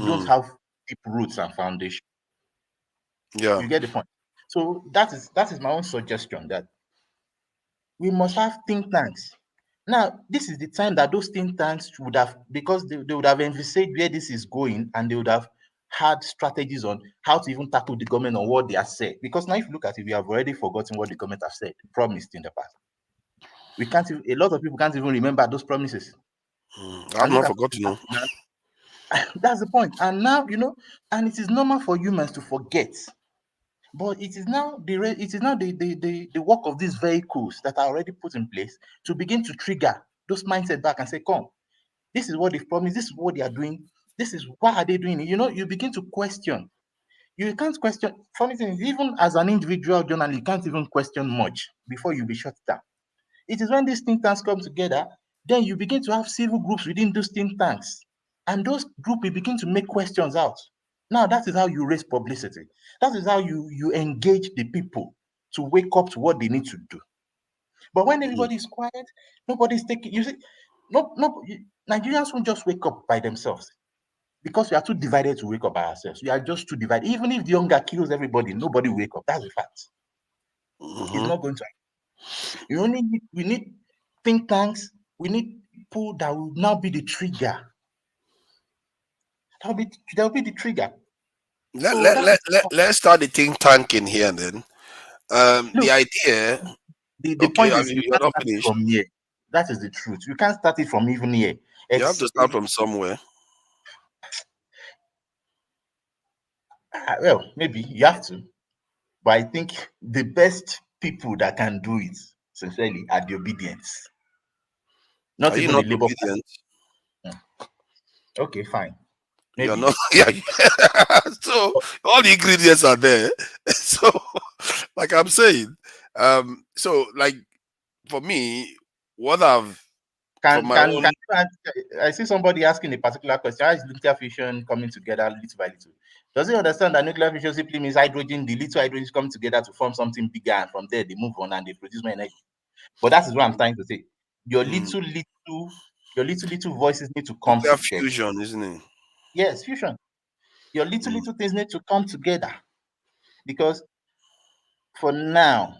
don't have deep roots and foundation. Yeah. You get the point. So that is my own suggestion, that we must have think tanks. Now, this is the time that those think tanks would have, because they would have envisaged where this is going, and they would have had strategies on how to even tackle the government on what they have said. Because now, if you look at it, we have already forgotten what the government have said, promised in the past. We can't. A lot of people can't even remember those promises. I've not forgotten. No. That's the point. And now, and it is normal for humans to forget. But it is now the work of these vehicles that are already put in place to begin to trigger those mindset back and say, come, this is what they've promised, this is what they are doing, this is why are they doing it. You begin to question. You can't question. Funny thing is, even as an individual journalist, you can't even question much before you be shut down. It is when these think tanks come together, then you begin to have civil groups within those think tanks. And those groups will begin to make questions out. Now, that is how you raise publicity. That is how you engage the people to wake up to what they need to do. But when everybody is quiet, nobody's taking. You see, Nigerians won't just wake up by themselves, because we are too divided to wake up by ourselves. We are just too divided. Even if the hunger kills everybody, nobody will wake up. That's a fact. It's not going to happen. We need think tanks. We need people that will now be the trigger. That'll be the trigger. Let's start the think tank in here then. The idea. The point is, you can't start it from here. That is the truth. You can't start it from even here. You have to start from somewhere. Well, maybe you have to, but I think the best people that can do it, sincerely, are the obedience. Not even the Labour Party. Okay, fine. Maybe. You're not. Yeah. So all the ingredients are there. So, like I'm saying, so like for me, what I've I see somebody asking a particular question. How is nuclear fission coming together little by little? Does he understand that nuclear fission simply means hydrogen, the little hydrogen come together to form something bigger, and from there they move on and they produce more energy? But that is what I'm trying to say. Your little voices need to come together. Fusion, isn't it? Yes, fusion. Your little things need to come together, because for now,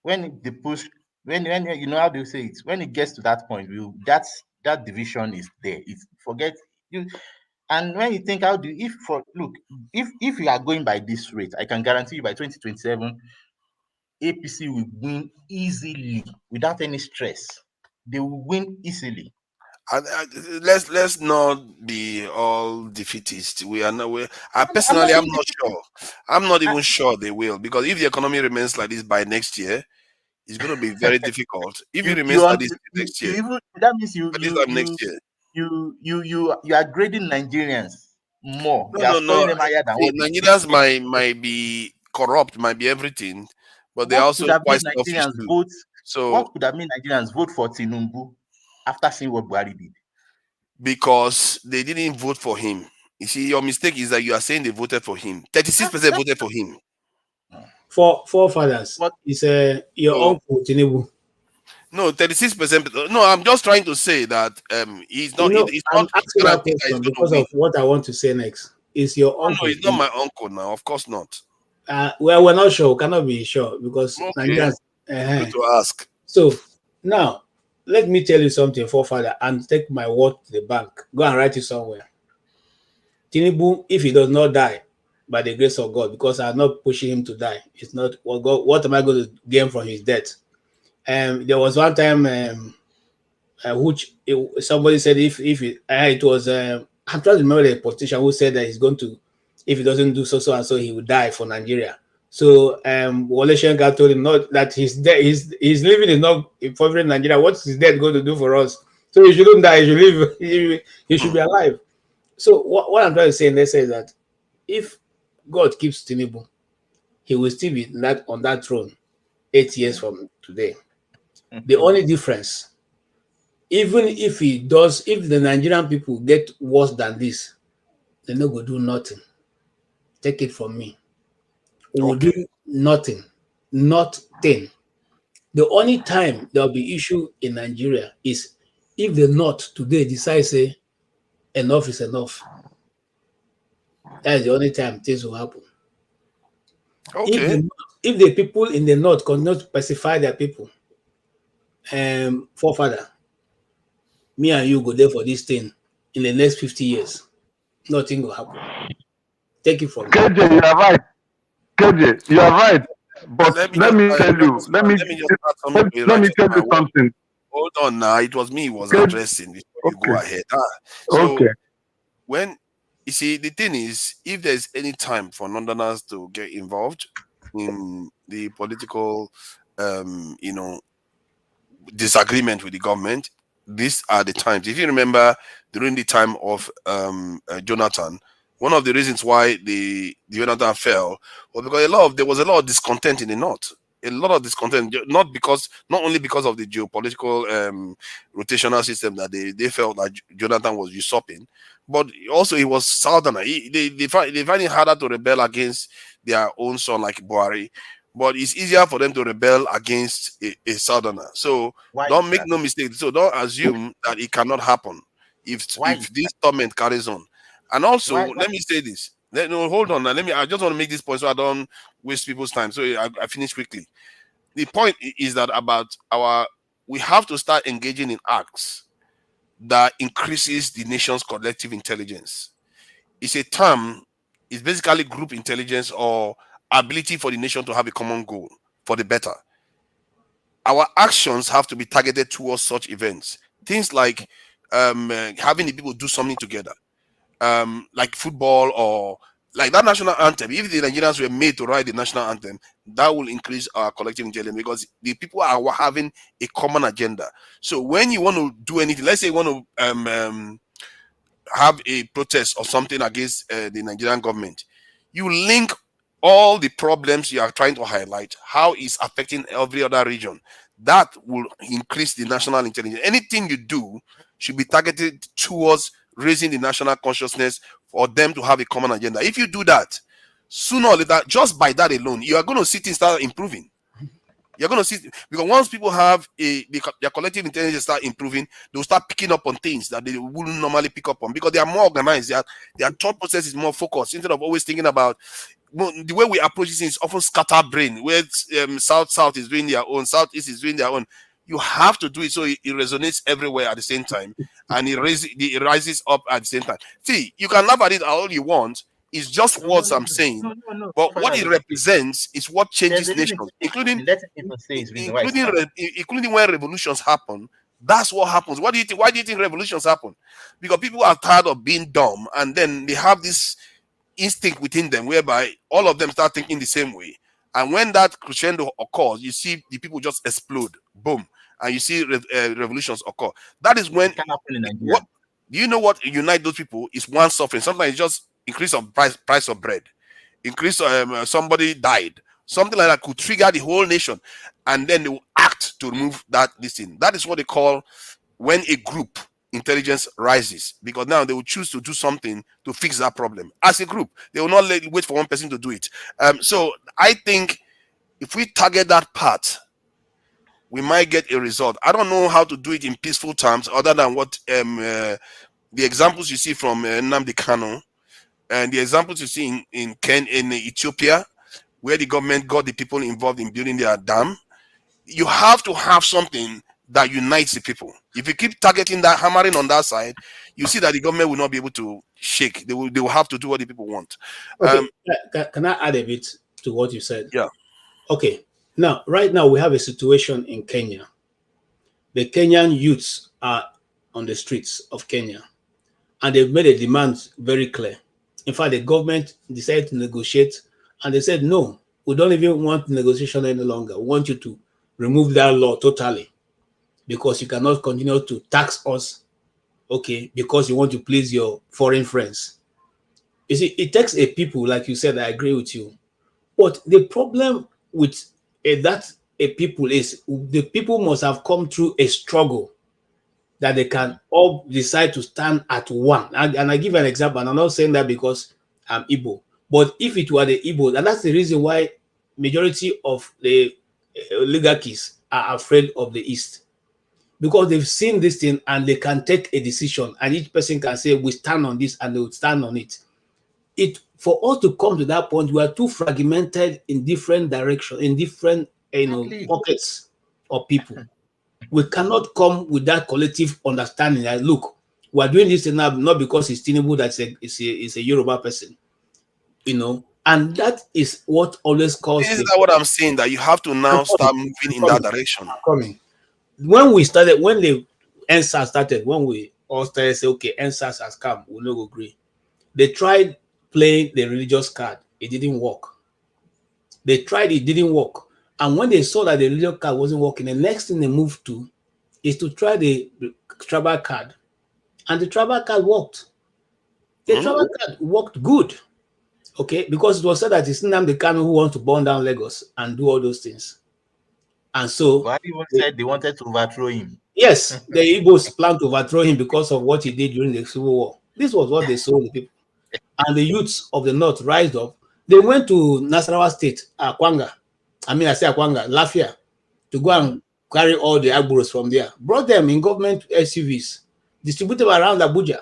when the push, when you know how they say it, when it gets to that point, that division is there. It's forget you. And when you think, if you are going by this rate, I can guarantee you by 2027, APC will win easily without any stress. They will win easily. Let's not be all defeatist. We are not. I'm not sure. I'm not even sure they will, because if the economy remains like this by next year, it's going to be very difficult. If it remains like this next year, that means you are grading Nigerians more. No. Nigerians might be corrupt, might be everything, but they also quite selfish too. So what could have made Nigerians vote for Tinubu after seeing what Buhari did? Because they didn't vote for him. You see, your mistake is that you are saying they voted for him. 36% voted for him. Forefathers. What is your uncle Tinubu? No, 36%. No, I'm just trying to say that he's not. He's not asking that question because of what I want to say next. Is your uncle? No, he's not my uncle now. Of course not. Well, we're not sure. We cannot be sure because Nigerians. Good to ask. So now, let me tell you something, forefather, and take my word to the bank. Go and write it somewhere. Tinubu, if he does not die by the grace of God, because I'm not pushing him to die, it's not what am I going to gain from his death? There was one time which somebody said if it was I'm trying to remember the politician who said that he's going to, if he doesn't do so and so, he will die for Nigeria. So Wole Soyinka told him not that his living is not impoverishing Nigeria. What's his death going to do for us? So you shouldn't die. You should live. You should be alive. So what I'm trying to say in this is that if God keeps Tinubu, he will still be on that throne 8 years from today. The only difference, even if he does, if the Nigerian people get worse than this, they're not going to do nothing. Take it from me. We will do nothing. Nothing. The only time there'll be issue in Nigeria is if the North today decide say enough is enough. That is the only time things will happen. If Okay. the if the people in the north continue to pacify their people, forefather, me and you go there for this thing in the next 50 years. Nothing will happen. Take it from me. KJ, you are right. KJ, you are right. But Let me let just me tell you, let me just add something to a let me righteous tell you man. something. Hold on now. It was me he was KJ, addressing before you go okay, ahead. So okay. when you see the thing is, if there's any time for Londoners to get involved in the political you know disagreement with the government, these are the times. If you remember, during the time of Jonathan, one of the reasons why the Jonathan fell was because there was a lot of discontent in the north. A lot of discontent, not only because of the geopolitical rotational system that they felt that Jonathan was usurping, but also he was southerner. They find it harder to rebel against their own son like Buhari, but it's easier for them to rebel against a southerner. So Why is don't make that? no mistake. So don't assume that it cannot happen Why if is this that? torment carries on. And also, Why? let me say this. No, hold on now. I just want to make this point so I don't waste people's time. So I finish quickly. The point is that we have to start engaging in acts that increases the nation's collective intelligence. It's a term. It's basically group intelligence or ability for the nation to have a common goal for the better. Our actions have to be targeted towards such events. Things like having the people do something together, like football or like that national anthem. If the Nigerians were made to write the national anthem, that will increase our collective intelligence because the people are having a common agenda. So when you want to do anything, let's say you want to have a protest or something against the Nigerian government, you link all the problems you are trying to highlight, how it's affecting every other region. That will increase the national intelligence. Anything you do should be targeted towards raising the national consciousness for them to have a common agenda. If you do that, sooner or later, just by that alone, you are going to see things start improving. You're going to see because once people have their collective intelligence start improving, they'll start picking up on things that they wouldn't normally pick up on because they are more organized. Their thought process is more focused instead of always thinking about the way we approach this is often scatter brain, where south is doing their own, southeast is doing their own. You have to do it so it resonates everywhere at the same time, and it rises up at the same time. See, you can laugh at it all you want. It's just No, no, words no, I'm no, saying, no, no, no. but Father, what it let him say. represents is what There's changes a reason. nations, including Let him even say his reason why it's including fine. including when revolutions happen. That's what happens. What do you think? Why do you think revolutions happen? Because people are tired of being dumb, and then they have this instinct within them whereby all of them start thinking the same way. And when that crescendo occurs, you see the people just explode, boom, and you see revolutions occur. That is when It can happen in what Nigeria. do you know? What unite those people is one suffering. Sometimes it's just increase of price of bread, increase somebody died, something like that could trigger the whole nation, and then they will act to remove that this thing. That is what they call when a group intelligence rises, because now they will choose to do something to fix that problem as a group. They will not wait for one person to do it. So I think if we target that part, we might get a result. I don't know how to do it in peaceful terms other than what the examples you see from Nnamdi Kanu and the examples you see in Ethiopia, where the government got the people involved in building their dam. You have to have something that unites the people. If you keep targeting that, hammering on that side, you see that the government will not be able to shake. They will have to do what the people want. Okay, can I add a bit to what you said? Yeah. Okay, now, right now, we have a situation in Kenya. The Kenyan youths are on the streets of Kenya, and they've made a demand very clear. In fact, the government decided to negotiate, and they said, no, we don't even want negotiation any longer. We want you to remove that law totally because you cannot continue to tax us, okay, because you want to please your foreign friends. You see, it takes a people, like you said, I agree with you. But the problem with that a people is the people must have come through a struggle that they can all decide to stand at one. And I give an example, and I'm not saying that because I'm Igbo, but if it were the Igbo, and that's the reason why majority of the oligarchies are afraid of the East, because they've seen this thing and they can take a decision, and each person can say, we stand on this, and they will stand on it. it for us to come to that point, we are too fragmented in different directions, in different Exactly. pockets of people. We cannot come with that collective understanding that look, we are doing this now not because it's Tinubu that's is a Yoruba person, and that is what always This caused is the what I'm saying, that you have to I'm now coming, start moving in I'm that coming, direction. I'm coming. When the NSAS started, when we all started say, okay, NSAS has come, we'll not agree. They tried playing the religious card, it didn't work. They tried, it didn't work. And when they saw that the religious card wasn't working, the next thing they moved to is to try the tribal card. And the tribal card worked. The tribal card worked good. Okay, because it was said that it's Nnamdi Kanu who wants to burn down Lagos and do all those things. And so, Buhari even said they wanted to overthrow him. yes, the Igbos planned to overthrow him because of what he did during the Civil War. This was what they sold the people. And the youths of the north rised up. They went to Nasarawa State, Akwanga. I say Akwanga, Lafia, to go and carry all the Agboros from there. Brought them in government SUVs, distributed them around Abuja.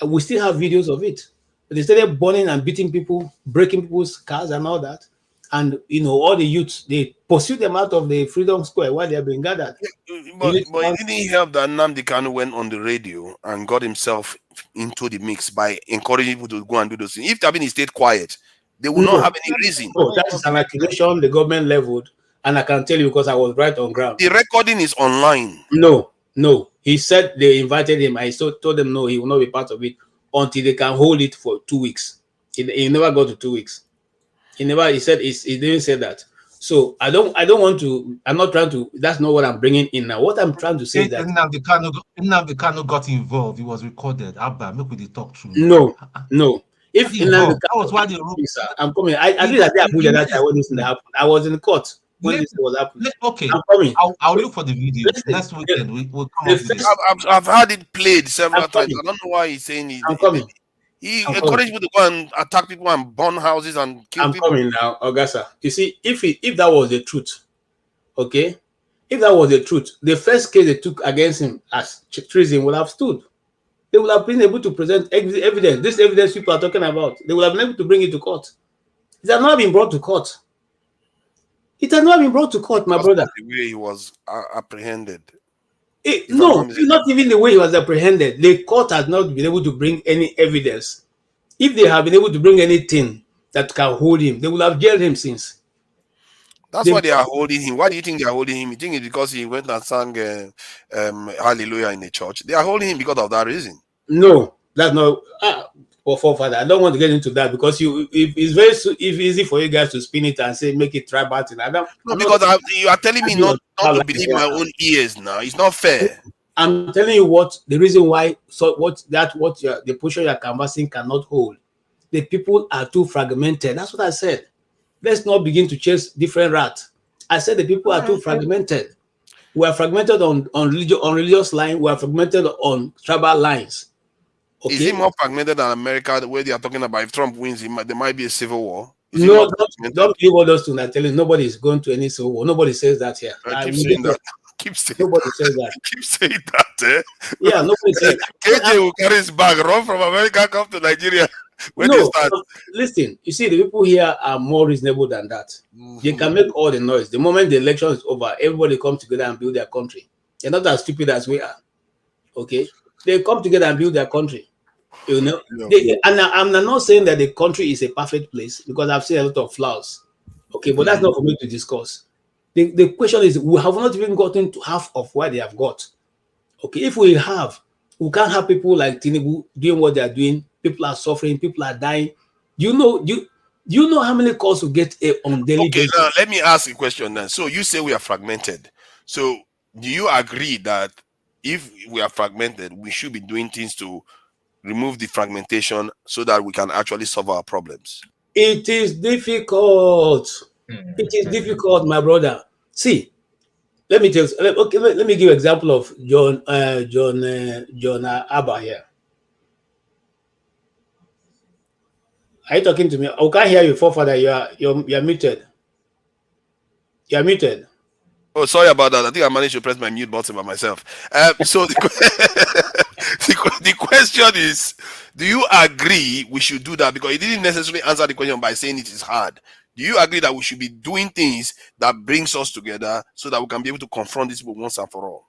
And we still have videos of it. But they started burning and beating people, breaking people's cars and all that. And all the youths, they pursued them out of the Freedom Square while they are being gathered. But it didn't help that Nnamdi Kanu went on the radio and got himself into the mix by encouraging people to go and do those things. If Tabini stayed quiet, they would not No, have any reason. no, that is an accusation the government leveled, and I can tell you because I was right on ground. The recording is online. No. He said they invited him. I told them no, he will not be part of it until they can hold it for 2 weeks. He never got to 2 weeks. He said he didn't say that. So I don't want to. I'm not trying to. That's not what I'm bringing in now. What I'm trying to say is that Nnamdi Kanu got involved. It was recorded. Abba, make we talk true. No. If that was why they wrote. I'm coming. I did at Abuja that time when this happened. I was in court when this was happening. Okay, I'm coming. I'll look for the video. Next weekend we'll come up with this. I've had it played several times. I don't know why he's saying it. I'm coming. He encouraged people to go and attack people and burn houses and kill people. I'm coming now, Augasta. You see, if that was the truth, okay, if that was the truth, the first case they took against him as treason would have stood. They would have been able to present evidence. This evidence people are talking about, they would have been able to bring it to court. It has not been brought to court. It has not been brought to court, my brother. The way he was apprehended. No, not even the way he was apprehended. The court has not been able to bring any evidence. If they have been able to bring anything that can hold him, they will have jailed him since. That's why they are holding him. Why do you think they are holding him? You think it's because he went and sang Hallelujah in the church? They are holding him because of that reason. No, that's not. Forefather, I don't want to get into that because it's easy for you guys to spin it and say make it tribal thing. Because you are telling me not to believe my own ears now. It's not fair. I'm telling you what the reason why. So the position you're canvassing cannot hold. The people are too fragmented. That's what I said. Let's not begin to chase different rats. I said the people are too fragmented. We are fragmented on religious line. We are fragmented on tribal lines. Okay. Is it more fragmented than America, where they are talking about if Trump wins, there might be a civil war? No, don't believe all those things. I tell you, nobody is going to any civil war. Nobody says that here. I keep saying that. Nobody says that. Keep saying that. Yeah, nobody says that. KJ will carry his bag, run from America, come to Nigeria. Listen, you see, the people here are more reasonable than that. They can make all the noise. The moment the election is over, everybody comes together and build their country. They're not as stupid as we are. Okay? They come together and build their country. And I'm not saying that the country is a perfect place because I've seen a lot of flaws. Okay, but that's not for me to discuss. The question is, we have not even gotten to half of what they have got. Okay, if we can't have people like Tinubu doing what they are doing. People are suffering, people are dying. Do you know how many calls we get on daily basis? Okay, now let me ask a question then. So you say we are fragmented. So do you agree that if we are fragmented, we should be doing things to remove the fragmentation so that we can actually solve our problems? It is difficult. It is difficult, my brother. See, let me tell you. Okay, let me give an example of John Abba here. Are you talking to me? I can't hear you, forefather. You're muted. You're muted. Oh, sorry about that. I think I managed to press my mute button by myself. So the question is, do you agree we should do that? Because he didn't necessarily answer the question by saying it is hard. Do you agree that we should be doing things that brings us together so that we can be able to confront these people once and for all?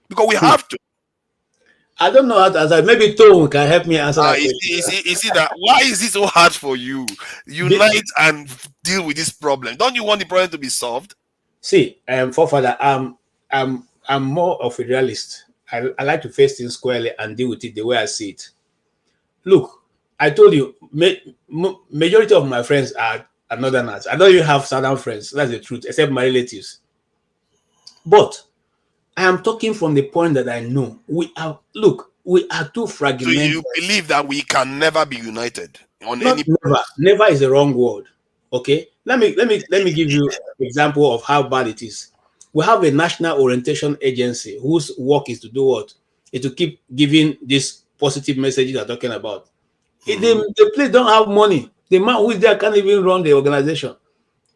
Because we have to. I don't know how to answer. Maybe Tone can help me answer that question. You see that? Why is it so hard for you? Unite and deal with this problem. Don't you want the problem to be solved? See, forefather, I'm more of a realist. I like to face things squarely and deal with it the way I see it. Look, I told you, majority of my friends are northerners. I don't even have southern friends. That's the truth, except my relatives. But I am talking from the point that I know we are too So fragmented. you believe that we can never be united on Not any never. Never is the wrong word. Okay. Let me give you an example of how bad it is. We have a national orientation agency whose work is to do what? Is to keep giving this positive message you're talking about. The place don't have money. The man who is there can't even run the organization.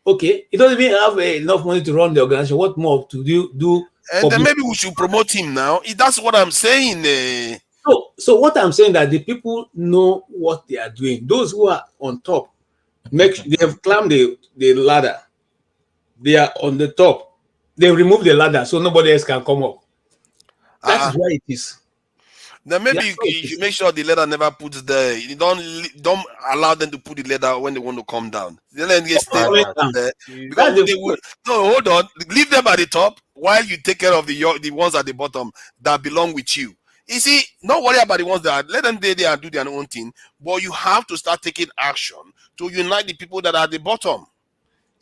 Okay, he doesn't even have enough money to run the organization. What more to do? And then maybe we should promote him now. That's what I'm saying. So what I'm saying that the people know what they are doing. Those who are on top, they have climbed the ladder. They are on the top. They remove the ladder so nobody else can come up. That is why it is. Then maybe you should make sure the ladder never puts there. You don't allow them to put the ladder when they want to come down. They let them stay there because they would. No, hold on. Leave them at the top while you take care of the ones at the bottom that belong with you. You see, don't worry about the ones that let them stay there and do their own thing. But you have to start taking action to unite the people that are at the bottom.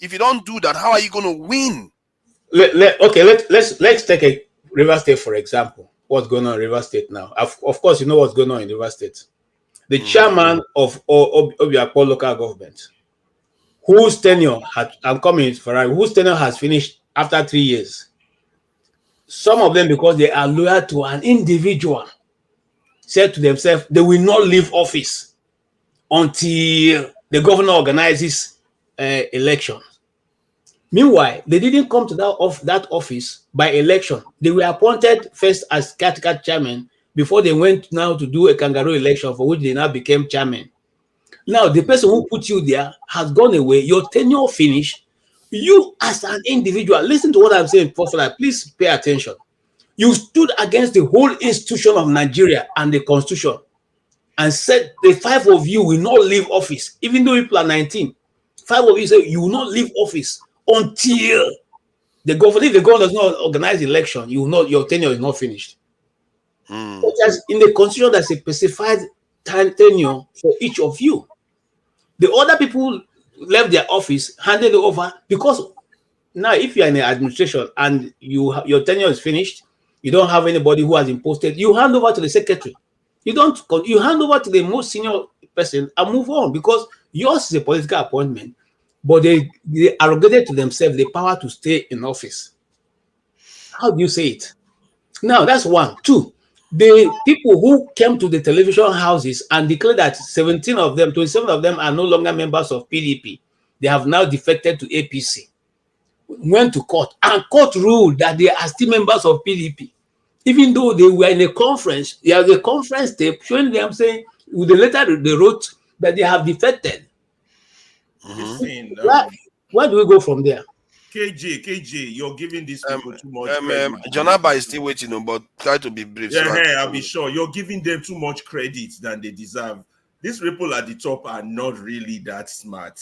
If you don't do that, how are you going to win? Let's take a River State for example. What's going on in River State now? Of course, you know what's going on in River State. The chairman of Obiakpo local government, whose tenure whose tenure has finished after 3 years. Some of them, because they are loyal to an individual, said to themselves they will not leave office until the governor organizes election. Meanwhile, they didn't come to that office by election. They were appointed first as caretaker chairman before they went now to do a kangaroo election for which they now became chairman. Now, the person who put you there has gone away. Your tenure finished. You as an individual, listen to what I'm saying, Professor. Please pay attention. You stood against the whole institution of Nigeria and the constitution and said the 5 of you will not leave office, even though people are 19. 5 of you say you will not leave office until the government, if the government does not organize election, your tenure is not finished. Because in the constitution, there's a specified tenure for each of you. The other people left their office, handed it over, because now if you're in the administration and your tenure is finished, you don't have anybody who has been posted, you hand over to the secretary. You hand over to the most senior person and move on, because yours is a political appointment. But they arrogated to themselves the power to stay in office. How do you say it? Now, that's one. Two, the people who came to the television houses and declared that 27 of them are no longer members of PDP. They have now defected to APC. Went to court, and court ruled that they are still members of PDP. Even though they were in a conference, they have a conference tape showing them saying, with the letter they wrote, that they have defected. Where do we go from there? KJ, you're giving these people too much credit. Jonaba is still waiting, but try to be brief. I'll be sure. You're giving them too much credit than they deserve. These people at the top are not really that smart.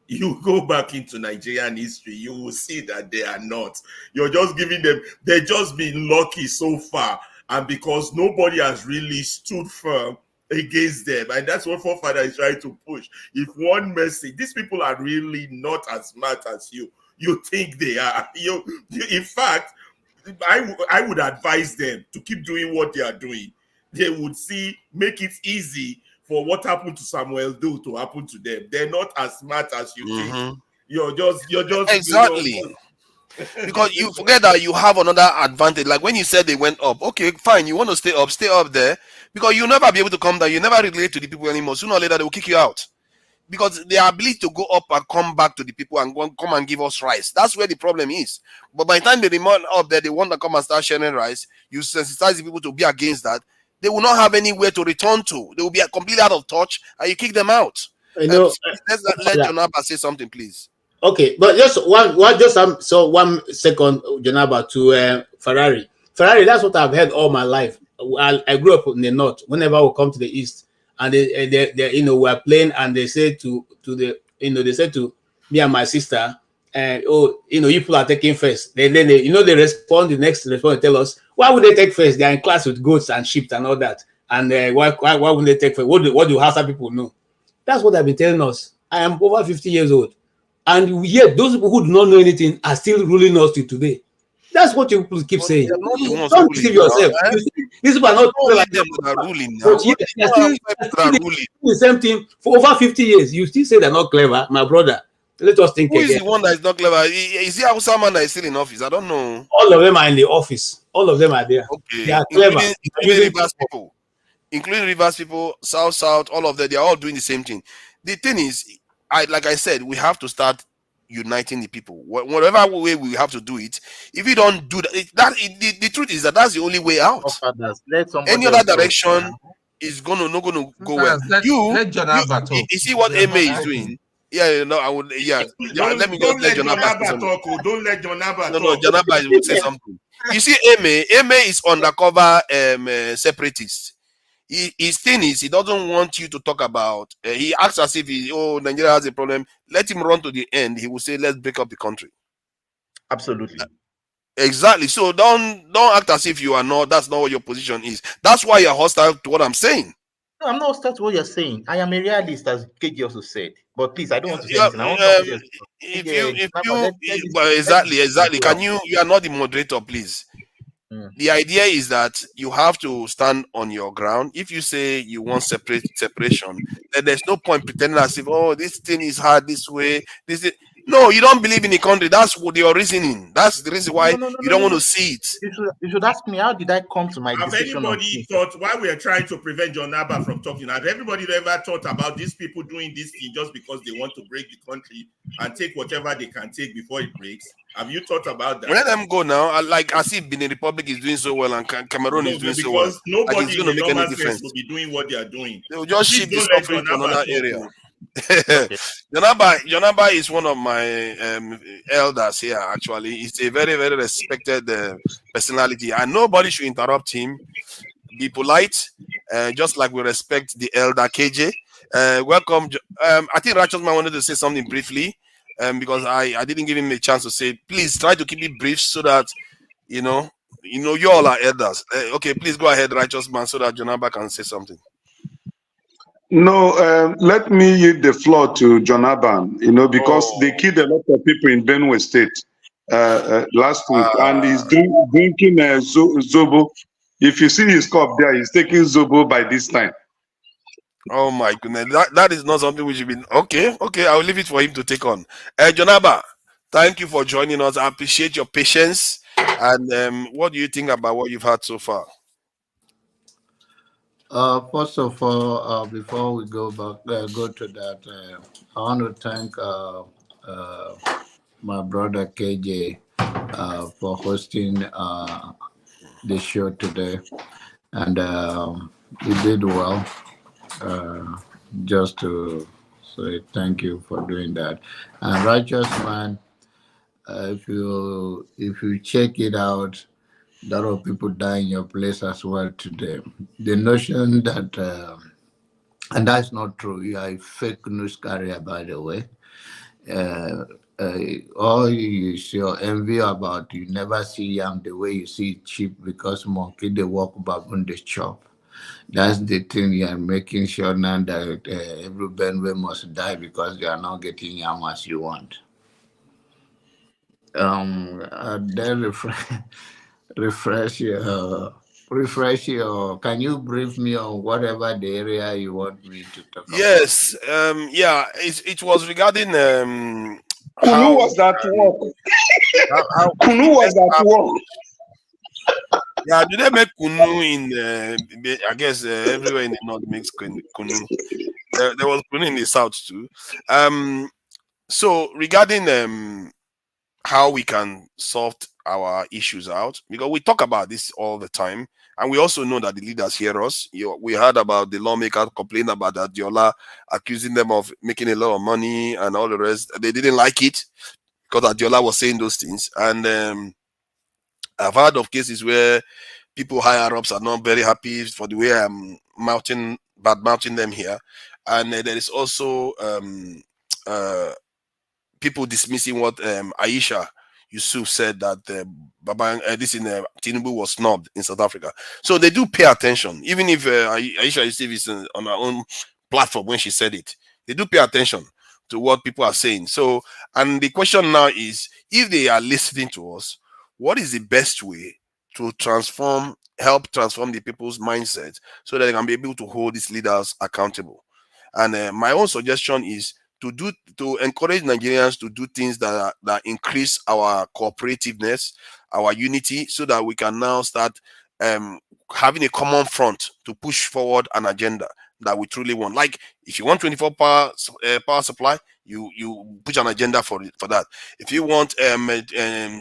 You go back into Nigerian history, you will see that they are not. You're just giving them, they've just been lucky so far. And because nobody has really stood firm against them. And that's what Forefather is trying to push. If one message, these people are really not as smart as you think they are. In fact, I would advise them to keep doing what they are doing. They would make it easy for what happened to Samuel Doe to happen to them. They're not as smart as you think. You're just exactly. Because you forget that you have another advantage. Like when you said they went up, okay, fine. You want to stay up there, because you'll never be able to come down. You never relate to the people anymore. Sooner or later, they will kick you out. Because their ability to go up and come back to the people and come and give us rice. That's where the problem is. But by the time they remain up there, they want to come and start sharing rice. You sensitize the people to be against that. they will not have anywhere to return to. They will be completely out of touch, and you kick them out. You know, Let John Abba say something, please. okay, but just so 1 second, Janaba, to Ferrari. Ferrari, that's what I've heard all my life. I grew up in the north. Whenever we come to the east, and we're playing, and they say they said to me and my sister, you people are taking first. Then they respond. The next response, tell us, why would they take first? They are in class with goats and sheep and all that. And why wouldn't they take first? What do Hausa people know? That's what they've been telling us. I am over 50 years old. And yet, those people who do not know anything are still ruling us till today. That's what you keep saying. Don't deceive yourself. These people are not like them that are ruling now. They're still the same thing for over 50 years. You still say they're not clever, my brother. Let us think Who again. is the one that is not clever? Is he Hausa man that is still in office? I don't know. All of them are in the office. All of them are there. Okay. They are clever. Including Rivers people, South, all of them, they are all doing the same thing. The thing is, like I said, we have to start uniting the people. Whatever way we have to do it. If we don't do that, the truth is that's the only way out. Any other direction is not gonna go well. Let John Abba talk. You see what Eme is doing? Yeah, no, I would. Yeah, let me just let John Abba talk. Don't let John Abba talk. No, John Abba will say something. You see, Eme is undercover separatist. His thing is, he doesn't want you to talk about. He acts as if Nigeria has a problem. Let him run to the end. He will say, "Let's break up the country." Absolutely. Exactly. So don't act as if you are not. That's not what your position is. That's why you're hostile to what I'm saying. No, I'm not hostile to what you're saying. I am a realist, as KG also said. But please, I don't want to say anything. I want exactly. Can you are not the moderator, please. The idea is that you have to stand on your ground. If you say you want separation, then there's no point pretending as if this thing is hard this way. No, you don't believe in the country. That's what your reasoning. That's the reason why you don't want to see it. You should ask me, how did I come to my decision? Have anybody thought, while we are trying to prevent John Abba from talking, have everybody ever thought about these people doing this thing just because they want to break the country and take whatever they can take before it breaks? Have you thought about that? Let them go now. Like as if Benin Republic is doing so well and Cameroon is doing so well. Because nobody in the normal sense will be doing what they are doing. They will just shift the suffering to another area. Jonaba is one of my elders here. Actually, he's a very, very respected personality, and nobody should interrupt him. Be polite, just like we respect the elder KJ. Welcome. I think Righteous Man wanted to say something briefly, because I didn't give him a chance to say. Please try to keep it brief so that you all are elders. Okay, please go ahead, Righteous Man, so that Jonaba can say something. No, let me yield the floor to John Aban, because they killed a lot of people in Benue State last week, and he's drinking Zobo. If you see his cup there, he's taking Zobo by this time. Oh my goodness, that is not something we should be. Okay, I will leave it for him to take on. John Abba, thank you for joining us. I appreciate your patience. And what do you think about what you've had so far? First of all, before we go to that, I want to thank my brother KJ for hosting the show today, and he did well. Just to say thank you for doing that. And Righteous Man, if you check it out, a lot of people die in your place as well today. The notion that, and that's not true, you are a fake news carrier, by the way. All you show envy about, you never see yam the way you see it cheap, because monkey, they walk back on the chop. That's the thing you are making sure now that every Benway must die because they are not getting yam as you want. Then refresh your, can you brief me on whatever the area you want me to talk about? Yes, it was regarding Kunu was at work. Kunu was at work. Yeah, do they make kunu in? I guess everywhere in the north makes kunu. There was kunu in the south too. So regarding how we can solve our issues out, because we talk about this all the time, and we also know that the leaders hear us. We heard about the lawmaker complain about Adiola, accusing them of making a lot of money and all the rest. They didn't like it because Adiola was saying those things, and I've heard of cases where people higher ups are not very happy for the way I'm bad mouthing them here, and there is also uh, people dismissing what Aisha Yusuf said, that this in Tinubu was snubbed in South Africa. So they do pay attention, even if Aisha Yusuf is on her own platform when she said it. They do pay attention to what people are saying. So, and the question now is, if they are listening to us, what is the best way to help transform the people's mindset so that they can be able to hold these leaders accountable? And my own suggestion is to encourage Nigerians to do things that increase our cooperativeness, our unity, so that we can now start um, having a common front to push forward an agenda that we truly want. Like, if you want 24 power supply, you push an agenda for that. If you want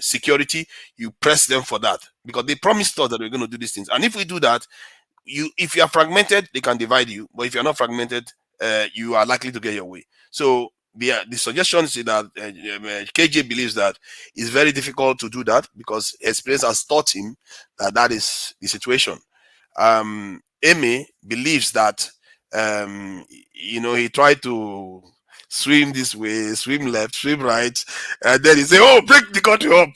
security, you press them for that, because they promised us that we're going to do these things. And if we do that, if you are fragmented, they can divide you. But if you're not fragmented, you are likely to get your way. So the suggestion is that KJ believes that it's very difficult to do that, because experience has taught him that is the situation. Amy believes that he tried to swim this way, swim left, swim right, and then he say, "Oh, break the country up."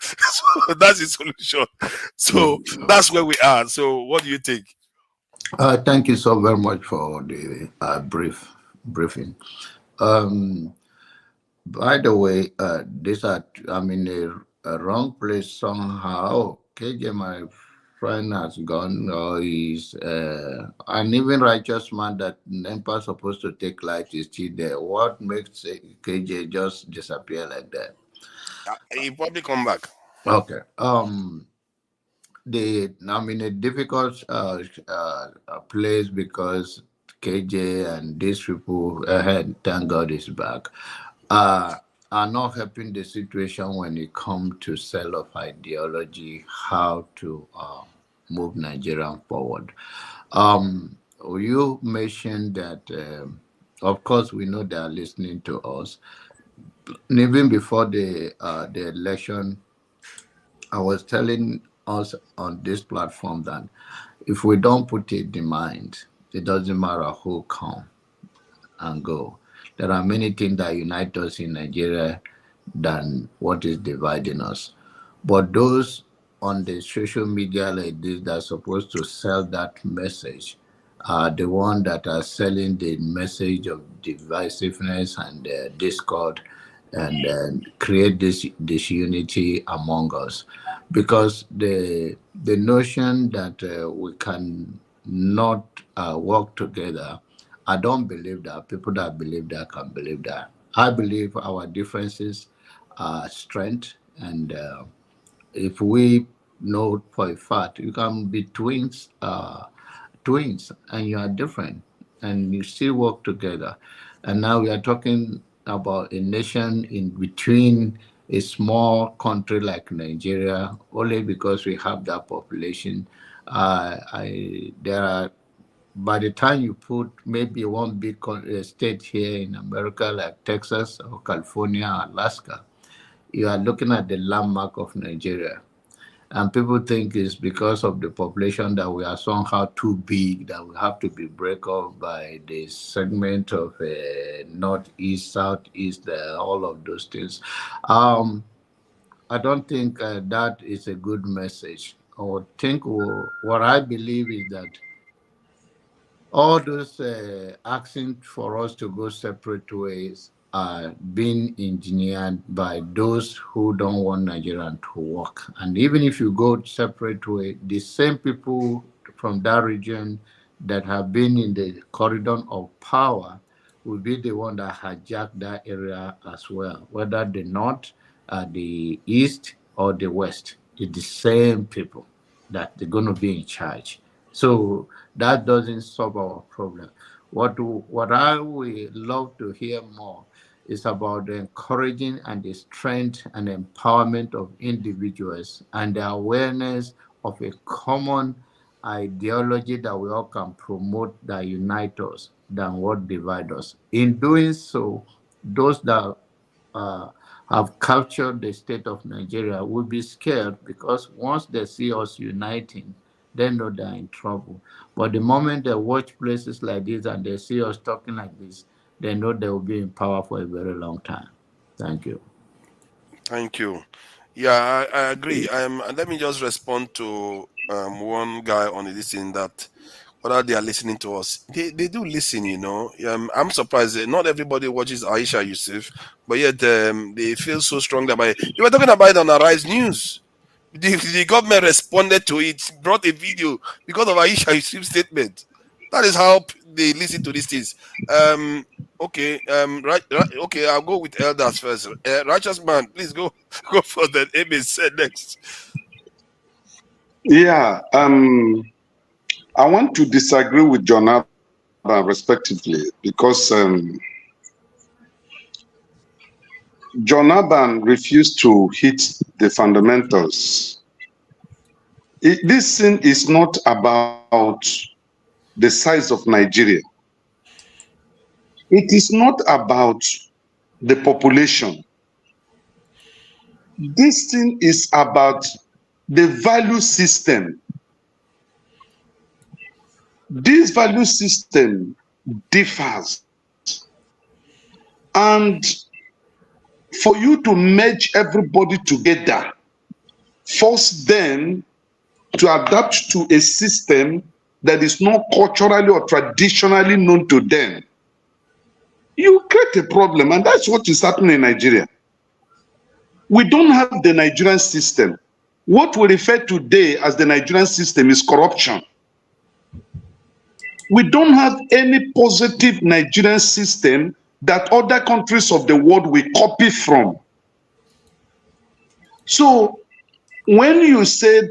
So that's the solution. So that's where we are. So what do you think? Thank you so very much for the briefing. Um, by the way, these are, I'm in a wrong place somehow. KJ, my friend, has gone, or he's an even righteous man that NEMPA supposed to take light is still there. What makes KJ just disappear like that? He probably come back. Okay. I'm in a difficult place because KJ and these people, thank God, is back, uh, are not helping the situation when it comes to sell of ideology, how to move Nigeria forward. You mentioned that, of course, we know they are listening to us. Even before the election, I was telling us on this platform that if we don't put it in mind, it doesn't matter who come and go. There are many things that unite us in Nigeria than what is dividing us. But those on the social media like this that are supposed to sell that message are the ones that are selling the message of divisiveness and discord, and create this disunity among us, because the notion that we can not work together, I don't believe that. People that believe that can believe that. I believe our differences are strength, and if we know for a fact you can be twins and you are different and you still work together. And now we are talking about a nation in between a small country like Nigeria, only because we have that population. There are, by the time you put maybe one big state here in America like Texas or California or Alaska, you are looking at the landmark of Nigeria. And people think it's because of the population that we are somehow too big, that we have to be break up by the segment of northeast, southeast, all of those things. I don't think that is a good message. I would think what I believe is that all those asking for us to go separate ways are being engineered by those who don't want Nigeria to work. And even if you go separate way, the same people from that region that have been in the corridor of power will be the one that hijack that area as well, whether the north, the east, or the west. It's the same people that they're going to be in charge. So that doesn't solve our problem. What I would love to hear more It's about the encouraging and the strength and empowerment of individuals and the awareness of a common ideology that we all can promote that unite us than what divide us. In doing so, those that uh, have captured the state of Nigeria will be scared because once they see us uniting, they know they're in trouble. But the moment they watch places like this and they see us talking like this, they know they will be in power for a very long time. Thank you. Thank you. Yeah, I agree. Let me just respond to one guy on this thing that whether they are listening to us. They do listen, you know. I'm surprised that not everybody watches Aisha Yusuf, but yet they feel so strong about it. You were talking about it on Arise News. The government responded to it, brought a video because of Aisha Yusuf's statement. That is how they listen to these things. Okay, right, okay, I'll go with elders first. Righteous man, please go go for the Amen said next. Yeah, I want to disagree with John Abba respectively because John Abba refused to hit the fundamentals. This thing is not about the size of Nigeria. It is not about the population. This thing is about the value system. This value system differs. And for you to merge everybody together, force them to adapt to a system that is not culturally or traditionally known to them, you create a problem. And that's what is happening in Nigeria. We don't have the Nigerian system. What we refer today as the Nigerian system is corruption. We don't have any positive Nigerian system that other countries of the world will copy from. So when you said,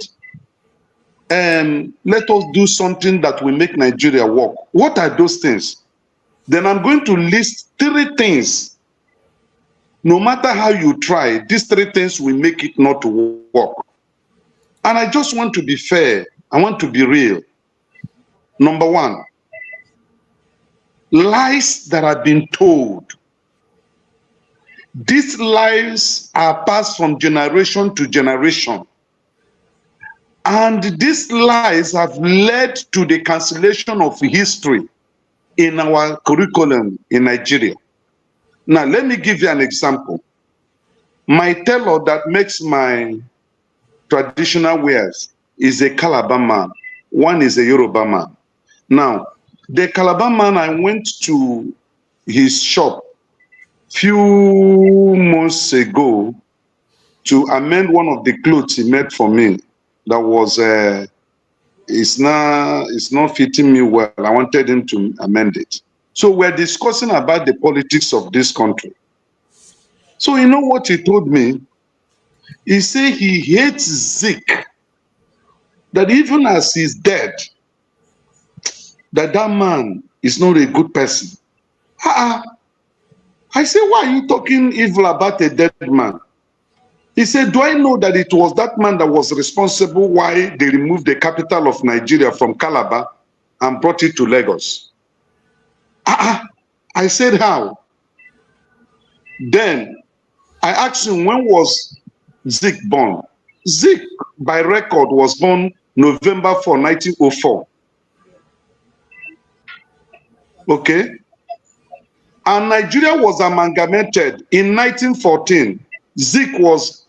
let us do something that will make Nigeria work, what are those things? Then I'm going to list 3 things. No matter how you try, these 3 things will make it not to work. And I just want to be fair. I want to be real. Number 1, lies that have been told. These lies are passed from generation to generation. And these lies have led to the cancellation of history in our curriculum in Nigeria. Now, let me give you an example. My tailor that makes my traditional wears is a Calabar man. One is a Yoruba man. Now, the Calabar man, I went to his shop few months ago to amend one of the clothes he made for me that was it's not fitting me well. I wanted him to amend it. So we're discussing about the politics of this country. So you know what he told me? He said he hates Zeke, that even as he's dead, that man is not a good person. I said, why are you talking evil about a dead man? He said, do I know that it was that man that was responsible why they removed the capital of Nigeria from Calabar and brought it to Lagos? I said, how? Then I asked him, when was Zeke born? Zeke, by record, was born November 4, 1904. Okay? And Nigeria was amalgamated in 1914. Zeke was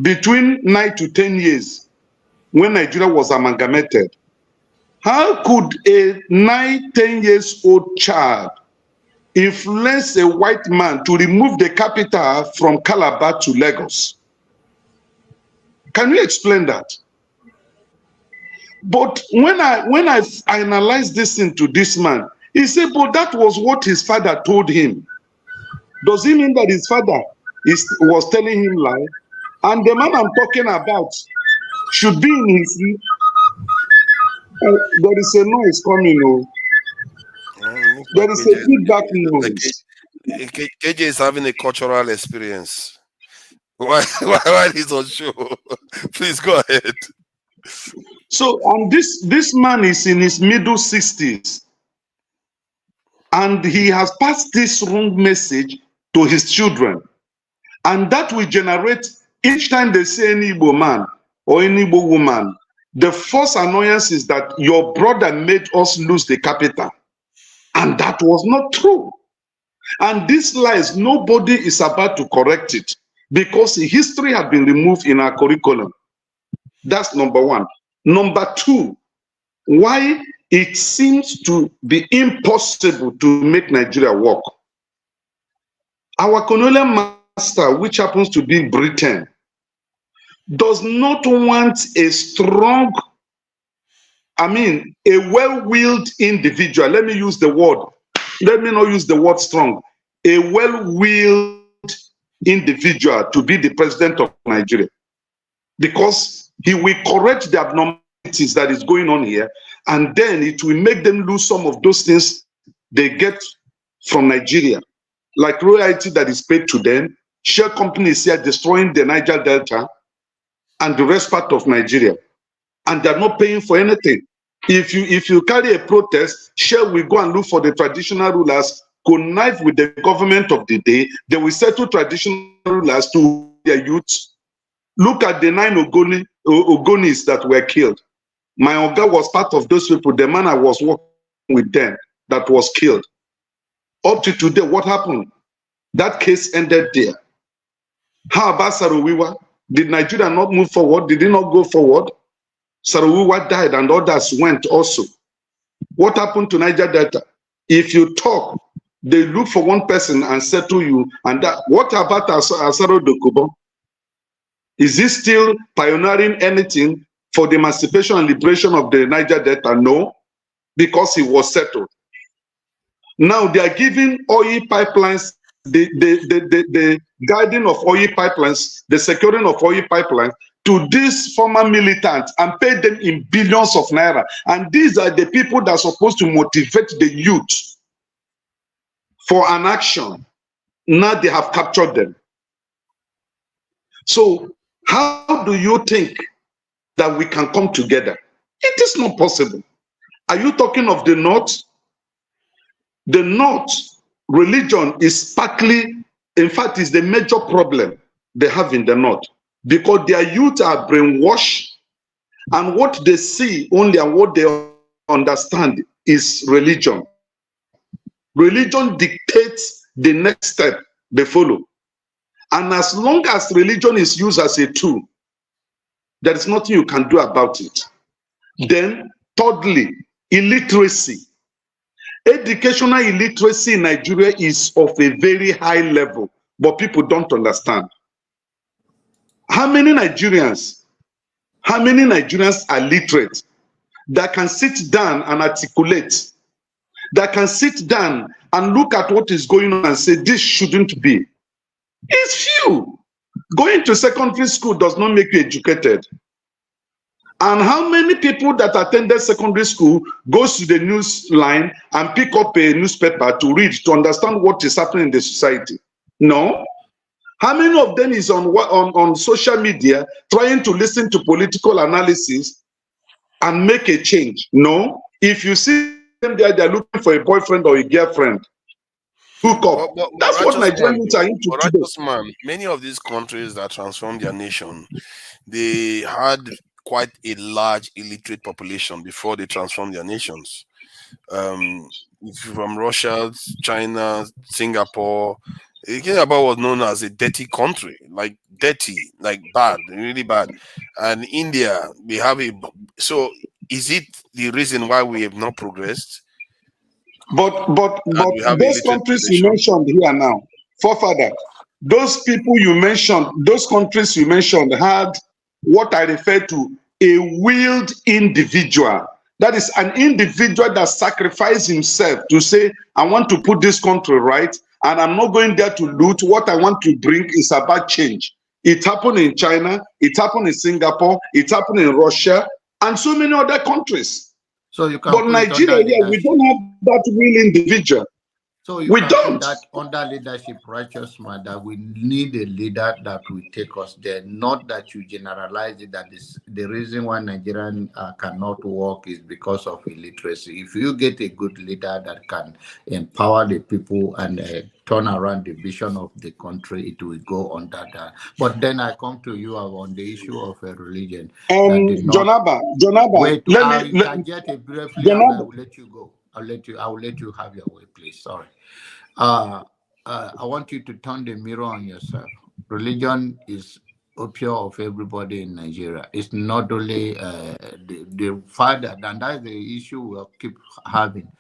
between 9 to 10 years when Nigeria was amalgamated. How could a 9, 10 years old child influence a white man to remove the capital from Calabar to Lagos? Can you explain that? But when I analyzed this into this man, he said, but that was what his father told him. Does it mean that his father was telling him lie? And the man I'm talking about should be in his... there is a noise coming. There is a feedback noise. KJ is having a cultural experience. Why he's on show? Please go ahead. So, and this man is in his middle 60s, and he has passed this wrong message to his children, and that will generate, each time they say any Igbo man or any Igbo woman, the first annoyance is that your brother made us lose the capital, and that was not true. And these lies, nobody is about to correct it, because history had been removed in our curriculum. That's number one. Number two, why it seems to be impossible to make Nigeria work. Our colonial master, which happens to be Britain, does not want a strong, a well-willed individual. Let me use the word. Let me not use the word strong. A well-willed individual to be the president of Nigeria, because he will correct the abnormalities that is going on here, and then it will make them lose some of those things they get from Nigeria, like royalty that is paid to them, share companies here destroying the Niger Delta and the rest part of Nigeria, and they're not paying for anything. If you carry a protest, share will go and look for the traditional rulers, connive with the government of the day. They will settle traditional rulers to their youth. Look at the 9 Ogonis that were killed. My Oga was part of those people, the man I was working with them that was killed. Up to today, what happened? That case ended there. How about Sarowiwa? Did Nigeria not move forward? Did it not go forward? Sarowiwa died and others went also. What happened to Niger Delta? If you talk, they look for one person and settle you. And that, what about Asaro Dokubo? Is he still pioneering anything for the emancipation and liberation of the Niger Delta? No, because he was settled. Now they are giving oil pipelines, the guiding of oil pipelines, the securing of oil pipelines to these former militants and pay them in billions of naira. And these are the people that are supposed to motivate the youth for an action. Now they have captured them. So how do you think that we can come together? It is not possible. Are you talking of the North? The North religion is partly, in fact, is the major problem they have in the North, because their youth are brainwashed, and what they see only and what they understand is religion. Religion dictates the next step they follow. And as long as religion is used as a tool, there is nothing you can do about it. Then, thirdly, illiteracy. Educational illiteracy in Nigeria is of a very high level, but people don't understand. How many Nigerians are literate, that can sit down and articulate, that can sit down and look at what is going on and say, this shouldn't be? It's few. Going to secondary school does not make you educated. And how many people that attended secondary school goes to the news line and pick up a newspaper to read, to understand what is happening in the society? No. How many of them is on social media trying to listen to political analysis and make a change? No. If you see them there, they're looking for a boyfriend or a girlfriend. Hook up. That's what Nigerians are into today. Man, many of these countries that transformed their nation, they had quite a large illiterate population before they transformed their nations. From Russia, China, Singapore, Singapore was known as a dirty country, like dirty, like bad, really bad. And India, we have a. So, is it the reason why we have not progressed? But those countries you mentioned here now, forefather, those people you mentioned, those countries you mentioned had what I refer to a willed individual. That is an individual that sacrificed himself to say, I want to put this country right, and I'm not going there to loot. What I want to bring is about change. It happened in China, it happened in Singapore, it happened in Russia, and so many other countries. So you can but Nigeria, we don't have that real individual. So you We can put don't. that under leadership, righteous man, that we need a leader that will take us there. Not that you generalize it, that is the reason why Nigerian cannot work is because of illiteracy. If you get a good leader that can empower the people and turn around the vision of the country, it will go under that. But then I come to you on the issue of a religion that did not. Jonaba, Wait, let I'll me let interject it briefly and I Jonaba. will let you go. I will let you have your way, please. Sorry. I want you to turn the mirror on yourself. Religion is opium of everybody in Nigeria. It's not only the father, and that's the issue we'll keep having.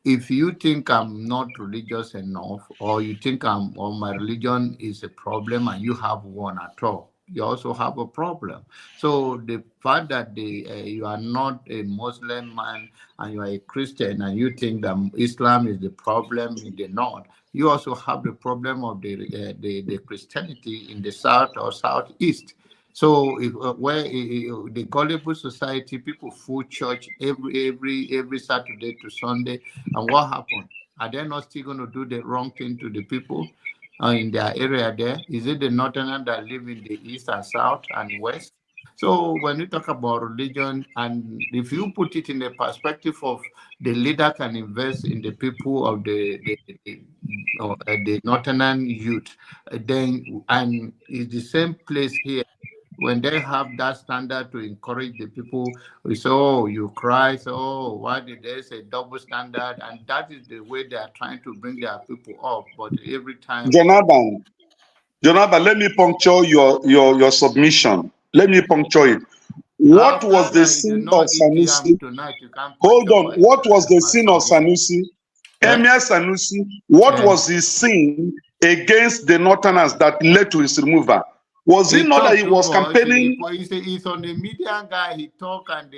If you think I'm not religious enough, or you think or my religion is a problem, and you have one at all, you also have a problem. So the fact that you are not a Muslim man and you are a Christian, and you think that Islam is the problem in the north, you also have the problem of the Christianity in the south or southeast. So if where the gullible society, people full church every Saturday to Sunday, and what happened? Are they not still going to do the wrong thing to the people in their area there? Is it the northerners that live in the east and south and west? So when you talk about religion, and if you put it in the perspective of the leader can invest in the people of the northern youth, then and it's the same place here. When they have that standard to encourage the people, we say, oh, you cry, so oh, why did they say double standard? And that is the way they are trying to bring their people up. But every time, Jonathan, let me puncture your submission. Let me puncture it. What was after the that, you did sin of not eat yam Sanusi? tonight, you can't Hold puncture on. What was the my sin of submission. Sanusi? Eh? Emir Sanusi, what Eh? was his sin against the Northerners that led to his removal? Was He it not that talked he too was much. campaigning? He's on the media guy. He talk and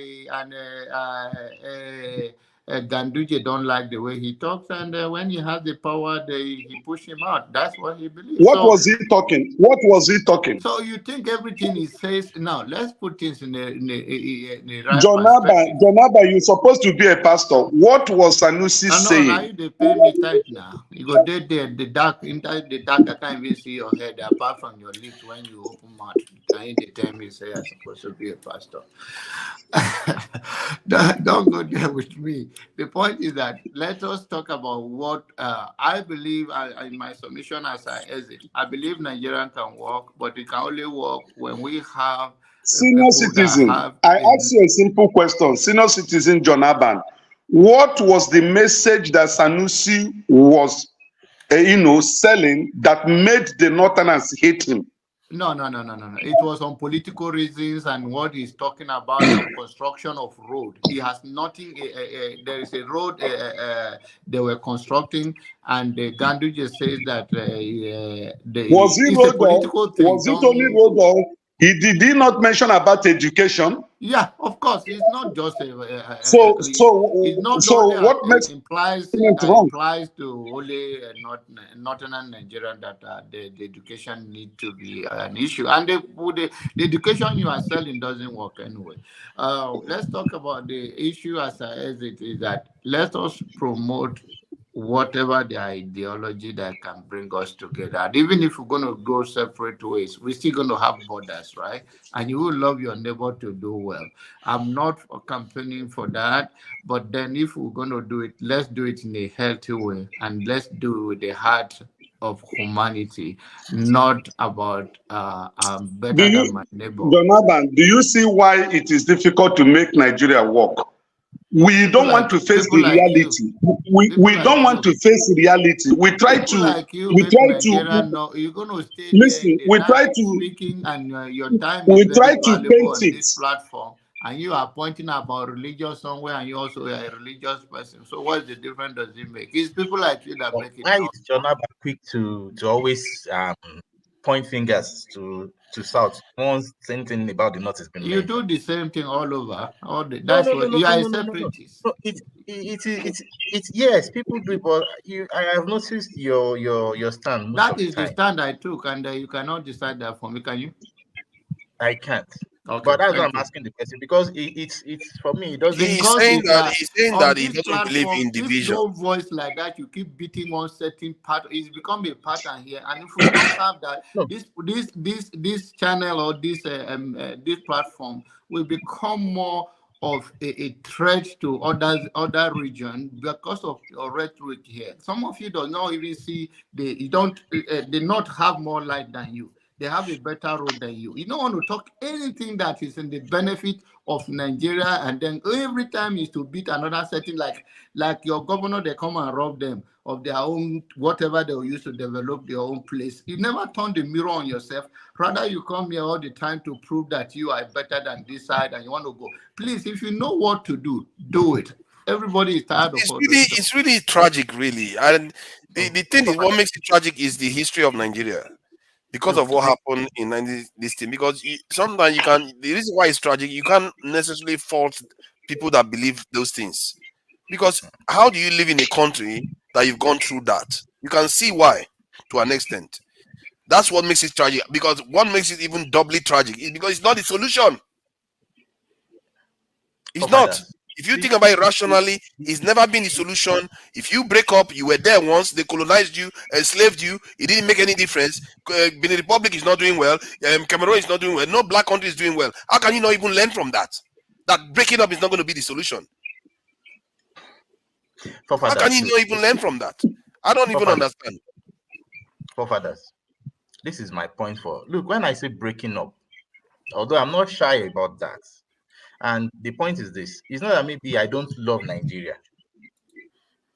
Ganduje don't like the way he talks, and when he has the power, he push him out. That's what he believes. What was he talking? What was he talking? So you think everything he says now? Let's put things in the right perspective. Jonaba, you're supposed to be a pastor. What was Sanusi I know now saying? you they pay me tight now. You go there, the dark, inside the dark. I can't even see your head apart from your lips when you open mouth. Then they tell me say I'm supposed to be a pastor. Don't go there with me. The point is that let us talk about what I believe in my submission as I exit. I believe Nigerian can work, but it can only work when we have Senior people that citizen, have I ask you a simple question. Senior citizen John Aban, what was the message that Sanusi was, selling that made the Northerners hate him? No. It was on political reasons and what he's talking about on construction of road. He has nothing. There is a road they were constructing, and Ganduje says that Was he it's a road or political thing. was it only Don't. road or did he not mention about education? Yeah, of course, it's not just it's not So only what makes it wrong? implies to only not northern Nigeria that the education need to be an issue, and the education you are selling doesn't work anyway. Let's talk about the issue as it is that let us promote whatever the ideology that can bring us together. And even if we're going to go separate ways, we're still going to have borders, right? And you will love your neighbor to do well. I'm not campaigning for that, but then if we're going to do it, let's do it in a healthy way, and let's do it with the heart of humanity, not about I'm Do better than you, my neighbor. Donaban, do you see why it is difficult to make Nigeria work? We don't want to face People the like you, reality. people We don't like want you. to face reality. People like you We make try Nigeria to know you're going to stay there in listen. the night speaking, and your time is We very try to valuable paint on it. this platform. And you are pointing about religious somewhere, and you also are a religious person. So, what's the difference does it make? It's people like you that make it Why not is Jonaba quick to always point fingers to South? Once anything about the North has been you do mentioned. the same thing all over. No, That's no, no, what no, you no, are a no, no, no, no. separatist. No, it's yes, people do it, but I have noticed your stand most That of the is the time. stand I took, and you cannot decide that for me, can you? I can't. Okay, But that's what thank I'm you. asking the question, because it's for me, it doesn't. He's Because saying it's that like on he this doesn't believe platform, in if division. no voice like that, you keep beating on certain part. It's become a pattern here, and if we don't have that, No, this channel or this platform will become more of a threat to other region because of your rhetoric here. Some of you don't know even see they not have more light than you. They have a better road than you. You don't want to talk anything that is in the benefit of Nigeria, and then every time is to beat another setting, like your governor, they come and rob them of their own whatever they will use to develop their own place. You never turn the mirror on yourself. Rather, you come here all the time to prove that you are better than this side and you want to go. Please, if you know what to do, do it. Everybody is tired of all those stuff. It's really tragic, really. And the thing is, what makes it tragic is the history of Nigeria, because of look, what happened in this thing. Because sometimes you can, the reason why it's tragic, you can't necessarily fault people that believe those things. Because how do you live in a country that you've gone through that? You can see why, to an extent. That's what makes it tragic. Because what makes it even doubly tragic is because it's not the solution. It's not. forefathers. If you See, think about it rationally, it's never been the solution. If you break up, you were there once, they colonized you, enslaved you, it didn't make any difference. Benin Republic is not doing well, Cameroon is not doing well, no black country is doing well. How can you not even learn from that? That breaking up is not going to be the solution. How can forefathers, you look, not even learn from that? I don't even forefathers, understand. forefathers. This is my point for. Look, when I say breaking up, although I'm not shy about that, and the point is this: it's not that maybe I don't love Nigeria,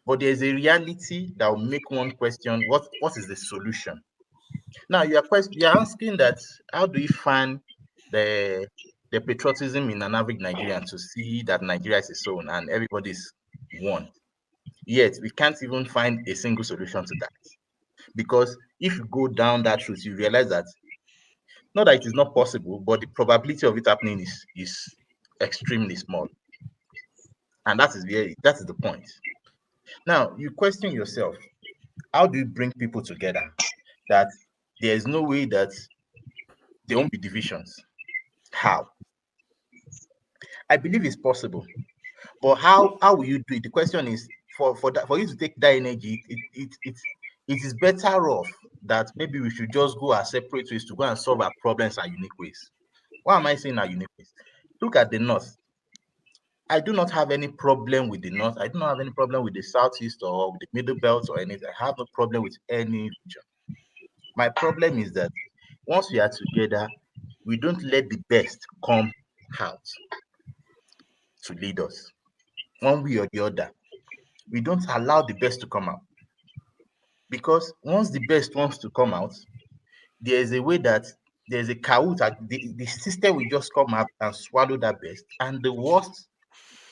but there's a reality that will make one question: what is the solution? Now you're asking that, how do you find the patriotism in an average Nigerian to see that Nigeria is its own and everybody's one? Yet we can't even find a single solution to that. Because if you go down that route, you realize that not that it is not possible, but the probability of it happening is extremely small. And that is the point. Now you question yourself, how do you bring people together that there is no way that there won't be divisions? How? I believe it's possible, but how will you do it? The question is, for you to take that energy, it is better off that maybe we should just go our separate ways to go and solve our problems our unique ways. Why am I saying our unique ways? Look at the north. I do not have any problem with the north. I do not have any problem with the southeast or with the middle belt or anything. I have no problem with any region. My problem is that once we are together, we don't let the best come out to lead us one way or the other. We don't allow the best to come out, because once the best wants to come out, there is a way that there's a cahoot, the system will just come out and swallow that best, and the worst,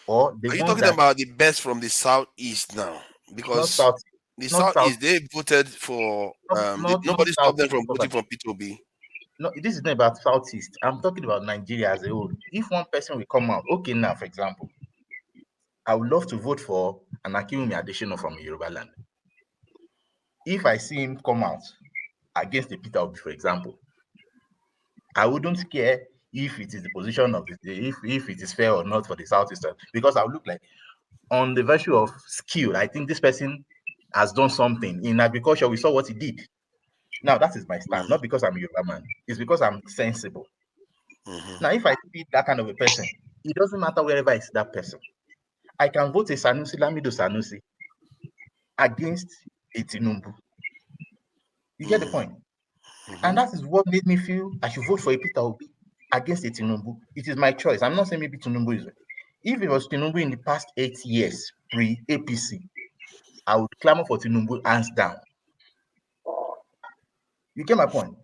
or the Are you ones talking that about the best from the southeast now? not Because south, the not south, southeast, they voted for not nobody stopped them southeast from voting properly. for P2B. No, this is not about southeast. I'm talking about Nigeria as a whole. If one person will come out, okay, now for example, I would love to vote for an Akinwumi Adesina from Yoruba land. If I see him come out against the Peter Obi, for example, I wouldn't care if it is the position of if it is fair or not for the southeastern, because I would look like, on the virtue of skill, I think this person has done something in agriculture. We saw what he did. Now that is my stand, not because I'm a Yoruba man. It's because I'm sensible. Mhm. Now, if I see that kind of a person, it doesn't matter wherever I see that person. I can vote a Sanusi, Lamido Sanusi, against a Tinubu. You get the Mhm. point? And Mhm. that is what made me feel I should vote for a Peter Obi against a Tinubu. It is my choice. I'm not saying maybe Tinubu is right. If it was Tinubu in the past 8 years pre-APC, I would clamor for Tinubu hands down. You get my point?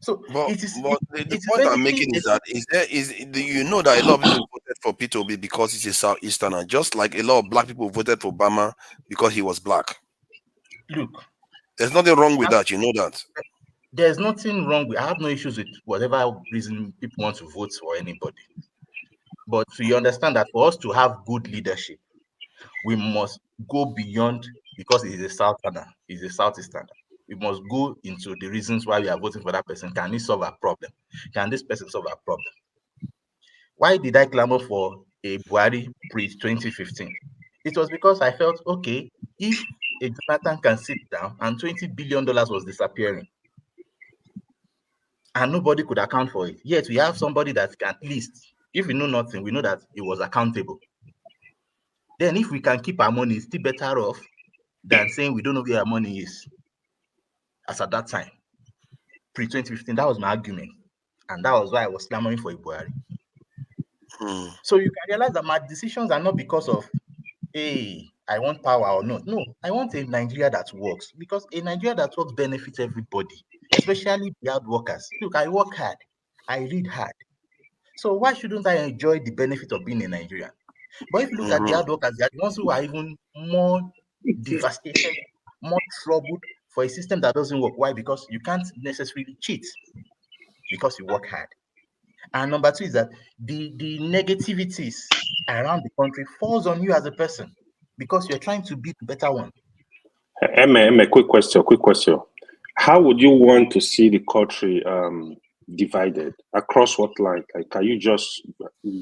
So But it is the it is point I'm basically making a, is that you know that a lot of people voted for P2B because he's a southeasterner, just like a lot of black people voted for Obama because he was black. look. There's nothing wrong with that, you know that. There's nothing wrong with. I have no issues with whatever reason people want to vote for anybody. But so you understand that for us to have good leadership, we must go beyond, because it is a southerner, it's a southeasterner. We must go into the reasons why we are voting for that person. Can he solve our problem? Can this person solve our problem? Why did I clamor for a Buhari pre-2015? It was because I felt, okay, if a Jonathan can sit down and $20 billion was disappearing and nobody could account for it, yet we have somebody that can, at least, if we know nothing, we know that it was accountable. Then if we can keep our money, it's still better off than saying we don't know where our money is. As at that time, pre-2015, that was my argument. And that was why I was clamoring for a Buhari. So you can realize that my decisions are not because of, hey, I want power or not. No, I want a Nigeria that works, because a Nigeria that works benefits everybody, especially the hard workers. Look, I work hard, I read hard. So why shouldn't I enjoy the benefit of being a Nigerian? But if you look at the hard workers, they are the ones who are even more devastated, more troubled for a system that doesn't work. Why? Because you can't necessarily cheat because you work hard. And number two is that the negativities around the country falls on you as a person because you're trying to be the better one. Emma, quick question. How would you want to see the country divided? Across what line? Like, can you just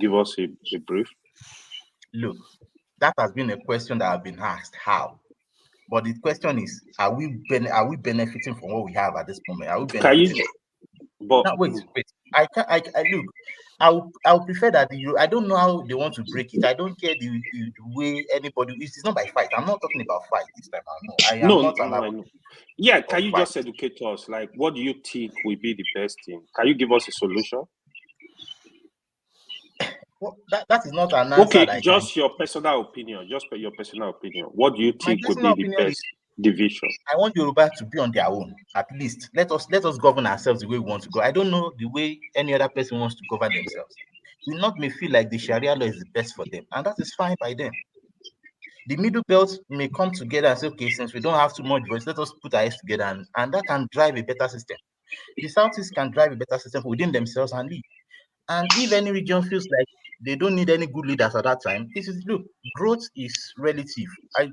give us a brief? Look, that has been a question that I've been asked. How? But the question is, are we benefiting from what we have at this moment? Are we benefiting? Now, wait. I look. I'll prefer that I don't know how they want to break it. I don't care the way anybody. It's not by fight. I'm not talking about fight this time. I am not. I know. Yeah, can you just educate us? Like, what do you think will be the best thing? Can you give us a solution? Well, that is not an answer. Okay, just your personal opinion. What do you think would be the best division? I want Yoruba to be on their own. At least let us govern ourselves the way we want to go. I don't know the way any other person wants to govern themselves. The North may feel like the Sharia law is the best for them, and that is fine by them. The middle belt may come together and say, okay, since we don't have too much voice, let us put our heads together, and that can drive a better system. The Southeast can drive a better system within themselves and lead. And if any region feels like they don't need any good leaders at that time, look, growth is relative.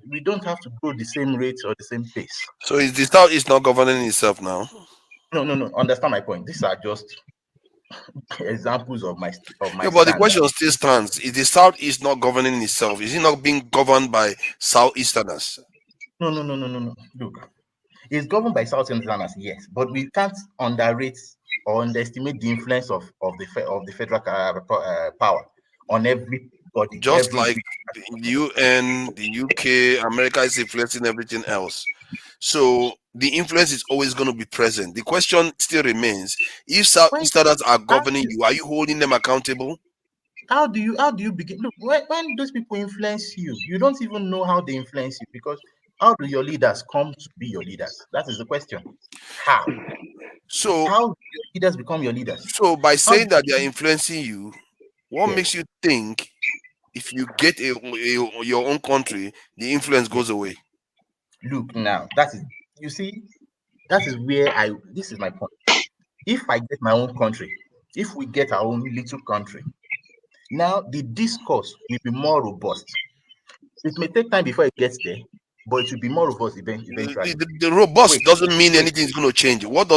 We don't have to grow the same rate or the same pace. So is the Southeast not governing itself now? No. Understand my point. These are just examples of my. Yeah, but the question still stands: is the Southeast not governing itself? Is it not being governed by Southeasterners? No. Look, it's governed by Southeasterners, yes, but we can't underrate or underestimate the influence of the federal power on everybody. Just like the UN, the UK, America is influencing everything else. So the influence is always going to be present. The question still remains: if Southeasterners are governing you, are you holding them accountable? How do you begin? Look, when those people influence you, you don't even know how they influence you, because how do your leaders come to be your leaders? That is the question. How? So how do your leaders become your leaders? So by saying that they are influencing you, what makes you think if you get your own country, the influence goes away? Look, now that is where this is my point. If I get my own country, if we get our own little country, now the discourse will be more robust. It may take time before it gets there, but it will be more robust eventually. The robust doesn't mean anything is going to change. What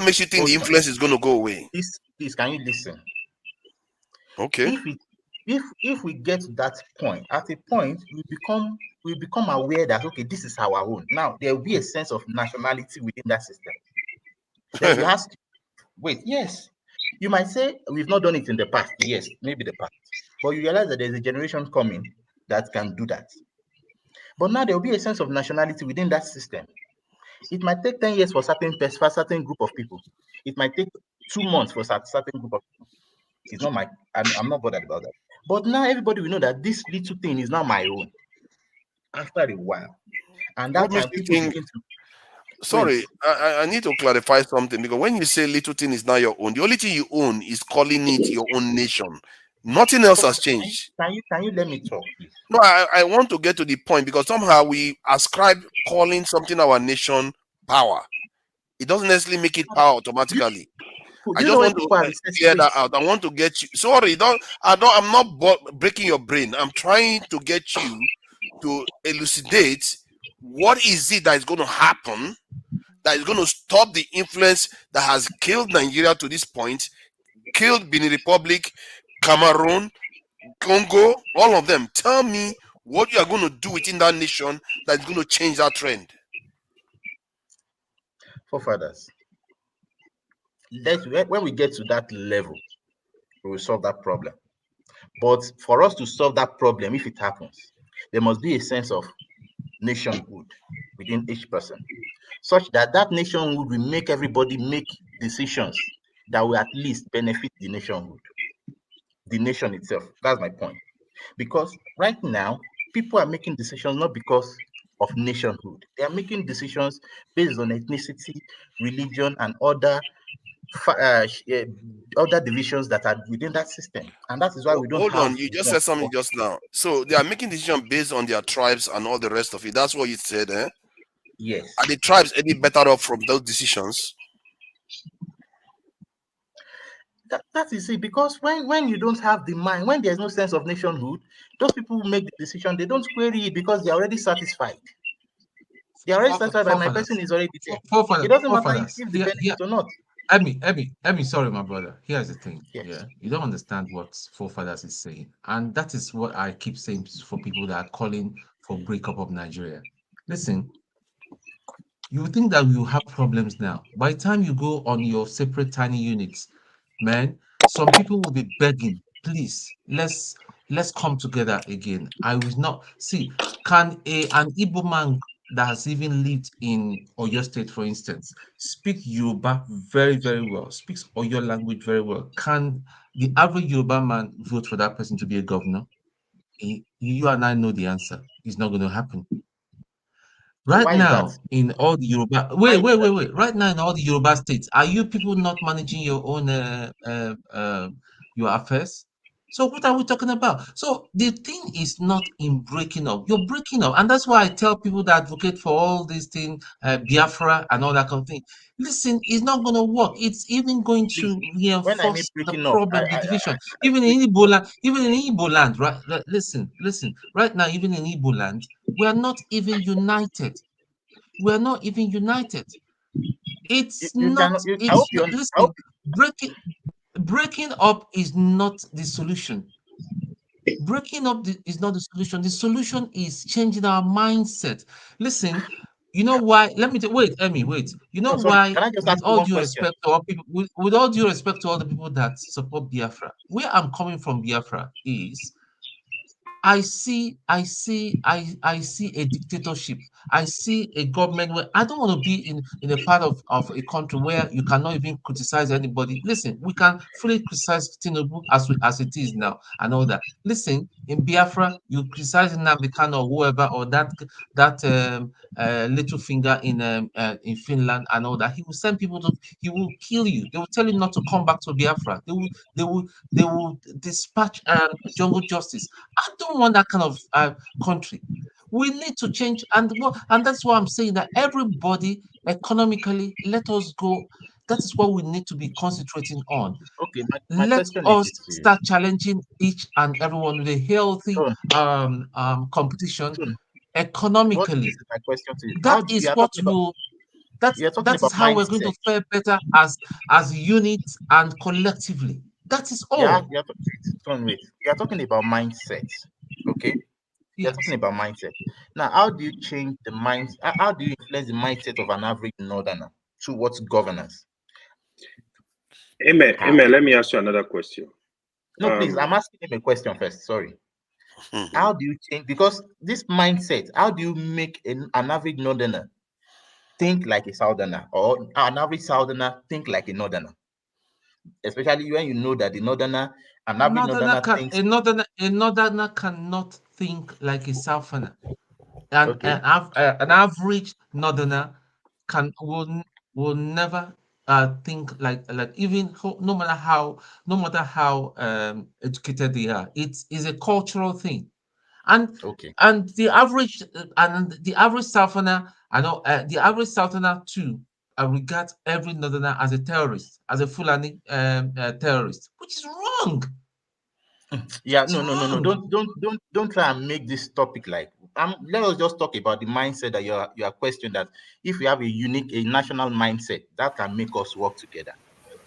makes you think the influence is going to go away? Please, can you listen? Okay. If we get to that point, at a point we become aware that, okay, this is our own. Now there will be a sense of nationality within that system. Then you ask, wait, yes, you might say we've not done it in the past. Yes, maybe the past, but you realize that there's a generation coming that can do that. But now there will be a sense of nationality within that system. It might take 10 years for a certain group of people. It might take 2 months for a certain group of people. It's not I'm not bothered about that. But now everybody will know that this little thing is now my own. After a while, and that's why people begin to. Sorry, I need to clarify something, because when you say little thing is not your own, the only thing you own is calling it your own nation. Nothing else has changed. Can you let me talk, please? No, I want to get to the point, because somehow we ascribe calling something our nation power. It doesn't necessarily make it power automatically. I just want to clear that out. I want to get you. Sorry, I'm not breaking your brain. I'm trying to get you to elucidate what is it that is going to happen that is going to stop the influence that has killed Nigeria to this point, killed Benin Republic, Cameroon, Congo, all of them. Tell me what you are going to do within that nation that's going to change that trend. Forefathers, when we get to that level, we will solve that problem. But for us to solve that problem, if it happens, there must be a sense of nationhood within each person, such that that nationhood will make everybody make decisions that will at least benefit the nationhood, the nation itself. That's my point. Because right now, people are making decisions not because of nationhood. They are making decisions based on ethnicity, religion, and other divisions that are within that system. And that is why we don't Hold have on, you just freedom. said something just now. So they are making decisions based on their tribes and all the rest of it. That's what you said, eh? Yes. Are the tribes any better off from those decisions? That is it. Because when you don't have the mind, when there's no sense of nationhood, those people who make the decision, they don't query it because they're already satisfied. They're already satisfied by my person is already there. It doesn't matter if the benefit or not. Emi, sorry, my brother. Here's the thing. Yes. Yeah, you don't understand what forefathers is saying, and that is what I keep saying for people that are calling for breakup of Nigeria. Listen, you think that we will have problems now. By the time you go on your separate tiny units, man, some people will be begging, please, let's come together again. I will not see. Can an Igbo man that has even lived in Oyo State, for instance, speak Yoruba very, very well, speaks Oyo language very well? Can the average Yoruba man vote for that person to be a governor? You and I know the answer. It's not going to happen. So Right why is that? now, in all the Yoruba, wait. Right now, in all the Yoruba states, are you people not managing your own your affairs? So what are we talking about? So the thing is not in breaking up. You're breaking up, and that's why I tell people that advocate for all these things, Biafra and all that kind of thing. Listen, it's not going to work. It's even going Please, to when I mean reinforce the breaking up, problem, the division. I Even please, in Igbo land, right? Listen. Right now, even in Igbo land, we are not even united. We're not even united. It's you not, cannot. I hope it's you. not, I hope listen, breaking up is not the solution. Breaking up is not the solution. The solution is changing our mindset. Listen, you know why? Let me wait, Emmy, wait. You know No, sorry. why, Can I just with ask you all one due question? respect to all people, with all due respect to all the people that support Biafra, where I'm coming from Biafra is I see a dictatorship. I see a government where I don't want to be in a part of a country where you cannot even criticize anybody. Listen, we can fully criticize Tinubu as it is now and all that. Listen, in Biafra, you criticize Nnamdi Kanu or whoever or that little finger in Finland and all that. He will send people to. He will kill you. They will tell you not to come back to Biafra. They will dispatch jungle justice. I don't want that kind of country. We need to change, and that's why I'm saying that everybody economically, let us go. That is what we need to be concentrating on. Okay, my Let question is us this to you. start challenging each and everyone with a healthy Tone, competition Tone, this economically. is my question to you. That is what will You are talking that is about how we're going to mindset. fare better as units and collectively. That is Yeah, all. Tone, wait. You are talking about mindset. Okay? You're talking Yes. about mindset. Now, how do you change the mind? How do you influence the mindset of an average northerner towards governance? How? Let me ask you another question. No, please. I'm asking him a question first. Sorry. How do you change? Because this mindset, how do you make an average northerner think like a southerner, or an average southerner think like a northerner? Especially when you know that an average northerner thinks. A northerner cannot think like a southerner. Okay. An average northerner will never think like even no matter how educated they are. It is a cultural thing, and Okay. the average southerner, I know the average southerner too. Regards every northerner as a terrorist, as a Fulani terrorist, which is wrong. Yeah, It's no. wrong. Don't try and make this topic like. Let us just talk about the mindset that you are questioning. That if we have a national mindset, that can make us work together.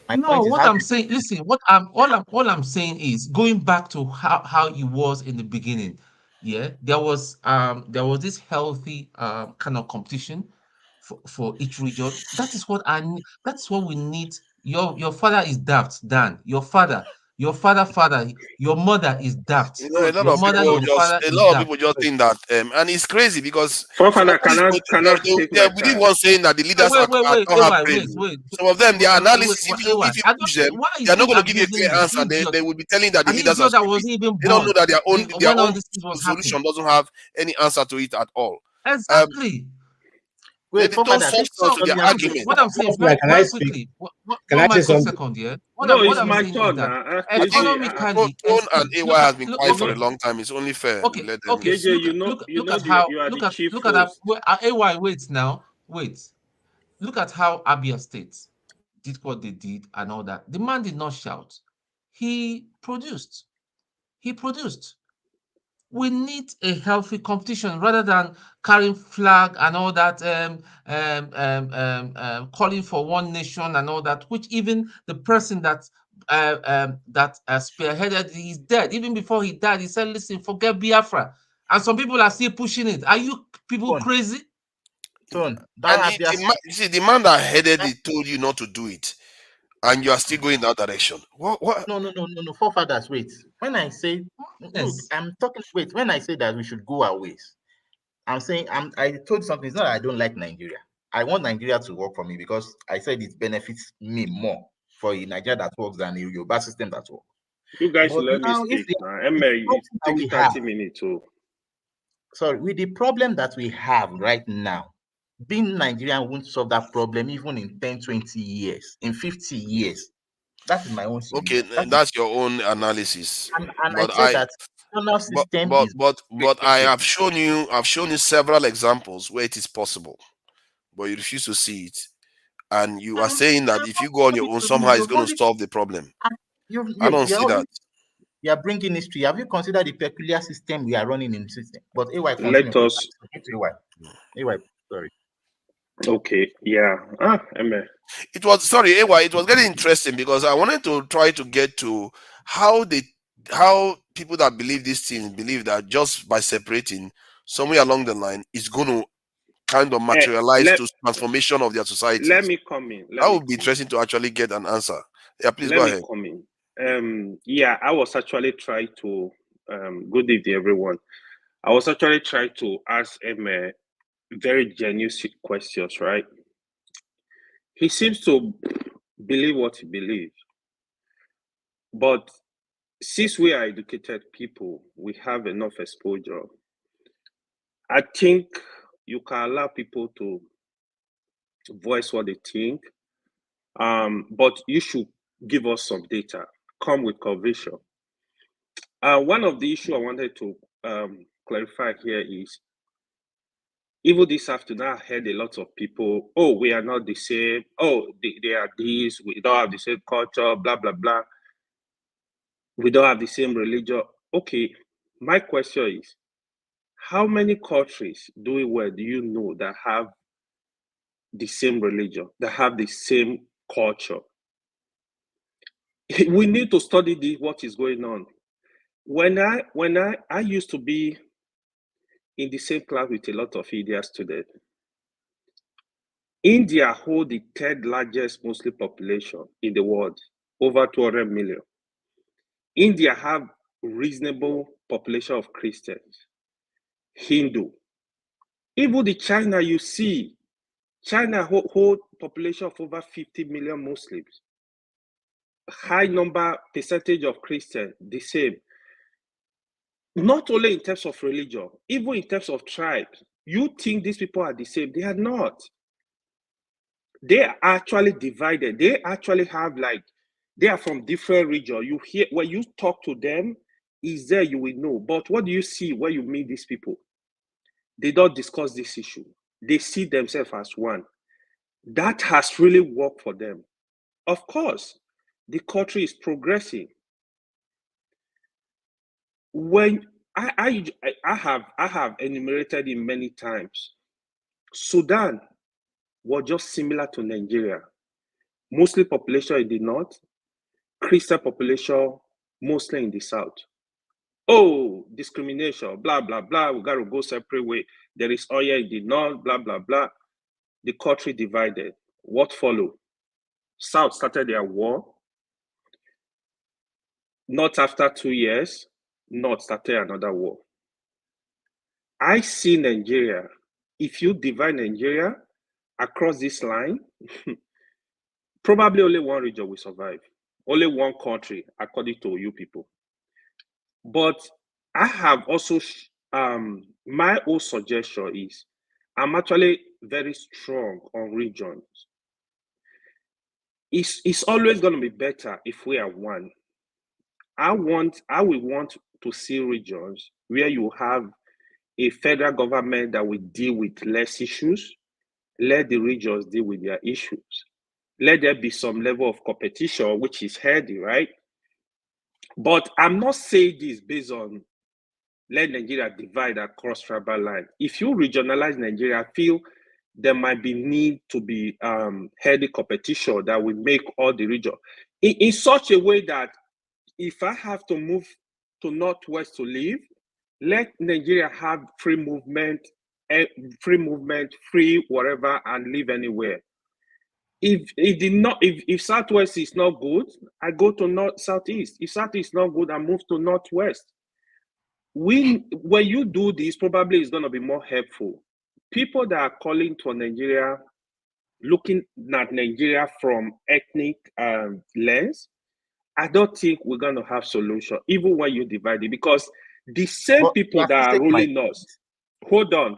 My No, point is what how I'm saying, listen, all I'm saying is going back to how it was in the beginning. Yeah, there was this healthy kind of competition for each region. That is what I need. That's what we need. Your father is daft, Dan. Father, your mother is daft. You know, a lot Your of mother, people your just father a is lot of daft. people just think that, and it's crazy because some of Fofana, these people take they my believe time. one saying that the leaders don't have brain. Wait. Some of them, their analysis, AY, if you I don't. push them, Why they is are not he going to give you a abusing clear me? answer. Idiot. They will be telling that the An leaders are idiot that stupid. wasn't even They don't know born that their when all own this thing was happening. solution doesn't have any answer to it at all. Um, Exactly. wait for don't father. This substance So to their Nigerian look, system. argument. what I'm saying Fofana, can I very speak? quickly. Can One I say micro something? second, yeah. No, What it's I'm my saying is turn that now. KJ, economically, Tone and AY look at has been look quiet for okay a long time. It's only fair we okay let them okay KJ, speak. look at how you are the chief look at that. host. AY, wait now, wait. Look at how Abia State did what they did and all that. The man did not shout. He produced. He produced. We need a healthy competition rather than carrying flag and all that, calling for one nation and all that, which even the person that spearheaded is dead. Even before he died, he said, listen, forget Biafra. And some people are still pushing it. Are you people Tone, crazy? And that Abia State. you see, the man that headed it told you not to do it, and you are still going that direction. What? No. Forefathers, wait. When I say, look, Yes. I'm talking. Wait, when I say that we should go our ways, I'm saying I told you something. It's not that I don't like Nigeria. I want Nigeria to work for me because I said it benefits me more for a Nigeria that works than a Yoruba system that works. You guys should But let me now, if speak the, now. the It problem that takes we have, 30 minutes to. sorry, with the problem that we have right now, being Nigerian won't solve that problem even in 10, 20 years, in 50 years. That is my own Okay, solution. That is, that's your own analysis, and I but say that national system is but I have shown you several examples where it is possible, but you refuse to see it, and you are I'm saying that if you go on only your own, to you. somehow it's going to solve the problem. I don't see that. You are bringing history. Have you considered the peculiar system we are running in the system? But AY, continue, Let please. us. AY, sorry. Okay, yeah. Eme. It was sorry, AY, it was getting interesting because I wanted to try to get to how people that believe these things believe that just by separating somewhere along the line is going to kind of Eh, materialize let to transformation of their let societies. me come in. That would be interesting to actually get an answer. Yeah, please Let go me ahead. come in. Yeah, I was actually trying to. Good evening, everyone. I was actually trying to ask him very genuine questions, right? He seems to believe what he believes, but since we are educated people, we have enough exposure. I think you can allow people to voice what they think, but you should give us some data, come with conviction. One of the issue I wanted to clarify here is even this afternoon, I heard a lot of people, oh, we are not the same. Oh, they are this. We don't have the same culture, blah, blah, blah. We don't have the same religion. Okay, my question is, how many countries do you know that have the same religion, that have the same culture? We need to study what is going on. When I used to be in the same class with a lot of Indian students, India hold the third largest Muslim population in the world, over 200 million. India have reasonable population of Christians, Hindu. Even the China you see, China hold population of over 50 million Muslims. High number percentage of Christians, the same. Not only in terms of religion, even in terms of tribes. You think these people are the same? They are not. They are actually divided. They actually have they are from different regions. You hear when you talk to them, is there you will know. But what do you see when you meet these people? They don't discuss this issue. They see themselves as one. That has really worked for them. Of course, the country is progressing. When I have enumerated it many times. Sudan was just similar to Nigeria. Muslim population in the north, Christian population mostly in the south. Oh, discrimination, blah, blah, blah. We got to go separate way. There is oil in the north, blah, blah, blah. The country divided. What followed? South started their war. Not after 2 years, North started another war. I see Nigeria. If you divide Nigeria across this line, probably only one region will survive. Only one country, according to you people. But I have also, my own suggestion is, I'm actually very strong on regions. It's always going to be better if we are one. I will want to see regions where you have a federal government that will deal with less issues. Let the regions deal with their issues. Let there be some level of competition, which is healthy, right? But I'm not saying this based on let Nigeria divide across tribal line. If you regionalize Nigeria, I feel there might be need to be healthy competition that will make all the region in such a way that if I have to move to Northwest to live, let Nigeria have free movement, free whatever, and live anywhere. If Southwest is not good, I go to Southeast. If Southeast is not good, I move to Northwest. When you do this, probably it's going to be more helpful. People that are calling for Nigeria, looking at Nigeria from ethnic lens, I don't think we're going to have solution, even when you divide it, because the same people that are ruling us. Hold on.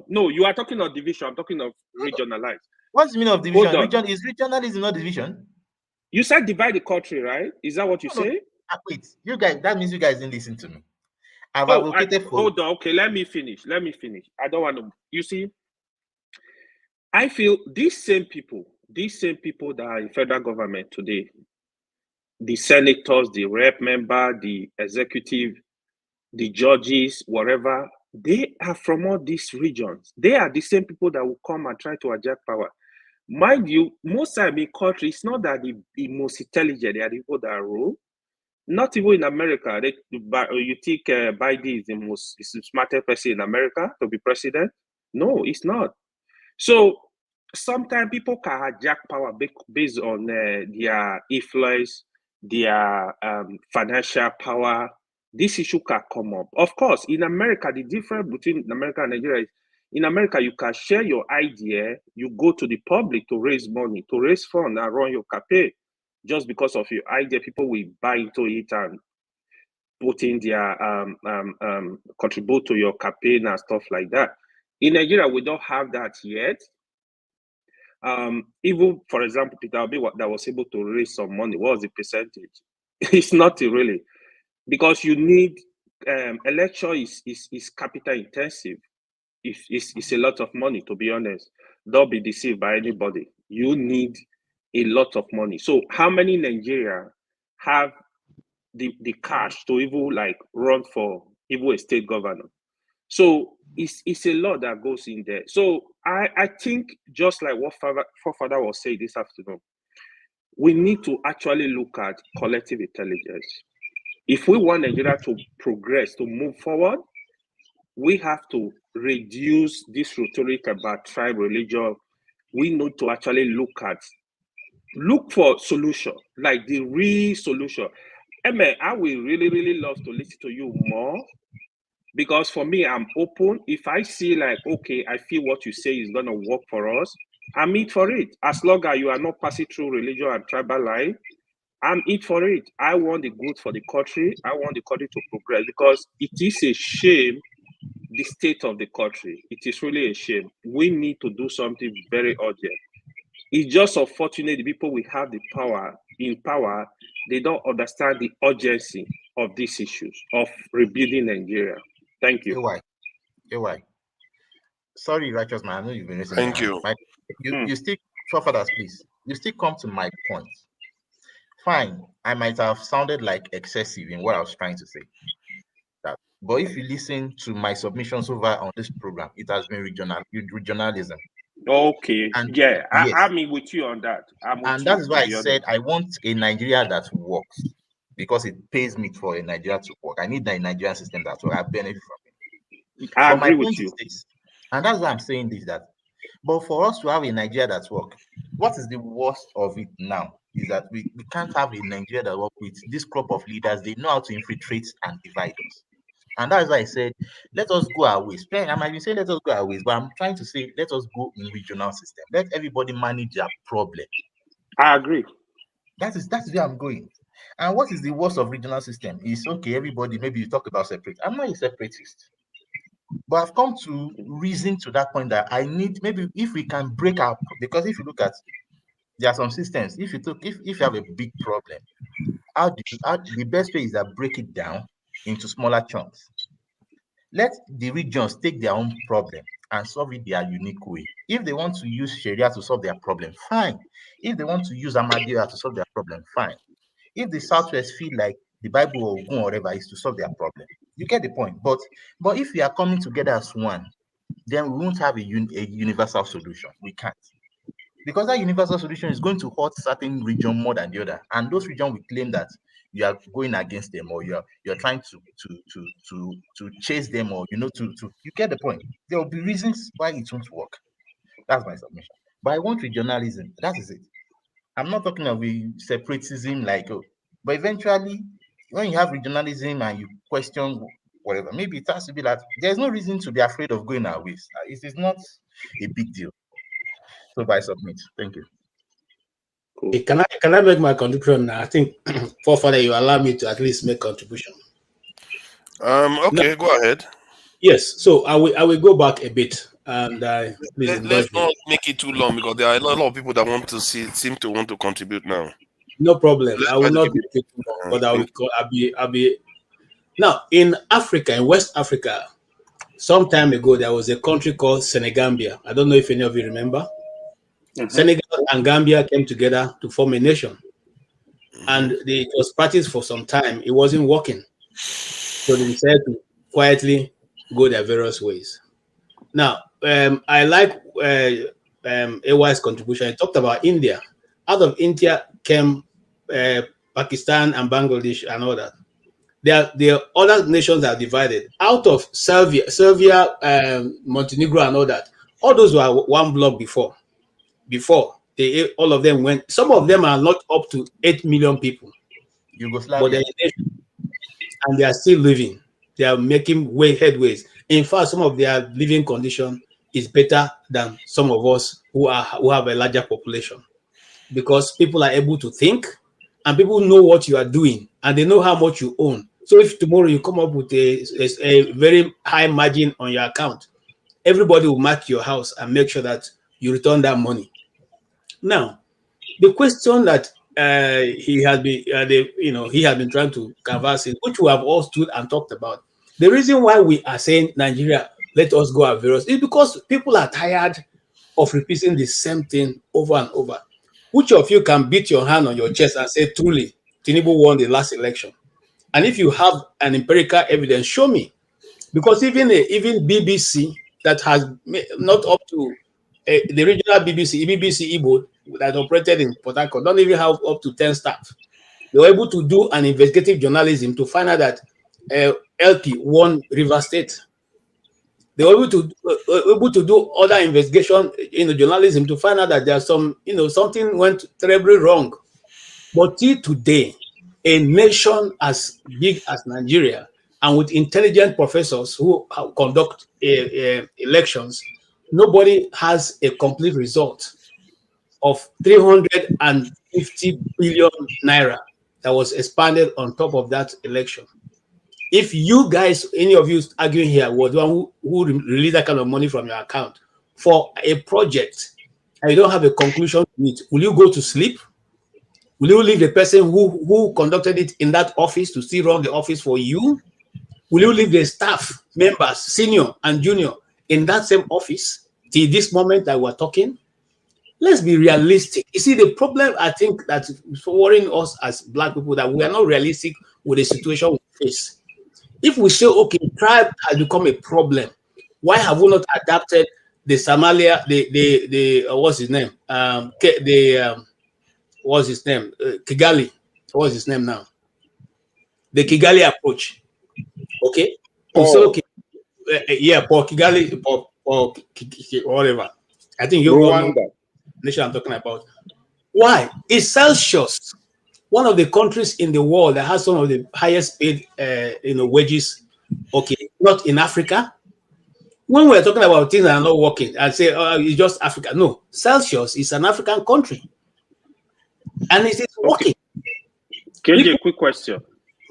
No, you are talking of division. I'm talking of regionalized. What's the meaning of division? Region is regionalism, not division. You said divide the country, right? Is that what you say? Wait, you guys. That means you guys didn't listen to me. Hold on. Okay, let me finish. I don't want to. You see, I feel these same people that are in federal government today, the senators, the rep member, the executive, the judges, whatever, they are from all these regions. They are the same people that will come and try to adjust power. Mind you, most of the country, it's not that the most intelligent, they are the people that rule. Not even in America. You think Biden is the smartest person in America to be president? No, it's not. So sometimes people can hijack power based on their influence, their financial power. This issue can come up. Of course, in America, the difference between America and Nigeria is in America, you can share your idea, you go to the public to raise money, to raise funds and run your campaign. Just because of your idea, people will buy into it and put in their contribute to your campaign and stuff like that. In Nigeria, we don't have that yet. Even, for example, Peter Obi that was able to raise some money, what was the percentage? It's not really, because you need election is capital intensive. It's a lot of money, to be honest. Don't be deceived by anybody. You need a lot of money. So how many Nigeria have the cash to even like run for even a state governor? So it's a lot that goes in there. So I think just like what Father was saying this afternoon, we need to actually look at collective intelligence. If we want Nigeria to progress, to move forward, we have to reduce this rhetoric about tribe, religion. We need to actually look for solution, like the real solution. Eme, I will really, really love to listen to you more, because for me, I'm open. If I see like, okay, I feel what you say is gonna work for us, I'm in for it. As long as you are not passing through religion and tribal line, I'm in for it. I want the good for the country. I want the country to progress, because it is a shame, the state of the country. It is really a shame. We need to do something very urgent. It's just unfortunate the people we have the power, they don't understand the urgency of these issues of rebuilding Nigeria. Thank you. Why? Sorry, righteous man. I know you've been listening. Thank you. You still, forefathers, please. You still come to my point. Fine, I might have sounded like excessive in what I was trying to say. But if you listen to my submissions over on this program, it has been regionalism. Okay, And yeah, yes, I'm with you on that. I'm with and that you, is to why I be said honest. I want a Nigeria that works because it pays me for a Nigeria to work. I need a Nigerian system that works. I benefit from it. I But my agree with point is you. this, and that's why I'm saying this, that but for us to have a Nigeria that works, what is the worst of it now is that we can't have a Nigeria that works with this crop of leaders. They know how to infiltrate and divide us. And that's why I said, let us go our ways. I might be saying let us go our ways, but I'm trying to say let us go in regional system. Let everybody manage their problem. I agree. That's where I'm going. And what is the worst of regional system? Is okay, everybody, maybe you talk about separate. I'm not a separatist, but I've come to reason to that point that I need maybe if we can break up, because if you look at there are some systems, if you have a big problem, the best way is that break it down into smaller chunks. Let the regions take their own problem and solve it their unique way. If they want to use Sharia to solve their problem, fine. If they want to use Ahmadiyya to solve their problem, fine. If the Southwest feel like the Bible or Ogun or whatever is to solve their problem, you get the point. But if we are coming together as one, then we won't have a universal solution. We can't. Because that universal solution is going to hurt certain region more than the other. And those regions will claim that you are going against them or you're trying to chase them or to you get the point. There will be reasons why it won't work. That's my submission. But I want regionalism. That is it. I'm not talking of a separatism like but eventually when you have regionalism and you question whatever, maybe it has to be that there's no reason to be afraid of going our ways. It is not a big deal. So I submit. Thank you. Cool. Can I make my contribution? I think for further you allow me to at least make contribution. Now, Okay, go ahead. yes, so I will go back a bit and please Let's indulge me. not make it too long because there are a lot of people that want to seem to want to contribute now. No problem. Let's I try will to not keep it. make it too long, but Thank you. I'll be now in Africa, in West Africa. Some time ago, there was a country called Senegambia. I don't know if any of you remember. Mhm. Senegal and Gambia came together to form a nation, Mhm. and it was practiced for some time. It wasn't working, so they decided to quietly go their various ways. Now, I like AY's contribution. He talked about India. Out of India came uh, Pakistan and Bangladesh and all that. There are other nations that are divided. Out of Serbia, Montenegro, and all that. All those were one block before. Before they all of them went. Some of them are not up to 8 million people, but Yugoslavia. and they are still living. They are making headways. In fact, some of their living condition is better than some of us who have a larger population because people are able to think and people know what you are doing and they know how much you own. So if tomorrow you come up with a very high margin on your account, everybody will mark your house and make sure that you return that money. Now, the question that he has been trying to canvass, which we have all stood and talked about. The reason why we are saying Nigeria, let us go our various, is because people are tired of repeating the same thing over and over. Which of you can beat your hand on your chest and say, truly, Tinubu won the last election? And if you have an empirical evidence, show me. Because even BBC that has not up to the regional BBC Igbo that operated in Port Harcourt don't even have up to 10 staff. They were able to do an investigative journalism to find out that LP won River State. They were able to do other investigation in the journalism to find out that there's something went terribly wrong. But till today, a nation as big as Nigeria and with intelligent professors who conduct elections, nobody has a complete result of 350 billion naira that was expanded on top of that election. If you guys, any of you arguing here, was the one who released that kind of money from your account for a project and you don't have a conclusion to it, will you go to sleep? Will you leave the person who conducted it in that office to still run the office for you? Will you leave the staff members, senior and junior, in that same office till this moment that we're talking? Let's be realistic. You see, the problem I think that is worrying us as Black people that we are not realistic with the situation we face. If we say, okay, tribe has become a problem, why have we not adapted the Somalia, the what's his name? What's his name? Kigali. What's his name now? The Kigali approach. Okay. So okay, yeah, for Kigali, for whatever. I think you all know Rwanda. the nation I'm talking about. Why? Is Celsius one of the countries in the world that has some of the highest paid, wages? Okay, not in Africa. When we're talking about things that are not working, and say, oh, it's just Africa. No, Celsius is an African country, and it is working. KJ, quick question.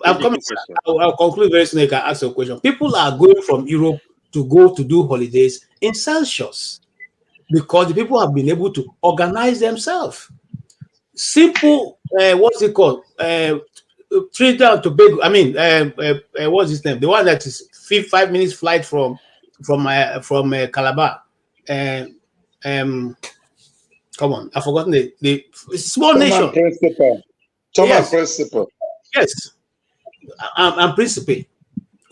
I'm coming. I'll conclude very soon. I can ask a question. People are going from Europe to go to do holidays in Celsius because the people have been able to organize themselves. Simple, what's it called? Trinidad and Tobago. I mean, what's his name? The one that is 5 minutes flight from Calabar. Come on, I've forgotten the small nation. Thomas Principal. Yes, I'm Principe.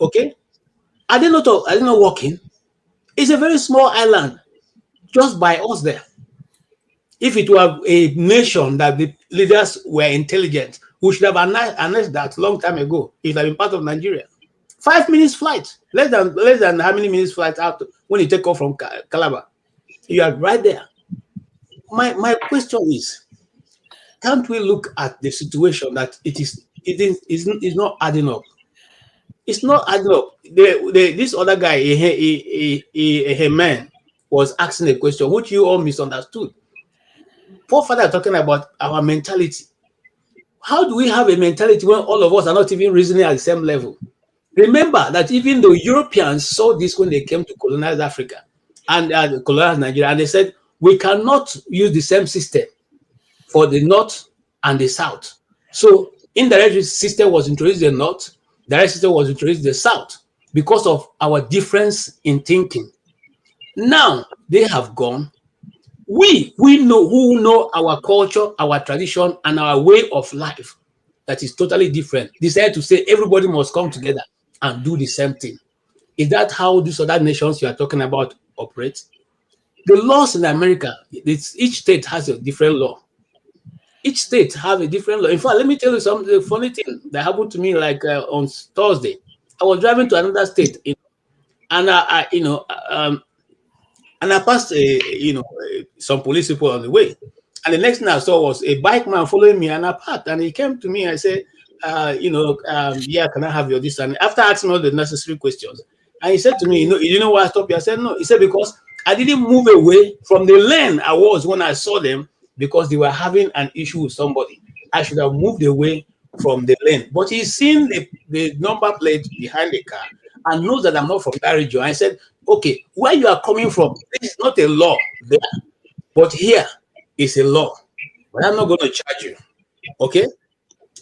Okay, are they not working? It's a very small island, just by us there. If it were a nation that the leaders were intelligent, we should have announced that long time ago. It had been part of Nigeria. 5 minutes flight, less than how many minutes flight out when you take off from Calabar. You are right there. My question is, can't we look at the situation that it is not adding up? It's not adding up. This other guy, a man, was asking a question which you all misunderstood. Forefathers are talking about our mentality. How do we have a mentality when all of us are not even reasoning at the same level? Remember that even the Europeans saw this when they came to colonize Africa and colonize Nigeria, and they said, we cannot use the same system for the North and the South. So indirect system was introduced in the North, direct system was introduced in the South because of our difference in thinking. Now they have gone. We know who know our culture, our tradition, and our way of life that is totally different. Decide to say everybody must come together and do the same thing. Is that how these other nations you are talking about operate? The laws in America, each state has a different law. Each state have a different law. In fact, let me tell you something funny thing that happened to me like on Thursday. I was driving to another state, and and I passed some police people on the way. And the next thing I saw was a bike man following me, and I parked. And he came to me and I said, yeah, can I have your this? And after asking all the necessary questions, and he said to me, you know why I stopped you? I said, no. He said, because I didn't move away from the lane I was when I saw them because they were having an issue with somebody. I should have moved away from the lane. But he's seen the number plate behind the car and knows that I'm not from that region. I said, okay, where you are coming from, this is not a law there, but here is a law. But I'm not going to charge you, okay?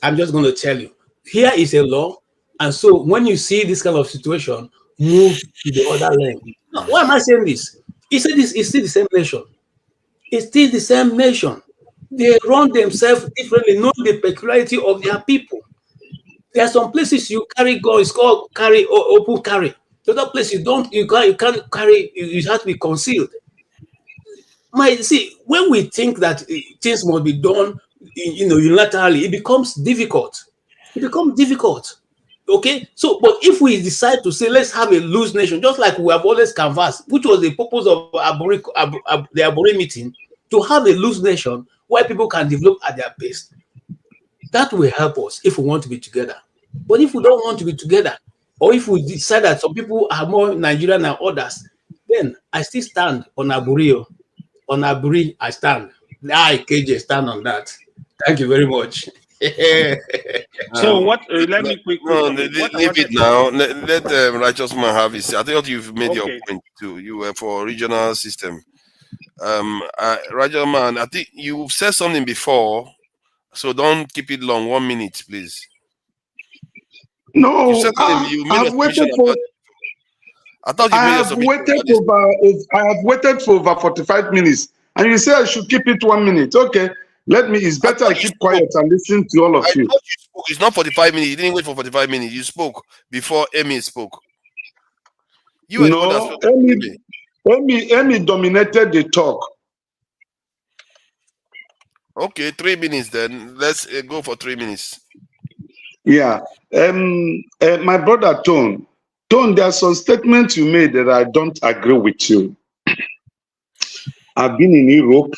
I'm just going to tell you, here is a law, and so when you see this kind of situation, move to the other lane. Now, why am I saying this? He said this is still the same nation. It's still the same nation. They run themselves differently, know the peculiarity of their people. There are some places you carry guns, it's called carry or open carry. The other place you can't carry, you have to be concealed. See, when we think that things must be done, unilaterally, it becomes difficult. It becomes difficult. Okay, so but if we decide to say let's have a loose nation, just like we have always canvassed, which was the purpose of the Abori meeting, to have a loose nation where people can develop at their pace, that will help us if we want to be together. But if we don't want to be together, or if we decide that some people are more Nigerian than others, then I still stand on Aburio. On Aburi, I stand. I, KJ, stand on that. Thank you very much. So what? Let me quickly. No, leave it now. Let righteous man have his. I thought you've made your point too. You were for regional system. Righteous man, I think you've said something before, so don't keep it long. 1 minute, please. No, You said you made I've waited for. I thought you made a submission. I have waited for over 45 minutes, and you say I should keep it 1 minute. Okay, it's better I keep quiet and listen to all of you. I thought you spoke. It's not 45 minutes. You didn't wait for 45 minutes. You spoke before Emmy spoke. You were the one that spoke. Amy dominated the talk. Okay, 3 minutes then. Let's go for 3 minutes. Yeah. My brother Tone, there are some statements you made that I don't agree with you. I've been in Europe.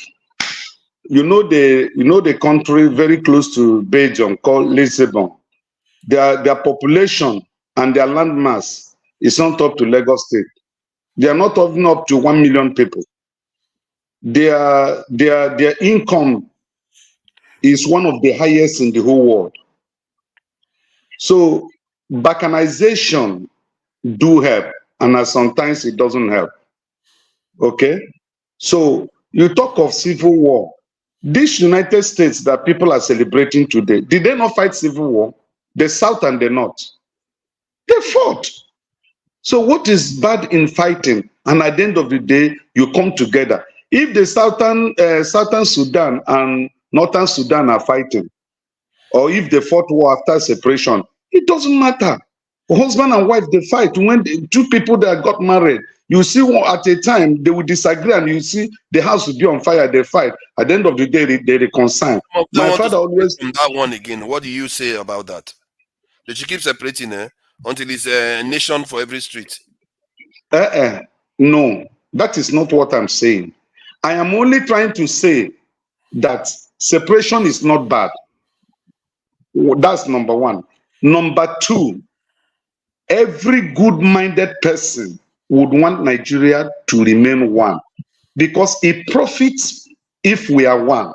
You know the country very close to Belgium called Lisbon. Their population and their landmass is not up to Lagos State. They are not even up to 1 million people. Their income is one of the highest in the whole world. So balkanization do help, and sometimes it doesn't help. Okay? So you talk of civil war. These United States that people are celebrating today, did they not fight civil war? The South and the North. They fought. So what is bad in fighting? And at the end of the day, you come together. If the Southern Sudan and Northern Sudan are fighting, or if they fought war after separation, it doesn't matter. Husband and wife, they fight. When two people that got married, you see at a time, they will disagree, and you see the house will be on fire, they fight. At the end of the day, they reconcile. My father always... From that one again, what do you say about that? They should keep separating until it's a nation for every street. No, that is not what I'm saying. I am only trying to say that separation is not bad. That's number one. Number two, every good-minded person would want Nigeria to remain one, because it profits if we are one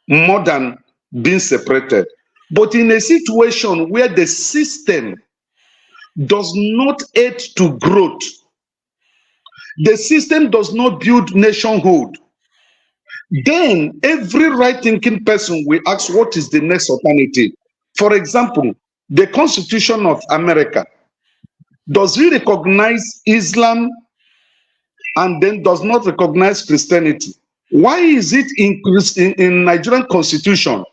more than being separated. But in a situation where the system does not aid to growth, the system does not build nationhood, then every right-thinking person will ask, what is the next alternative? For example, the Constitution of America, does it recognize Islam and then does not recognize Christianity? Why is it in Nigerian Constitution,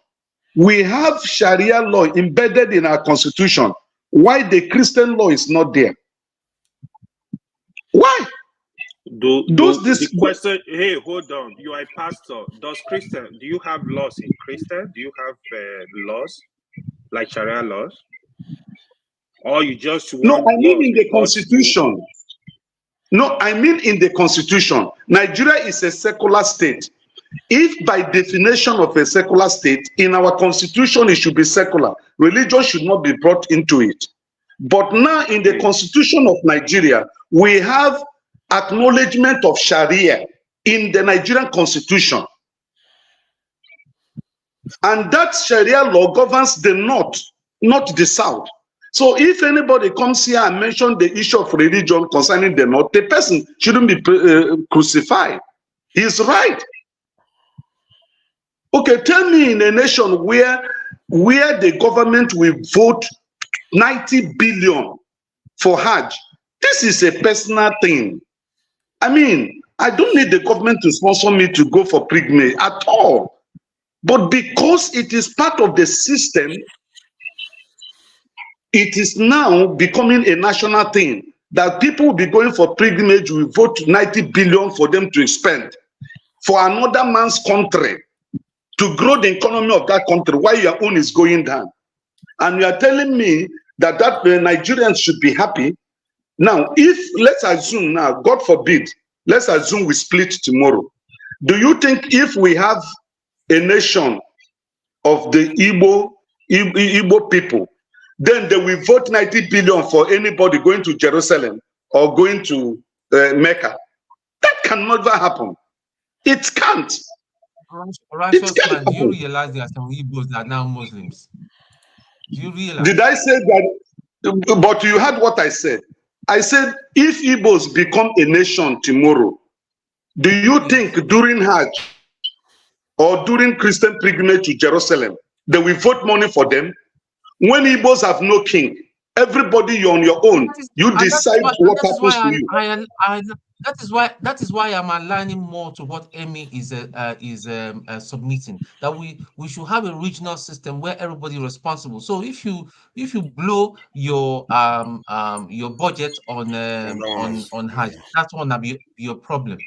we have Sharia law embedded in our Constitution? Why the Christian law is not there? Why? The question, hey, hold on. You are a pastor. Do you have laws in Christian? Do you have laws like Sharia laws? Or you just want... No, I mean in the Constitution. No, I mean in the Constitution. Nigeria is a secular state. If by definition of a secular state, in our Constitution it should be secular. Religion should not be brought into it. But now in the Constitution of Nigeria, we have acknowledgement of Sharia in the Nigerian Constitution. And that Sharia law governs the North, not the South. So if anybody comes here and mentions the issue of religion concerning the North, the person shouldn't be crucified. He's right. Okay, tell me in a nation where the government will vote 90 billion for Hajj. This is a personal thing. I mean, I don't need the government to sponsor me to go for pilgrimage at all. But because it is part of the system, it is now becoming a national thing that people will be going for pilgrimage, will vote 90 billion for them to spend for another man's country to grow the economy of that country while your own is going down. And you are telling me that the Nigerians should be happy. Now, let's assume now, God forbid, let's assume we split tomorrow. Do you think if we have a nation of the Igbo people, then they will vote 90 billion for anybody going to Jerusalem or going to Mecca? That can never happen. It can't. Righteous man, do you realize there are some Igbos that are now Muslims? Do you realize? Did I say that? But you heard what I said. I said, if Igbos become a nation tomorrow, do you think during Hajj or during Christian pilgrimage to Jerusalem, they will vote money for them? When Igbos have no king, Everybody, you're on your own. You decide what happens to you. That is why I'm aligning more to what Amy is submitting. That we should have a regional system where everybody responsible. So if you blow your budget on Hajj, that's one be your problem.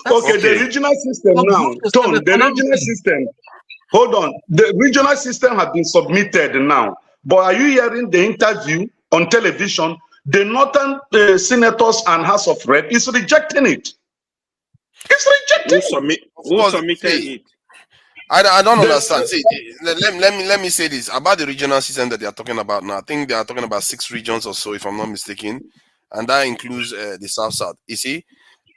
Okay, the regional system now, Tom, the regional system. Hold on. The regional system has been submitted now. But are you hearing the interview on television? The northern senators and House of Rep is rejecting it. It's rejecting Who submitted it? I don't understand. See, let me say this about the regional system that they are talking about now. I think they are talking about 6 regions or so, if I'm not mistaken, and that includes the South. You see,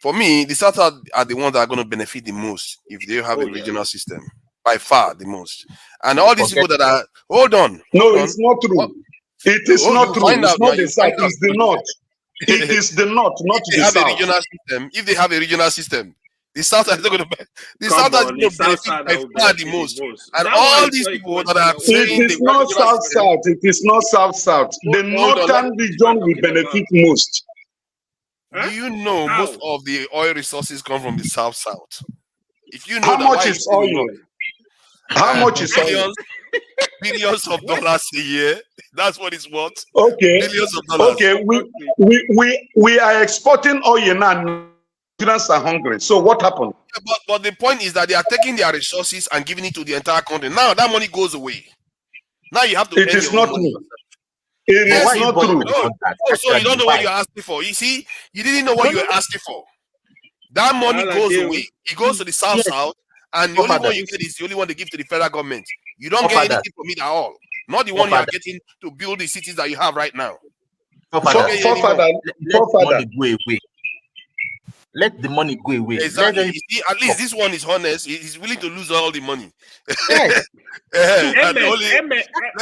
for me, the South are the ones that are going to benefit the most if they have a regional system, by far the most. And all these people that are hold on. It's not true. It is not true. It's not the South. It's the North. It is the North, not the South. If they have a regional system, the South is not going to. The South is going to benefit by far the most. And all these people that are saying it is not South. It is not South. The northern region will benefit most. Do you know most of the oil resources come from the South? If you know how much is oil? How much is oil? Billions of dollars a year. That's what it's worth. Okay. Billions of dollars. Okay. We are exporting oil now. Nigerians are hungry. So what happened? Yeah, but the point is that they are taking their resources and giving it to the entire country. Now that money goes away. Now you have to. It is not true. It is not true. So you don't know what you're asking for. You see, you didn't know what you were asking for. That money goes away. It goes to the South, and the only one you get is the only one they give to the federal government. You don't get anything from it at all. Not the one you are getting to build the cities that you have right now. Let the money go away. Exactly. See, at least this one is honest. He's willing to lose all the money. Yes. Let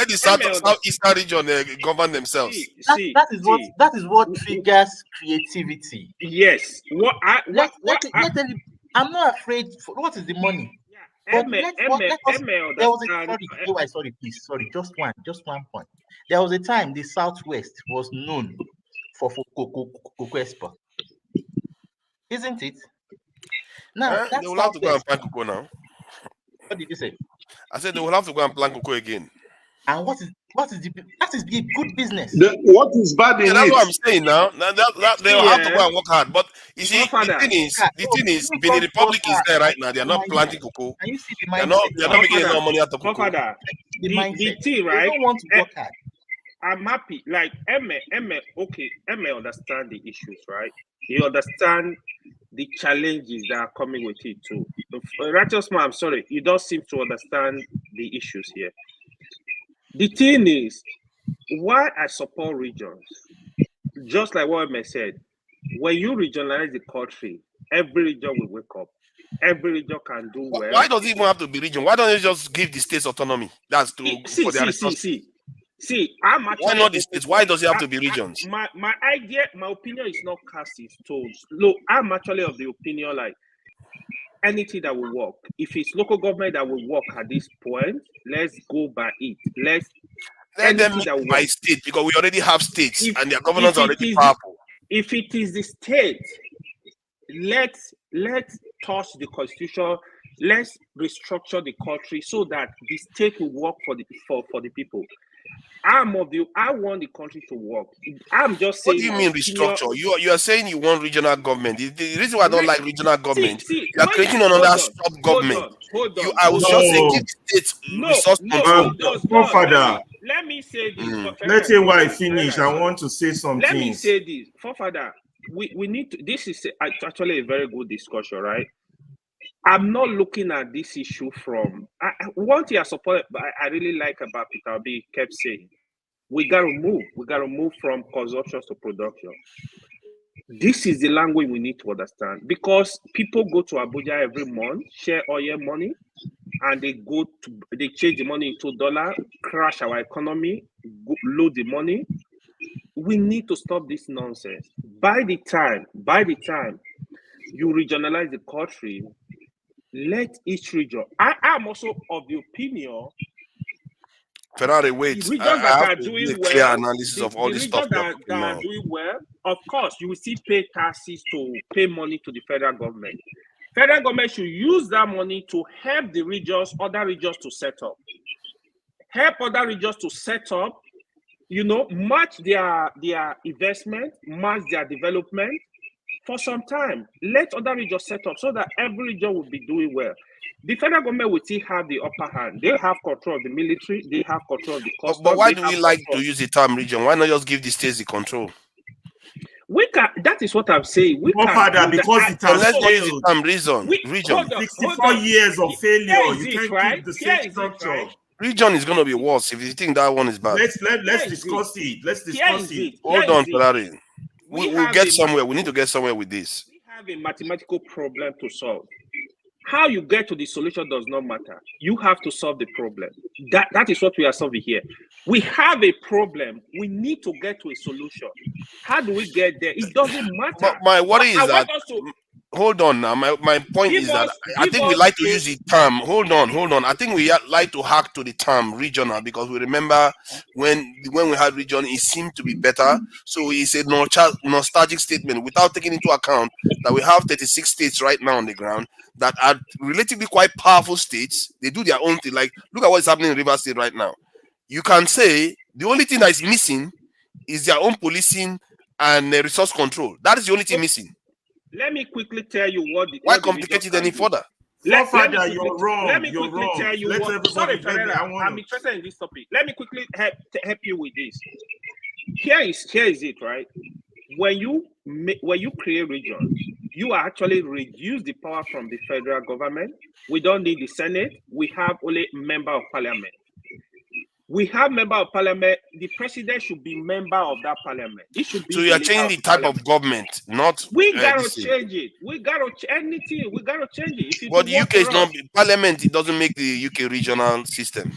the Southeastern region govern themselves. That is what triggers creativity. Yes. I'm not afraid. What is the money? There was just one point. There was a time the Southwest was known for cocoa export. Isn't it? Now they will have to go and plant cocoa now. What did you say? I said they will have to go and plant cocoa again. And that is the good business. What is bad in it? That's what I'm saying now. They'll have to go and work hard. But you see, the thing is, Benin Republic is there right now. They are not planting cocoa. Can you see the mindset? They're not making any money out of cocoa. The thing, right? They don't want to work hard. I'm happy. Like Emme understand the issues, right? You understand the challenges that are coming with it too. Righteous man, I'm sorry, you don't seem to understand the issues here. The thing is, why I support regions, just like what Emme said, when you regionalize the country, every region will wake up. Every region can do well. Why does it even have to be region? Why don't they just give the states autonomy? That's for their resources. See, I'm actually. Why not the states? Why does it have to be regions? My idea, my opinion is not cast in stone. Look, I'm actually of the opinion like anything that will work. If it's local government that will work at this point, let's go by it. Let them by state, because we already have states and their governors are already powerful. If it is the state, let's touch the constitution. Let's restructure the country so that the state will work for the people. I want the country to work. I'm just saying. What do you mean restructure? You are saying you want regional government. The reason why I don't like regional government, you are creating another sub government. I will just say give states resource control. Father. Let me say this. Let him why finish. I want to say something. Let me say this, Father. We need to. This is actually a very good discussion, right? I'm not looking at this issue from one thing I support. I really like about Peter Obi kept saying, we gotta move from consumption to production. This is the language we need to understand, because people go to Abuja every month, share oil money, and they change the money into dollar, crash our economy, load the money. We need to stop this nonsense. By the time you regionalize the country, let each region. I am also of the opinion Ferrari, wait. The regions I that have are to do doing a clear well, analysis of all the this stuff regions you're that talking are now. doing well, of course, you will still pay taxes to pay money to the federal government. Federal government should use that money to help the regions, other regions to set up. Help other regions to set up, match their investment, match their development for some time. Let other regions set up so that every region will be doing well. The federal government will still have the upper hand. They have control of the military. They have control of the customs. But why they do have we like control. to use the term region? Why not just give the states the control? We can. That is what I'm saying. We can Father, do because that. it But has let's not use the failed. term region. Hold on, 64 years of failure. Here is You it, can't right? keep the Here same is it, structure. right? Region is going to be worse if you think that one is bad. Let's discuss it. Let's discuss it. Hold on, Ferrari. We'll get somewhere. We need to get somewhere with this. We have a mathematical problem to solve. How you get to the solution does not matter. You have to solve the problem. That is what we are solving here. We have a problem. We need to get to a solution. How do we get there? It doesn't matter. But my worry is that. Hold on now. My point is that I think we like to use the term. Hold on. I think we like to hack to the term regional because we remember when we had region, it seemed to be better. So it's a nostalgic statement without taking into account that we have 36 states right now on the ground that are relatively quite powerful states. They do their own thing. Like, look at what's happening in Rivers State right now. You can say the only thing that is missing is their own policing and resource control. That is the only thing missing. Let me quickly tell you what. Why complicate it any further? Father, you're wrong. Let me quickly tell you what. Sorry, Ferreira, I'm interested in this topic. Let me quickly help you with this. Here is it, right? When you create regions, you actually reduce the power from the federal government. We don't need the Senate. We have only member of parliament. We have member of parliament. The president should be member of that parliament. It should be. So you are changing the type of government, not. We gotta change it. We gotta anything. We gotta change it. But the UK is not parliament. It doesn't make the UK regional system.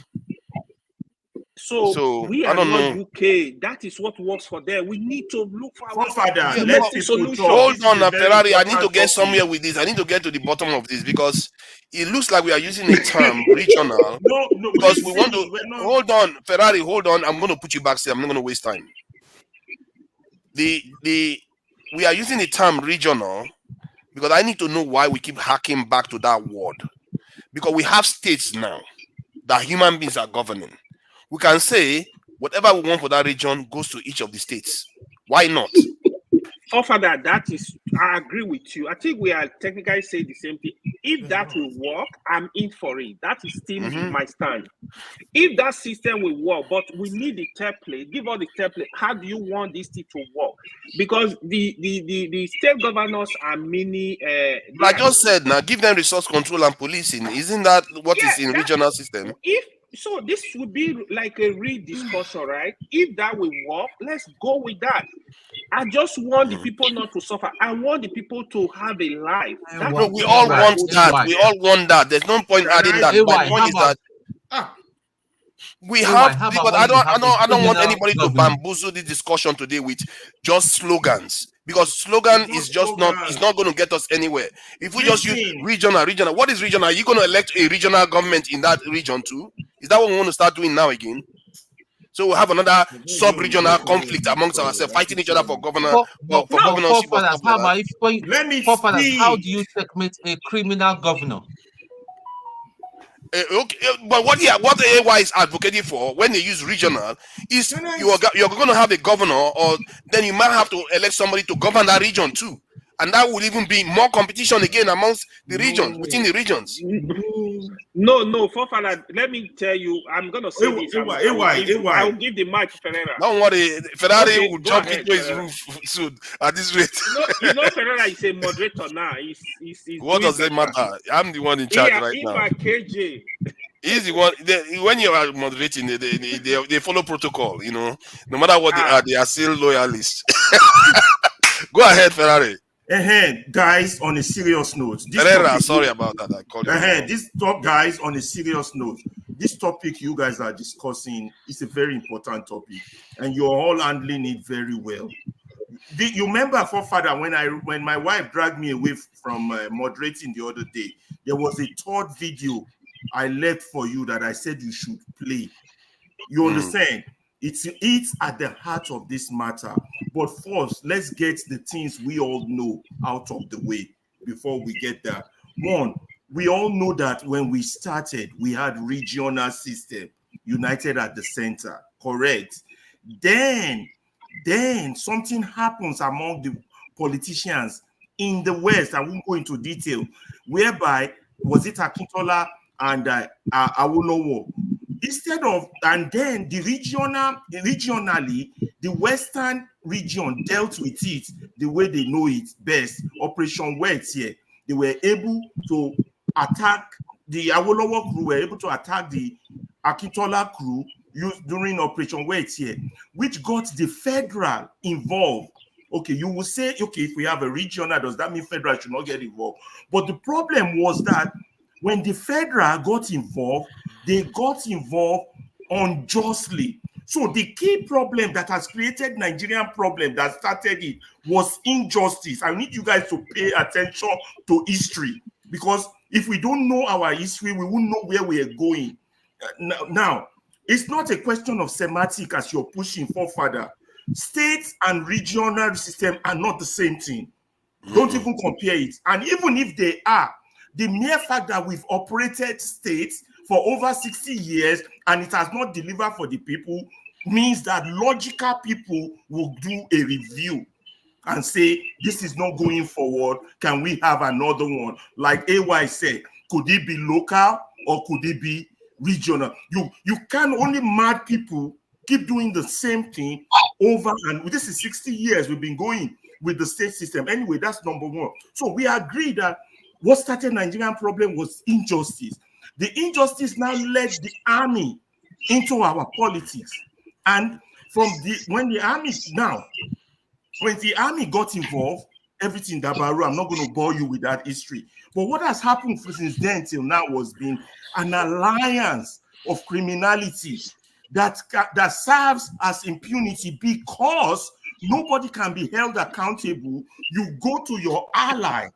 So we are not UK. That is what works for them. We need to look for our solution. Hold on, Ferrari. I need to get somewhere with this. I need to get to the bottom of this because it looks like we are using a term regional. No, because we want to. Hold on, Ferrari. Hold on. I'm going to put you back. I'm not going to waste time. We are using the term regional because I need to know why we keep hacking back to that word. Because we have states now that human beings are governing. We can say whatever we want for that region goes to each of the states. Why not? Father, I agree with you. I think we are technically saying the same thing. If that will work, I'm in for it. That is still my stand. If that system will work, but we need the template, give us the template. How do you want this thing to work? Because the state governors are mini. I just said now, give them resource control and policing. Isn't that what is in regional system? So this would be like a real discussion, right? If that will work, let's go with that. I just want the people not to suffer. I want the people to have a life. No, we all want that. We all want that. There's no point adding that. My point is that we have. But I don't want anybody to bamboozle this discussion today with just slogans. Because slogan is just not going to get us anywhere. If we just use regional, what is regional? Are you going to elect a regional government in that region too? Is that what we want to start doing now again? So we'll have another sub-regional conflict amongst ourselves, fighting each other for governorship. How do you checkmate a criminal governor? Okay, but what AY is advocating for when they use regional is you're going to have a governor, or then you might have to elect somebody to govern that region too, and that will even be more competition again amongst the regions, within the regions. No, Fofana, let me tell you, I'm going to say this. I will give the mic to Ferreira. Don't worry, Ferrari will jump into his roof soon at this rate. Ferreira is a moderator now. He's what does it matter? I'm the one in charge right now. KJ. He's the one. When you are moderating, they follow protocol. No matter what they are still loyalists. Go ahead, Ferrari. Guys, on a serious note. Sorry about that. I called you. Guys, on a serious note. This topic you guys are discussing is a very important topic, and you're all handling it very well. You remember, Forefather, when my wife dragged me away from moderating the other day, there was a third video I left for you that I said you should play. You understand? It's at the heart of this matter. But first, let's get the things we all know out of the way before we get there. One, we all know that when we started, we had regional system, united at the center, correct? Then something happens among the politicians in the West. I won't go into detail, whereby was it Akintola and Awolowo? Instead of, and then regionally, the Western region dealt with it the way they know it best. Operation Words here, they were able to attack the Awolowo crew, were able to attack the Akintola crew used during Operation Words here, which got the federal involved. Okay, you will say, okay, if we have a regional, does that mean federal should not get involved? But the problem was that when the federal got involved, they got involved unjustly. So the key problem that has created Nigerian problem that started it was injustice. I need you guys to pay attention to history, because if we don't know our history, we won't know where we are going. Now, it's not a question of semantic as you're pushing for further. States and regional system are not the same thing. Don't even compare it. And even if they are, the mere fact that we've operated states for over 60 years and it has not delivered for the people means that logical people will do a review and say, this is not going forward. Can we have another one? Like AY said, could it be local or could it be regional? You can only mad people keep doing the same thing over, and this is 60 years we've been going with the state system. Anyway, that's number one. So we agree that what started Nigerian problem was injustice. The injustice now led the army into our politics. And when the army got involved, everything Dabaru, I'm not going to bore you with that history. But what has happened since then till now was been an alliance of criminality that serves as impunity because nobody can be held accountable. You go to your ally.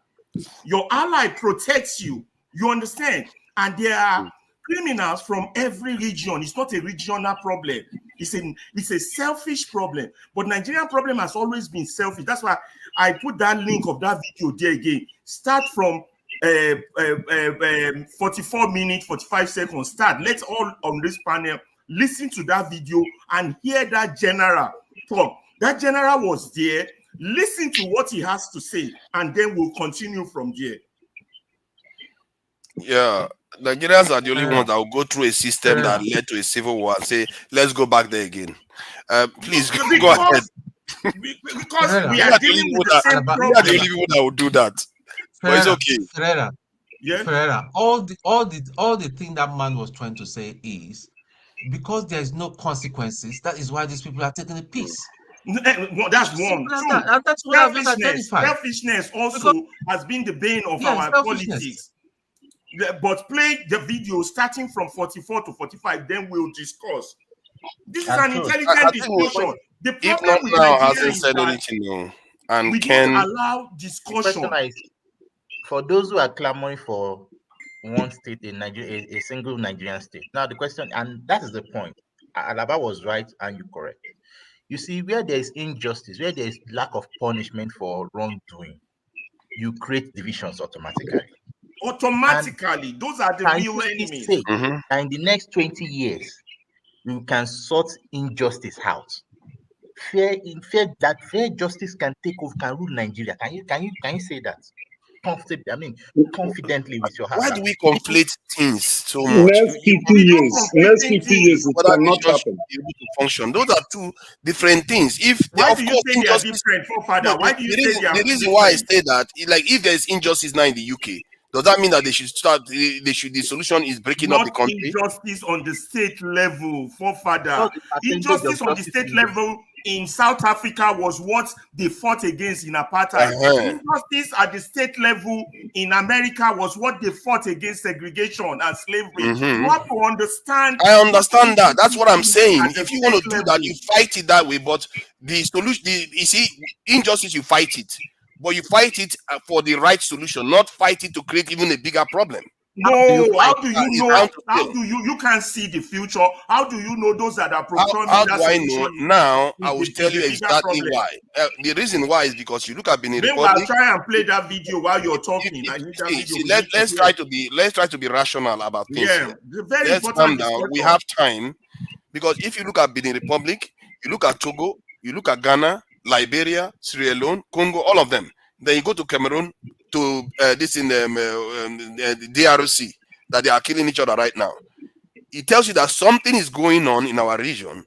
Your ally protects you. You understand? And there are criminals from every region. It's not a regional problem. It's a selfish problem. But Nigerian problem has always been selfish. That's why I put that link of that video there again. Start from 44 minutes, 45 seconds. Start. Let's all on this panel listen to that video and hear that general talk. That general was there. Listen to what he has to say, and then we'll continue from there. Yeah, Nigerians are the only ones that will go through a system that led to a civil war and say, let's go back there again. Please go ahead. Because we are dealing with the same problem. We are the only people that will do that. But it's okay. Ferreira, all the thing that man was trying to say is, because there is no consequences, that is why these people are taking a piece. Well, that's one. That's what I've just identified. Selfishness also has been the bane of our politics. But play the video starting from 44 to 45, then we'll discuss. This is an intelligent discussion. The problem with now Nigeria hasn't is said that anything, and we don't allow discussion. For those who are clamoring for one state in Nigeria, a single Nigerian state. Now the question, and that is the point. Alaba was right, and you're correct. You see, where there is injustice, where there is lack of punishment for wrongdoing, you create divisions automatically. Automatically, those are the real enemies. And in the next 20 years, you can sort injustice out. Fair justice can take over, can rule Nigeria. Can you say that? Confidently with your heart. Why do we conflate things so much? Next 50 years, it cannot happen. Able to function. Those are two different things. Why do you say they are different, Father? Why do you say they are different? The reason why I say that, like, if there is injustice now in the UK, does that mean that they should start? The solution is breaking up the country. Injustice on the state level, Father. Injustice on the state level in South Africa was what they fought against in apartheid. Injustice at the state level in America was what they fought against segregation and slavery. You have to understand. I understand that. That's what I'm saying. If you want to do that, you fight it that way. But the solution, you see, injustice, you fight it. But you fight it for the right solution, not fight it to create even a bigger problem. No, how do you It's know? down to How fail. do you can't see the future? How do you know those that are proclaiming How that do I know? solution Now I will is tell the you bigger exactly problem? why. The reason why is because you look at Benin Meanwhile, Republic. try and play that video while you're talking. I need that video. Let's try to be rational about things Yeah, here. it's a very Let's important calm down. We discussion. have time, because if you look at Benin Republic, you look at Togo, you look at Ghana, Liberia, Sierra Leone, Congo, all of them. Then you go to Cameroon, to this in the DRC, that they are killing each other right now. It tells you that something is going on in our region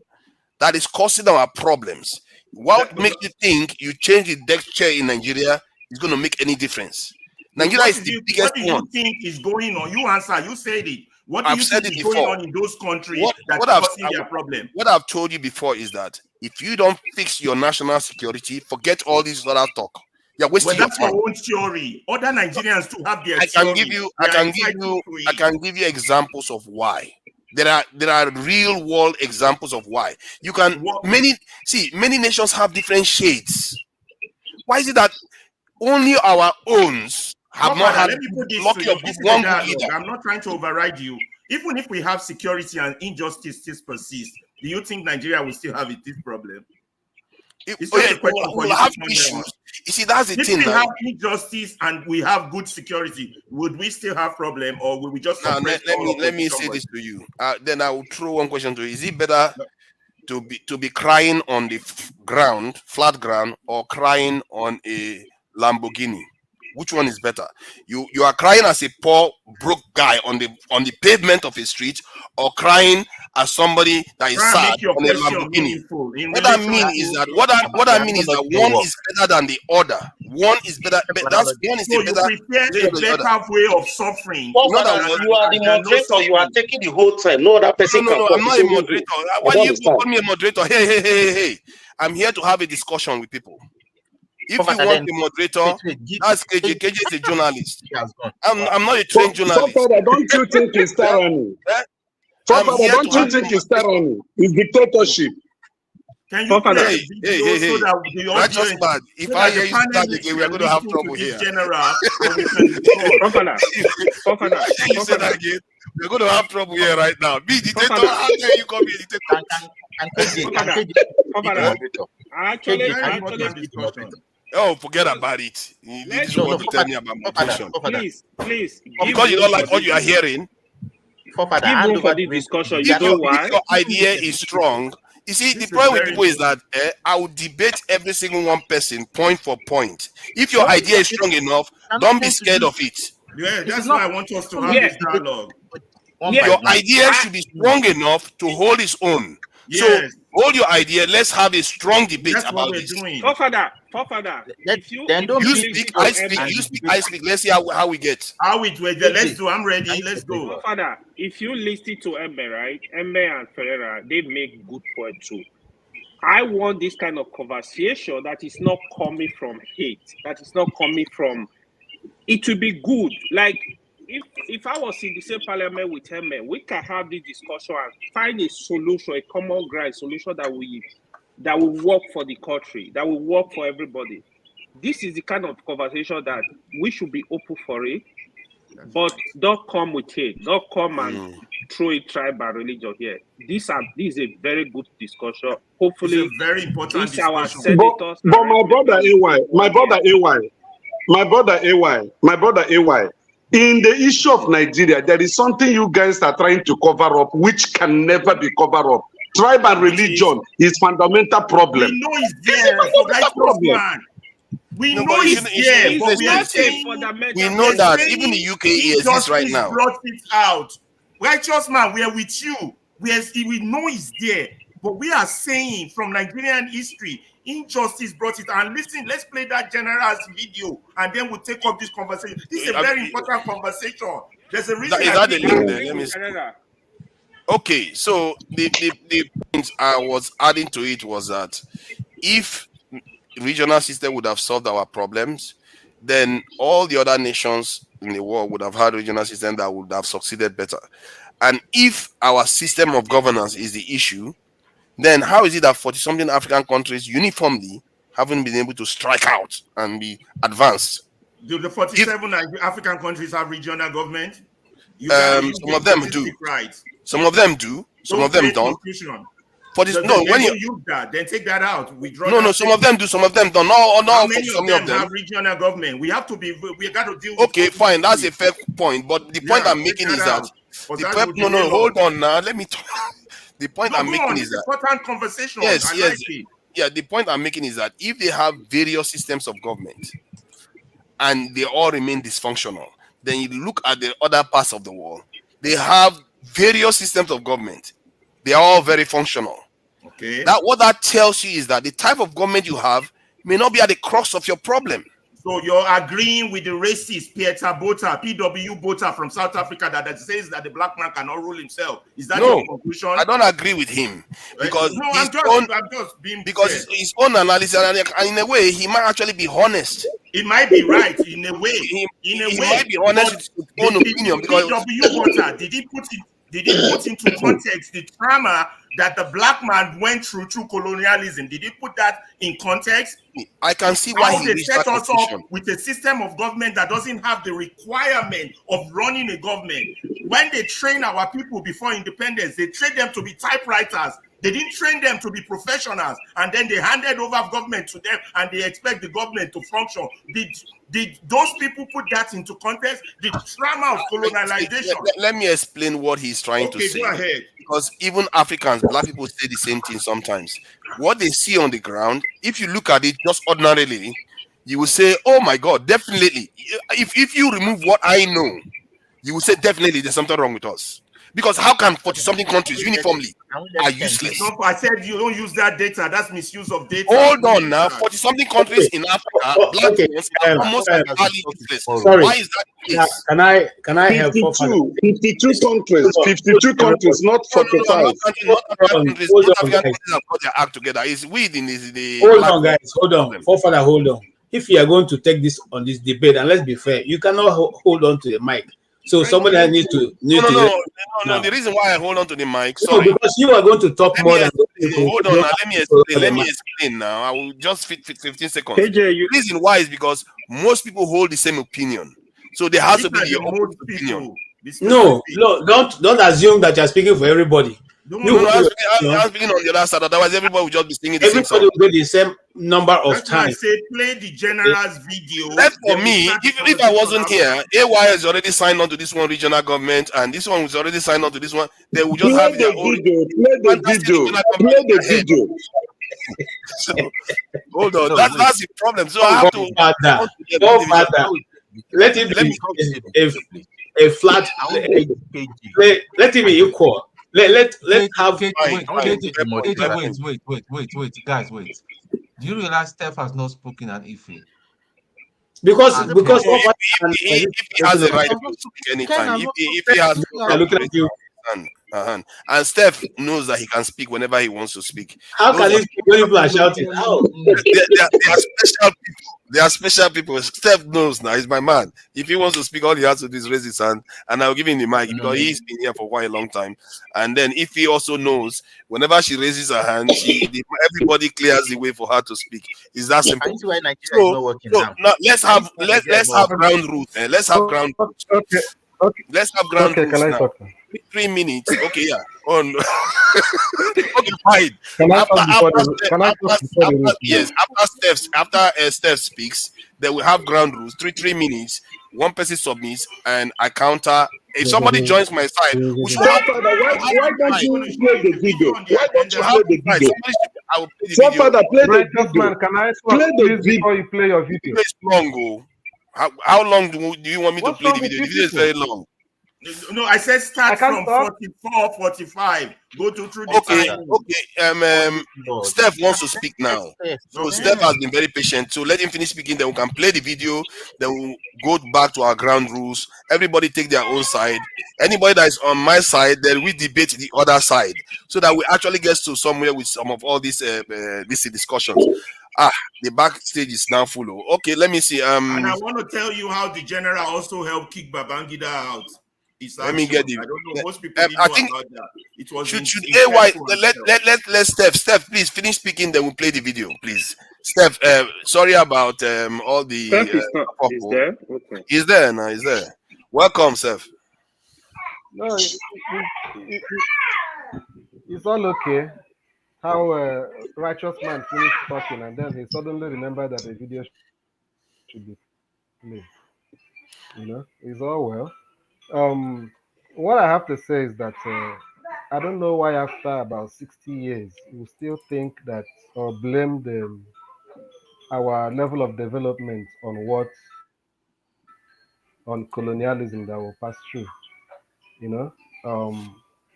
that is causing our problems. What makes you think you change the deck chair in Nigeria is going to make any difference? Nigeria is the biggest what do one. you think is going on? You answer. You said it. What do I've you said think it is going before. on in those countries that's What I've causing their problem? what I've told you before is that if you don't fix your national security, forget all this other talk. You're Well, wasting your that's time. your own theory. Other Nigerians too have their I can theory. give you They I are can give entitled you to I it. can give you examples of why. There are real world examples of why. You can many nations have different shades. Why is it that only our owns have not had Let me put this to lucky you. of This is a one good dialogue. leader? I'm not trying to override you. Even if we have security and injustice still persist, do you think Nigeria will still have this problem? It's just a question for you to have ponder issues. on. You see, that's the If thing. we have injustice and we have good security, would we still have problem, or will we just Now, suppress let me say this to you. Then I will throw one question to you. Is it better to be crying on the flat ground, or crying on a Lamborghini? Which one is better? You are crying as a poor broke guy on the pavement of a street, or crying as somebody that is Try and sad make your on a question Lamborghini? meaningful in What I relation mean to is that what I mean is that one is better than the other. One is better. That's one is so the you better prepare than a the other. better way of suffering. In other words, You are the moderator. You are taking the whole time. No other person can no. talk. I'm not a moderator. Why do you call me a moderator? Hey. I'm here to have a discussion with people. If you want a moderator, that's KJ. KJ is a journalist. I'm not a trained journalist. Forefather, don't you think it's tyranny? Forefather, don't you think it's tyranny? It's dictatorship. Can you play the video so that the Righteous audience, man, if I hear you say that again, we are going to have trouble here. General, and we can discuss. You say that again, we're going to have trouble here right now. Be dictator, how dare you come here, dictator? Oh, forget about it. This is what you tell me about moderation. Please. Because you don't like what you are hearing. Give room for this discussion. You know why? If your idea is strong. You see, the problem with people is that I will debate every single one person point for point. If your idea is strong enough, don't be scared of it. Yeah, that's why I want us to have this dialogue. Your idea should be strong enough to hold its own. Yes. So hold your idea. Let's have a strong debate about this. Forefather, you speak, I speak. Let's see how we get. Let's do. I'm ready. Let's go. Forefather, if you listen to Embe, right? Embe and Ferreira, they make good point too. I want this kind of conversation that is not coming from hate, that is not coming from. It will be good. Like if I was in the same parliament with him, we can have this discussion and find a solution, a common ground solution that will work for the country, that will work for everybody. This is the kind of conversation that we should be open for it, but don't come with hate. Don't come and throw a tribe and religion here. This is a very good discussion. Hopefully, it's a very important discussion. Our senators but my brother AY, in the issue of Nigeria, there is something you guys are trying to cover up, which can never be covered up. Tribe and religion is fundamental problem. We know it's there. We know it's there, but we are saying we know that even the UK exists right now. Brought it out. Righteous man, we are with you. We know it's there, but we are saying from Nigerian history, injustice brought it. And listen, let's play that general's video, and then we'll take up this conversation. This is a very important conversation. There's a reason. Is that the link there? Let me see. Okay, so the point I was adding to it was that if regional system would have solved our problems, then all the other nations in the world would have had regional system that would have succeeded better. And if our system of governance is the issue, then how is it that 40-something African countries uniformly haven't been able to strike out and be advanced? Do the 47 African countries have regional government? Some of them do. Right. Some of them do. Some of them don't. For this, no, when you use that, then take that out. Withdraw. No, some of them do. Some of them don't. No, how many of them have regional government? We got to deal. Okay, fine. That's a fair point. But the point I'm making is that hold on now. Let me talk. The point I'm making is that important conversation. Yes. Yeah, the point I'm making is that if they have various systems of government and they all remain dysfunctional, then you look at the other parts of the world, they have various systems of government. They are all very functional. Okay. What that tells you is that the type of government you have may not be at the crux of your problem. So you're agreeing with the racist Pieter Botha, PW Botha from South Africa that says that the black man cannot rule himself. Is that your conclusion? I don't agree with him because I'm just being because his own analysis and in a way he might actually be honest. It might be right in a way. He might be honest with his own opinion because PW Botha did he put into context the trauma that the black man went through colonialism? Did he put that in context? I can see why he set us up with a system of government that doesn't have the requirement of running a government. When they train our people before independence, they train them to be typewriters. They didn't train them to be professionals, and then they handed over government to them, and they expect the government to function. Did those people put that into context? The trauma of colonialization. Let me explain what he's trying to say. Go ahead. Because even Africans, black people say the same thing sometimes. What they see on the ground, if you look at it just ordinarily, you will say, oh my God, definitely. If you remove what I know, you will say definitely there's something wrong with us. Because how can 40-something countries uniformly are useless? No, I said you don't use that data. That's misuse of data. Hold on now. 40-something countries in Africa, black people are almost entirely useless. Sorry. Why is that the case? Can I have 52 countries, 52 countries, not 45. Not countries. Not African countries have got their act together. It's within the. Hold on, guys. Hold on. Forefather, hold on. If you are going to take this on this debate, and let's be fair, you cannot hold on to the mic. So somebody needs to. No. The reason why I hold on to the mic, sorry, because you are going to talk more than. Hold on, now, let me explain. Now I will just fit 15 seconds. The reason why is because most people hold the same opinion, so there has to be your own opinion. No, don't assume that you are speaking for everybody. I'm speaking on the other side. Otherwise, everybody will just be singing the same song. Everybody will get the same number of times. I say play the general's video. Left for me, if I wasn't here, AY has already signed on to this one regional government, and this one was already signed on to this one. They will just have their own. Play the video. So, hold on, that's the problem. So I have to. Let it be a flat. Let it be equal. Let's have. Wait, guys, wait. Do you realize Steph has not spoken at Ife? Because if he has the right to speak anytime, if he has, look at you. And Steph knows that he can speak whenever he wants to speak. How can he speak when people are shouting? How? They are special people. They are special people. Steph knows now. He's my man. If he wants to speak, all he has to do is raise his hand, and I'll give him the mic because he's been here for quite a long time. And then if he also knows, whenever she raises her hand, everybody clears the way for her to speak. Is that simple? So now let's have ground rules. Let's have ground rules. Okay. Let's have ground rules can I now. talk? 3 minutes. Okay, yeah. On. Okay, fine. After Steph speaks, then we have ground rules. 3 minutes. One person submits, and I counter. If somebody joins my side, we should have. Why don't you play the video? Why don't you have play the video? I will play the video. Play the video. Can I play the video before you play your video? It's long. How long do you want me to play the video? The video is very long. No, I said start from 44, 45. Go through the time. Okay. Steph wants to speak now. So Steph has been very patient. So let him finish speaking. Then we can play the video. Then we'll go back to our ground rules. Everybody take their own side. Anybody that is on my side, then we debate the other side, so that we actually get to somewhere with some of all these discussions. The backstage is now full. Okay, let me see. And I want to tell you how the general also helped kick Babangida out. Let me get the. I don't know. Most people didn't know about that. It was should AY let Steph please finish speaking. Then we'll play the video, please. Steph, sorry about all the. Steph is there. Okay. He's there now. He's there. Welcome, Steph. No, it's all okay. How righteous man finished talking and then he suddenly remembered that the video should be played. It's all well. Um, what I have to say is that I don't know why after about 60 years we still think that or blame our level of development on colonialism that will pass through. You know, um,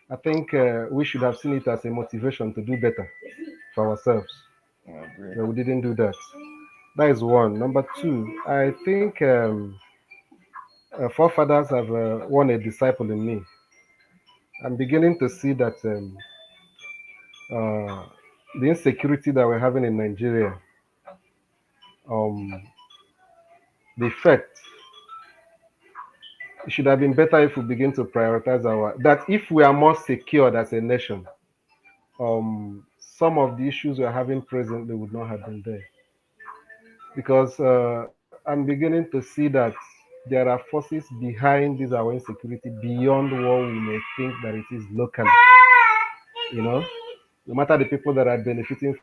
I think we should have seen it as a motivation to do better for ourselves, but we didn't do that. That is one. Number two, I think forefathers have won a disciple in me. I'm beginning to see that uh, the insecurity that we're having in Nigeria, um, the effect, it should have been better if we begin to prioritize that if we are more secured as a nation, some of the issues we're having presently would not have been there. Because I'm beginning to see that there are forces behind this our insecurity beyond what we may think that it is locally. You know, no matter the people that are benefiting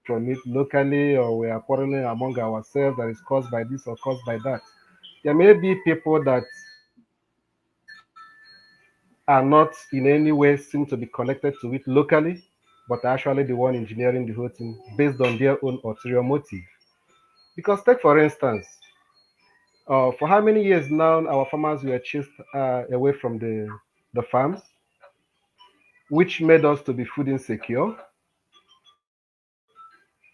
from it locally or we are quarreling among ourselves that is caused by this or caused by that. There may be people that are not in any way seem to be connected to it locally, but are actually the one engineering the whole thing based on their own ulterior motive. Because take for instance, for how many years now our farmers were chased away from the farms, which made us to be food insecure.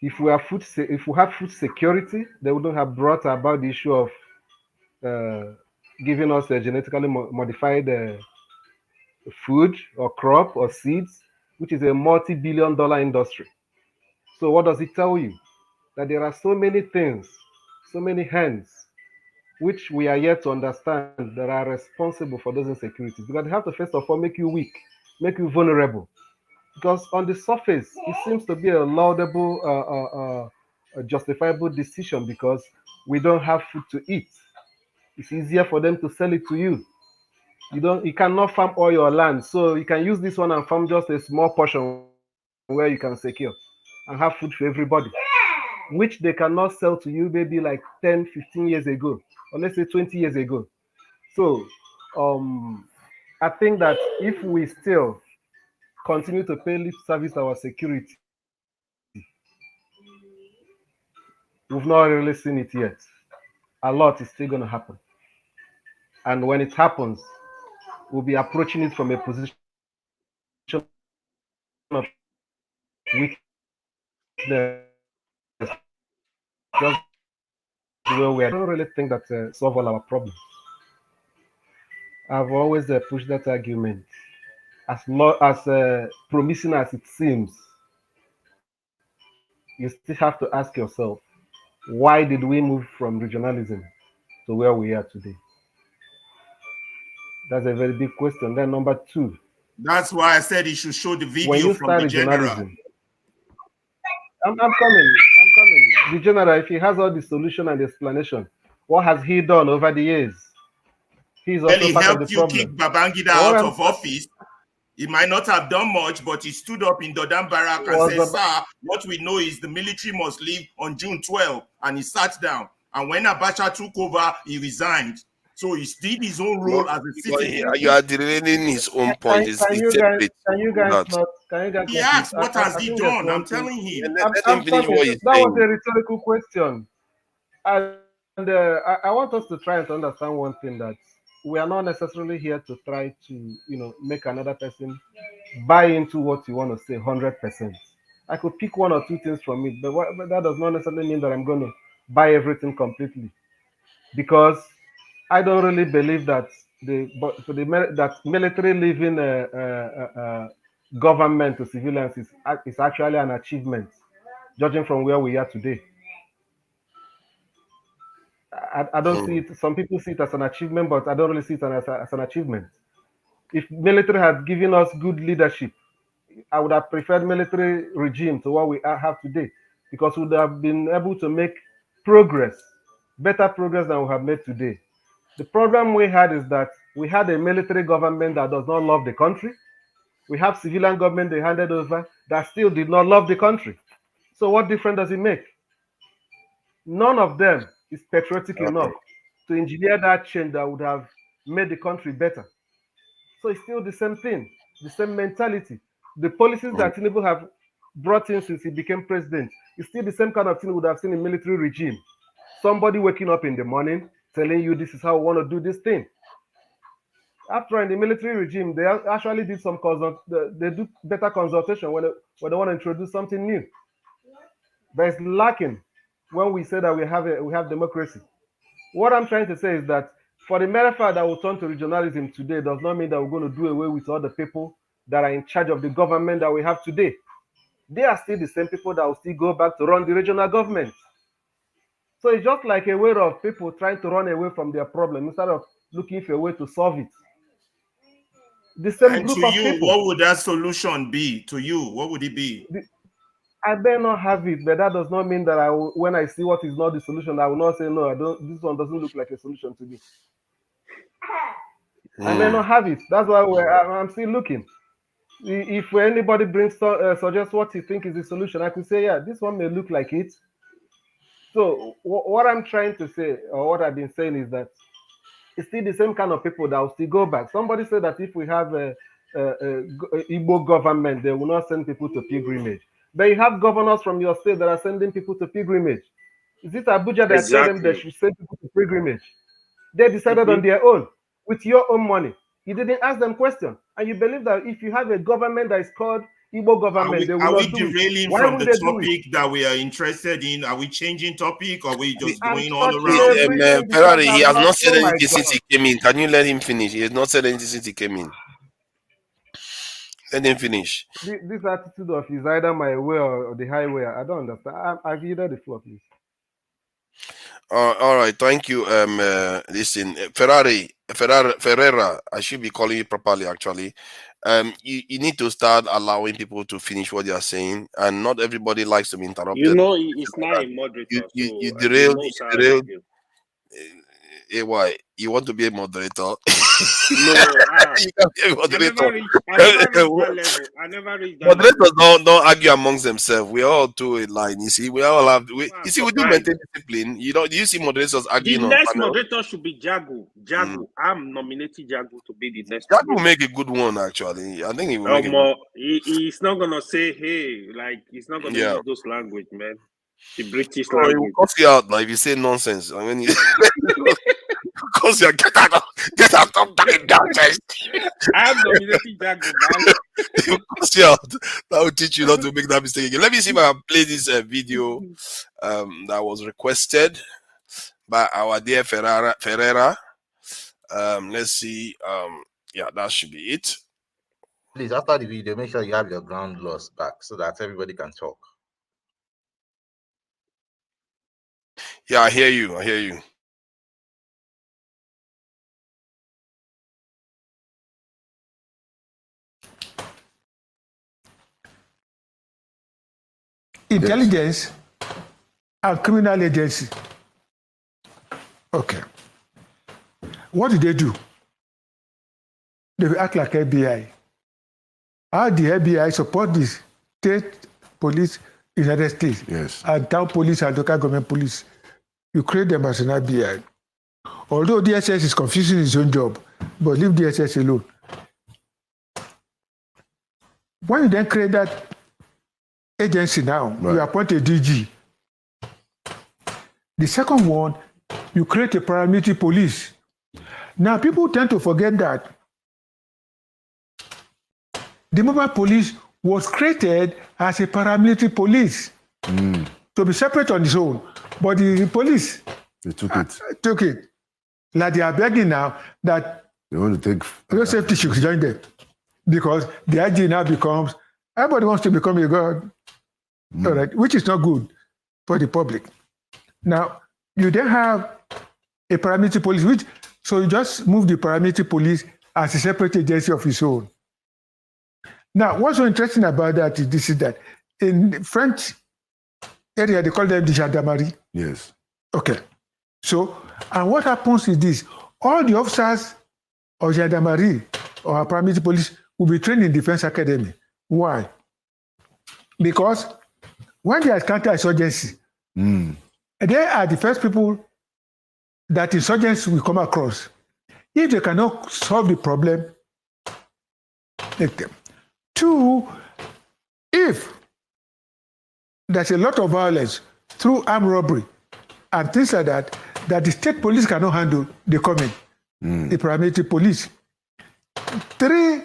If we have food security, they wouldn't have brought about the issue of uh, giving us a genetically modified food or crop or seeds, which is a multi-billion-dollar industry. So what does it tell you? That there are so many things, so many hands, which we are yet to understand that are responsible for those insecurities. Because they have to first of all make you weak, make you vulnerable. Because on the surface, it seems to be a laudable, a justifiable decision because we don't have food to eat. It's easier for them to sell it to you. You cannot farm all your land, so you can use this one and farm just a small portion where you can secure and have food for everybody, which they cannot sell to you maybe like 10, 15 years ago, or let's say 20 years ago. So um, I think that if we still continue to pay lip service our security, we've not really seen it yet. A lot is still going to happen. And when it happens, we'll be approaching it from a position of weakness, just the way we are doing it now. I don't really think that solve all our problems. I've always pushed that argument. As promising as it seems, you still have to ask yourself, why did we move from regionalism to where we are today? That's a very big question. Then number two, That's why I said he should show the when video you from start the general. regionalism, I'm coming. The general, if he has all the solution and the explanation, what has he done over the years? He is Well, also he part of the helped you kick problem. Babangida But what out I'm of office. He might not have done much, but he stood up in Dodam Barrack and was said, about, sir, what we know is the military must leave on June 12th. And he sat down. And when Abacha took over, he resigned. So he did his own No, role as a because citizen. you are derailing his own point. can It's you guys separate. can you Do guys that. not can you guys He not asked, what has I he think there's done? one I'm thing. telling him. Let I'm him finish coming. what he's That was saying. a rhetorical question. And I want us to try and understand one thing, that we are not necessarily here to try to, make another person buy into what you want to say 100%. I could pick one or two things from it, but that does not necessarily mean that I'm going to buy everything completely, because I don't really believe that that military leaving government to civilians is actually an achievement, judging from where we are today. I don't see Hmm. it. Some people see it as an achievement, but I don't really see it as an achievement. If military had given us good leadership, I would have preferred military regime to what we have today, because we would have been able to make progress, better progress than we have made today. The problem we had is that We had a military government that does not love the country. We have civilian government they handed over that still did not love the country. So what difference does it make? None of them is patriotic enough to engineer that change that would have made the country better. So it's still the same thing, the same mentality. The policies that Tinubu have brought in since he became president is still the same kind of thing we would have seen in military regime. Somebody waking up in the morning telling you this is how we want to do this thing. After in the military regime, they actually did some they do better consultation when they want to introduce something new. But it's lacking when we say that we have democracy. What I'm trying to say is that for the mere fact that we turn to regionalism today does not mean that we're going to do away with all the people that are in charge of the government that we have today. They are still the same people that will still go back to run the regional government. So it's just like a way of people trying to run away from their problem instead of looking for a way to solve it. The same And group to of you, people. what would that solution be? To you, what would it be? I may not have it, but that does not mean that when I see what is not the solution, I will not say no. I don't. This one doesn't look like a solution to me. I may not have it. That's why I'm still looking. If anybody brings suggests what he thinks is the solution, I could say, yeah, this one may look like it. So what I'm trying to say, or what I've been saying, is that it's still the same kind of people that will still go back. Somebody said that if we have a Igbo government, they will not send people to pilgrimage. But you have governors from your state that are sending people to pilgrimage. Is it Abuja that tell them they should send people to pilgrimage? They decided on their own with your own money. You didn't ask them question, and you believe that if you have a government that is called Igbo government, they will not do it. Are we derailing from the topic that we are interested in? Are we changing topic, or are we just going all around? Ferrari, he has not said anything since he came in. Can you let him finish? He has not said anything since he came in. Let him finish. This attitude of is either my way or the highway. I don't understand. I've yielded the floor, please. All right, thank you. Listen, Ferreira, I should be calling you properly, actually. You need to start allowing people to finish what they are saying, and not everybody likes to be interrupted. You know, it's not a moderator. You derail. Why? You want to be a moderator? No, you can be a moderator. I never reached that Moderators don't argue amongst themselves. We all do a line. You see, we all have. We do maintain discipline. Do you see moderators arguing? The next moderator should be Jagu. I'm nominating Jagu to be the next. Jagu will make a good one, actually. I think he will. He's not gonna say, "Hey," like he's not gonna use those language, man. The British language. He will cuss you out if you say nonsense. I mean, because you get out, stop talking nonsense. I'm nominating Jagu, man. He will cuss you out. That will teach you not to make that mistake again. Let me see if I can play this video that was requested by our dear Ferreira. Let's see. Yeah, that should be it. Please, after the video, make sure you have your ground laws back so that everybody can talk. Yeah, I hear you. Intelligence and criminal agency. Okay. What do? They will act like FBI. How the FBI support the state police in the United States? Yes. And town police and local government police. You create them as an FBI. Although DSS is confusing his own job, but leave DSS alone. When you then create that agency now, you appoint a DG. The second one, you create a paramilitary police. Now, people tend to forget that the mobile police was created as a paramilitary police to be separate on its own. But the police took it. Like they are begging now that they want to take road safety should join them. Because the IG now becomes, everybody wants to become a god. All right, which is not good for the public. Now, you then have a paramilitary police, so you just move the paramilitary police as a separate agency of its own. Now, what's so interesting about that is that in the French area, they call them the gendarmerie. Yes. Okay. So, and what happens is this, all the officers or gendarmerie or paramilitary police will be trained in defense academy. Why? Because when there is counter-insurgency, they are the first people that insurgents will come across. If they cannot solve the problem, take them. Two, if there's a lot of violence through armed robbery and things like that, that the state police cannot handle, they come in, the paramilitary police. Three,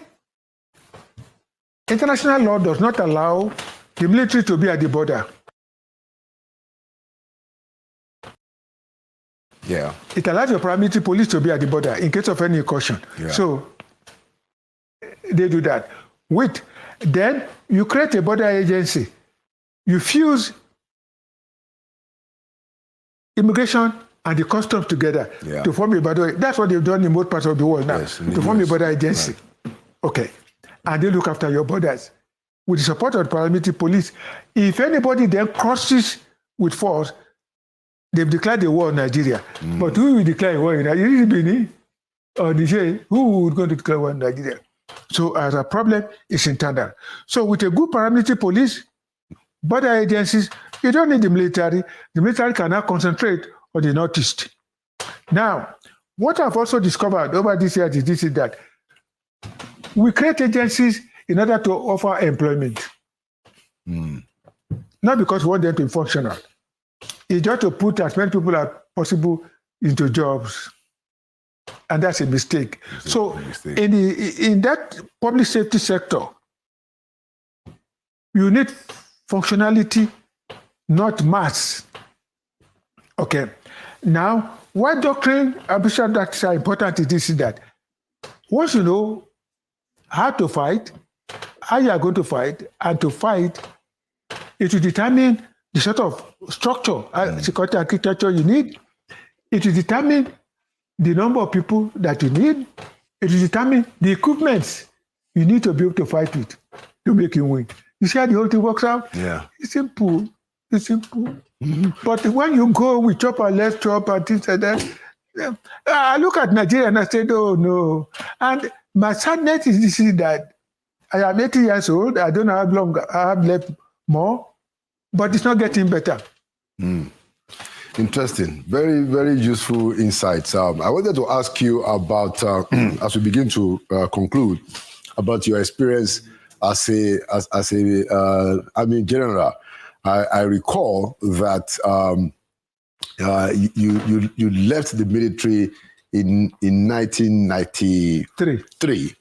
international law does not allow the military to be at the border. Yeah. It allows your paramilitary police to be at the border in case of any incursion. Yeah. So they do that. Then you create a border agency. You fuse immigration and the customs together to form a border. That's what they've done in most parts of the world now, to form a border agency. Right. Okay. And they look after your borders. With the support of the paramilitary police, if anybody then crosses with force, they've declared a war on Nigeria. But who will declare a war in Nigeria? Benin or Niger? Who is going to declare war in Nigeria? So as a problem, it's internal. So with a good paramilitary police, border agencies, you don't need the military. The military cannot concentrate on the Northeast. Now, what I've also discovered over this year is this is that we create agencies in order to offer employment. Not because we want them to be functional. It's just to put as many people as possible into jobs. And that's a mistake. In that public safety sector, you need functionality, not mass. Okay. Now, why doctrine, I'm sure that's important is this is that once you know how to fight, how you are going to fight, and to fight, it will determine the sort of structure, security architecture you need. It will determine the number of people that you need. It will determine the equipments you need to be able to fight with to make you win. You see how the whole thing works out? Yeah. It's simple. It's simple. But when you go with chop and less chop and things like that, I look at Nigeria and I said, oh no. And my sadness is this is that I am 80 years old. I don't know how long I have left more, but it's not getting better. Interesting. Very, very useful insights. I wanted to ask you about, as we begin to conclude, about your experience as a Army general. I recall that you left the military in 1993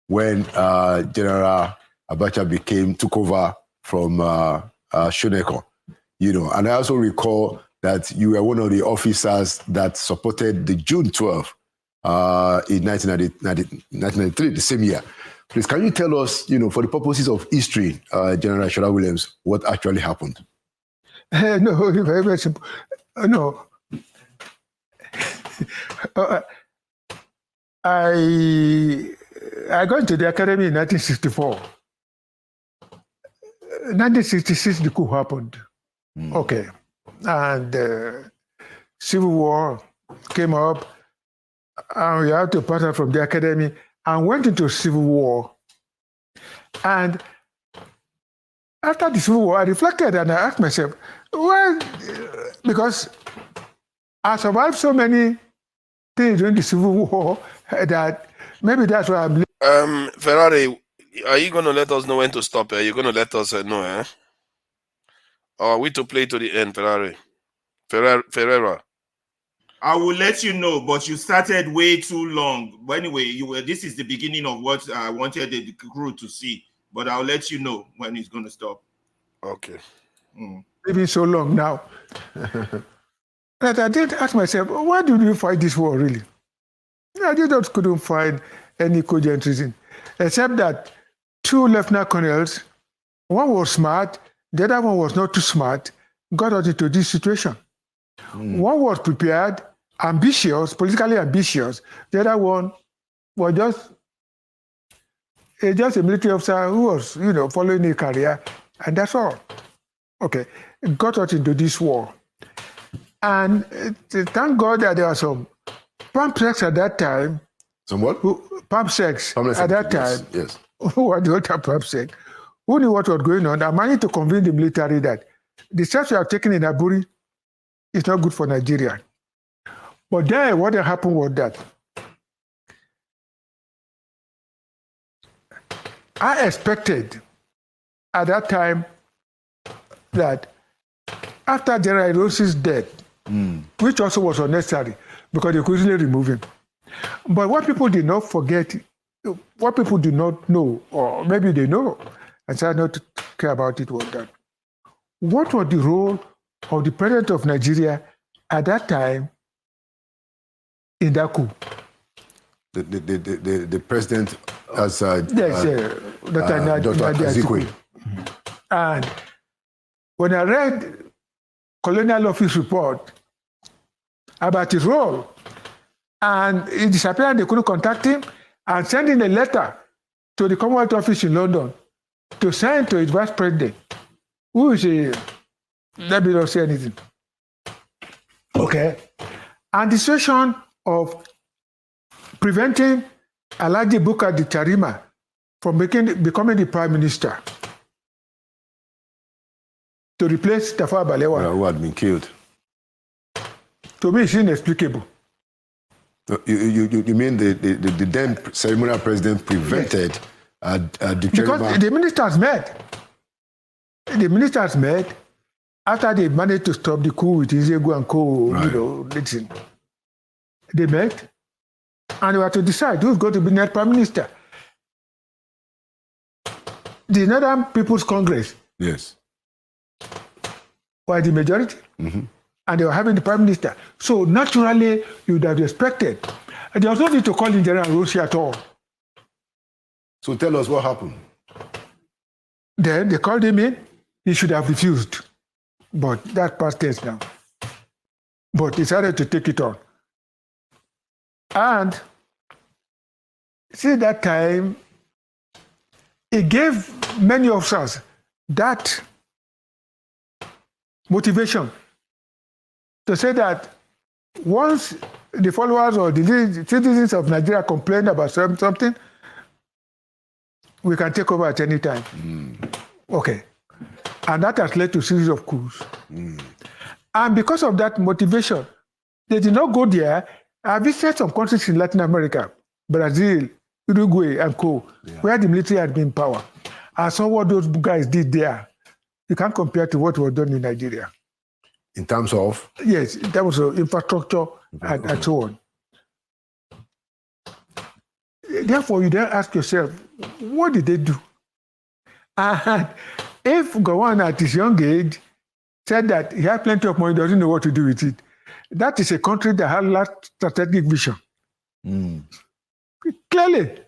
when General Abacha took over from Shoneko. And I also recall that you were one of the officers that supported the June 12th in 1993, the same year. Please, can you tell us, for the purposes of history, General Shola Williams, what actually happened? No, very, very simple. No. I got into the academy in 1964. 1966, the coup happened. Okay. And Civil War came up, and we had to pass out from the academy and went into Civil War. And after the Civil War, I reflected and I asked myself, well, because I survived so many things during the Civil War that maybe that's why I'm. Ferrari, are you going to let us know when to stop? You're going to let us know, eh? Or are we to play to the end, Ferrari? Ferreira. I will let you know, but you started way too long. But anyway, this is the beginning of what I wanted the crew to see. But I'll let you know when it's going to stop. Okay. Maybe so long now. That I did ask myself, why did we fight this war really? I just couldn't find any cogent reason, except that two lieutenant colonels, one was smart, the other one was not too smart, got us into this situation. One was prepared, ambitious, politically ambitious. The other one was just a military officer who was, following a career, and that's all. Okay, got us into this war. And thank God that there were some pamphlets at that time Somewhat? Pump sex Permanent at that secretary, time. yes. Who were the other pump sex? Who knew what was going on? I managed to convince the military that the steps we have taken in Aburi is not good for Nigeria. But then what happened was that I expected at that time that after General Rosie's death, which also was unnecessary because they could easily remove him. But what people did not forget, what people do not know, or maybe they know, and so not to care about it, was that what was the role of the president of Nigeria at that time in that coup? The president as Yes, Dr. Azikwe. And when I read Colonial Office report about his role, and he disappeared, they couldn't contact him, and sending a letter to the Commonwealth Office in London to send to his vice president, who is a, let me not say anything. Okay. And the situation of preventing Alhaji Bukar Charima from becoming the prime minister to replace Tafawa Balewa. Who had been killed. To me, it's inexplicable. You mean the then ceremonial president prevented because the ministers met. The ministers met after they managed to stop the coup with Izegu and co. Right. Listen. They met and they were to decide who's going to be next prime minister. The Northern People's Congress. Yes. Were the majority. And they were having the prime minister. So naturally, you would have expected. And there was no need to call in General Rossi at all. So tell us what happened. Then they called him in. He should have refused. But that past tense now. But he decided to take it on. And see, that time, it gave many of us that motivation to say that once the followers or the citizens of Nigeria complain about something, we can take over at any time. Okay. And that has led to a series of coups. And because of that motivation, they did not go there. I visited some countries in Latin America, Brazil, Uruguay, and co., where the military had been in power. I saw what those guys did there. You can't compare to what was done in Nigeria. In terms of? Yes, in terms of infrastructure and so on. Therefore, you then ask yourself, what did they do? And if Gowon at his young age said that he had plenty of money, doesn't know what to do with it, that is a country that has large strategic vision. Clearly.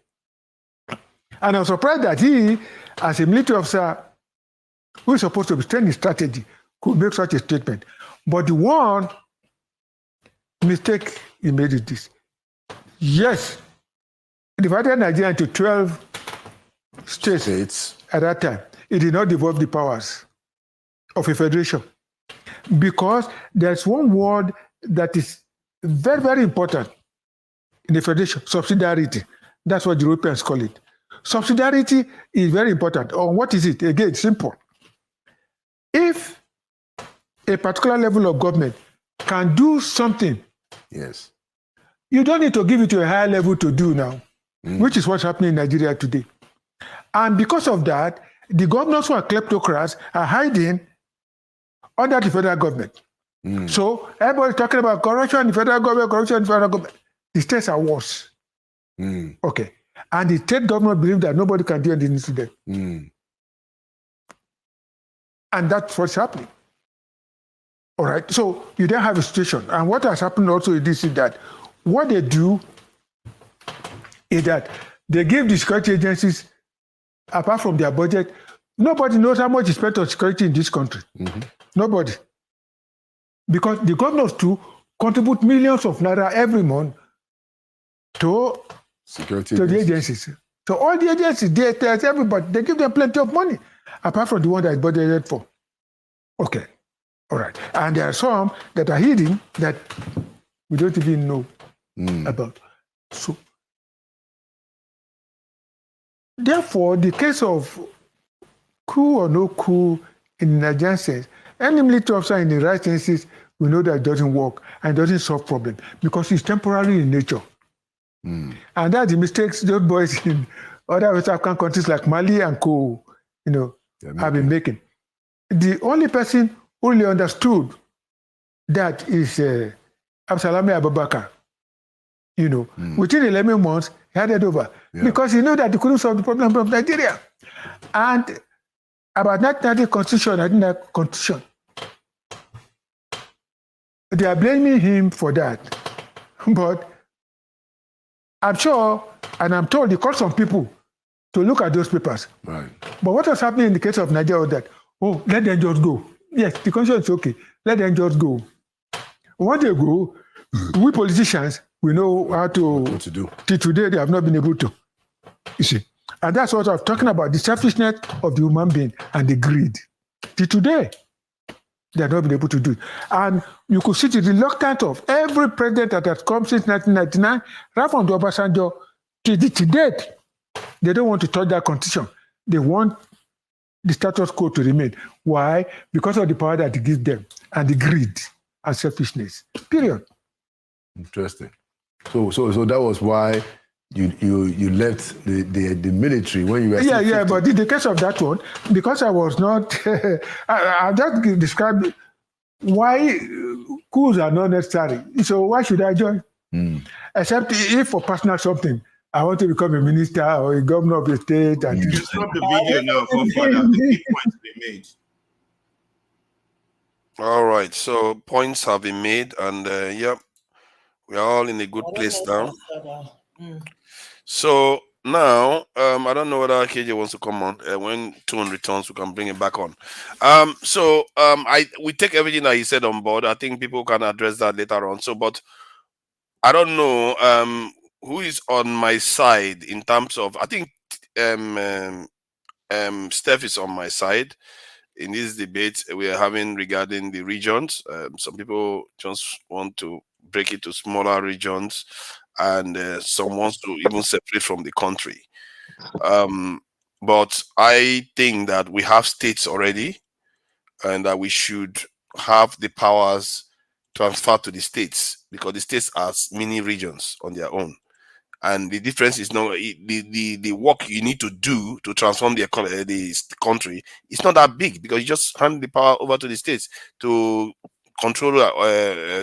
And I'm surprised that he, as a military officer who is supposed to be trained in strategy, could make such a statement. But the one mistake he made is this. Yes, he divided Nigeria into 12 states at that time. It did not devolve the powers of a federation. Because there's one word that is very, very important in the federation, subsidiarity. That's what Europeans call it. Subsidiarity is very important. Or what is it? Again, it's simple. If a particular level of government can do something, yes, you don't need to give it to a higher level to do now, which is what's happening in Nigeria today. And because of that, the governors who are kleptocrats are hiding under the federal government. So everybody's talking about corruption in the federal government, corruption in the federal government. The states are worse. Okay. And the state government believe that nobody can do anything to them. And that's what's happening. All right. So you then have a situation. And what has happened also is that what they do is that they give the security agencies, apart from their budget, nobody knows how much is spent on security in this country. Nobody. Because the governors too contribute millions of naira every month to the agencies. So all the agencies, DHS, everybody, they give them plenty of money, apart from the one that is budgeted for. Okay. All right. And there are some that are hidden that we don't even know about. So Therefore, the case of coup or no coup in the Nigerian sense, any military officer in the right senses will know that it doesn't work and doesn't solve problems because it's temporary in nature. And that's the mistakes those boys in other West African countries like Mali and Co. Have been making. The only person who really understood that is Absalami Abubakar. Within 11 months, he handed over because he knew that he couldn't solve the problem of Nigeria. And about 1990 constitution, they are blaming him for that. But I'm sure, and I'm told, he called some people to look at those papers. Right. But what was happening in the case of Nigeria was that, let them just go. Yes, the constitution is okay. Let them just go. Once they go, we politicians, we know how to do. Till today, they have not been able to. You see. And that's what I'm talking about, the selfishness of the human being and the greed. Till today, they have not been able to do it. And you could see the reluctance of every president that has come since 1999, right from the Obasanjo to date. They don't want to touch that constitution. They want the status quo to remain. Why? Because of the power that it gives them and the greed and selfishness. Period. Interesting. So that was why you left the military when you were still 50. But in the case of that one, because I was not, I just described why coups are not necessary. So why should I join? Except if for personal something, I want to become a minister or a governor of a state. And you stop the video now, for further. The key points be made. All right, so points have been made, and we are all in a good place now. So now, I don't know whether KJ wants to come on. When Tune returns, we can bring him back on. We take everything that he said on board. I think people can address that later on. So, but I don't know who is on my side in terms of. I think Steph is on my side in this debate we are having regarding the regions. Some people just want to break it to smaller regions, and some wants to even separate from the country. But I think that we have states already, and that we should have the powers transferred to the states, because the states are mini regions on their own. And the difference is no the work you need to do to transform the country is not that big, because you just hand the power over to the states to control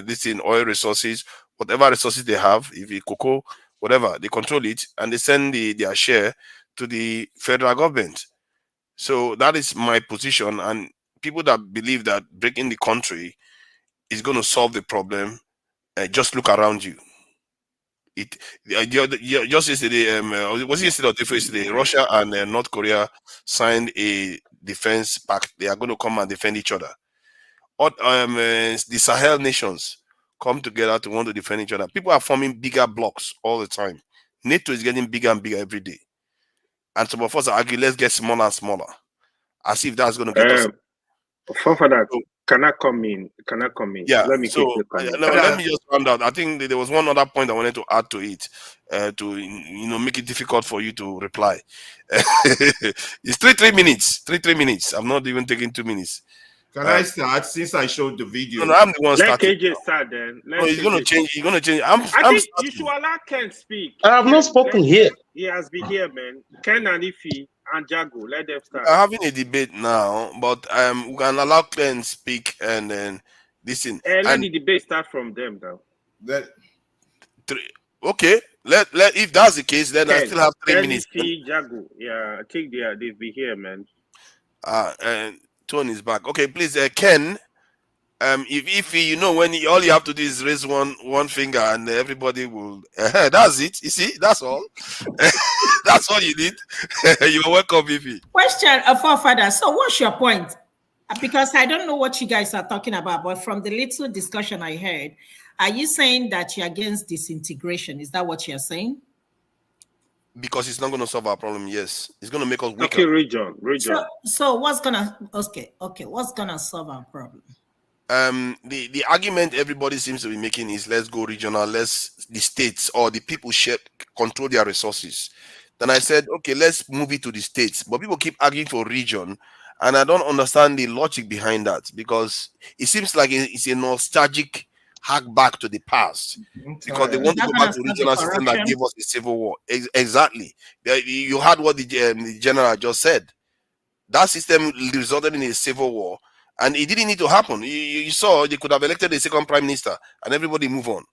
this in oil resources, whatever resources they have, if it's cocoa, whatever, they control it, and they send their share to the federal government. So that is my position. And people that believe that breaking the country is going to solve the problem, just look around you. Just yesterday, was it yesterday or yesterday, Russia and North Korea signed a defense pact. They are going to come and defend each other. The Sahel nations come together to want to defend each other. People are forming bigger blocks all the time. NATO is getting bigger and bigger every day. And some of us are arguing, let's get smaller and smaller, as if that's going to get us. For that, can I come in? Yeah. Let me let me just round out. I think there was one other point I wanted to add to it, to make it difficult for you to reply. It's 3 minutes. 3 minutes. I'm not even taking 2 minutes. Can I start since I showed the video? No, I'm the one starting. Let KJ start then. No, he's going to change. He's going to change. I think you should allow Ken speak. I have not spoken here. He has been here, man. Ken and Ifi and Jago, let them start. We're having a debate now, but we can allow Ken speak and then listen. Let the debate start from them now. Okay. Let if that's the case, then Ken, I still have 3 minutes. Ifi, Jago. Yeah, I think they'll be here, man. And Tony is back. Okay, please, Ken. If when all you have to do is raise one finger and everybody will. That's it. You see, that's all. That's all you need. You're welcome, Ifi. Question, forefather. So, what's your point? Because I don't know what you guys are talking about, but from the little discussion I heard, are you saying that you're against disintegration? Is that what you're saying? Because it's not going to solve our problem. Yes, it's going to make us weaker. Okay, region. So what's gonna what's gonna solve our problem? The argument everybody seems to be making is let's go regional, the states or the people control their resources. Then I said, okay, let's move it to the states. But people keep arguing for region, and I don't understand the logic behind that, because it seems like it's a nostalgic hack back to the past, because they want Is to that go going back to to stop the regional system that corruption? gave us a civil war. Exactly. You heard what the general just said. That system resulted in a civil war, and it didn't need to happen. You saw they could have elected a second prime minister and everybody move on,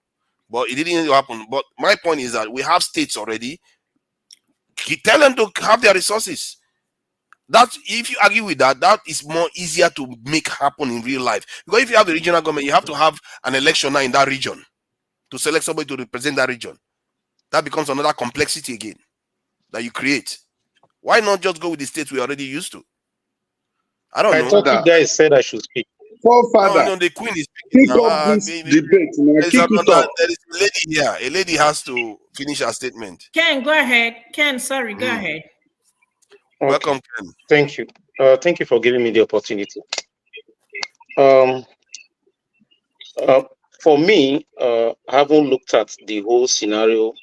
but it didn't need to happen. But my point is that we have states already. Tell them to have their resources. That, if you argue with that, that is more easier to make happen in real life. Because if you have a regional government, you have to have an election now in that region to select somebody to represent that region. That becomes another complexity again that you create. Why not just go with the states we're already used to? I don't I know. thought you guys said I should speak. Forefather, No, the queen is speaking kick now. off this Maybe debate now. Kick it off. there is a lady here. A lady has to finish her statement. Ken, go ahead. Ken, sorry, go ahead. Okay. Welcome, Ken. Thank you. Thank you for giving me the opportunity. For me, having looked at the whole scenario,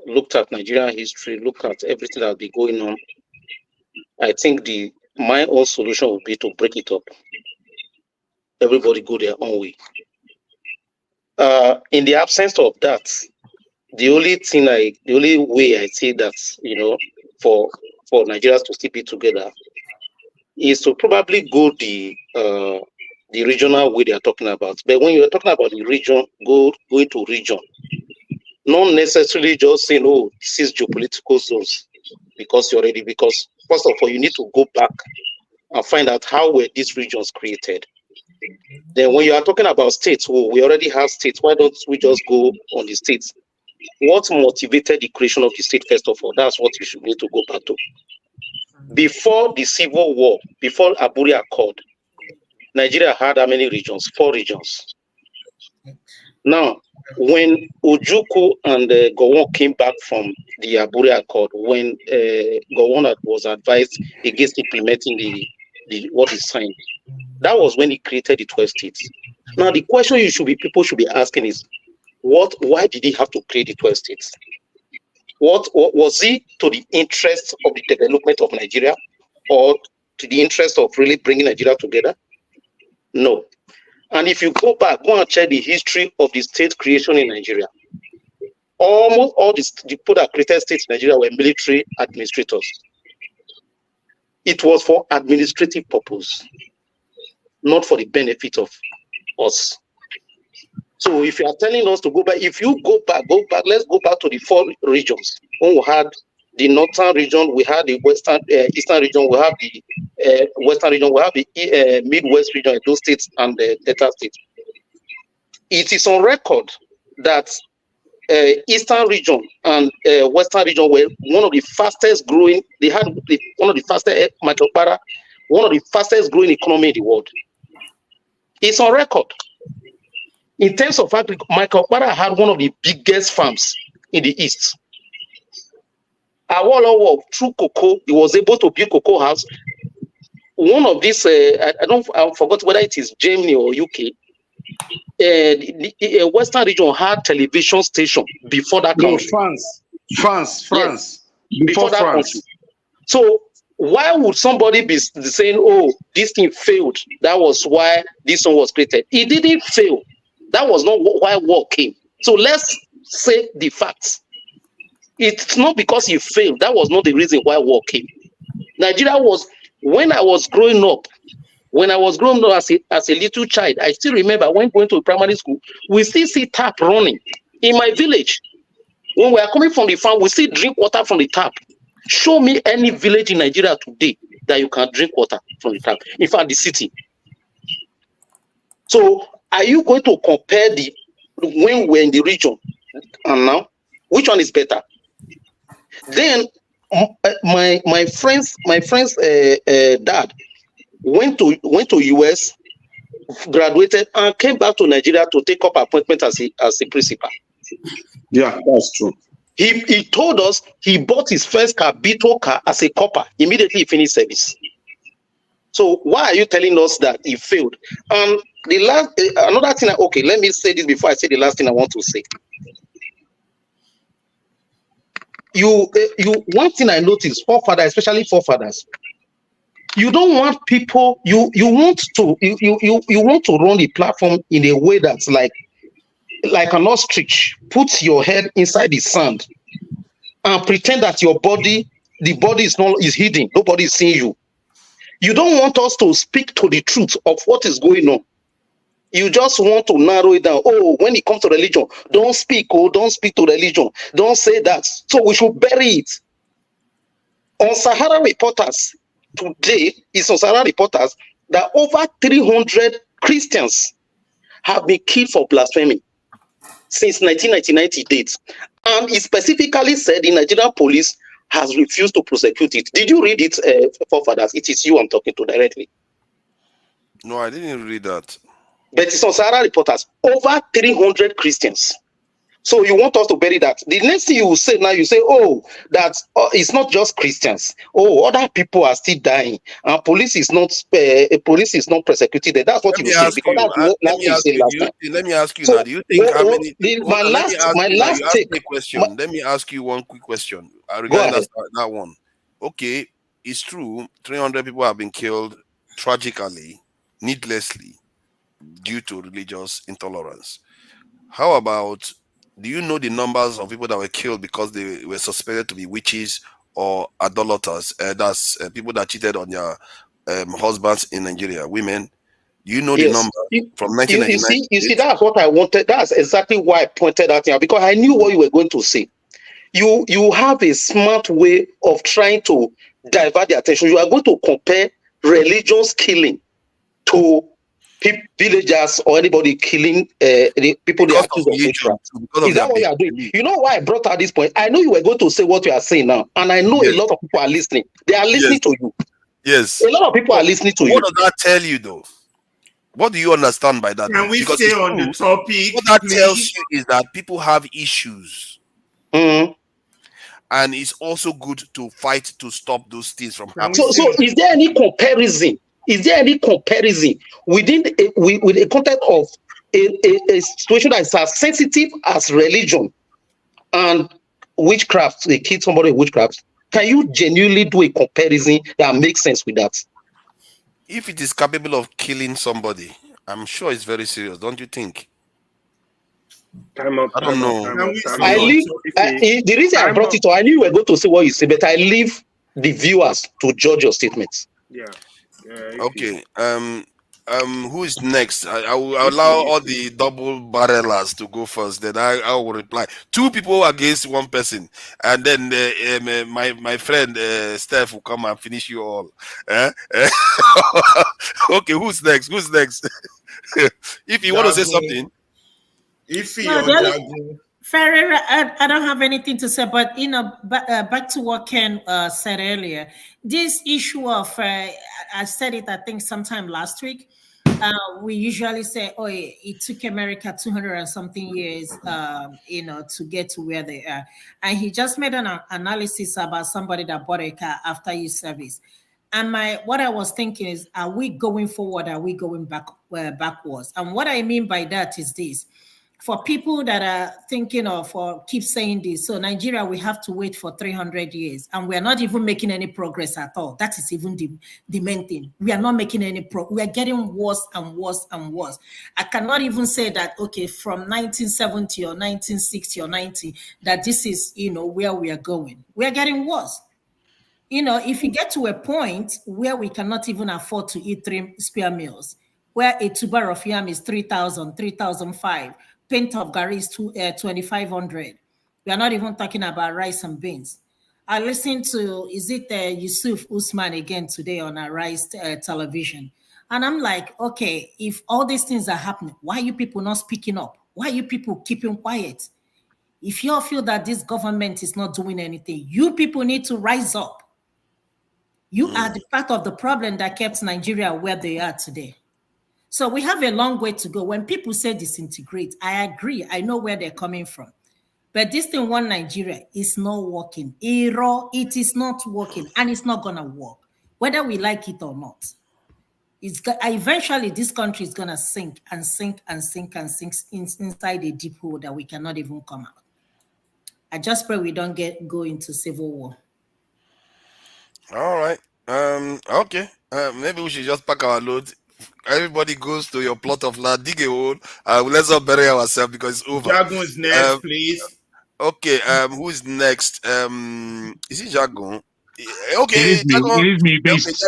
looked at Nigerian history, looked at everything that's been going on, I think my own solution would be to break it up. Everybody go their own way. In the absence of that, the only way I see that, for Nigerians to still be together is to probably go the regional way they are talking about. But when you're talking about the region, going to region, not necessarily just saying, oh, this is geopolitical zones, because first of all, you need to go back and find out how were these regions created. Then when you are talking about states, well, we already have states. Why don't we just go on the states? What motivated the creation of the state, first of all? That's what you should need to go back to. Before the Civil War, before Aburi Accord, Nigeria had how many regions? 4 regions. Now, when Ojukwu and Gowon came back from the Aburi Accord, when Gowon was advised against implementing what he signed, that was when he created the 12 states. Now, the question people should be asking is, why did he have to create the 12 states? What was it to the interest of the development of Nigeria, or to the interest of really bringing Nigeria together? No. And if you go and check the history of the state creation in Nigeria, almost all the people that created states in Nigeria were military administrators. It was for administrative purpose, not for the benefit of us. So if you are telling us to go back, if you go back, let's go back to the 4 regions. When we had the northern region, we had the western, eastern region, we have the western region, we have the midwest region, those states, and the Delta state. It is on record that eastern region and western region were one of the fastest growing. They had one of the fastest, one of the fastest growing economy in the world. It's on record. In terms of agriculture, Michael Okpara had one of the biggest farms in the east. Awolowo, through cocoa, he was able to build cocoa house. One of these, I forgot whether it is Germany or UK. The Western region had television station before that country. No, France. Yes. Before that country. So why would somebody be saying, oh, this thing failed? That was why this one was created. It didn't fail. That was not why war came. So let's say the facts. It's not because he failed. That was not the reason why war came. Nigeria was, when I was growing up as a little child, I still remember when going to primary school, we still see tap running in my village. When we are coming from the farm, we still drink water from the tap. Show me any village in Nigeria today that you can drink water from the tap. In fact, the city. So are you going to compare when we're in the region and now? Which one is better? Then my friend's dad went to US, graduated, and came back to Nigeria to take up appointment as a principal. Yeah, that's true. He told us he bought his first car, Beetle car, as a copper. Immediately he finished service. So why are you telling us that he failed? The last another thing. Okay, let me say this before I say the last thing I want to say. one thing I noticed, forefathers, especially forefathers, you don't want people, you want to run the platform in a way that's like an ostrich. Put your head inside the sand and pretend that the body is hidden. Nobody is seeing you. You don't want us to speak to the truth of what is going on. You just want to narrow it down. Oh, when it comes to religion, don't speak. Oh, don't speak to religion. Don't say that. So we should bury it. On Sahara Reporters today, it's on Sahara Reporters that over 300 Christians have been killed for blasphemy since 1999 to date. And it specifically said the Nigerian police has refused to prosecute it. Did you read it, forefathers? It is you I'm talking to directly. No, I didn't read that. But it's on Sahara Reporters. Over 300 Christians. So you want us to bury that. The next thing you will say now, you say, oh, that it's not just Christians. Oh, other people are still dying. And police is not persecuted. That's what you say. Because that's what you said last time. Let me ask you So, now. Do you think how many? Let me ask you one quick question Go regarding that one. Okay, it's true. 300 people have been killed tragically, needlessly, due to religious intolerance. How about? Do you know the numbers of people that were killed because they were suspected to be witches or idolaters? That's people that cheated on their husbands in Nigeria, women. Do you know the number from 1999? You see, that's what I wanted. That's exactly why I pointed out here, because I knew what you were going to say. You have a smart way of trying to divert the attention. You are going to compare religious killing to villagers or anybody killing the people they accuse of witchcraft. Is that what you are doing? You know why I brought out this point? I know you were going to say what you are saying now, and I know a lot of people are listening. They are listening to you. Yes. A lot of people are listening to you. What does that tell you, though? What do you understand by that? Can we stay on the topic? What that tells you is that people have issues. Mm-hmm. And it's also good to fight to stop those things from happening. So is there any comparison? Is there any comparison within with the context of a situation that is as sensitive as religion and witchcraft? They kill somebody with witchcraft. Can you genuinely do a comparison that makes sense with that? If it is capable of killing somebody, I'm sure it's very serious, don't you think? I don't know. The reason I brought it up, I knew you were going to say what you say, but I leave the viewers to judge your statements. Yeah. Okay. Who is next? I will allow all the double barrelers to go first. Then I will reply. Two people against one person, and then my friend Steph will come and finish you all. Okay. Who's next? If you want to say something. Ferreira, I don't have anything to say, but back to what Ken said earlier, this issue of I said it I think sometime last week. We usually say, oh, it took America 200 and something years, to get to where they are, and he just made an analysis about somebody that bought a car after his service. And what I was thinking is, are we going forward? Are we going backwards? And what I mean by that is this. For people that are thinking of or keep saying this, so Nigeria, we have to wait for 300 years and we're not even making any progress at all. That is even the main thing. We are not making any we are getting worse and worse and worse. I cannot even say that, okay, from 1970 or 1960 or 90, that this is, where we are going. We are getting worse. If you get to a point where we cannot even afford to eat 3 square meals, where a tuber of yam is 3,000, 3,500, pint of gari is 2,500. We are not even talking about rice and beans. I listened to, Yusuf Usman again today on Arise television. And I'm like, okay, if all these things are happening, why are you people not speaking up? Why are you people keeping quiet? If you all feel that this government is not doing anything, you people need to rise up. You are the part of the problem that kept Nigeria where they are today. So we have a long way to go. When people say disintegrate, I agree. I know where they're coming from. But this thing, one Nigeria, is not working. It is not working, and it's not going to work, whether we like it or not. Eventually, this country is going to sink and sink and sink and sink inside a deep hole that we cannot even come out. I just pray we don't go into civil war. All right. Okay. Maybe we should just pack our load. Everybody goes to your plot of land, dig a hole. Let's not bury ourselves because it's over. Jagun is next, Um, please. okay. Who is next? Is it Jagun? It Okay, is me. Jagun. It is me, Okay, basis.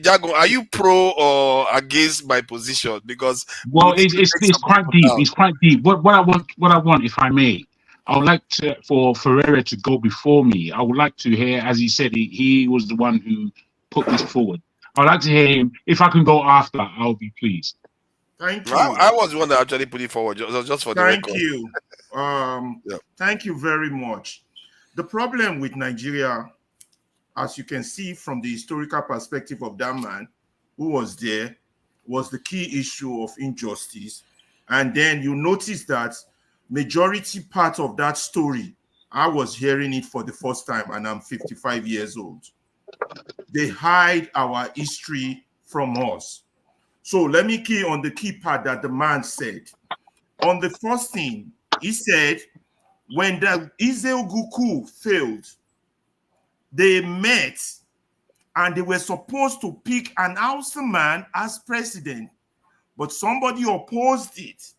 Jagun. Are you pro or against my position? Because we Well, need to take it's some quite people deep. down. It's quite deep. What I want, if I may, I would like for Ferreira to go before me. I would like to hear, as he said, he was the one who put this forward. I'd like to hear him. If I can go after, I'll be pleased. Thank I, you. I was the one that actually put it forward, just for the Thank record. you. Yeah. Thank you very much. The problem with Nigeria, as you can see from the historical perspective of that man who was there, was the key issue of injustice. And then you notice that majority part of that story, I was hearing it for the first time, and I'm 55 years old. They hide our history from us. So let me key on the key part that the man said. On the first thing, he said, when the Izeogu coup failed, they met and they were supposed to pick an Hausa man as president, but somebody opposed it.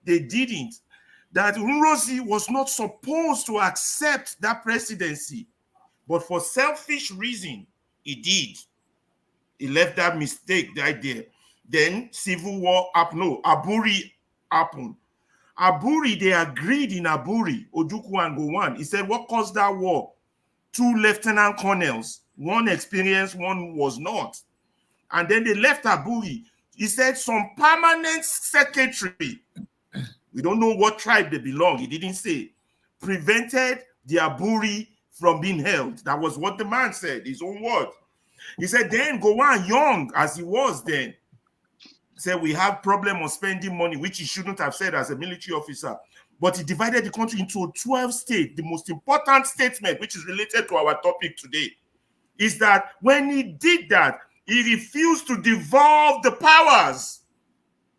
They didn't. That Nrozi was not supposed to accept that presidency, but for selfish reason, he did. He left that mistake right there. Then civil war happened. No, Aburi happened. Aburi, they agreed in Aburi, Ojukwu and Gowon. He said, what caused that war? 2 lieutenant colonels, one experienced, one was not. And then they left Aburi. He said some permanent secretary, we don't know what tribe they belong, he didn't say, prevented the Aburi from being held. That was what the man said, his own word. He said, then Gowon, young as he was then, said we have problem on spending money, which he shouldn't have said as a military officer. But he divided the country into 12 states. The most important statement, which is related to our topic today, is that when he did that, he refused to devolve the powers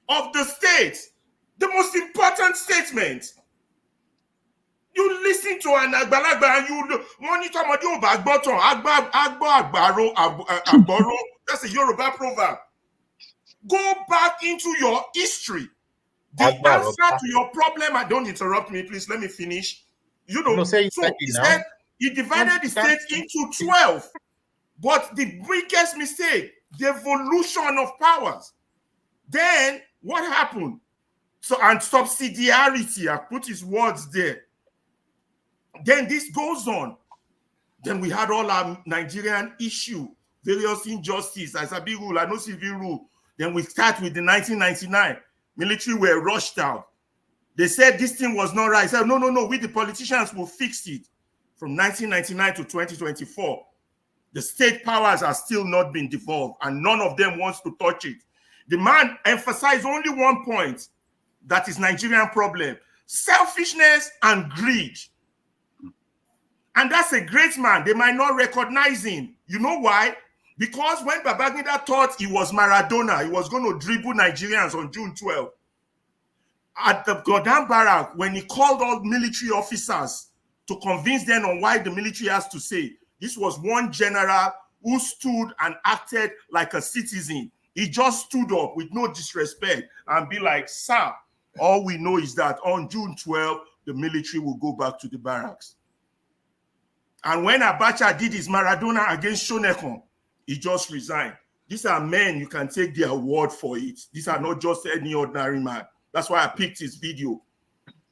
of the states. The most important statement. You listen to an Agbalagba and you monitor Agbaro. That's a Yoruba proverb. Go back into your history. The answer to your problem, don't interrupt me, please. Let me finish. You know, No, say it so like he it said now. he divided the states into 12. But the biggest mistake, the evolution of powers. Then what happened? So, and subsidiarity, I put his words there. Then this goes on. Then we had all our Nigerian issue, various injustice, as a big rule, I know civil rule. Then we start with the 1999. Military were rushed out. They said this thing was not right. I said, no, we the politicians will fix it. From 1999 to 2024, the state powers are still not being devolved, and none of them wants to touch it. The man emphasized only one point, that is Nigerian problem: selfishness and greed. And that's a great man. They might not recognize him. You know why? Because when Babangida thought he was Maradona, he was going to dribble Nigerians on June 12th. At the Godan Barrack, when he called all military officers to convince them on why the military has to say, this was one general who stood and acted like a citizen. He just stood up with no disrespect and be like, sir, all we know is that on June 12th, the military will go back to the barracks. And when Abacha did his Maradona against Shonekon, he just resigned. These are men, you can take their word for it. These are not just any ordinary man. That's why I picked his video.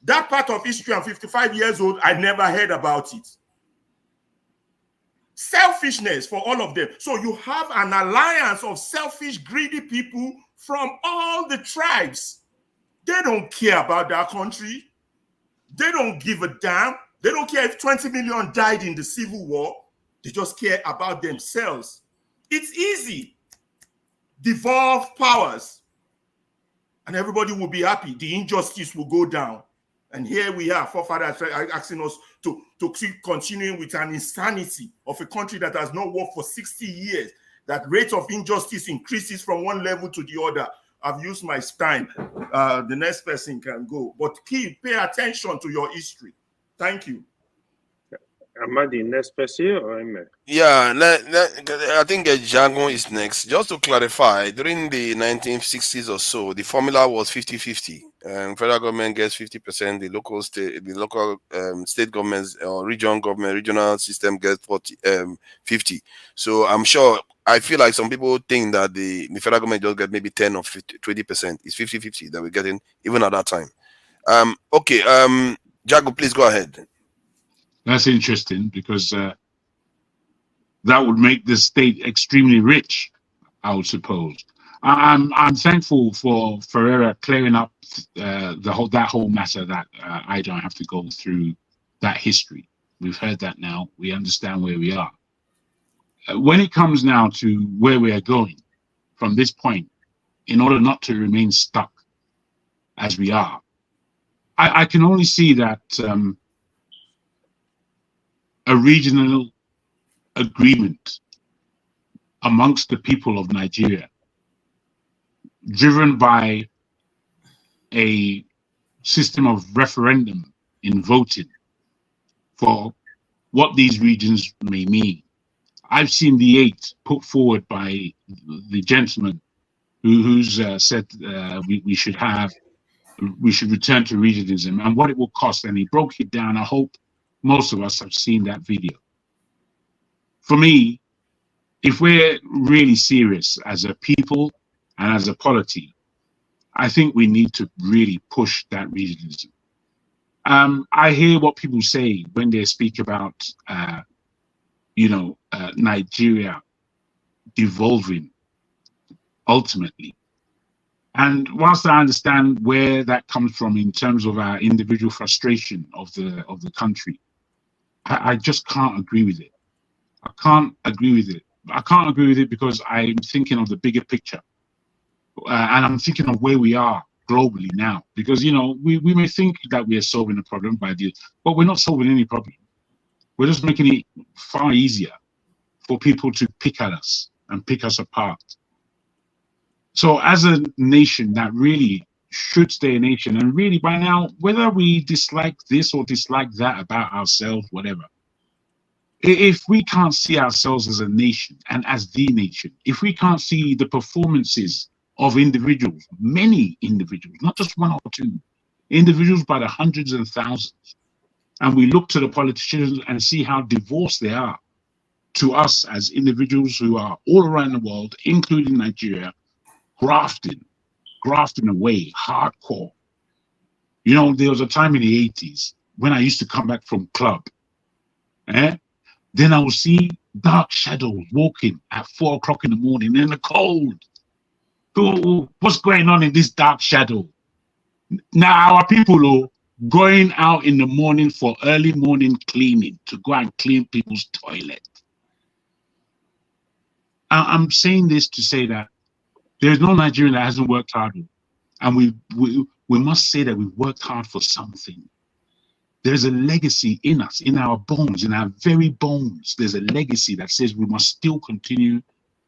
That part of history, I'm 55 years old, I never heard about it. Selfishness for all of them. So you have an alliance of selfish, greedy people from all the tribes. They don't care about their country. They don't give a damn. They don't care if 20 million died in the civil war. They just care about themselves. It's easy. Devolve powers. And everybody will be happy. The injustice will go down. And here we are, forefathers asking us to keep continuing with an insanity of a country that has not worked for 60 years. That rate of injustice increases from one level to the other. I've used my time. The next person can go. But pay attention to your history. Thank you. Am I the next person or am I? Yeah, I think Django is next. Just to clarify, during the 1960s or so, the formula was 50-50. Federal government gets 50%, the local state governments or regional system gets 50. So I'm sure, I feel like some people think that the federal government just get maybe 10 or 20%. It's 50-50 that we're getting even at that time. Okay, Jago, please go ahead. That's interesting because that would make the state extremely rich, I would suppose. I'm thankful for Ferreira clearing up that whole matter that I don't have to go through that history. We've heard that now. We understand where we are. When it comes now to where we are going from this point, in order not to remain stuck as we are, I can only see that a regional agreement amongst the people of Nigeria, driven by a system of referendum in voting for what these regions may mean. I've seen the 8 put forward by the gentleman who's said we should return to regionalism and what it will cost, and he broke it down. I hope most of us have seen that video. For me, if we're really serious as a people and as a polity, I think we need to really push that regionalism. I hear what people say when they speak about, Nigeria devolving ultimately. And whilst I understand where that comes from in terms of our individual frustration of the country, I just can't agree with it. I can't agree with it. I can't agree with it because I'm thinking of the bigger picture, and I'm thinking of where we are globally now. Because we may think that we are solving a problem by this, but we're not solving any problem. We're just making it far easier for people to pick at us and pick us apart. So as a nation that really should stay a nation, and really by now, whether we dislike this or dislike that about ourselves, whatever, if we can't see ourselves as a nation and as the nation, if we can't see the performances of individuals, many individuals, not just one or two, individuals by the hundreds and thousands, and we look to the politicians and see how divorced they are to us as individuals who are all around the world, including Nigeria, grafting away hardcore. There was a time in the 80s when I used to come back from club, then I would see dark shadows walking at 4 o'clock in the morning in the cold. What's going on in this dark shadow? Now our people are going out in the morning for early morning cleaning to go and clean people's toilet. I'm saying this to say that there's no Nigerian that hasn't worked hard, and we must say that we've worked hard for something. There's a legacy in us, in our bones, in our very bones. There's a legacy that says we must still continue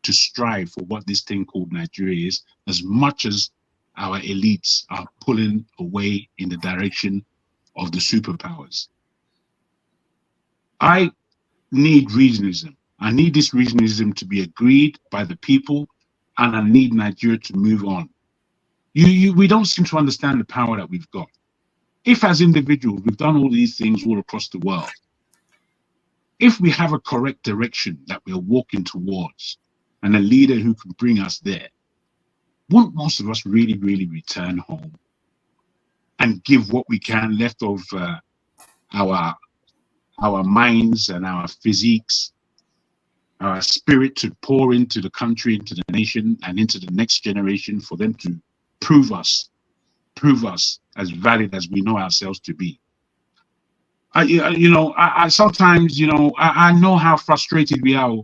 to strive for what this thing called Nigeria is, as much as our elites are pulling away in the direction of the superpowers. I need regionalism. I need this regionalism to be agreed by the people, and I need Nigeria to move on. We don't seem to understand the power that we've got. If as individuals, we've done all these things all across the world, if we have a correct direction that we're walking towards and a leader who can bring us there, won't most of us really, really return home and give what we can left of our minds and our physiques, our spirit to pour into the country, into the nation, and into the next generation for them to prove us as valid as we know ourselves to be. I sometimes, I know how frustrated we are,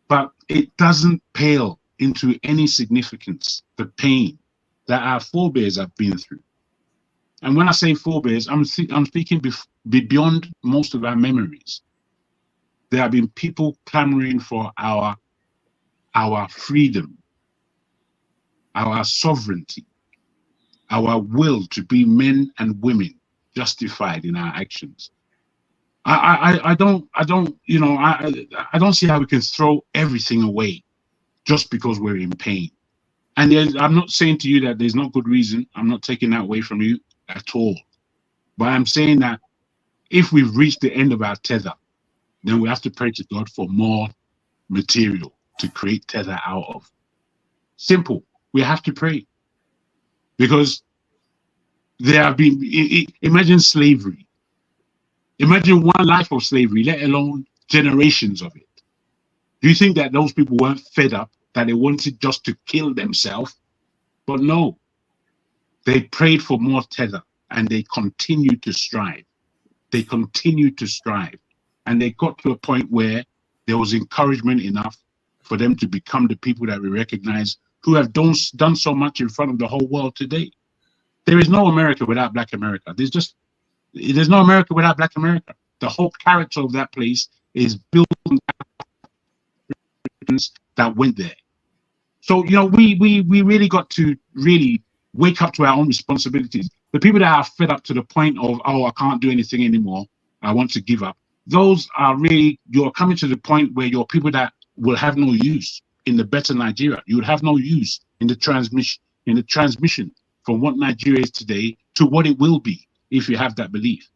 but it doesn't pale into any significance, the pain that our forebears have been through. And when I say forebears, I'm speaking beyond most of our memories. There have been people clamoring for our freedom, our sovereignty, our will to be men and women justified in our actions. I don't, you know, I don't see how we can throw everything away just because we're in pain. And I'm not saying to you that there's no good reason. I'm not taking that away from you at all. But I'm saying that if we've reached the end of our tether, then we have to pray to God for more material to create tether out of. Simple. We have to pray because there have been, imagine slavery. Imagine one life of slavery, let alone generations of it. Do you think that those people weren't fed up, that they wanted just to kill themselves? But no, they prayed for more tether and they continued to strive. They continued to strive. And they got to a point where there was encouragement enough for them to become the people that we recognize who have done so much in front of the whole world today. There is no America without Black America. There's no America without Black America. The whole character of that place is built on that went there. So, you know, we really got to really wake up to our own responsibilities. The people that are fed up to the point of, oh, I can't do anything anymore, I want to give up. Those are really, you're coming to the point where you're people that will have no use in the better Nigeria. You would have no use in the transmission from what Nigeria is today to what it will be if you have that belief.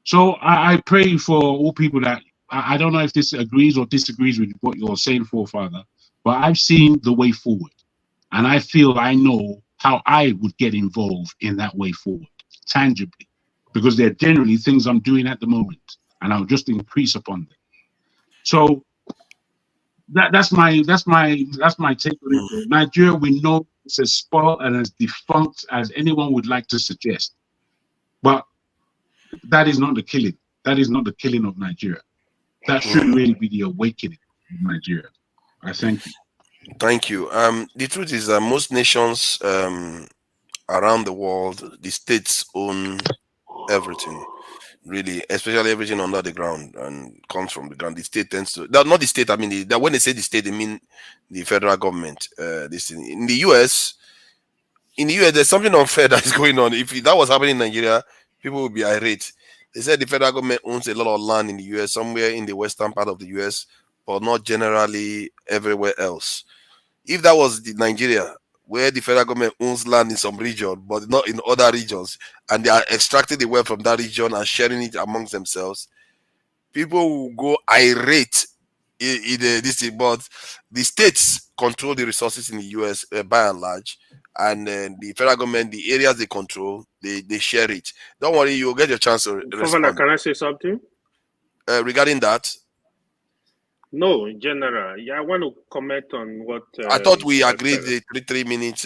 So I pray for all people that, I don't know if this agrees or disagrees with what you're saying, forefather, but I've seen the way forward. And I feel I know how I would get involved in that way forward, tangibly, because they're generally things I'm doing at the moment, and I'll just increase upon them. So that's my take on it. Nigeria, we know it's as spoiled and as defunct as anyone would like to suggest. But that is not the killing. That is not the killing of Nigeria. That should really be the awakening of Nigeria. I thank you. Thank you. The truth is that most nations around the world, the states own everything, really, especially everything under the ground and comes from the ground. The state tends to, not the state, I mean, when they say the state, they mean the federal government. This thing. In the US, there's something unfair that is going on. If that was happening in Nigeria, people would be irate. They said the federal government owns a lot of land in the US, somewhere in the western part of the US, but not generally everywhere else. If that was the Nigeria, where the federal government owns land in some region, but not in other regions, and they are extracting the wealth from that region and sharing it amongst themselves, people will go irate in this thing. But the states control the resources in the US by and large, and the federal government, the areas they control, they share it. Don't worry, you'll get your chance to respond. Can I say something? Regarding that? No, in general. Yeah, I want to comment on what... I thought we agreed the 3 minutes...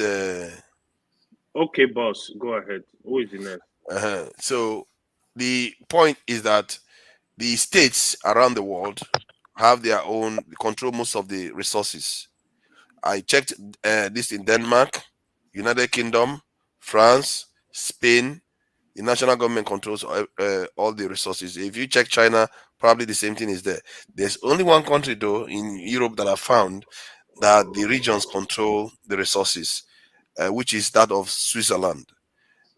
Okay, boss, go ahead. Who is the next? So the point is that the states around the world have their own, control most of the resources. I checked this in Denmark, United Kingdom, France, Spain. The national government controls all the resources. If you check China, probably the same thing is there. There's only one country, though, in Europe that I found that the regions control the resources, which is that of Switzerland.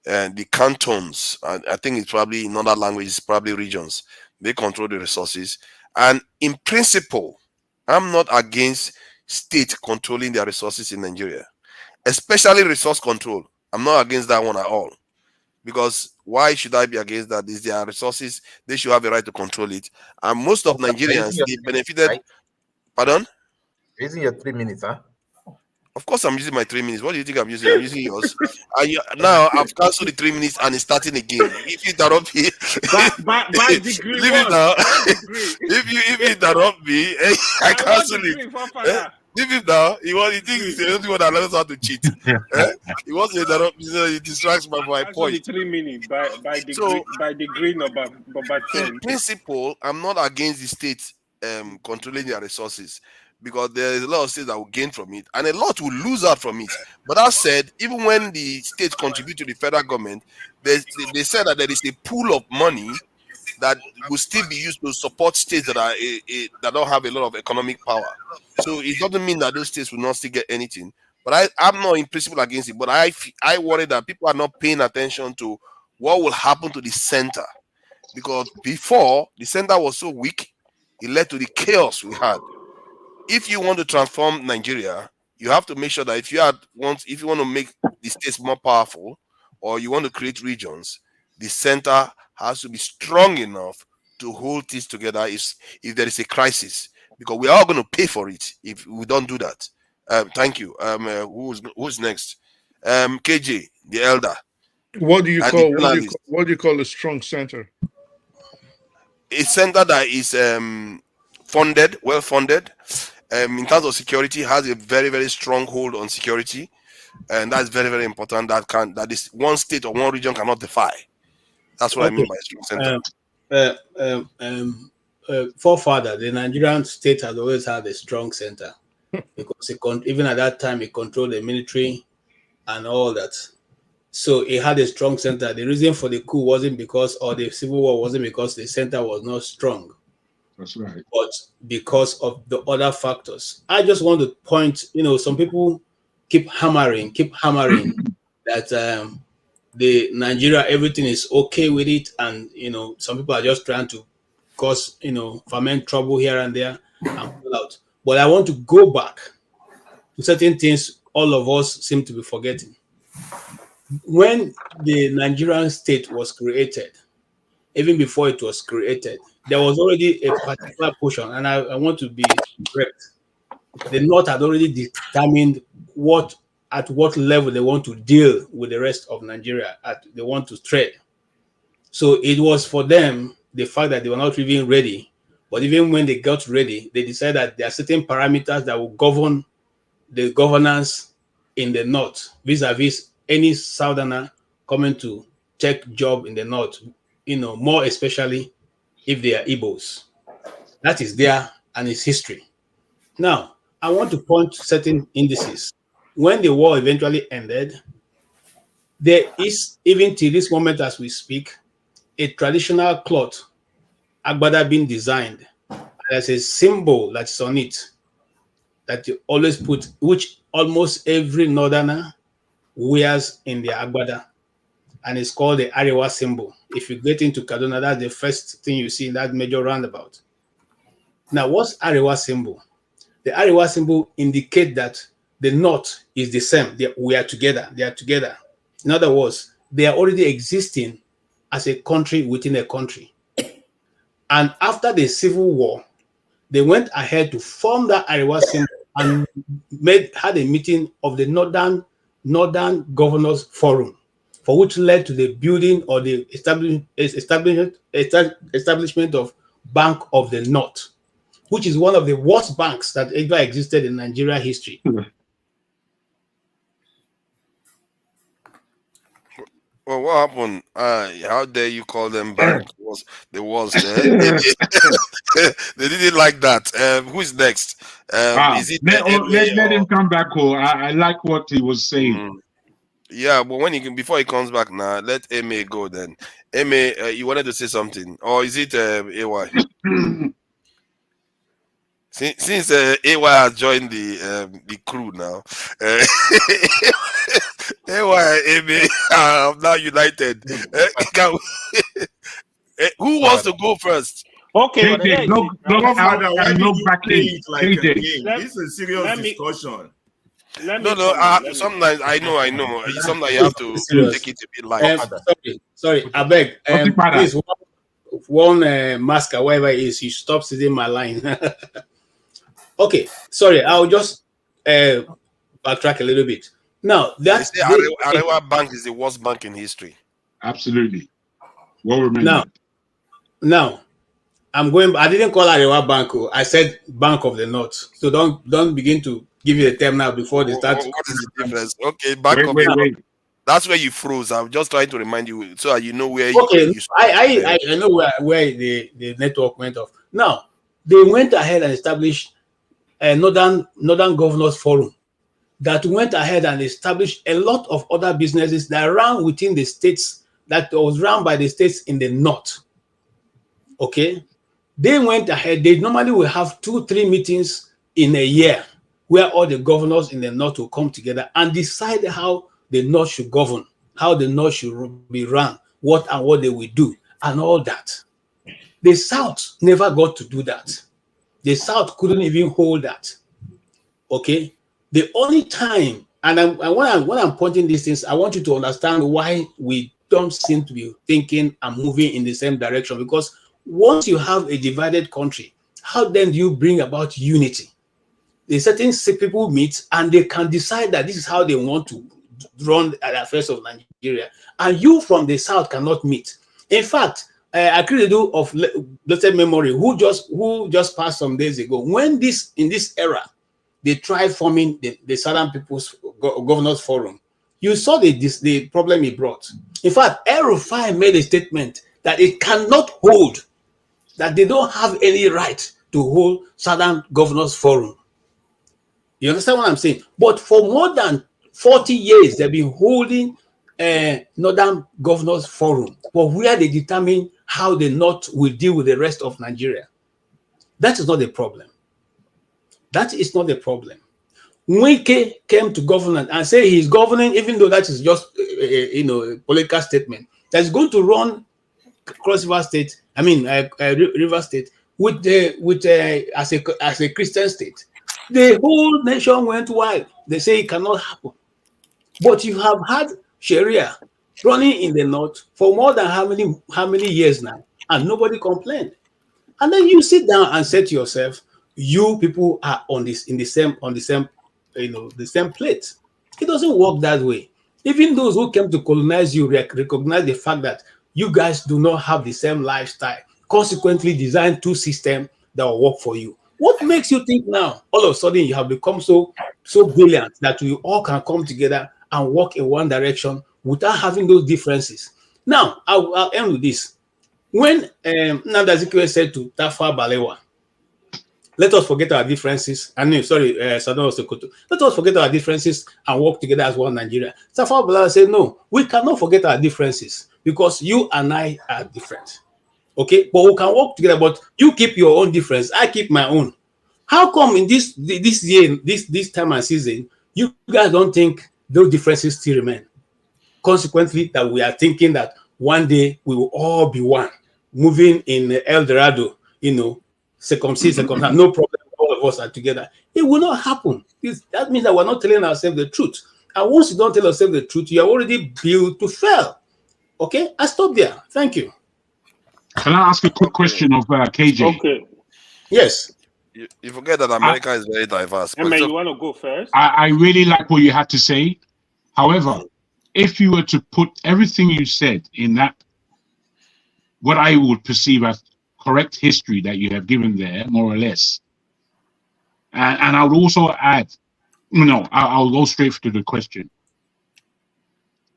And the cantons, I think it's probably in other languages, probably regions, they control the resources. And in principle, I'm not against state controlling their resources in Nigeria, especially resource control. I'm not against that one at all. Because why should I be against that? It's their resources. They should have a right to control it. And most of Nigerians, they benefited. Right? Pardon? Using your 3 minutes, huh? Of course, I'm using my 3 minutes. What do you think I'm using? I'm using yours. Now I've cancelled the 3 minutes and it's starting again. If you interrupt me, by degree, leave it now. If you interrupt me, I cancel it. Leave him now. He thinks he's the only one that learns how to cheat. He wants to interrupt me, so he distracts my point. 3 minutes by degree number 10. In principle, I'm not against the state controlling their resources, because there's a lot of states that will gain from it and a lot will lose out from it. But that said, even when the states contribute to the federal government, they said that there is a pool of money that will still be used to support states that don't have a lot of economic power. So it doesn't mean that those states will not still get anything. But I'm not in principle against it. But I worry that people are not paying attention to what will happen to the center. because before the center was so weak, it led to the chaos we had. If you want to transform Nigeria, you have to make sure that if you want to make the states more powerful, or you want to create regions, the center has to be strong enough to hold things together if there is a crisis, because we are all going to pay for it if we don't do that. Thank you. Who's next? KJ, the elder, What do you and the call journalist. what do you call a strong center? A center that is funded, well funded, in terms of security, has a very, very strong hold on security, and that's very, very important. That is one state or one region cannot defy. That's what I mean by strong center. Forefather, the Nigerian state has always had a strong center because even at that time it controlled the military and all that. So it had a strong center. The reason for the coup wasn't because, or the civil war wasn't because the center was not strong. That's right. But because of the other factors. I just want to point, some people keep hammering that the Nigeria, everything is okay with it. And, some people are just trying to cause, ferment trouble here and there and pull out. But I want to go back to certain things all of us seem to be forgetting. When the Nigerian state was created, even before it was created, there was already a particular portion, and I want to be correct. The North had already determined at what level they want to deal with the rest of Nigeria, they want to trade. So it was for them the fact that they were not even ready. But even when they got ready, they decided that there are certain parameters that will govern the governance in the North, vis-a-vis any Southerner coming to take job in the North, more especially if they are Igbos. That is there and its history. Now, I want to point to certain indices. When the war eventually ended, there is, even till this moment as we speak, a traditional cloth, agbada, being designed. There's a symbol that's on it that you always put, which almost every Northerner wears in their agbada, and it's called the Arewa symbol. If you get into Kaduna, that's the first thing you see in that major roundabout. Now, what's Arewa symbol? The Arewa symbol indicates that the North is the same. We are together. They are together. In other words, they are already existing as a country within a country. And after the Civil War, they went ahead to form that Arewa symbol and had a meeting of the Northern Governors Forum, for which led to the building or the establishment of Bank of the North, which is one of the worst banks that ever existed in Nigeria history. Well, what happened? How dare you call them bank? The worst. They didn't like that. Who's next? Is it let him come back? I like what he was saying. Yeah, but before he comes back now, let Eme go then. Eme, you wanted to say something, or is it AY? Since AY has joined the crew now, AY, Eme, I'm now united. Who wants to go first? Okay, KJ, look out and look back in. Like a game. This is a serious discussion. Sometimes I know. Sometimes you have to take it a bit light. Sorry, I beg. Please, one masker, wherever it is, you stop sitting my line. Okay, sorry, I'll just backtrack a little bit. Now, that's Arewa Bank is the worst bank in history. Absolutely. Well remembered. Now, I didn't call Arewa Bank. I said Bank of the North. So don't begin to give you a term now before they start. What is the difference? Okay, Bank of the North. That's where you froze. I'm just trying to remind you so that you know where you I know where the network went off. Now, they went ahead and established a Northern Governors Forum that went ahead and established a lot of other businesses that ran within the states, that was run by the states in the North. Okay? They went ahead. They normally will have 2-3 meetings in a year where all the governors in the North will come together and decide how the North should govern, how the North should be run, what they will do. and all that. The South never got to do that. The South couldn't even hold that. Okay? The only time, and when I'm pointing these things, I want you to understand why we don't seem to be thinking and moving in the same direction. Because once you have a divided country, how then do you bring about unity? There's certain people meet and they can decide that this is how they want to run the affairs of Nigeria. And you from the South cannot meet. In fact, Akpabio of blessed memory, who just passed some days ago, when in this era, they tried forming the Southern People's Governors Forum, you saw the problem it brought. In fact, El-Rufai made a statement that it cannot hold, that they don't have any right to hold Southern Governors Forum. You understand what I'm saying? But for more than 40 years, they've been holding Northern Governors Forum, but where they determine how the North will deal with the rest of Nigeria. That is not the problem. That is not the problem. Wike came to government and said he's governing, even though that is just a political statement, that's going to run Cross River State, River State, as a Christian state. The whole nation went wild. They say it cannot happen. But you have had Sharia running in the north for more than how many years now, and nobody complained. And then you sit down and say to yourself, you people are on the same plate. It doesn't work that way. Even those who came to colonize you recognize the fact that you guys do not have the same lifestyle. Consequently, design two systems that will work for you. What makes you think now, all of a sudden, you have become so brilliant that we all can come together and work in one direction without having those differences? Now, I'll end with this. When Nnamdi Kanu said to Tafawa Balewa, let us forget our differences. Sadon Sokoto. Let us forget our differences and work together as one Nigeria. Tafawa Balewa said, no, we cannot forget our differences because you and I are different. Okay, but we can work together. But you keep your own difference, I keep my own. How come in this year, this time and season, you guys don't think those differences still remain? Consequently, that we are thinking that one day we will all be one, moving in El Dorado, circumcised, no problem. All of us are together. It will not happen. That means that we're not telling ourselves the truth. And once you don't tell yourself the truth, you are already built to fail. Okay, I stop there. Thank you. Can I ask a quick question of KJ? Okay. Yes. You forget that America is very diverse. Emma, you want to go first? I really like what you had to say. However, if you were to put everything you said in that, what I would perceive as correct history that you have given there, more or less, and I would also add, I'll go straight to the question.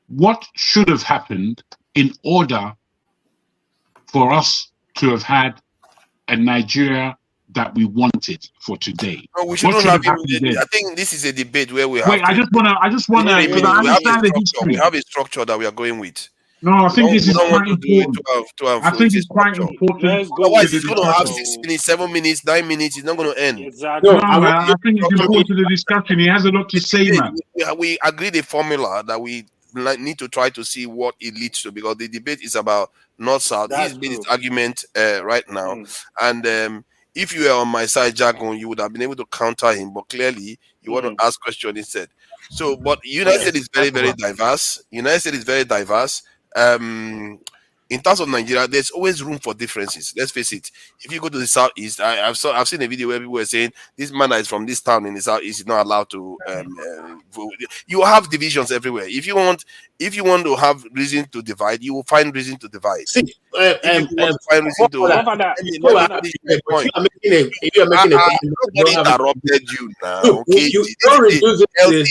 What should have happened in order for us to have had a Nigeria that we wanted for today? No, we shouldn't have. I think this is a debate where we have. Wait, I just wanna, because I understand the history. We have a structure that we are going with. No, I think this is quite important. I think it's quite important. Otherwise, it's going to have 6 minutes, 7 minutes, 9 minutes. It's not going to end. Exactly. No, I think it's important to the discussion. He has a lot to say, man. We agreed a formula that we need to try to see what it leads to, because the debate is about North-South. He's made his argument right now. And if you were on my side, Jagon, you would have been able to counter him. But clearly, you want to ask questions instead. So, but United States is very, very diverse. United States is very diverse. In terms of Nigeria, there's always room for differences. Let's face it. If you go to the southeast, I've seen a video where people were saying this man that is from this town in the southeast is not allowed to vote. You have divisions everywhere. If you want to have reason to divide, you will find reason to divide. See, find reason to. Nobody interrupted you now. Okay, you don't reduce it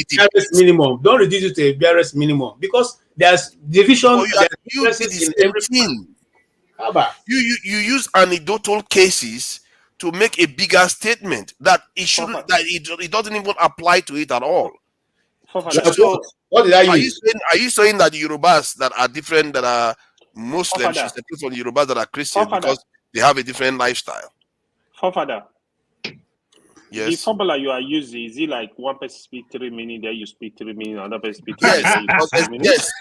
to the barest minimum. Don't reduce it to the barest minimum, because there's division. You did the same thing. You use anecdotal cases to make a bigger statement that it shouldn't, that it doesn't even apply to it at all. So, what did I use? Are you saying that the Yorubas that are different, that are Muslims, should separate from the Yorubas that are Christians because they have a different lifestyle? Father. Yes. The formula you are using, is it like one person speak 3 minutes, then you speak 3 minutes, another person speak 3 minutes?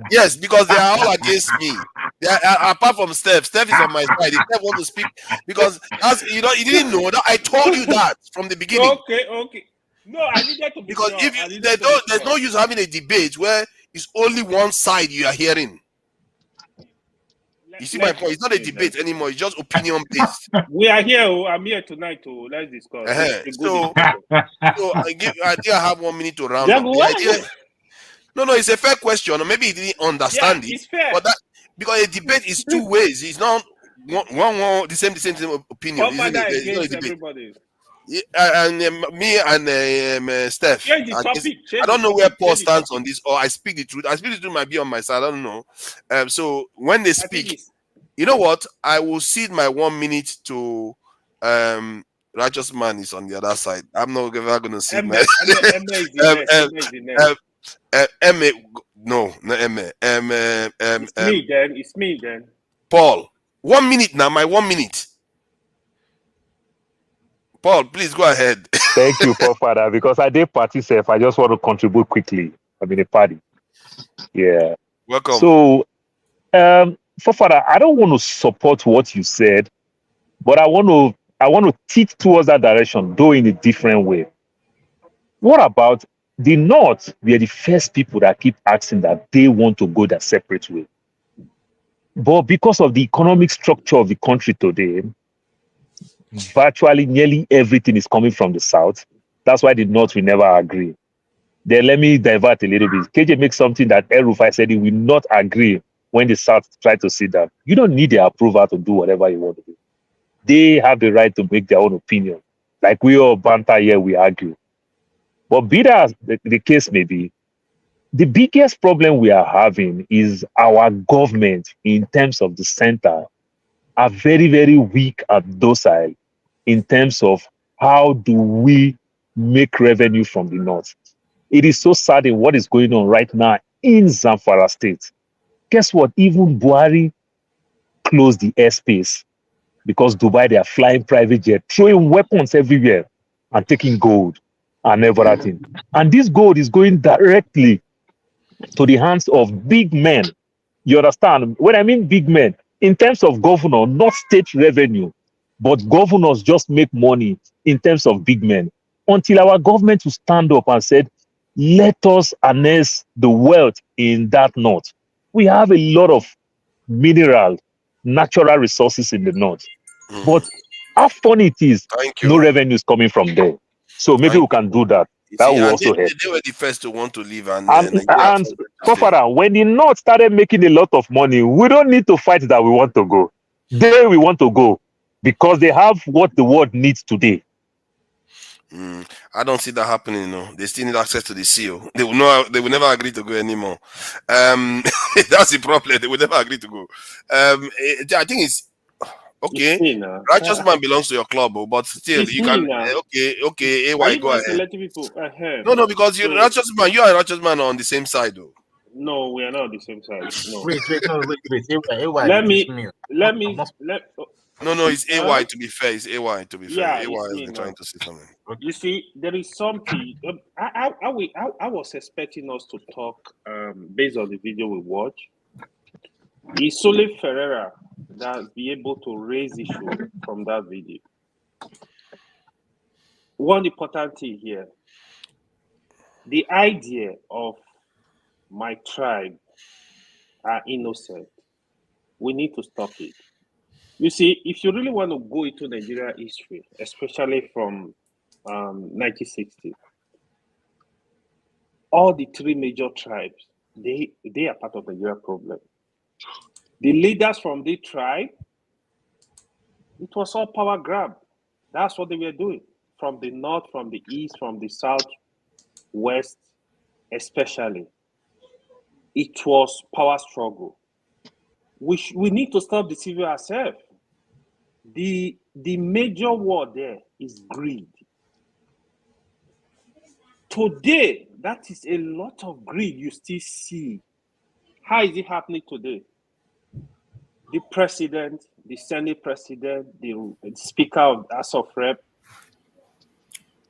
Yes, because they are all against me. Yeah, apart from Steph is on my side. If Steph want to speak, because as you know, you didn't know that I told you that from the beginning. Okay. No, I needed to be Because sure. if you, there's no use having a debate where it's only one side you are hearing. You see my point? It's not a debate anymore. It's just opinion based. We are here. I'm here tonight to let's discuss. It's a good So I think I have 1 minute to round up. The idea, no, it's a fair question. Or maybe he didn't understand it. It's fair. But that because a debate is two ways. It's not one the same opinion. Isn't it? It's not a debate. Everybody. Yeah, and me and Steph. Change the topic. I don't know where Paul stands on this, or I speak the truth. I speak the truth might be on my side. I don't know. So when they speak, you know what? I will cede my 1 minute to Righteous Man is on the other side. I'm not ever going to cede my. No, not Emma. It's me then. Paul, 1 minute now. My 1 minute. Paul, please go ahead. Thank you, Paul Father, because I did party safe. I just want to contribute quickly. I'm in a party. Yeah. Welcome. So, Father, I don't want to support what you said, but I want to teach towards that direction, though in a different way. What about the North? We are the first people that keep asking that they want to go their separate way. But because of the economic structure of the country today, virtually nearly everything is coming from the South. That's why the North will never agree. Then let me divert a little bit. KJ makes something that El Rufai said he will not agree when the South try to sit down. You don't need their approval to do whatever you want to do. They have the right to make their own opinion. Like we all banter here, we argue. But be that the case may be, the biggest problem we are having is our government in terms of the center are very, very weak and docile in terms of how do we make revenue from the North. It is so sad in what is going on right now in Zamfara State. Guess what? Even Buhari closed the airspace because Dubai, they are flying private jet, throwing weapons everywhere and taking gold and everything. And this gold is going directly to the hands of big men. You understand? When I mean big men, in terms of governor, not state revenue, but governors just make money in terms of big men. Until our government will stand up and said, let us harness the wealth in that North. We have a lot of mineral, natural resources in the North. But how funny it is, no revenue is coming from there. So maybe we can do that. That will also help. They were the first to want to leave. And Father, when the North started making a lot of money, we don't need to fight that we want to go. They we want to go because they have what the world needs today. I don't see that happening. No, they still need access to the seal. They will never agree to go anymore. That's the problem. They will never agree to go. I think it's okay. Righteous Man belongs to your club, but still you can. Okay. AY, go ahead. No, because you Righteous Man, you and Righteous Man are on the same side, though. No, we are not on the same side. No. Wait. No, it's AY to be fair. It's AY to be fair. Yeah, AY has been trying to say something. You see, there is something. I was expecting us to talk based on the video we watched. It's only Ferreira that be able to raise issue from that video. One important thing here: the idea of my tribe are innocent. We need to stop it. You see, if you really want to go into Nigeria history, especially from 1960, all the three major tribes, they are part of the Nigeria problem. The leaders from the tribe, it was all power grab. That's what they were doing. From the north, from the east, from the south, west, especially. It was power struggle. We need to stop deceiving ourselves. The major word there is greed. Today, that is a lot of greed you still see. How is it happening today? The president, the Senate president, the Speaker of the House of Rep,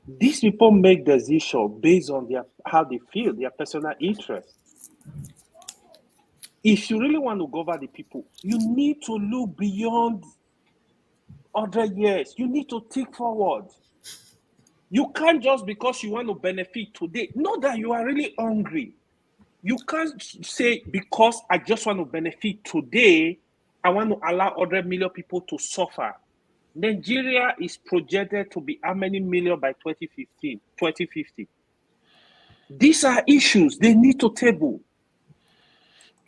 these people make decisions based on how they feel, their personal interest. if you really want to govern the people, you need to look beyond 100 years. You need to think forward. You can't just because you want to benefit today, not that you are really hungry. You can't say because I just want to benefit today, I want to allow 100 million people to suffer. Nigeria is projected to be how many million by 2050? These are issues they need to table.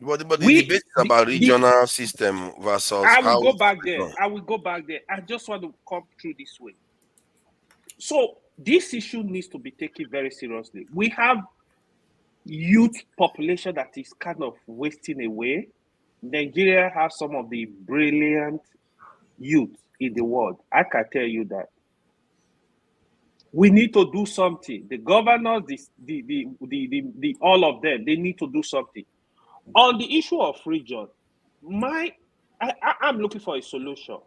But the debate is about regional system versus I will how go back there. I just want to come through this way. So this issue needs to be taken very seriously. We have youth population that is kind of wasting away. Nigeria has some of the brilliant youth in the world. I can tell you that. We need to do something. The governors, the all of them, they need to do something. On the issue of region, I'm looking for a solution.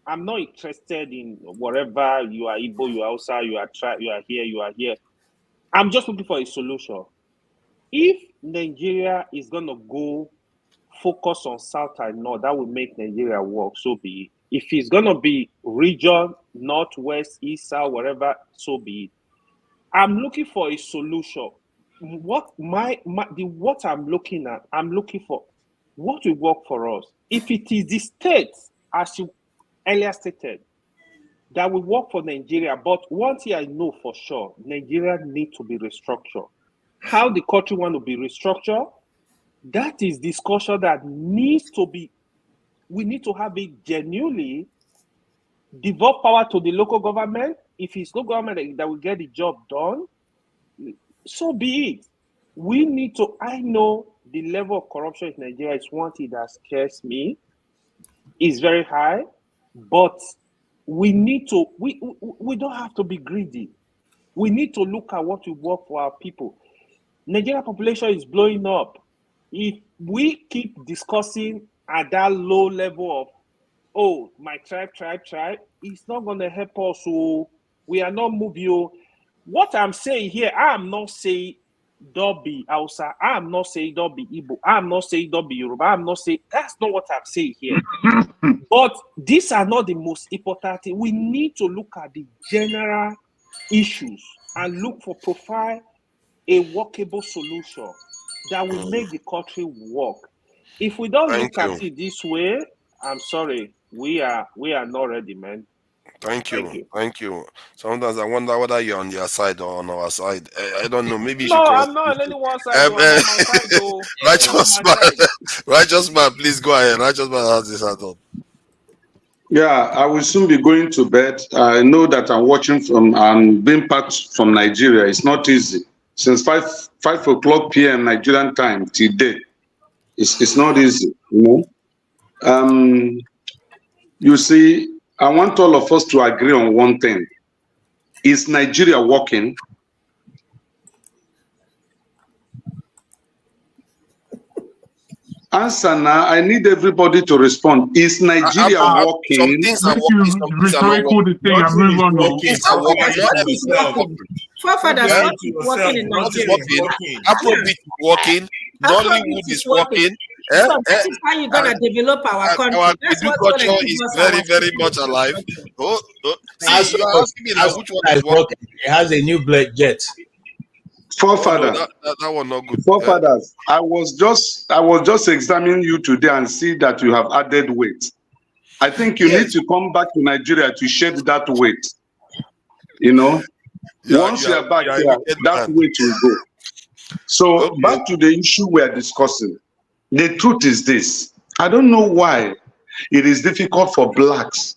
I'm not interested in whatever you are Igbo, you are Hausa, you are here. I'm just looking for a solution. If Nigeria is going to go focus on South and North, that will make Nigeria work, so be it. If it's going to be region, Northwest, East, South, whatever, so be it. I'm looking for a solution. What I'm looking at, I'm looking for what will work for us. If it is the states, as you earlier stated, that will work for Nigeria, but one thing I know for sure, Nigeria needs to be restructured. How the country want to be restructured, that is discussion that needs to be, we need to have it genuinely, devolve power to the local government. If it's local government that will get the job done, so be it. We need to, I know the level of corruption in Nigeria is one thing that scares me. It's very high, but we need to, we don't have to be greedy. We need to look at what will work for our people. Nigeria population is blowing up. If we keep discussing at that low level of, oh, my tribe, it's not going to help us. So we are not moving. What I'm saying here, I am not saying don't be Hausa. I am not saying don't be Igbo. I am not saying don't be Yoruba. I'm not saying, that's not what I'm saying here. But these are not the most important thing. We need to look at the general issues and look for profile a workable solution that will make the country work. If we don't look at it this way, I'm sorry, we are not ready, man. Thank you. Sometimes I wonder whether you're on their side or on our side. I don't know. Maybe you should I'm not on anyone's side. I'm on my side, though. Righteous man, please go ahead. Righteous man has this hand up. Yeah, I will soon be going to bed. I know that I'm watching I'm being packed from Nigeria. It's not easy. Since 5 o'clock p.m. Nigerian time till day, it's not easy, you know. You see, I want all of us to agree on one thing. Is Nigeria working? Answer now. I need everybody to respond. Is Nigeria working? Some things are working, some things are not working. Working in Nigeria. Afrobeat is working. Nollywood is working. So that is how you're gonna develop our country. Our That's what's culture gonna give is us very, our very much alive. See, you're asking me like which one is working. It has a new jet. Forefathers, that one not good. Forefathers, I was just examining you today and see that you have added weight. I think you need to come back to Nigeria to shed that weight. You know, once you're back here, that weight will go. So back to the issue we are discussing. The truth is this: I don't know why it is difficult for blacks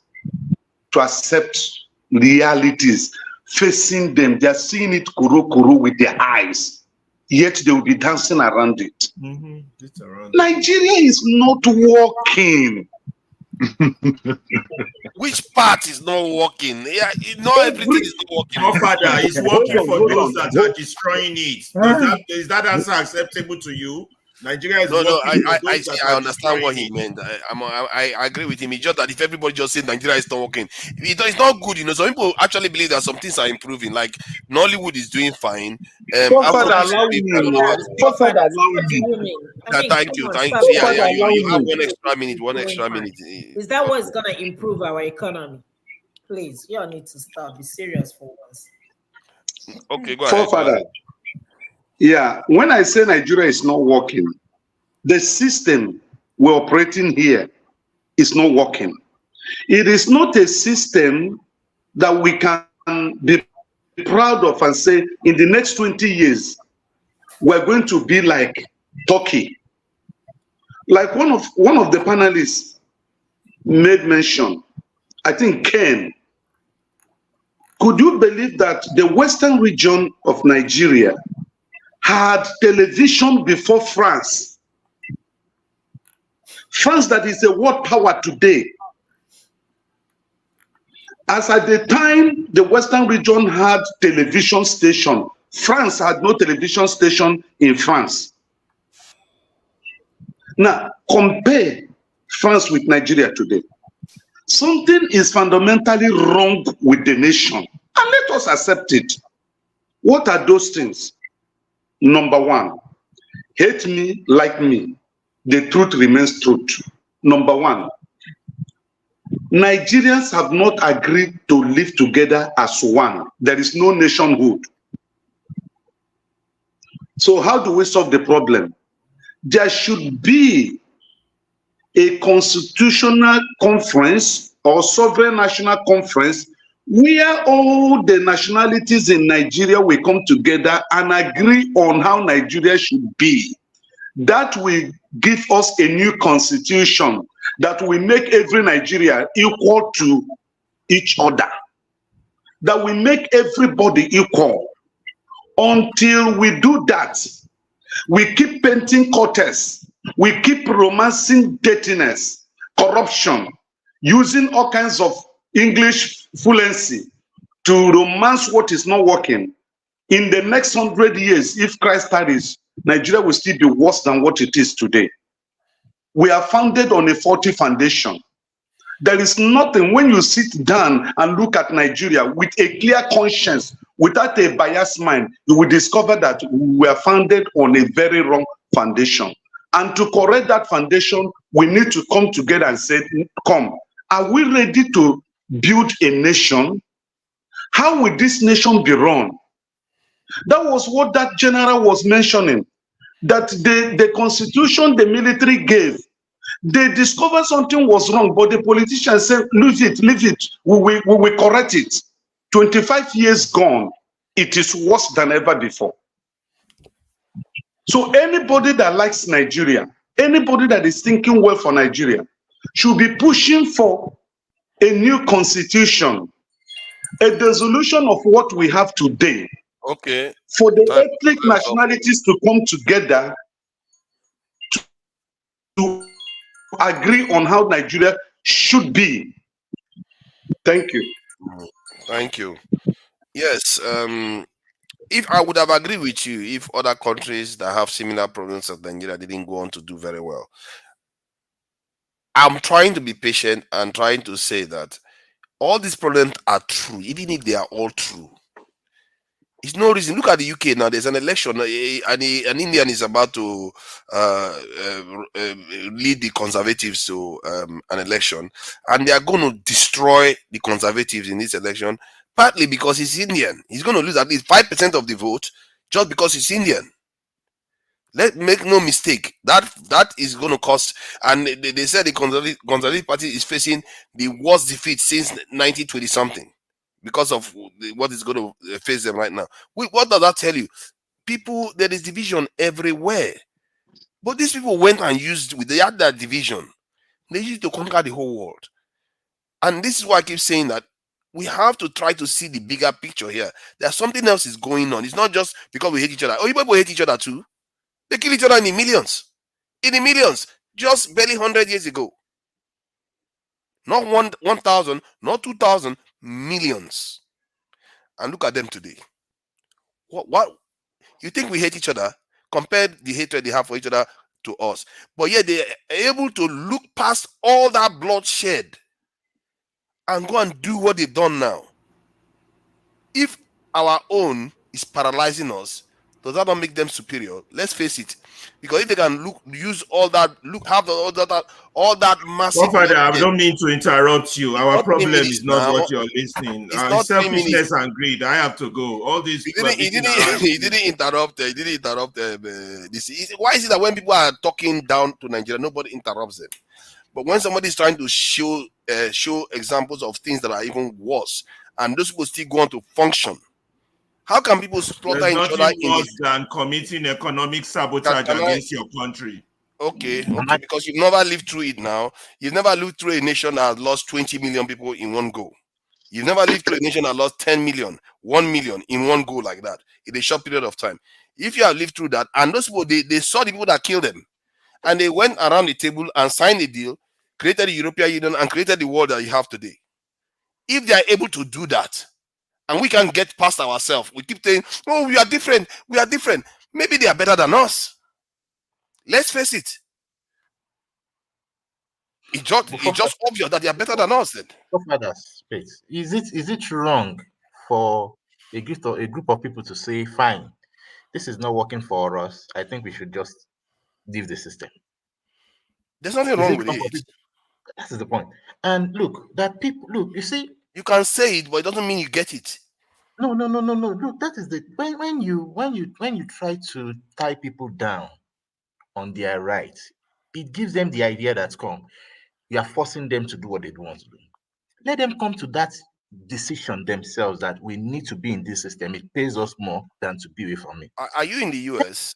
to accept realities. Facing them, they are seeing it kuru with their eyes, yet they will be dancing around it. Nigeria is not working. Which part is not working? Yeah, not everything is not working. No, Father, it's working for those that are destroying it. Is that answer acceptable to you? Nigeria is I understand what he meant. I agree with him. It's just that if everybody just says Nigeria is not working, it's not good. You know, some people actually believe that some things are improving. Like Nollywood is doing fine. I mean, Thank come you, on, thank stop you. that. Yeah, you have Allow one me. extra minute, one Going extra hard. minute. Is that what's going to improve our economy? Please, you all need to stop. Be serious for once. Okay, go ahead, go Forefather, ahead. yeah, when I say Nigeria is not working, the system we're operating here is not working. It is not a system that we can be proud of and say in the next 20 years, we're going to be like Turkey. Like one of the panelists made mention, I think Ken, could you believe that the western region of Nigeria had television before France? France that is a world power today. As at the time the western region had television station, France had no television station in France. Now, compare France with Nigeria today. Something is fundamentally wrong with the nation, and let us accept it. What are those things? Number one, hate me, like me. The truth remains truth. Number one, Nigerians have not agreed to live together as one. There is no nationhood. So how do we solve the problem? There should be a constitutional conference or sovereign national conference where all the nationalities in Nigeria will come together and agree on how Nigeria should be. That will give us a new constitution that will make every Nigeria equal to each other. That will make everybody equal. Until we do that, we keep painting quarters, we keep romancing dirtiness, corruption, using all kinds of English fluency to romance what is not working. In the next 100 years, if Christ tarries, Nigeria will still be worse than what it is today. We are founded on a faulty foundation. There is nothing, when you sit down and look at Nigeria with a clear conscience, without a biased mind, you will discover that we are founded on a very wrong foundation. And to correct that foundation, we need to come together and say, come, are we ready to build a nation? How will this nation be run? That was what that general was mentioning, that the constitution the military gave, they discovered something was wrong, but the politicians said, leave it, we will correct it. 25 years gone, it is worse than ever before. So anybody that likes Nigeria, anybody that is thinking well for Nigeria, should be pushing for a new constitution, a dissolution of what we have today, Okay. for the ethnic nationalities to come together to agree on how Nigeria should be. Thank you. Thank you. Yes, if I would have agreed with you if other countries that have similar problems as Nigeria didn't go on to do very well. I'm trying to be patient and trying to say that all these problems are true, even if they are all true. It's no reason. Look at the UK now. There's an election, an Indian is about to lead the Conservatives to an election, and they are going to destroy the Conservatives in this election, partly because he's Indian. He's going to lose at least 5% of the vote just because he's Indian. Let make no mistake, that is going to cost. And they said the Conservative Party is facing the worst defeat since 1920 something, because of what is going to face them right now. What does that tell you? People, there is division everywhere. But these people went and they had that division. They used to conquer the whole world. And this is why I keep saying that we have to try to see the bigger picture here. There's something else is going on. It's not just because we hate each other. Oh, you people hate each other too. They kill each other in the millions. In the millions. Just barely 100 years ago. Not 1,000, not 2,000, millions. And look at them today. What you think we hate each other? Compare the hatred they have for each other to us. But yet they are able to look past all that bloodshed and go and do what they've done now. If our own is paralyzing us, does that not make them superior? Let's face it, because if they can use all that, all that massive Father, money, I don't mean to interrupt you. Our not 3 problem minutes is not now. what you're listening. It's It's not 3 minutes. selfishness and greed. I have to go. All this He didn't. beating around. He didn't interrupt. He didn't interrupt. This. Why is it that when people are talking down to Nigeria, nobody interrupts them? But when somebody is trying to show examples of things that are even worse, and those people still go on to function, how can people slaughter There's each other nothing in worse than committing economic sabotage against your country. Okay, because you've never lived through it now. You've never lived through a nation that has lost 20 million people in one go. You've never lived through a nation that lost 10 million, 1 million in one go like that in a short period of time. If you have lived through that, and those people, they saw the people that killed them, and they went around the table and signed a deal, created the European Union, and created the world that you have today. If they are able to do that, and we can get past ourselves, we keep saying, oh, we are different, we are different. Maybe they are better than us. Let's face it. It's just obvious that they are better than us then. Is it wrong for a group of people to say, fine, this is not working for us, I think we should just leave the system? There's nothing wrong with it. That is the point. And look, you see, you can say it, but it doesn't mean you get it. No. Look, that is the when you try to tie people down on their rights, it gives them the idea that you are forcing them to do what they want to do. Let them come to that decision themselves that we need to be in this system. It pays us more than to be away from it. Are you in the US?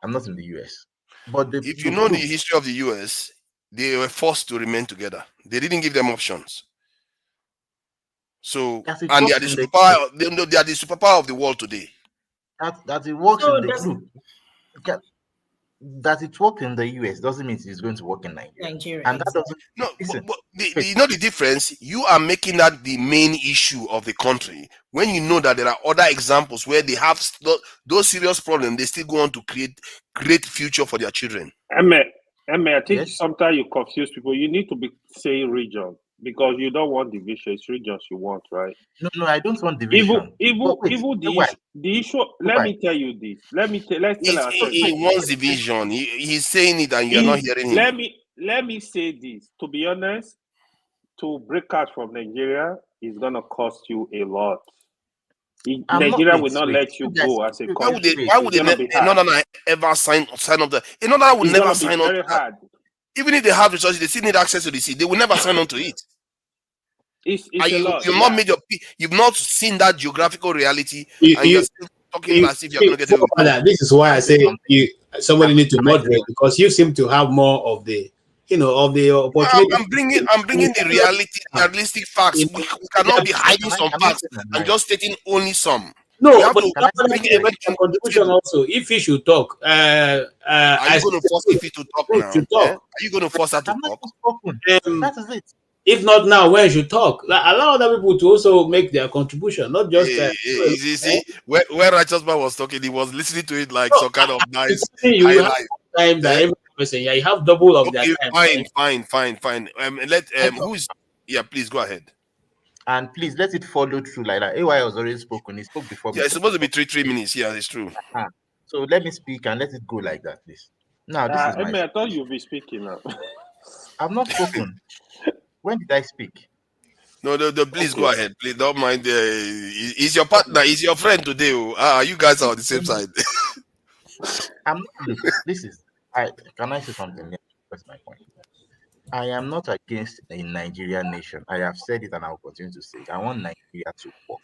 I'm not in the US. But if you know the history of the US, they were forced to remain together. They didn't give them options. So, and they are the superpower. They are the superpower of the world today. That it works in the that it worked in the US doesn't mean it's going to work in Nigeria. And that doesn't. No, but you know the difference. You are making that the main issue of the country when you know that there are other examples where they have those serious problems. They still go on to create great future for their children. I think sometimes you confuse people. You need to be saying region because you don't want division. It's regions you want, right? No, I don't want division. Even the issue. Let me tell you this. Let's tell ourselves. He wants division. He's saying it, and you're not hearing him. Let me say this. To be honest, to break out from Nigeria is gonna cost you a lot. Nigeria will not let you go as a country. Why would they ever sign up to it? Another would never sign on to that. Even if they have resources, they still need access to the sea. They will never sign on to it. You've not seen that geographical reality, and you're still talking as if you're going to get it. This is why I say somebody need to moderate, because you seem to have more of the opportunity. I'm bringing the realistic facts. We cannot be hiding some facts and just stating only some. No, but make a contribution also. If he should talk, are you going to force Ife to talk now? Are you going to force her to talk? That is it. If not now, when should talk? Allow other people to also make their contribution, not just. You see, where Righteous Man was talking, he was listening to it like some kind of nice highlight. Time that every person, you have double of their time. Fine. Who's? Yeah, please go ahead. And please let it follow through like that. AY has already spoken. He spoke before. Yeah, it's supposed to be 3 minutes. Yeah, it's true. So let me speak and let it go like that, please. Now, this is I thought you'll be speaking now. I've not spoken. When did I speak? No, please go ahead. Please don't mind. He's your partner. He's your friend today. You guys are on the same side. Can I say something? That's my point. I am not against a Nigerian nation. I have said it and I will continue to say it. I want Nigeria to work.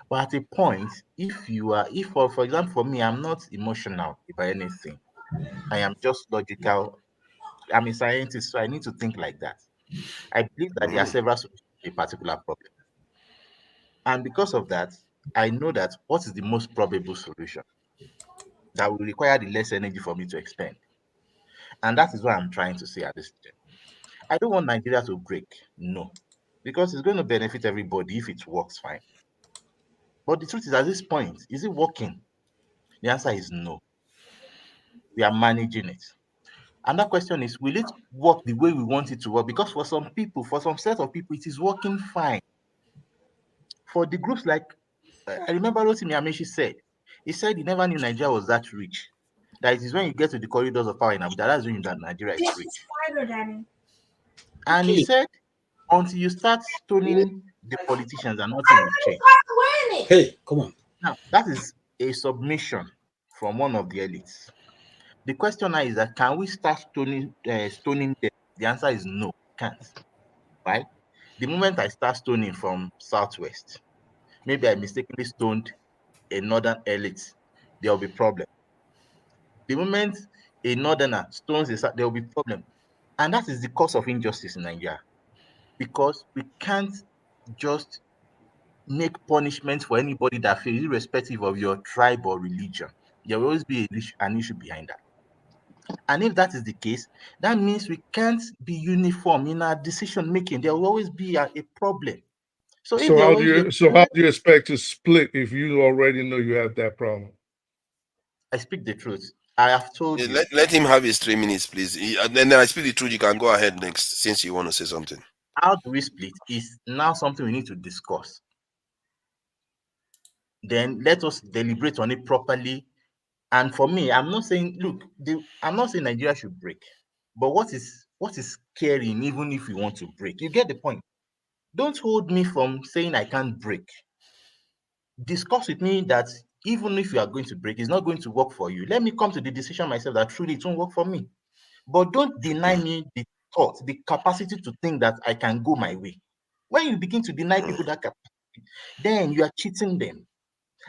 But at a point, for example, for me, I'm not emotional about anything. I am just logical. I'm a scientist, so I need to think like that. I believe that there are several solutions to a particular problem. And because of that, I know that what is the most probable solution that will require the less energy for me to expend. And that is what I'm trying to say at this time. I don't want Nigeria to break, no, because it's going to benefit everybody if it works fine. But the truth is, at this point, is it working? The answer is no. We are managing it. And that question is, will it work the way we want it to work? Because for some people, for some set of people, it is working fine. For the groups like, I remember Rotimi Amechi said, He said he never knew Nigeria was that rich. That it is when you get to the corridors of power in Abuja, that's when you know that Nigeria is rich. And he Okay. said, until you start stoning the politicians, and nothing will change. Hey, come on. Now, that is a submission from one of the elites. The question now is that can we start stoning them? The answer is no, we can't. Right? The moment I start stoning from southwest, maybe I mistakenly stoned a northern elite, there will be problem. The moment a northerner stones a south, there will be problem. And that is the cause of injustice in Nigeria. Because we can't just make punishments for anybody that fails, irrespective of your tribe or religion. There will always be an issue behind that. And if that is the case, that means we can't be uniform in our decision making. There will always be a problem. So if So there how will do always be a you so how do you expect to split if you already know you have that problem? I speak the truth. I have told you. Let him have his 3 minutes, please. And then I speak the truth. You can go ahead next, since you want to say something. How do we split is now something we need to discuss. Then let us deliberate on it properly. And for me, I'm not saying, look, I'm not saying Nigeria should break. But what is caring even if we want to break? You get the point. Don't hold me from saying I can't break. Discuss with me that even if you are going to break, it's not going to work for you. Let me come to the decision myself that truly it won't work for me. But don't deny me the thought, the capacity to think that I can go my way. When you begin to deny people that capacity, then you are cheating them.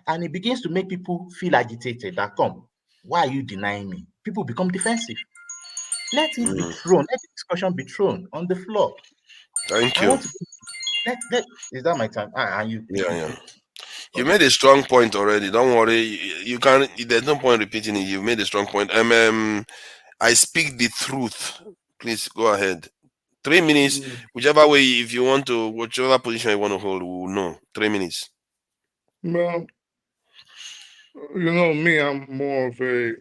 And it begins to make people feel agitated that come, why are you denying me? People become defensive. Let it be thrown, let the discussion be thrown on the floor. Thank I you. want to is that my time? And you Yeah, yeah. speak. You made a strong point already. Don't worry. You can. There's no point repeating it. You made a strong point. I speak the truth. Please go ahead. 3 minutes, whichever way, if you want to, whichever position you want to hold, we'll know. 3 minutes. Well, you know me, I'm more of a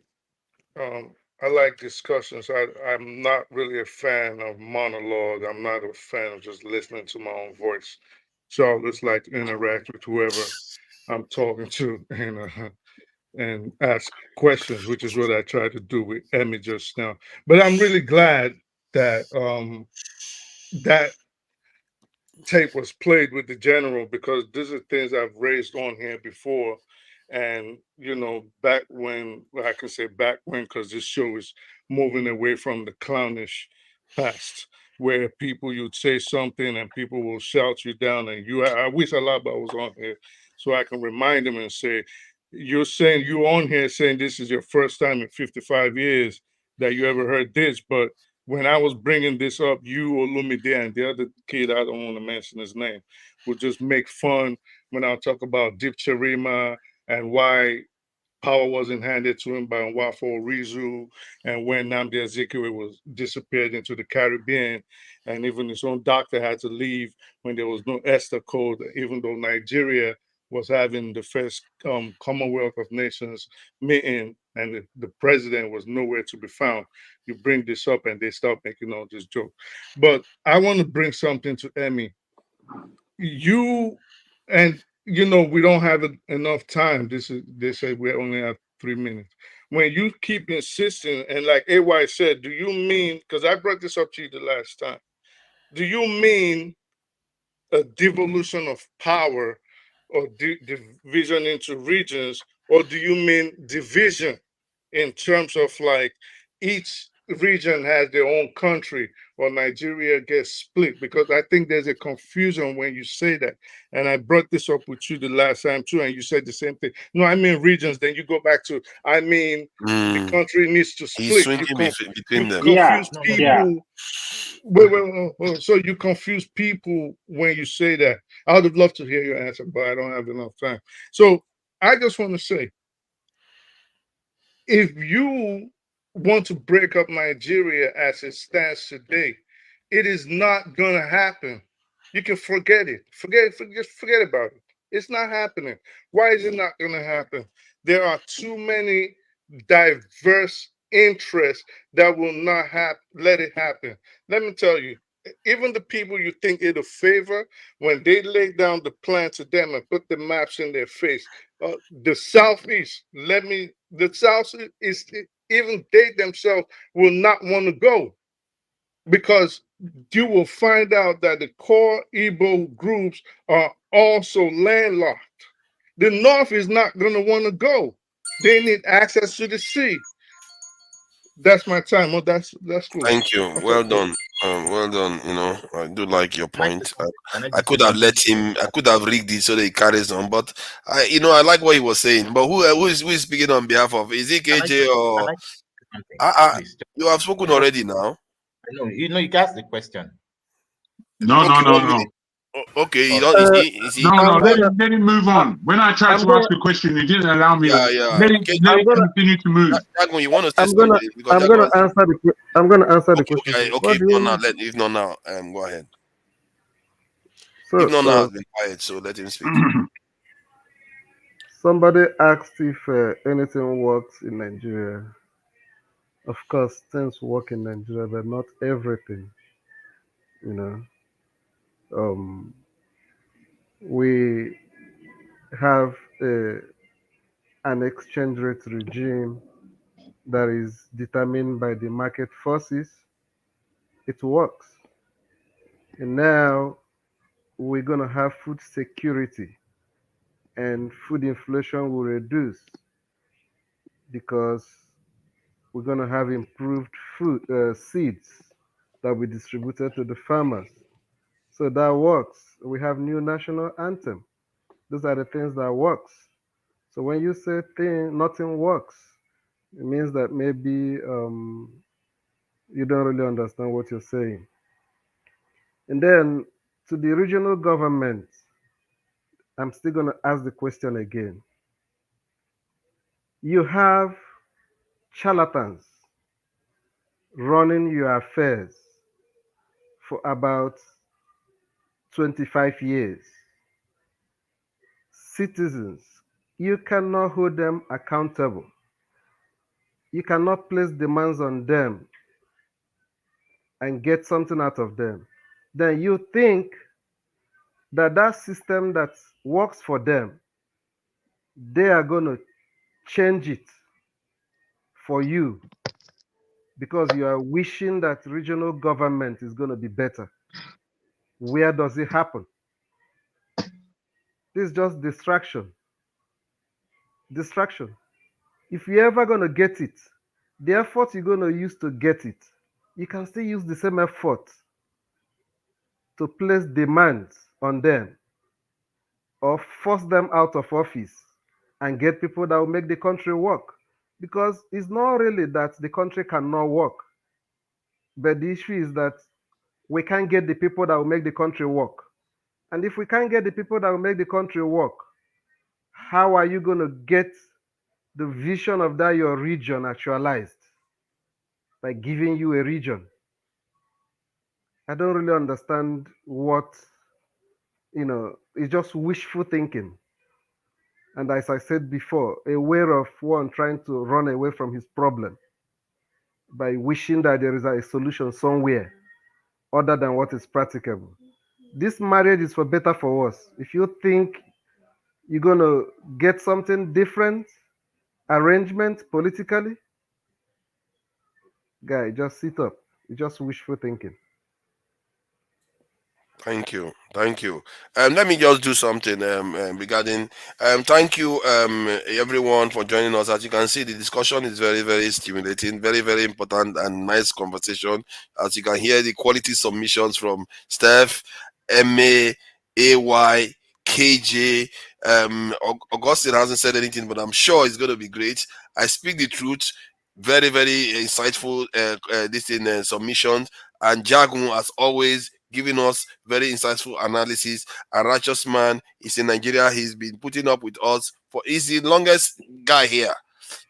I like discussions. I'm not really a fan of monologue. I'm not a fan of just listening to my own voice. So I just like to interact with whoever I'm talking to and ask questions, which is what I tried to do with Emmy just now. But I'm really glad that that tape was played with the general because these are things I've raised on here before. And, you know, back when, well, I can say back when, because this show is moving away from the clownish past, where people, you'd say something and people will shout you down. And I wish Alaba was on here so I can remind them and say, you're saying, you're on here saying this is your first time in 55 years that you ever heard this, but when I was bringing this up, you, Olumide, and the other kid, I don't want to mention his name, would just make fun when I talk about Deep Charima and why power wasn't handed to him by Nwafo Rizu, and when Nnamdi Azikiwe was disappeared into the Caribbean, and even his own doctor had to leave when there was no ESTA code, even though Nigeria was having the first Commonwealth of Nations meeting, and the president was nowhere to be found. You bring this up, and they start making all this joke. But I want to bring something to Emmy. You and you know we don't have enough time. They say we only have 3 minutes. When you keep insisting, and like AY said, do you mean, because I brought this up to you the last time, do you mean a devolution of power or division into regions, or do you mean division in terms of like each region has their own country or Nigeria gets split? Because I think there's a confusion when you say that. And I brought this up with you the last time too, and you said the same thing. No, I mean regions. Then you go back to, I mean, the country needs to He's split. swinging between You them. confuse No, no, no. people. Wait. So you confuse people when you say that. I would have loved to hear your answer, but I don't have enough time. So I just want to say, if you want to break up Nigeria as it stands today, it is not going to happen. You can forget it. Just forget about it. It's not happening. Why is it not going to happen? There are too many diverse interests that will not let it happen. Let me tell you, even the people you think it'll favor, when they lay down the plan to them and put the maps in their face, the Southeast. The Southeast, even they themselves will not want to go, because you will find out that the core Igbo groups are also landlocked. The North is not going to want to go. They need access to the sea. That's my time. Oh, that's cool. Thank you. That's Well okay. done. Well done. You know, I do like your point. Can I I just say could have let something? him. I could have rigged it so that he carries on. But I like what he was saying. But who is speaking on behalf of? Is it Can I KJ can or? I say something, Uh, please? you have spoken Just already now. I know you can ask the question. No, no, Okay, no, 1 minute. no. Okay, you Oh, don't. Is he? No, no, I'm gonna, let him move on. When I tried I'm to gonna, ask a question, he didn't allow me Yeah, to. yeah. Let I'm it gonna, continue to move. Jagun, you want to say I'm gonna, something because I'm Jagun gonna has. answer I'm gonna answer the question, Okay, please. okay. What If do not you now, mean? if not now, go ahead. If So, not now, has been quiet, so let him speak. somebody asked if anything works in Nigeria. Of course, things work in Nigeria, but not everything. You know, um, we have an exchange rate regime that is determined by the market forces. It works. And now we're going to have food security, and food inflation will reduce because we're going to have improved food seeds that we distributed to the farmers. So that works. We have new national anthem. Those are the things that works. So when you say nothing works, it means that maybe you don't really understand what you're saying. And then to the regional government, I'm still going to ask the question again. You have charlatans running your affairs for about 25 years. Citizens, you cannot hold them accountable. You cannot place demands on them and get something out of them. Then you think that that system that works for them, they are going to change it for you because you are wishing that regional government is going to be better. Where does it happen? This is just distraction. Distraction. If you're ever going to get it, the effort you're going to use to get it, you can still use the same effort to place demands on them or force them out of office and get people that will make the country work. Because it's not really that the country cannot work, but the issue is that we can't get the people that will make the country work. And if we can't get the people that will make the country work, how are you going to get the vision of that your region actualized? By giving you a region. I don't really understand what, it's just wishful thinking. And as I said before, a way of one trying to run away from his problem by wishing that there is a solution somewhere other than what is practicable. This marriage is for better for us. If you think you're going to get something different, arrangement politically, guy, just sit up. It's just wishful thinking. Thank you. Thank you. Let me just do something regarding. Thank you, everyone, for joining us. As you can see, the discussion is very, very stimulating, very, very important, and nice conversation. As you can hear, the quality submissions from Steph, MA, AY, KJ. Augustine hasn't said anything, but I'm sure it's going to be great. I speak the truth. Very, very insightful submissions. And Jagun, as always, giving us very insightful analysis. A righteous man is in Nigeria. He's been putting up with us for he's the longest guy here.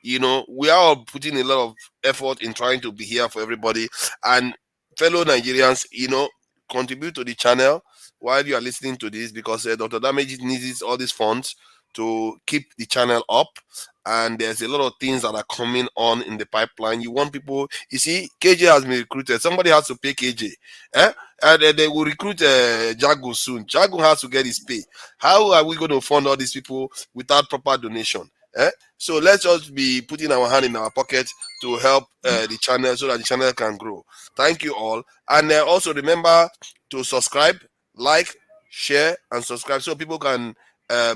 We are all putting a lot of effort in trying to be here for everybody. And fellow Nigerians, contribute to the channel while you are listening to this because Dr. Damage needs all these funds to keep the channel up. And there's a lot of things that are coming on in the pipeline. You want people, you see, KJ has been recruited. Somebody has to pay KJ. and they will recruit Jago soon. Jago has to get his pay. How are we going to fund all these people without proper donation? So let's just be putting our hand in our pocket to help the channel so that the channel can grow. Thank you all. And also remember to subscribe, like, share, and subscribe so people can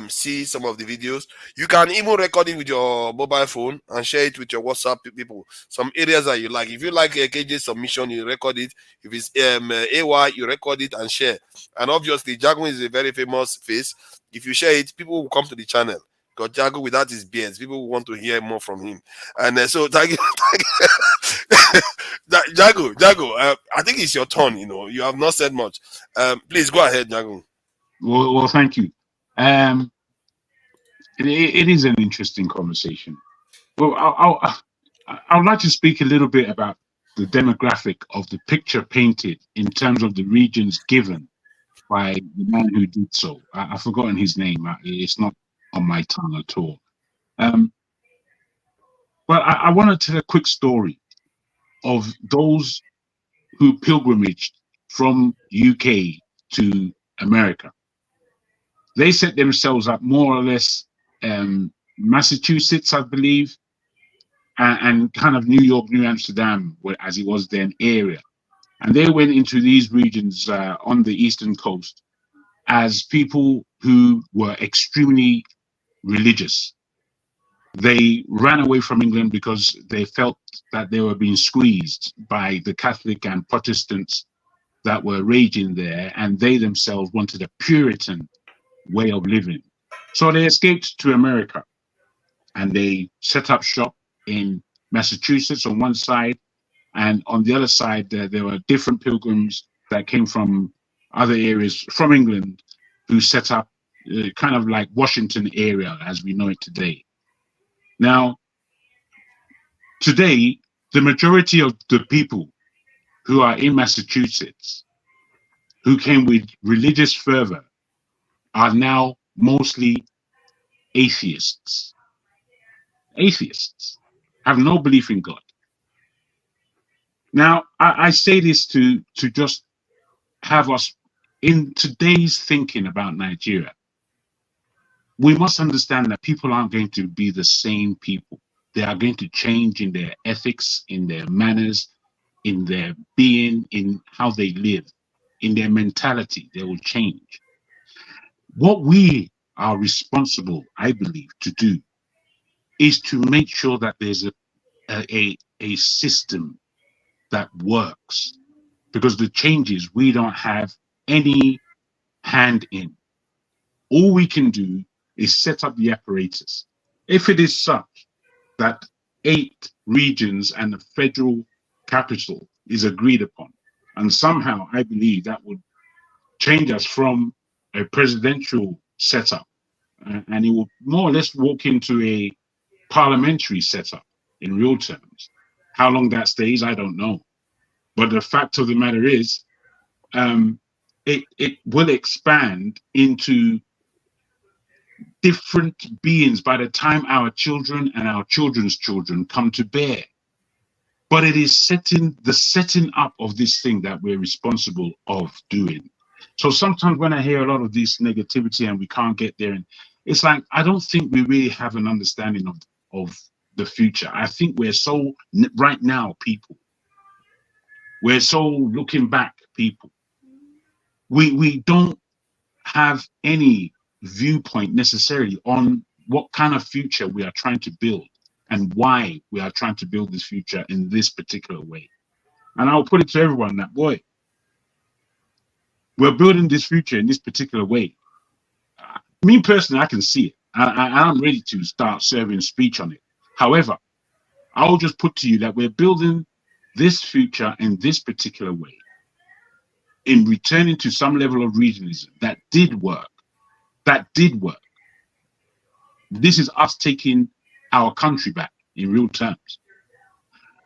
see some of the videos. You can even record it with your mobile phone and share it with your WhatsApp people. Some areas that you like. If you like a KJ submission, you record it. If it's AY, you record it and share. And obviously, Jago is a very famous face. If you share it, people will come to the channel. Because Jago, without his beards, people will want to hear more from him. And so, thank you. Jago, I think it's your turn. You have not said much. Please go ahead, Jago. Well, thank you. It is an interesting conversation. Well, I would like to speak a little bit about the demographic of the picture painted in terms of the regions given by the man who did so. I've forgotten his name. It's not on my tongue at all. But I want to tell a quick story of those who pilgrimaged from UK to America. They set themselves up more or less Massachusetts, I believe, and kind of New York, New Amsterdam, as it was then, area. And they went into these regions on the eastern coast as people who were extremely religious. They ran away from England because they felt that they were being squeezed by the Catholic and Protestants that were raging there, and they themselves wanted a Puritan way of living. So they escaped to America, and they set up shop in Massachusetts on one side, and on the other side there were different pilgrims that came from other areas from England who set up kind of like Washington area as we know it today. Now, today, the majority of the people who are in Massachusetts who came with religious fervor are now mostly atheists. Atheists have no belief in God. Now, I say this to just have us in today's thinking about Nigeria. We must understand that people aren't going to be the same people. They are going to change in their ethics, in their manners, in their being, in how they live, in their mentality. They will change. What we are responsible, I believe, to do is to make sure that there's a system that works, because the changes we don't have any hand in. All we can do is set up the apparatus. If it is such that 8 regions and the federal capital is agreed upon, and somehow I believe that would change us from a presidential setup, and it will more or less walk into a parliamentary setup in real terms. How long that stays, I don't know. But the fact of the matter is, it will expand into different beings by the time our children and our children's children come to bear. But it is the setting up of this thing that we're responsible of doing. So sometimes when I hear a lot of this negativity and we can't get there, and it's like, I don't think we really have an understanding of the future. I think we're so right now people. We're so looking back people. We don't have any viewpoint necessarily on what kind of future we are trying to build and why we are trying to build this future in this particular way. And I'll put it to everyone that, boy, we're building this future in this particular way. Me personally, I can see it. I'm ready to start serving speech on it. However, I'll just put to you that we're building this future in this particular way, in returning to some level of regionalism that did work. That did work. This is us taking our country back in real terms.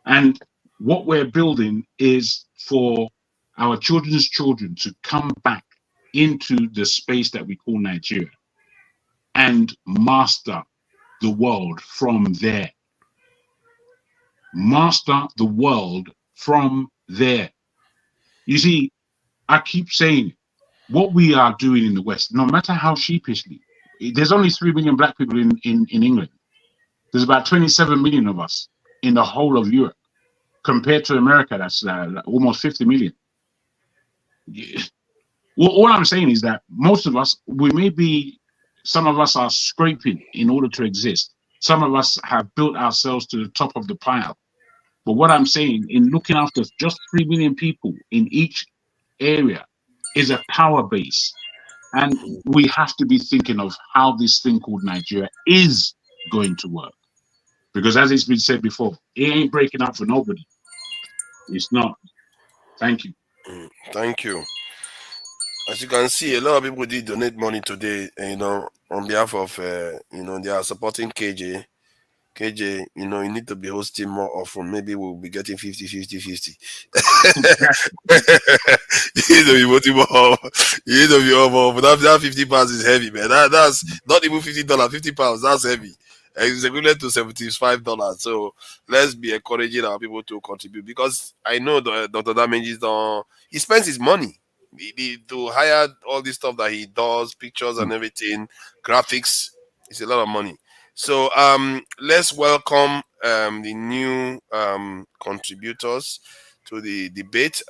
And what we're building is for our children's children to come back into the space that we call Nigeria and master the world from there. Master the world from there. You see, I keep saying what we are doing in the West, no matter how sheepishly, there's only 3 million black people in England. There's about 27 million of us in the whole of Europe. Compared to America, that's almost 50 million. Well, all I'm saying is that most of us, some of us are scraping in order to exist. Some of us have built ourselves to the top of the pile. But what I'm saying, in looking after just 3 million people in each area, is a power base. And we have to be thinking of how this thing called Nigeria is going to work. Because as it's been said before, it ain't breaking up for nobody. It's not. Thank you. Thank you. As you can see, a lot of people did donate money today, on behalf of, they are supporting KJ. KJ, you need to be hosting more often. Maybe we'll be getting 50, 50, 50. You need to be voting more. You need to be more. But that 50 pounds is heavy, man. That's not even $50, 50 pounds. That's heavy. It's equivalent to $75. So let's be encouraging our people to contribute, because I know Dr. Damages he spends his money to hire all this stuff that he does, pictures and everything, graphics. It's a lot of money. So let's welcome the new contributors to the debate.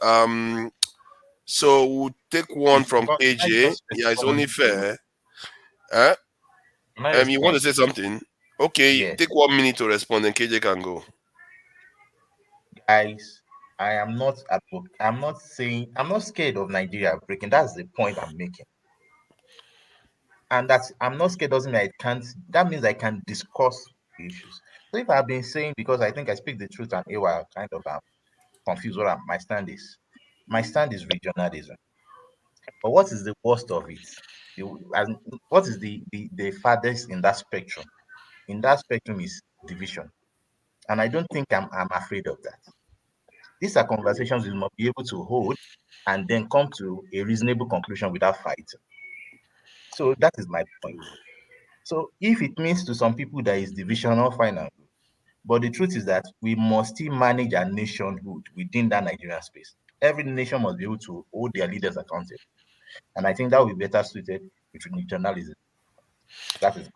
So we'll take one from KJ. Yeah, it's only fair. You want to say something? Okay, Yes. take 1 minute to respond, and KJ can go. Guys, I'm not scared of Nigeria breaking. That's the point I'm making. And that's I'm not scared doesn't mean I can't. That means I can discuss issues. So if I've been saying, because I think I speak the truth and AY kind of confused what my stand is. My stand is regionalism. But what is the worst of it? What is the farthest in that spectrum? In that spectrum is division. And I don't think I'm afraid of that. These are conversations we must be able to hold and then come to a reasonable conclusion without fighting. So that is my point. So if it means to some people that is divisional, fine and good. But the truth is that we must still manage our nationhood within that Nigerian space. Every nation must be able to hold their leaders accountable. And I think that will be better suited with regionalism. That is.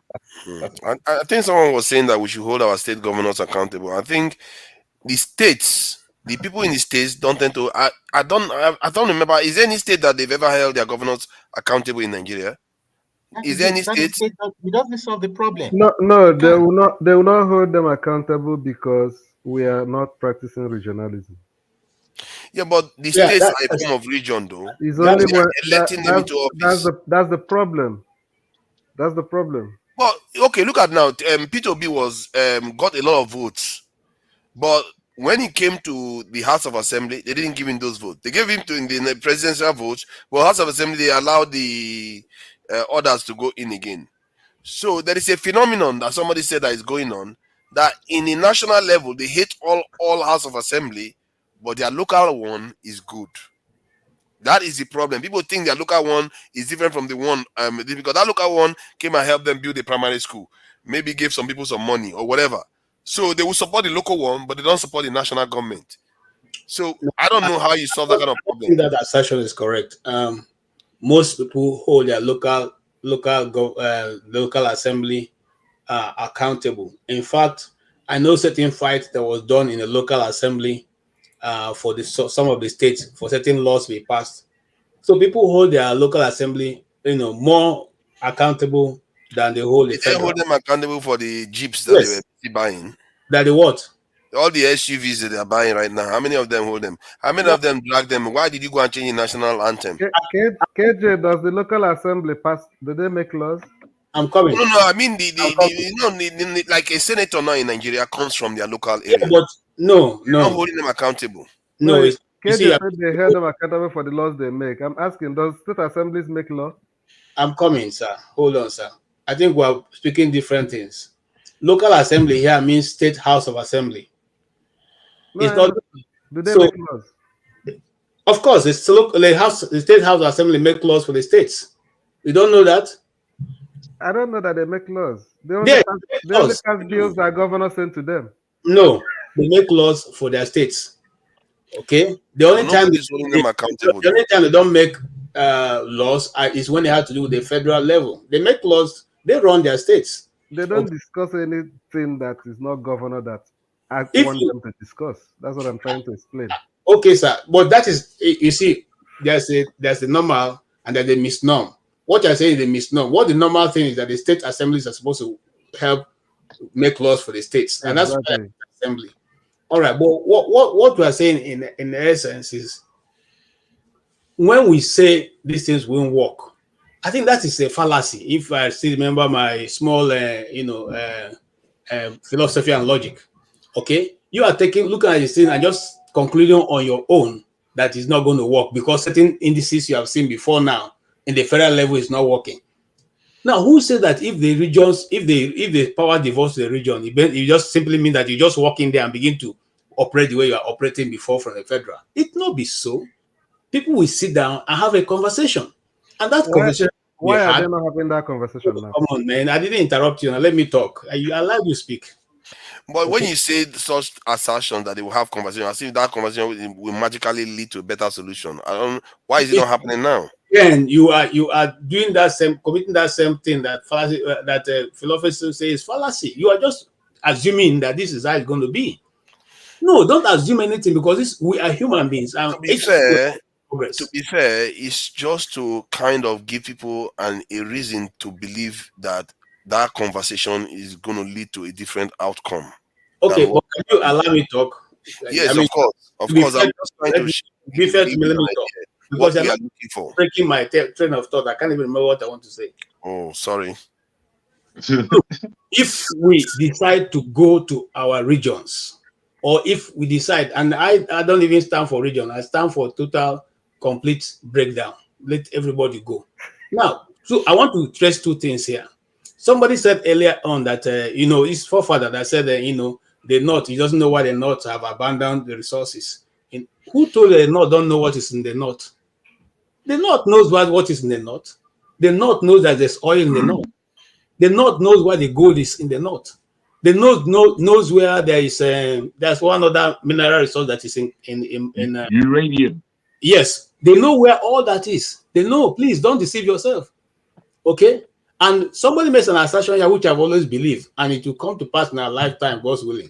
I think someone was saying that we should hold our state governors accountable. I think the states, the people in the states don't tend to. I don't remember. Is there any state that they've ever held their governors accountable in Nigeria? Is there any state? It doesn't solve the problem. No, they will not. They will not hold them accountable because we are not practicing regionalism. Yeah, but the states are a form of region, though. It's only when electing them into office. That's the problem. That's the problem. But okay, look at now. Peter Obi was got a lot of votes, but when he came to the House of Assembly, they didn't give him those votes. They gave him to in the presidential votes. Well, House of Assembly, they allowed the others to go in again. So there is a phenomenon that somebody said that is going on, that in the national level they hate all House of Assembly, but their local one is good. That is the problem. People think their local one is different from the one because that local one came and helped them build a primary school, maybe gave some people some money or whatever. So they will support the local one, but they don't support the national government. So I don't know how you solve that kind of problem. I think that assertion is correct. Most people hold their local assembly accountable. In fact, I know certain fight that was done in the local assembly for some of the states for certain laws to be passed. So people hold their local assembly, more accountable than they hold the federal. They hold them accountable for the jeeps that they were buying. That the what? All the SUVs that they are buying right now. How many of them hold them? How many of them drag them? Why did you go and change the national anthem? KJ, does the local assembly pass? Do they make laws? I'm coming. No. I mean, like a senator now in Nigeria comes from their local area. Yeah, but no. Not holding them accountable. No, KJ said they held them accountable for the laws they make. I'm asking, does state assemblies make law? I'm coming, sir. Hold on, sir. I think we're speaking different things. Local assembly here means State House of Assembly. No, it's not. Do they make laws? Of course, the State House of Assembly make laws for the states. You don't know that? I don't know that they make laws. They only pass bills that governors send to them. No, they make laws for their states. Okay, the only time nobody's holding them accountable. the only time they don't make laws is when they have to do with the federal level. They make laws. They run their states. They don't discuss anything that is not governor that I If want you- them to discuss. That's what I'm trying to explain. Okay, sir, but that is you see, there's a normal and there's a misnorm. What you're saying is a misnorm. What the normal thing is that the state assemblies are supposed to help make laws for the states, and that's why Exactly. assembly. All right, but what we are saying in essence is when we say these things won't work, I think that is a fallacy. If I still remember my small, philosophy and logic, okay, you are looking at this thing and just concluding on your own that is not going to work because certain indices you have seen before now in the federal level is not working. Now, who said that if the regions, if the power devolves to the region, it just simply means that you just walk in there and begin to operate the way you are operating before from the federal? It not be so. People will sit down and have a conversation, and that conversation Why are had. they not having that conversation now? Come on, man! I didn't interrupt you. Now let me talk. I allow you speak. But when you say such assertion that they will have conversation, as if that conversation will magically lead to a better solution, I don't. Why is it not happening now? Then you are doing that same, committing that same thing that fallacy that philosophers say is fallacy. You are just assuming that this is how it's going to be. No, don't assume anything because we are human beings. And To be fair, it's just to kind of give people a reason to believe that that conversation is going to lead to a different outcome. Okay, but can you allow me talk? Yes, I mean, of course. Of course, I'm just trying to be fair to me. Let me talk what because we I'm are not looking for. breaking my train of thought. I can't even remember what I want to say. Oh, sorry. If we decide to go to our regions, or if we decide, and I don't even stand for region, I stand for total, complete breakdown. Let everybody go. Now, so I want to stress two things here. Somebody said earlier on that, his forefather that said that, the North, he doesn't know why the North have abandoned the resources. Who told the North don't know what is in the North? The North knows what is in the North. The North knows that there's oil in the North. The North knows where the gold is in the North. The North knows where there's one other mineral resource that is in uranium. Yes, they know where all that is. They know. Please don't deceive yourself. Okay? And somebody makes an assertion here, which I've always believed, and it will come to pass in our lifetime, God's willing.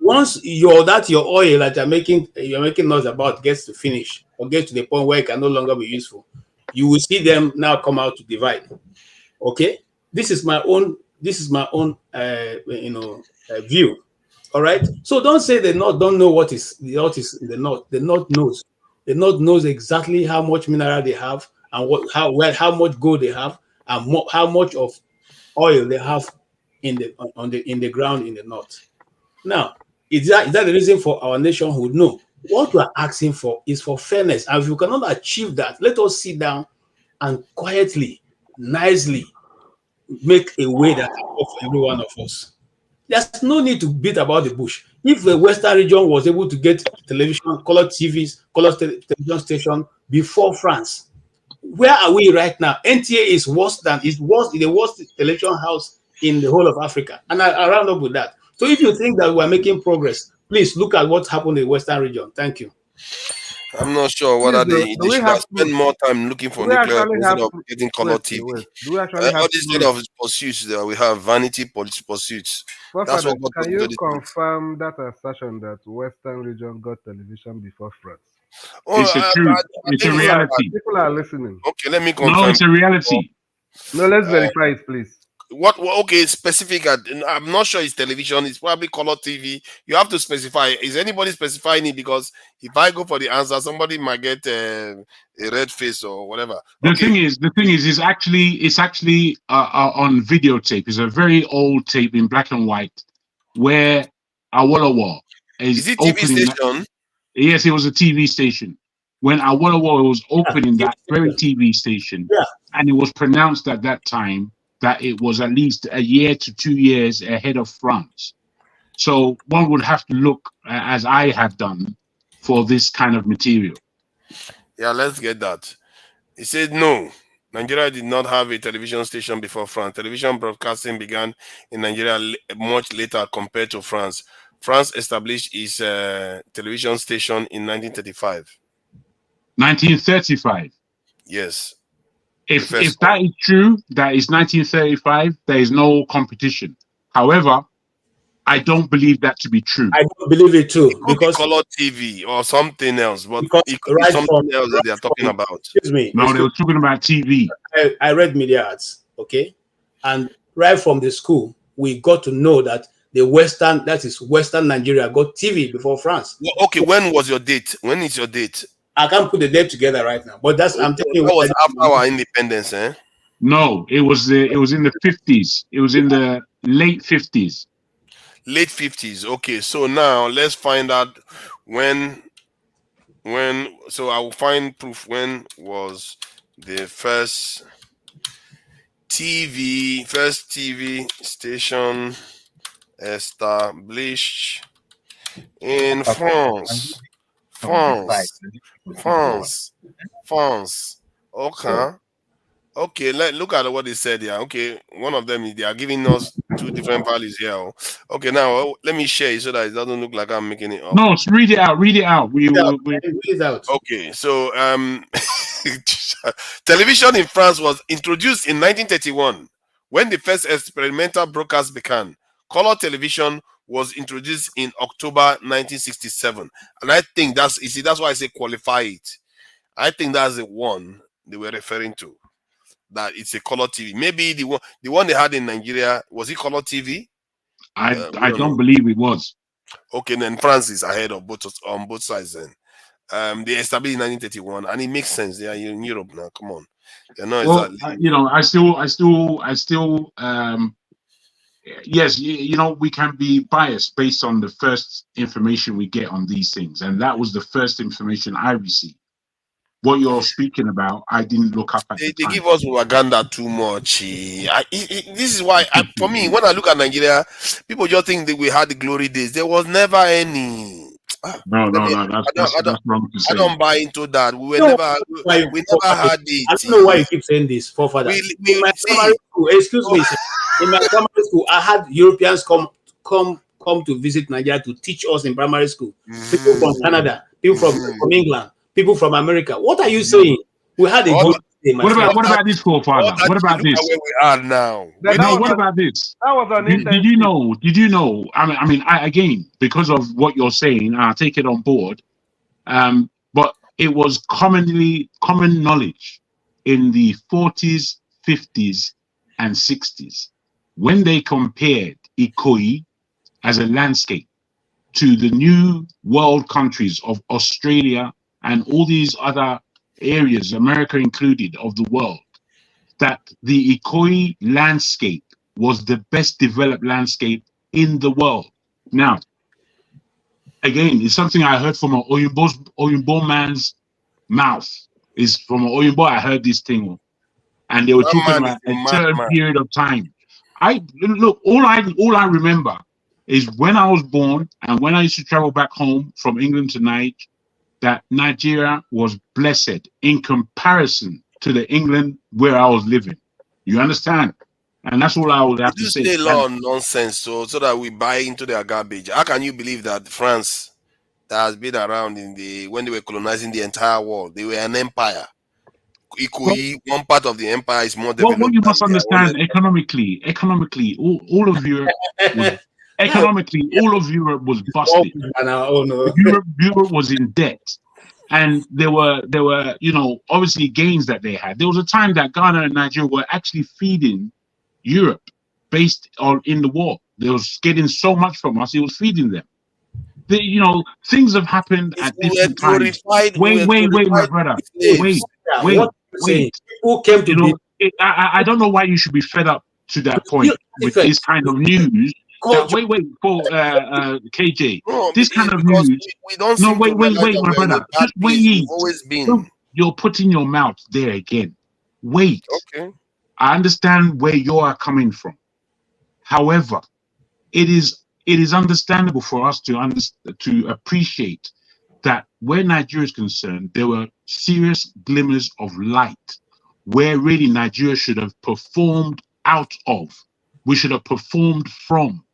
Once your oil that you're making noise about gets to finish or gets to the point where it can no longer be useful, you will see them now come out to divide. Okay, this is my own view. All right, so don't say the North don't know what is in the North. The North knows. The North knows exactly how much mineral they have and how much gold they have and how much of oil they have in the ground in the North. Now, is that the reason for our nationhood? No. What we are asking for is for fairness, and if you cannot achieve that, let us sit down and quietly, nicely make a way that can work for every one of us. There's no need to beat about the bush. If the Western region was able to get television, color TVs, television station before France, where are we right now? NTA is the worst television house in the whole of Africa. And I round up with that. So if you think that we're making progress, please look at what happened in the Western region. Thank you. I'm not sure whether they should have spent more time looking for nuclear instead of getting color TV. Do we actually have all these sort of pursuits that we have, vanity pursuits. That's what got can into you this. confirm that assertion that Western region got television before France? Oh, it's a truth. It's a reality. People are listening. Okay, let me confirm. No, it's a reality. No, let's verify it, please. Okay, specific. I'm not sure it's television. It's probably color TV. You have to specify. Is anybody specifying it? Because if I go for the answer, somebody might get a red face or whatever. The thing is, it's actually on videotape. It's a very old tape in black and white where Awolowo is it TV station? Yes, it was a TV station. When Awolowo was opening that very TV station, and it was pronounced at that time that it was at least a year to 2 years ahead of France. So one would have to look, as I have done, for this kind of material. Yeah, let's get that. He said no. Nigeria did not have a television station before France. Television broadcasting began in Nigeria much later compared to France. France established its television station in 1935. 1935. Yes. If that is true, that is 1935, there is no competition. However, I don't believe that to be true. I don't believe it too, It could because be color TV or something else, but because it could be something else that they are talking about. Excuse me. No, they were talking about TV. I read media arts, okay, and right from the school we got to know that that is Western Nigeria got TV before France. Well, okay, when was your date? When is your date? I can't put the date together right now, but I'm telling you, that was after our independence, eh? No, it was in the 50s. It was in the late 50s. Late 50s. Okay, so now let's find out when. So I will find proof when was the first TV station established in France. France. Okay. Okay, look at what they said here. Okay, one of them, they are giving us two different values here. Okay, now let me share it so that it doesn't look like I'm making it up. No, read it out. Read it out. Read it out. Okay, so television in France was introduced in 1931 when the first experimental broadcast began. Color television was introduced in October 1967, and I think that's why I say qualify it. I think that's the one they were referring to. That it's a color TV. Maybe the one they had in Nigeria, was it color TV? I don't believe it was. Okay, then France is ahead of on both sides. Then they established in 1931, and it makes sense. They are in Europe now. Come on, they're not exactly. I still yes, we can be biased based on the first information we get on these things, and that was the first information I received. What you're speaking about, I didn't look up at the time. They give us propaganda too much. This is why, for me, when I look at Nigeria, people just think that we had the glory days. There was never any. No, that's wrong to say. I don't buy into that. We never had it. I don't know why you keep saying this, forefather. In my primary school, excuse me, in my primary school, I had Europeans come to visit Nigeria to teach us in primary school. People from Canada, people from England, people from America. What are you saying? We had a good day, what about this, forefather? What about this? Where we are now. What about this? That was an Did you know? I mean, again, because of what you're saying, I take it on board. But it was common knowledge in the 40s, 50s, and 60s when they compared Ikoyi as a landscape to the new world countries of Australia and all these other areas, America included, of the world, that the Ikoyi landscape was the best developed landscape in the world. Now, again, it's something I heard from an Oyinbo man's mouth. Is from an Oyinbo I heard this thing, and they were talking about a certain period of time. All I remember is when I was born and when I used to travel back home from England to Nigeria, that Nigeria was blessed in comparison to the England where I was living. You understand? And that's all I would have to say. You say law nonsense, so that we buy into their garbage. How can you believe that France, that has been around when they were colonizing the entire world, they were an empire? Equally, one part of the empire is more developed. What you must understand, economically, all of Europe was economically, all of Europe was busted. Europe was in debt, and there were obviously gains that they had. There was a time that Ghana and Nigeria were actually feeding Europe based on in the war. They was getting so much from us, it was feeding them. Things have happened at different times. Wait, my brother. Wait. Who came to I don't know why you should be fed up to that point with this kind of news. For KJ. This kind of news. We don't wait, my brother. Just wait. Always been. You're putting your mouth there again. Wait. Okay. I understand where you are coming from. However, it is understandable for us to appreciate that where Nigeria is concerned, there were serious glimmers of light where really Nigeria should have performed out of. We should have performed from.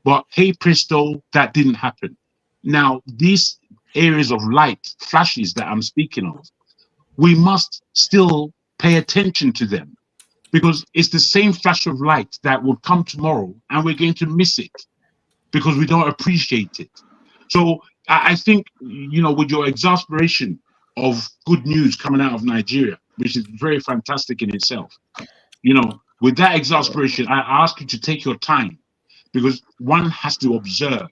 But hey presto, that didn't happen. Now, these areas of light, flashes that I'm speaking of, we must still pay attention to them, because it's the same flash of light that would come tomorrow and we're going to miss it because we don't appreciate it. So I think, with your exasperation of good news coming out of Nigeria, which is very fantastic in itself, with that exasperation, I ask you to take your time, because one has to observe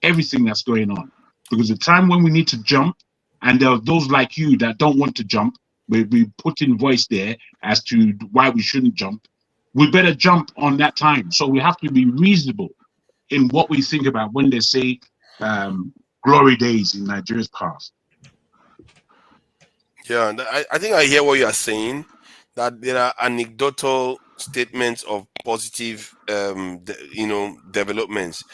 everything that's going on. Because the time when we need to jump, and there are those like you that don't want to jump, we put in voice there as to why we shouldn't jump. We better jump on that time. So we have to be reasonable in what we think about when they say glory days in Nigeria's past. Yeah, and I think I hear what you are saying, that there are anecdotal statements of positive, developments,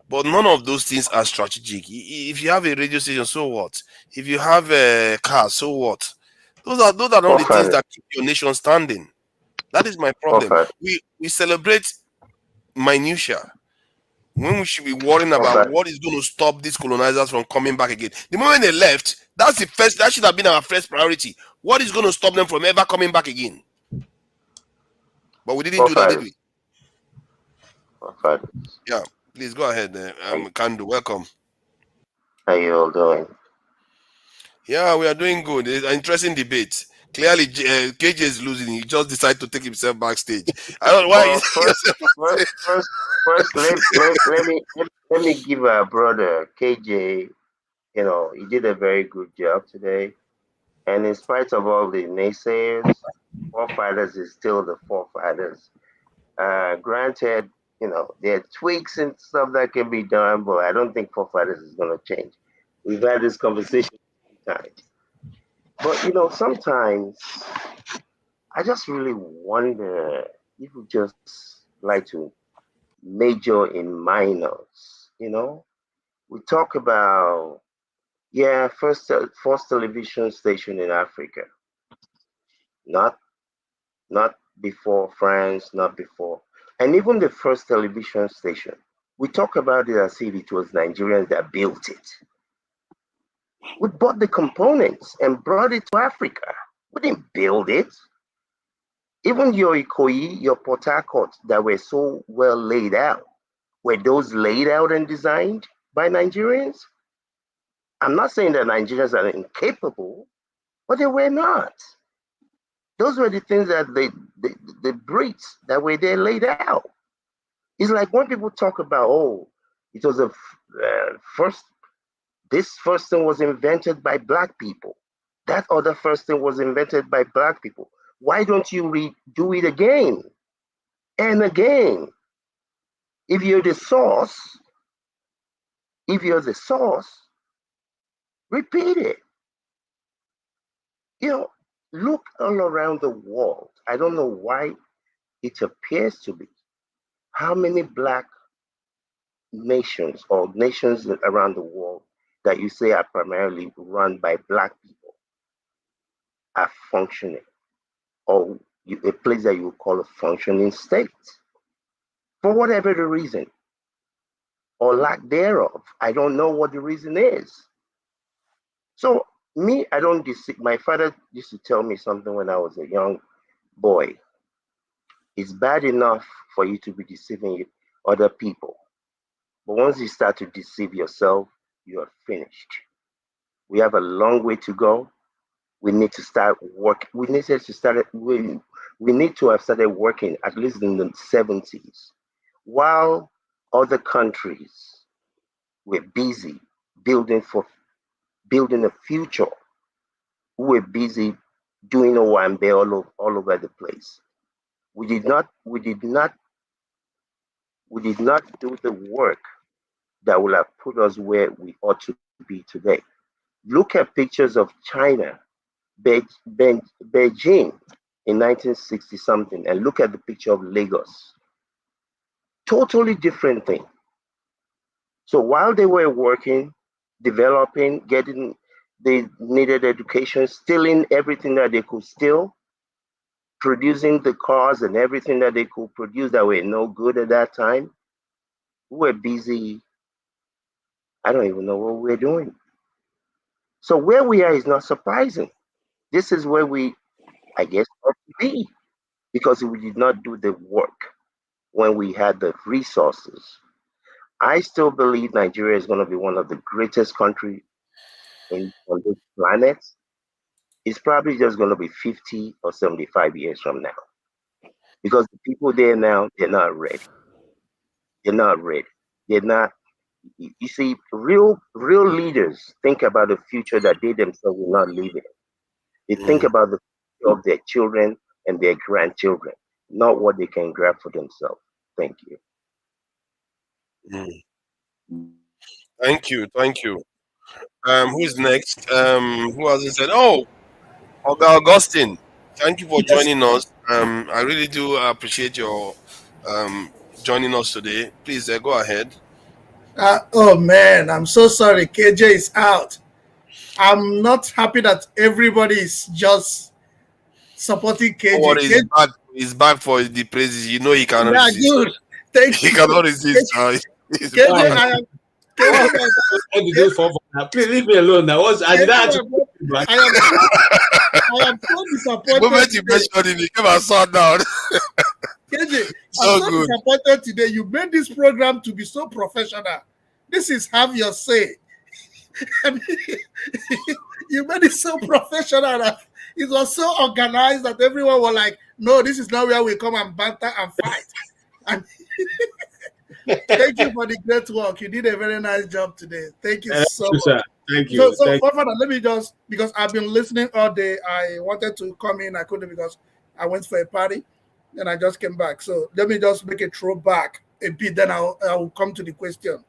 but none of those things are strategic. If you have a radio station, so what? If you have a car, so what? Those are not the things Prophet, that keep your nation standing. That is my problem. prophet, We celebrate minutia when we should be worrying about prophet. what is going to stop these colonizers from coming back again. The moment they left, that should have been our first priority. What is going to stop them from ever coming back again? But we didn't do that, did Prophet, we? prophet. Yeah, please go ahead. Kandu, welcome. How you all doing? Yeah, we are doing good. It's an interesting debate. Clearly, KJ is losing. He just decided to take himself backstage. I don't know why Well, he's taking yourself backstage. first, let me give our brother KJ. He did a very good job today, and in spite of all the naysayers, forefathers is still the forefathers. Granted, there are tweaks and stuff that can be done, but I don't think forefathers is going to change. We've had this conversation many times. But, sometimes I just really wonder if we just like to major in minors. We talk about, yeah, first television station in Africa, not not before France, not before, and even the first television station. We talk about it as if it was Nigerians that built it. We bought the components and brought it to Africa. We didn't build it. Even your Ikoyi, your Port Harcourt that were so well laid out, were those laid out and designed by Nigerians? I'm not saying that Nigerians are incapable, but they were not. Those were the things that the bricks that were there laid out. It's like when people talk about, oh, it was this first thing was invented by black people. That other first thing was invented by black people. Why don't you redo it again and again? If you're the source, repeat it. Look all around the world. I don't know why it appears to be. How many black nations or nations around the world that you say are primarily run by black people are functioning, or a place that you would call a functioning state? For whatever the reason, or lack thereof. I don't know what the reason is. So me, I don't deceive. My father used to tell me something when I was a young boy. It's bad enough for you to be deceiving other people, but once you start to deceive yourself, you are finished. We have a long way to go. We need to start work. We need to have started working at least in the 70s, while other countries were busy building a future. We were busy doing Owambe all over the place. We did not do the work that will have put us where we ought to be today. Look at pictures of China, Beijing in 1960 something, and look at the picture of Lagos. Totally different thing. So while they were working, developing, they needed education, stealing everything that they could steal, producing the cars and everything that they could produce that were no good at that time. We're busy. I don't even know what we're doing. So where we are is not surprising. This is where we, I guess, ought to be because we did not do the work when we had the resources. I still believe Nigeria is going to be one of the greatest countries on this planet. It's probably just going to be 50 or 75 years from now because the people there now, they're not ready. They're not ready. They're not. You see, real leaders think about the future that they themselves will not live in. They think about the future of their children and their grandchildren, not what they can grab for themselves. Thank you. Thank you. Thank you. Who's next? Who hasn't said? Oh, Oga Augustine. Thank you for Yes. joining us. I really do appreciate your joining us today. Please go ahead. Oh man, I'm so sorry. KJ is out. I'm not happy that everybody is just supporting Don't KJ. worry, he's back for the praises. You know he cannot Yeah, resist. good. Thank He you. cannot resist. He's KJ, back. I am. What KJ, to do for now? Please leave me alone now. I did not actually I am so The disappointed moment you today. mentioned him, he came and sat down. KJ, I'm So so good. disappointed today. You made this program to be so professional. This is have your say. I mean, you made it so professional. That it was so organized that everyone was like, no, this is not where we come and banter and fight. And thank you for the great work. You did a very nice job today. Thank you so much. sir. Thank you. So Thank Father, let me just, because I've been listening all day. I wanted to come in. I couldn't because I went for a party and I just came back. So let me just make a throwback a bit. Then I'll come to the question.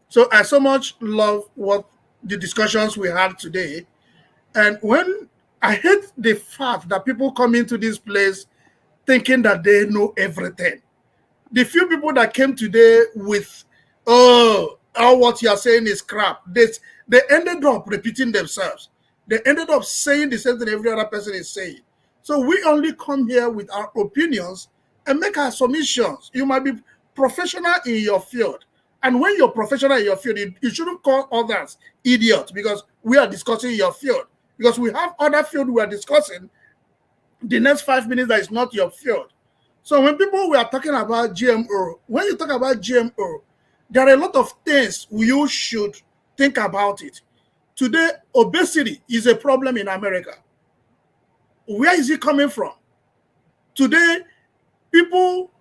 So I so much love what the discussions we had today. And when I hate the fact that people come into this place thinking that they know everything. The few people that came today with, oh, all what you are saying is crap, they ended up repeating themselves. They ended up saying the same thing every other person is saying. So we only come here with our opinions and make our submissions. You might be professional in your field. And when you're professional in your field, you shouldn't call others idiots because we are discussing your field. Because we have other field we are discussing the next 5 minutes that is not your field. So when people were talking about GMO, when you talk about GMO, there are a lot of things you should think about it. Today, obesity is a problem in America. Where is it coming from? Today, people,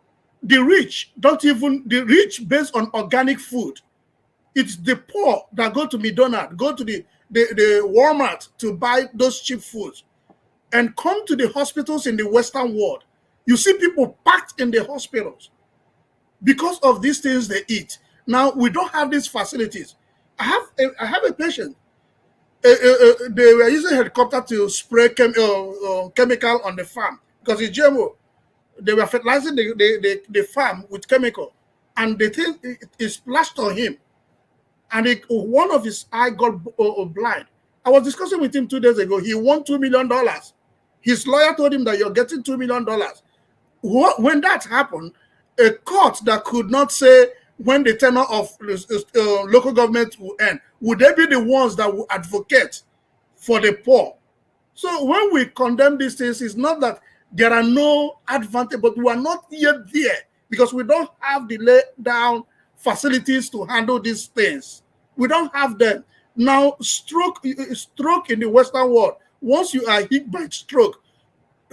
the rich, the rich based on organic food. It's the poor that go to McDonald's, go to the Walmart to buy those cheap foods and come to the hospitals in the Western world. You see people packed in the hospitals because of these things they eat. Now, we don't have these facilities. I have a patient. They were using a helicopter to spray chemical on the farm because it's GMO. They were fertilizing the farm with chemical, and the thing is splashed on him, and one of his eye got blind. I was discussing with him 2 days ago. He won $2 million. His lawyer told him that you're getting $2 million. When that happened, a court that could not say when the tenure of local government will end, would they be the ones that will advocate for the poor? So when we condemn these things, it's not that there are no advantage, but we are not yet there because we don't have the lay down facilities to handle these things. We don't have them. Now, stroke in the Western world, once you are hit by stroke,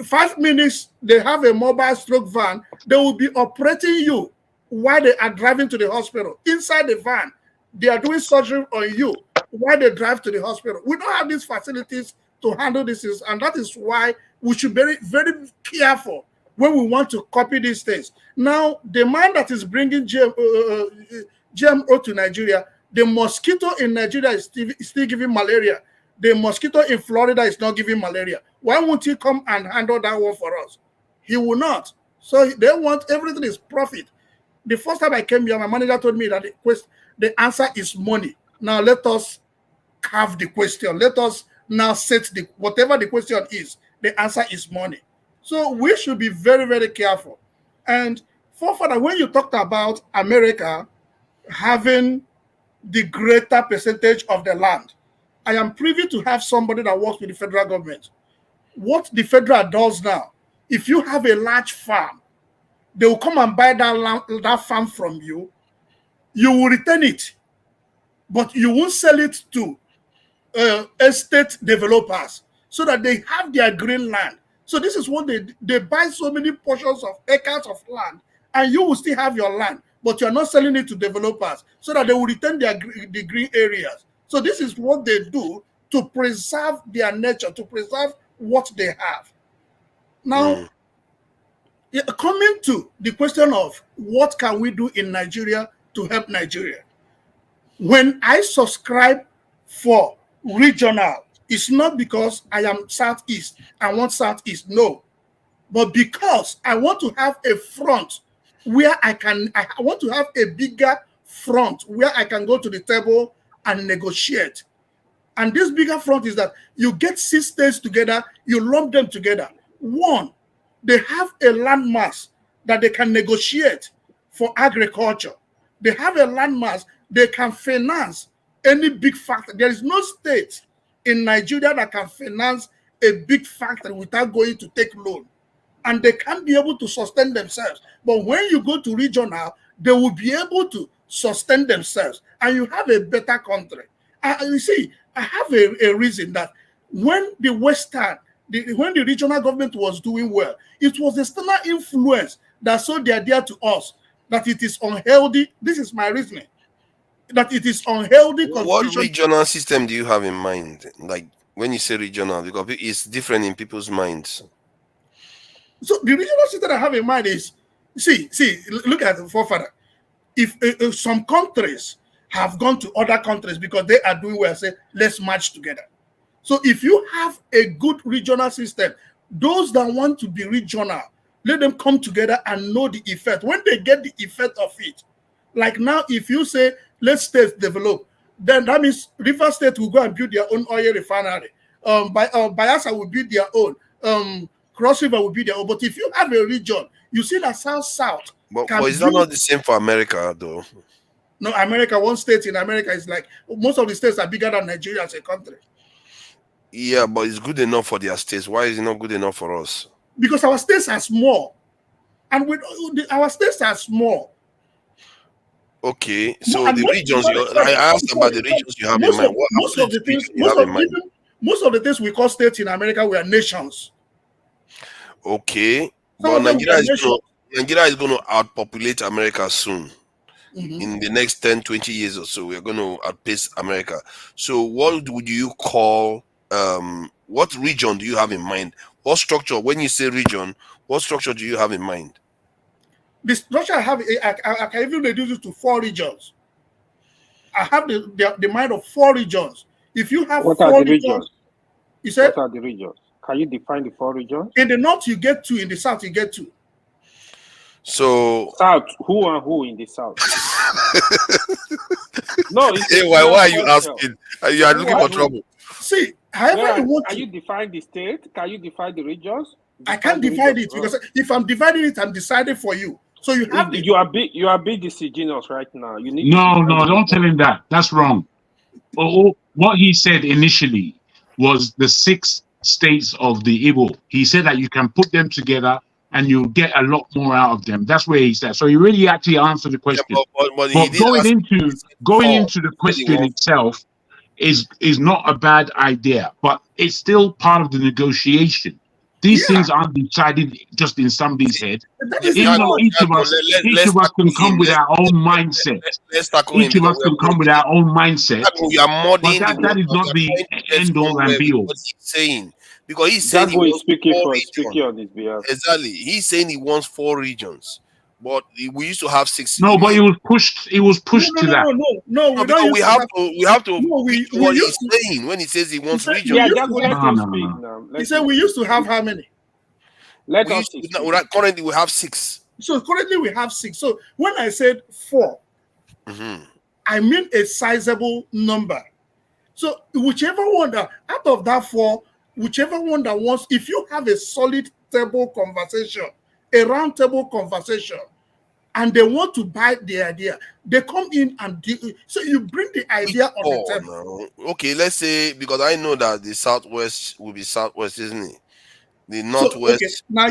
5 minutes, they have a mobile stroke van. They will be operating you while they are driving to the hospital. Inside the van, they are doing surgery on you while they drive to the hospital. We don't have these facilities to handle this, and that is why we should be very, very careful when we want to copy these things. Now, the man that is bringing GMO to Nigeria, the mosquito in Nigeria is still giving malaria. The mosquito in Florida is not giving malaria. Why won't he come and handle that one for us? He will not. So they want everything is profit. The first time I came here, my manager told me that the answer is money. Now let us have the question. Let us now set whatever the question is. The answer is money. So we should be very, very careful. And further, when you talked about America, having the greater percentage of the land. I am privy to have somebody that works with the federal government. What the federal does now, if you have a large farm, they will come and buy that farm from you. You will return it, but you won't sell it to estate developers so that they have their green land. So this is what they buy so many portions of acres of land, and you will still have your land, but you are not selling it to developers so that they will return the green areas. So this is what they do to preserve their nature, to preserve what they have. Now, coming to the question of what can we do in Nigeria to help Nigeria, when I subscribe for regional, it's not because I am Southeast, I want Southeast, no, but because I want to have a front where I want to have a bigger front where I can go to the table and negotiate. And this bigger front is that you get 6 states together, you lump them together. One, they have a landmass that they can negotiate for agriculture. They have a landmass they can finance any big factory. There is no state in Nigeria that can finance a big factory without going to take loan. And they can't be able to sustain themselves. But when you go to regional, they will be able to sustain themselves. And you have a better country. You see, I have a reason that when the when the regional government was doing well, it was the external influence that sold the idea to us that it is unhealthy. This is my reasoning. That it is unhealthy. What regional system do you have in mind? Like when you say regional, because it's different in people's minds. So the regional system I have in mind is, see, look at the forefather. If some countries have gone to other countries because they are doing well, say, let's march together. So if you have a good regional system, those that want to be regional, let them come together and know the effect. When they get the effect of it, like now, if you say, let states develop, then that means River State will go and build their own oil refinery. Bayelsa will build their own. Cross River will be there. But if you have a region, you see that South. But is that not the same for America, though? No, America, one state in America is like, most of the states are bigger than Nigeria as a country. Yeah, but it's good enough for their states. Why is it not good enough for us? Because our states are small. And our states are small. Okay, so the regions, I asked about the regions you have in mind. Most of the things we call states in America were nations. Okay, but Nigeria is going to outpopulate America soon. In the next 10, 20 years or so, we're going to outpace America. So what would you call, what region do you have in mind? What structure, when you say region, what structure do you have in mind? The structure I have, I can even reduce it to 4 regions. I have the mind of 4 regions. If you have what 4 are the regions, you said? What are the regions? Can you define the 4 regions? In the north, you get 2. In the south, you get 2. So south, who and who in the south? No, hey, why are you asking? You are looking for trouble. See, however you want to. Can you define the state? Can you define the regions? I can't divide it because if I'm dividing it, I'm deciding for you. So you have you are being decisional right now. You need no, don't tell him that. That's wrong. What he said initially was the 6 states of the Igbo. He said that you can put them together and you'll get a lot more out of them. That's where he said. So he really actually answered the question. Yeah, but going into the question itself is not a bad idea, but it's still part of the negotiation. These things aren't decided just in somebody's head. Even though each of us can come with our own mindset. Each of us can come with our own mindset. But that is not the end all and be all. What he's saying. Because he's saying he wants speaking on his behalf. Exactly. He's saying he wants 4 regions. But we used to have 6. No, but he was pushed to that. No, we have to what he's saying when he says he wants regions. Yeah, no. He said we used to have how many? Currently we have 6. So currently we have 6. So when I said 4, I mean a sizable number. So whichever one that out of that 4, whichever one that wants, if you have a solid table conversation, a round table conversation, and they want to buy the idea. They come in and so you bring the idea on the table. No. Okay, let's say, because I know that the Southwest will be Southwest, isn't it? The So Northwest. okay, now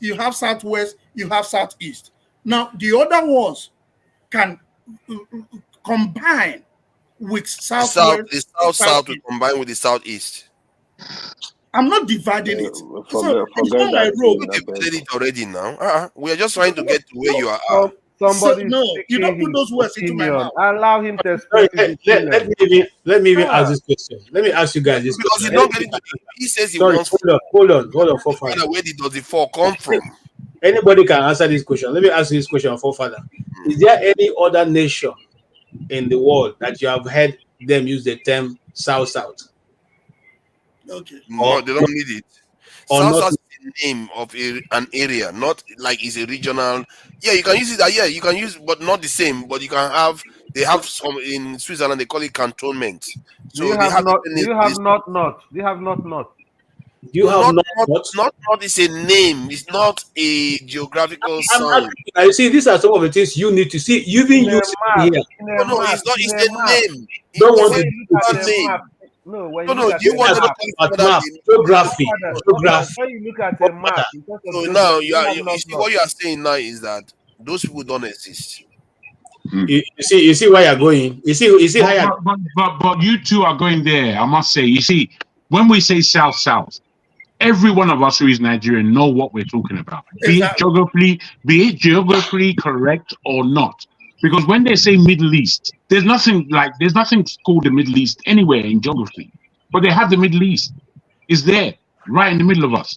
you have Southwest, you have Southeast. Now the other ones can combine with Southwest. The South will combine with the Southeast. I'm not dividing it. So it's forget not my that role. You've said it already now. We are just trying to get to where you are. Somebody no, you don't put those words into my mouth. Allow him to express his opinion. Let me even ask this question. Let me ask you guys this Because question. he's not getting to he says he Sorry, wants hold on, forefather. Where does the 4 come from? Anybody can answer this question. Let me ask you this question, forefather. Is there any other nation in the world that you have heard them use the term South-South? Okay. No, they don't need it. South is the name of an area, not like it's a regional. Yeah, you can use it. Yeah, you can use, but not the same. But you can have. They have some in Switzerland. They call it cantonment. So Do you have not? Do you have not? Do you have not? You have not is a name. It's not a geographical sign. I see. These are some of the things you need to see. You've been using here. No, it's not. It's a name. Don't want to name. No, when you look you want at map, geography. When you look at a map, so now you see what you are saying now is that those people don't exist. You see where you're going. You see how but you two are going there. I must say. You see, when we say South, every one of us who is Nigerian know what we're talking about. Be it geographically correct or not. Because when they say Middle East, there's nothing called the Middle East anywhere in geography. But they have the Middle East. It's there, right in the middle of us.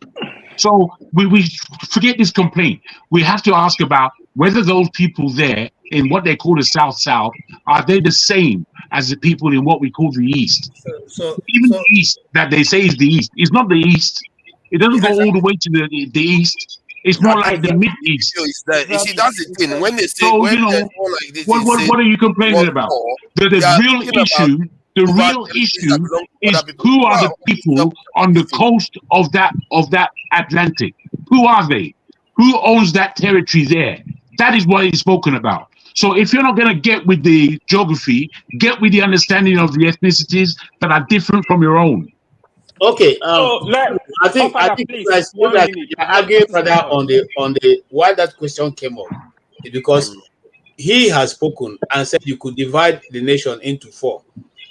So we forget this complaint. We have to ask about whether those people there in what they call the South, are they the same as the people in what we call the East? Even the East that they say is the East is not the East. It doesn't go all the way to the East. It's more like the Mid East. You see, that's the thing. When they say So, when you know, they're more like this, what are you complaining about? The real issue is who are the people on the coast of that Atlantic? Who are they? Who owns that territory there? That is what is spoken about. So if you're not going to get with the geography, get with the understanding of the ethnicities that are different from your own. Okay. I think you guys are arguing further on the why that question came up is because he has spoken and said you could divide the nation into 4.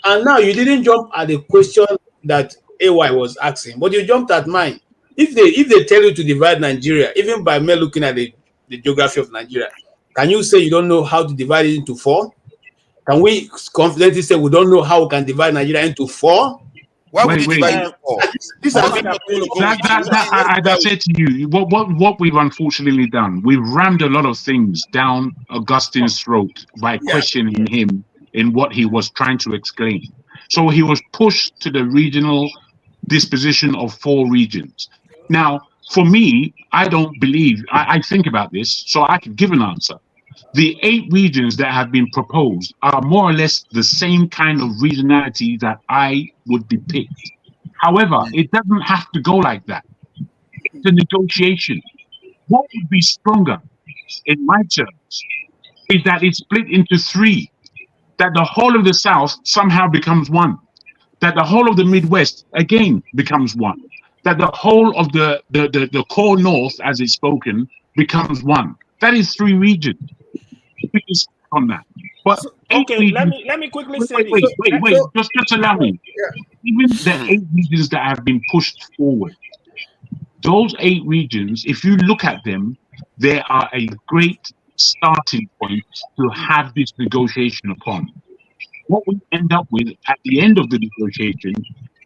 And now you didn't jump at the question that AY was asking, but you jumped at mine. If they tell you to divide Nigeria, even by me looking at the geography of Nigeria, can you say you don't know how to divide it into 4? Can we confidently say we don't know how we can divide Nigeria into 4? Why would you divide into 4? I said to you, what we've unfortunately done, we've rammed a lot of things down Augustine's throat by questioning him in what he was trying to explain. So he was pushed to the regional disposition of 4 regions. Now, for me, I don't believe, I think about this, so I could give an answer. The 8 regions that have been proposed are more or less the same kind of regionality that I would depict. However, it doesn't have to go like that. It's a negotiation. What would be stronger, in my terms, is that it's split into 3, that the whole of the South somehow becomes 1, that the whole of the Midwest, again, becomes 1, that the whole of the core North, as it's spoken, becomes 1. That is 3 regions. We can speak on that. But okay, let me quickly say this. Wait. Just allow me. Even the 8 regions that have been pushed forward, those 8 regions, if you look at them, they are a great starting point to have this negotiation upon. What we end up with at the end of the negotiation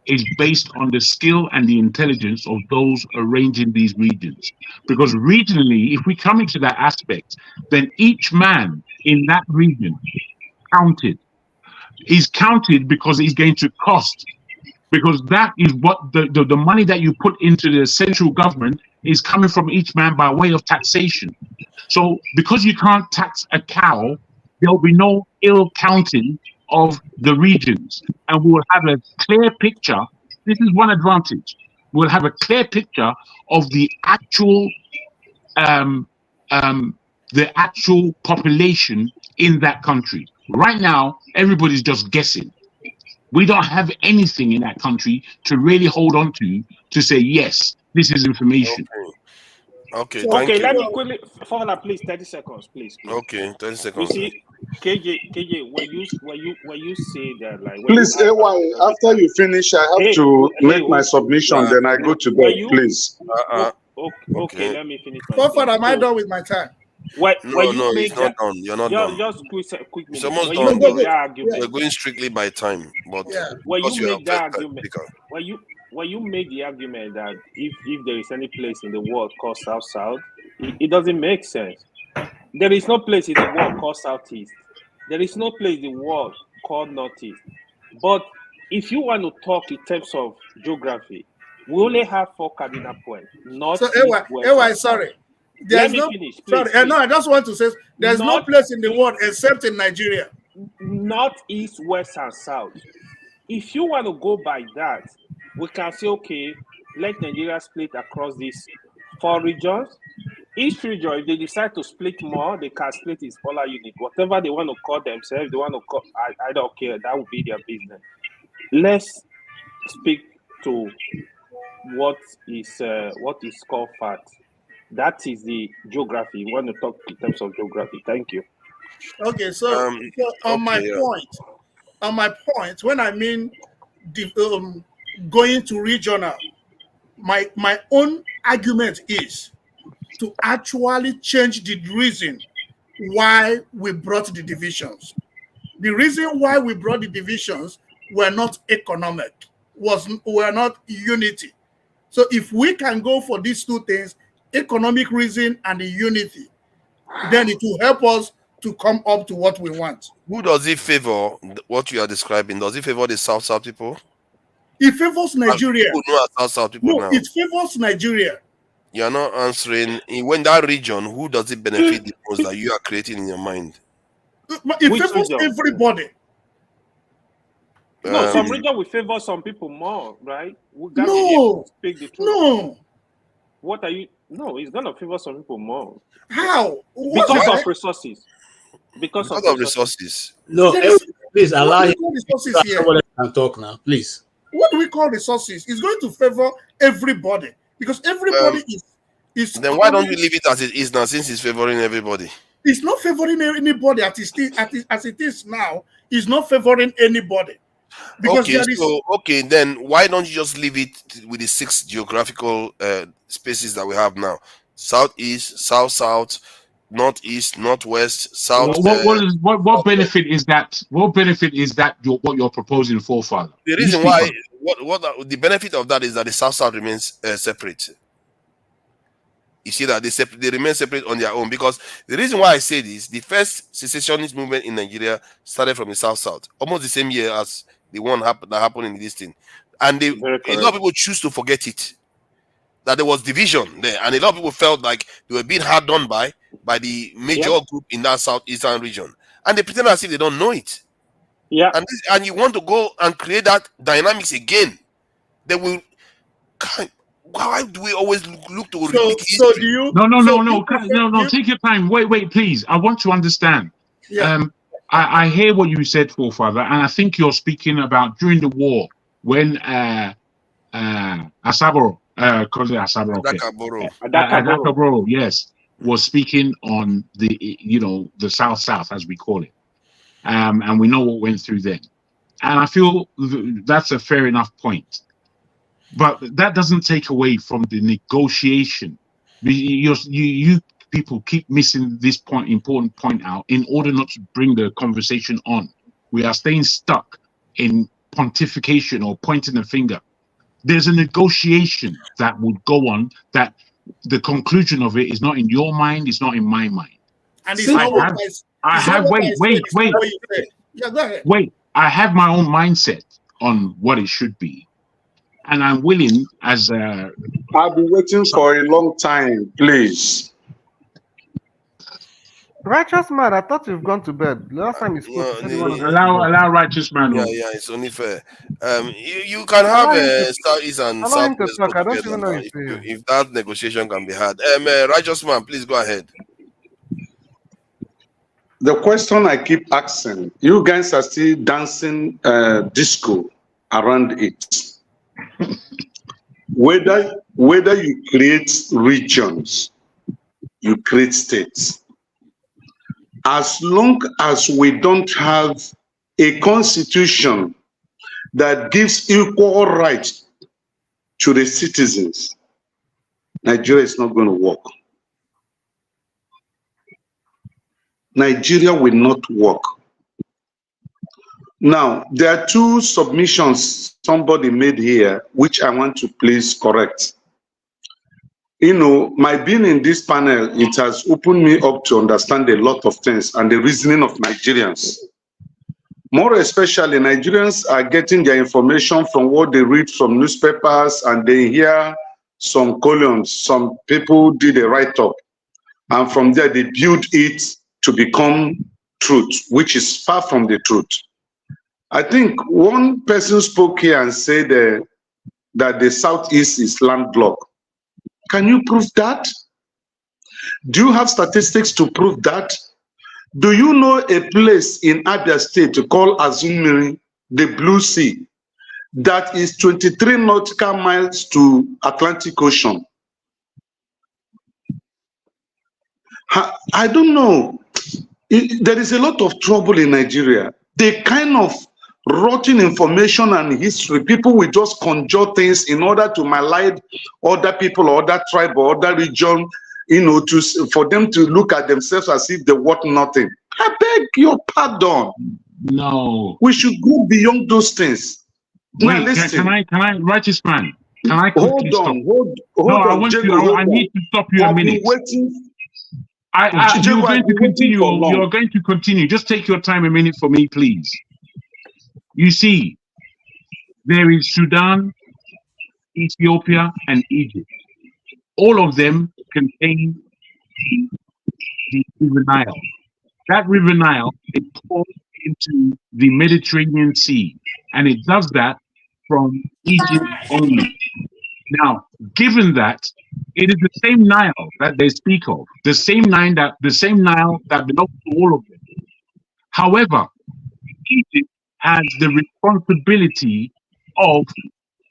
is based on the skill and the intelligence of those arranging these regions. Because regionally, if we come into that aspect, then each man in that region is counted because it's going to cost. Because that is what the money that you put into the central government is coming from each man by way of taxation. So because you can't tax a cow, there'll be no ill counting of the regions, and we'll have a clear picture. This is one advantage. We'll have a clear picture of the actual the actual population in that country. Right now, everybody's just guessing. We don't have anything in that country to really hold on to say, yes, this is information. Okay, So, thank Okay, you. let me quickly, Formula, please, 30 seconds, please. Okay, 30 You seconds. see, KJ, when you say that, like, when you Please, ask AY, questions, after you finish, I have hey, to hey, make my submission, then I go to when bed, you, please. okay, let me finish my so thing. far, am I So, done with my time? when No, you it's make not that, done. You're not done. just quick It's minute. almost When you done, make but that we're argument, going strictly by time. But when you because you are make that first time argument, speaker. when you make the argument that if there is any place in the world called South, it doesn't make sense. There is no place in the world called Southeast. There is no place in the world called Northeast. But if you want to talk in terms of geography, we only have 4 cardinal points: north, So, east, west, and south. sorry. Let There's me no, finish, sorry. please. No, I just want to say there's no North, place in the world except in Nigeria. north, east, west, and south. If you want to go by that, we can say, okay, let Nigeria split across these 4 regions. Each region, if they decide to split more, they can split its smaller unit. Whatever they want to call themselves, they want to call, I don't care. That will be their business. Let's speak to what is called fact. That is the geography. We want to talk in terms of geography. Thank you. Okay, so, on my point, when I mean going to regional, my own argument is to actually change the reason why we brought the divisions. The reason why we brought the divisions were not economic, were not unity. So if we can go for these 2 things, economic reason and the unity, then it will help us to come up to what we want. Who does it favor? What you are describing? Does it favor the South people? It favors Nigeria. Who know South people No, now? it favors Nigeria. You are not answering. When that region, who does it benefit the most that you are creating in your mind? It favors everybody. No, some region will favor some people more, right? We got to No, speak the truth. no. What are you? No, it's gonna favor some people more. How? Because of resources. Because of resources. No, please allow him. Resources here. Somebody can talk now, please. What do we call resources? It's going to favor everybody because everybody is. Then why don't you leave it as it is now, since it's favoring everybody? It's not favoring anybody as it is now. It's not favoring anybody. Because then why don't you just leave it with the 6 geographical spaces that we have now? Southeast, south, northeast, northwest, south. What benefit is that? What benefit is that? What you're proposing, forefather? The reason why, the benefit of that is that the south remains separate. You see that they remain separate on their own, because the reason why I say this, the first secessionist movement in Nigeria started from the south, almost the same year as the one that happened in this thing, and a lot of people choose to forget it, that there was division there, and a lot of people felt like they were being hard done by the major group in that southeastern region, and they pretend as if they don't know it. Yeah, and you want to go and create that dynamics again. They will. Why do we always look to repeat history? So do you? No. Take your time. Wait, please. I want to understand. Yeah. I hear what you said, forefather, and I think you're speaking about during the war when Adakaboro, yes, was speaking on the South, as we call it, and we know what went through then, and I feel that's a fair enough point. But that doesn't take away from the negotiation. You people keep missing this important point out in order not to bring the conversation on. We are staying stuck in pontification or pointing a finger. There's a negotiation that would go on, that the conclusion of it is not in your mind, it's not in my mind. And it's not what I said. Yeah, go ahead. Wait, I have my own mindset on what it should be. And I'm willing, as I've been waiting for a long time, please. Righteous man, I thought you've gone to bed. Last time you spoke, allow righteous man. Yeah, it's only fair. You can have Southeast and Southwest go together now, if that negotiation can be had. Righteous man, please go ahead. the question I keep asking, you guys are still dancing disco around it. Whether you create regions, you create states. As long as we don't have a constitution that gives equal rights to the citizens, Nigeria is not going to work. Nigeria will not work. Now, there are two submissions somebody made here, which I want to please correct. You know, my being in this panel, it has opened me up to understand a lot of things and the reasoning of Nigerians. More especially, Nigerians are getting their information from what they read from newspapers, and they hear some columns, some people did a write-up, and from there they build it to become truth, which is far from the truth. I think one person spoke here and said that the Southeast is landlocked. Can you prove that? Do you have statistics to prove that? Do you know a place in Abia State called Azumiri, the Blue Sea, that is 23 nautical miles to Atlantic Ocean? I don't know. There is a lot of trouble in Nigeria. The kind of rotten information and history, people will just conjure things in order to malign other people or other tribe or other region, you know, for them to look at themselves as if they want nothing. I beg your pardon. No. We should go beyond those things. Wait, Now listen. can I, righteous man? Can I quickly Hold on, stop? hold No, on, Jago, I need to stop you a I've been minute. waiting. You're Jago, going I've to been waiting continue. for long. You're going to continue. Just take your time a minute for me, please. You see, there is Sudan, Ethiopia, and Egypt. All of them contain the River Nile. That River Nile, it pours into the Mediterranean Sea, and it does that from Egypt only. Now, given that it is the same Nile that they speak of, the same Nile that belongs to all of them. However, Egypt has the responsibility of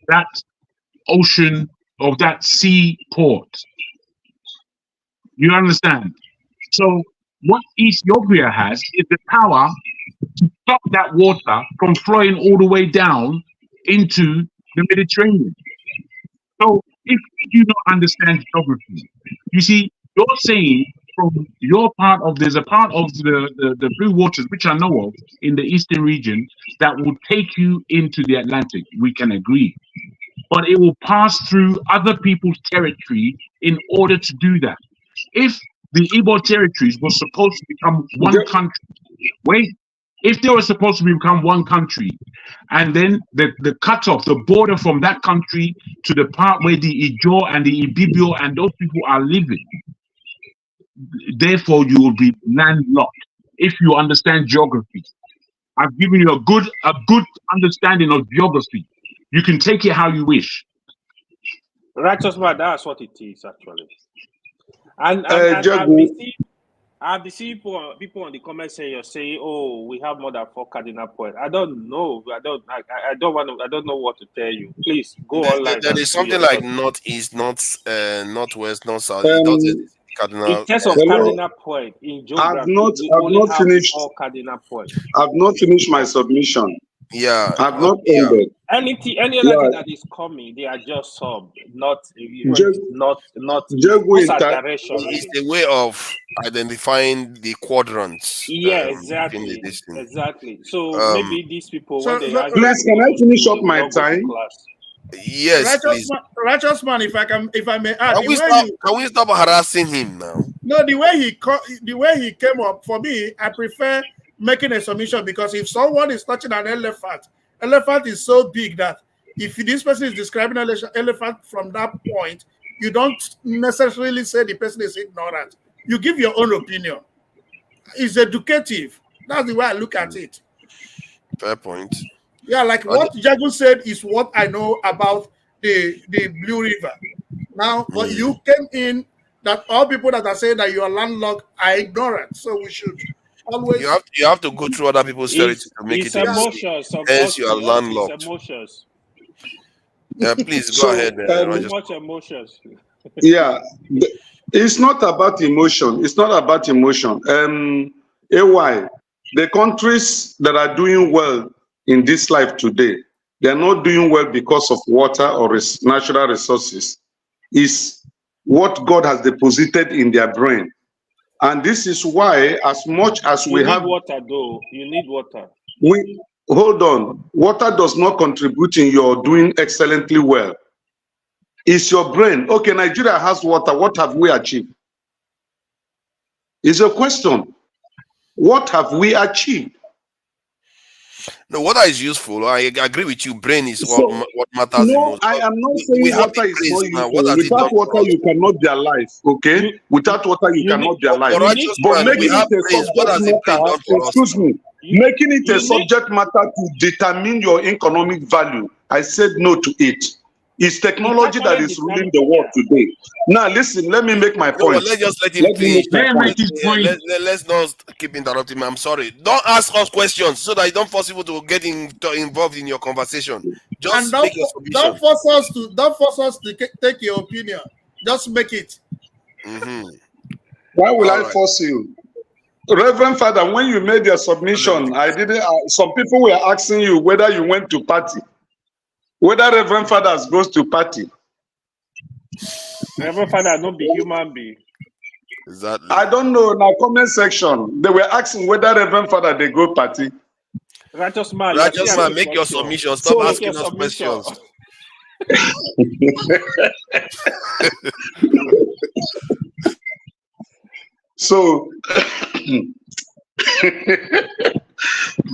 that ocean, of that sea port. You understand? So what Ethiopia has is the power to stop that water from flowing all the way down into the Mediterranean. So if you do not understand geography, you see, you're saying from your part of, there's a part of the blue waters, which I know of, in the eastern region, that will take you into the Atlantic. We can agree. But it will pass through other people's territory in order to do that. If the Igbo territories were supposed to become one country, if they were supposed to become one country, and then the cutoff, the border from that country to the part where the Ijo and the Ibibio and those people are living, therefore you will be landlocked if you understand geography. I've given you a good understanding of geography. You can take it how you wish. Righteous man, that's what it is actually. And I've seen people on the comment saying, you're saying, oh, we have more than 4 cardinal points. I don't know. I don't know what to tell you. Please go online. There is something like northeast, northwest, north south. It doesn't cardinal. In terms of cardinal point in geography, I've not finished. 4 cardinal points. I've not finished my submission. Yeah, I've not ended. Any other thing that is coming, they are just sub, not direction. It's a way of identifying the quadrants. Yeah, exactly. So maybe these people. Please, can I finish up my time? Yes, please. Righteous man, if I may add, can we stop harassing him now? No, the way he came up, for me, I prefer making a submission, because if someone is touching an elephant is so big that if this person is describing an elephant from that point, you don't necessarily say the person is ignorant. You give your own opinion. It's educative. That's the way I look at it. Fair point. Yeah, like what Jagu said is what I know about the Blue River. Now, but you came in that all people that are saying that you are landlocked are ignorant. So we should Always. You have to go through other people's territory to make It's it exist. emotions, Hence, you are Augustine. It's landlocked. emotions. Please go So, ahead, Too Rogers. much emotions. yeah, it's not about emotion. It's not about emotion. AY, the countries that are doing well in this life today, they are not doing well because of water or natural resources. It's what God has deposited in their brain. And this is why, as much as You we need have, water, though. You need water. we hold on, water does not contribute in your doing excellently well. It's your brain. Okay, Nigeria has water. What have we achieved? It's a question. What have we achieved? No, water is useful. I agree with you. Brain is So, what matters the no, most. I But am not we saying have water the is brains not now. What useful. has it Without done for water, us? you cannot be alive. Okay? Without water, you cannot be alive. But You need, righteous But man, we making have it a brains. What subject has the brain matter, done for us excuse now? me, making it a you need, subject matter to determine your economic value, I said no to it. It's technology that actually is ruling determine. the world Yeah. today. Now, listen, let me make my You know what? point. Let's just let him Let me finish. make my Let him make point. his point. Let's not keep interrupting him. I'm sorry. Don't ask us questions so that you don't force people to get involved in your conversation. And Just make your don't submission. force us to take your opinion. Just make it. Why will All I right. force you? Reverend Father, when you made your submission, I didn't. Some people were asking you whether you went to party, whether Reverend Fathers goes to party. Reverend Father, not be human being. Exactly. I don't know. In our comment section, they were asking whether Reverend Father they go party. Righteous man, Righteous man, make your submission. Stop So, asking us questions. so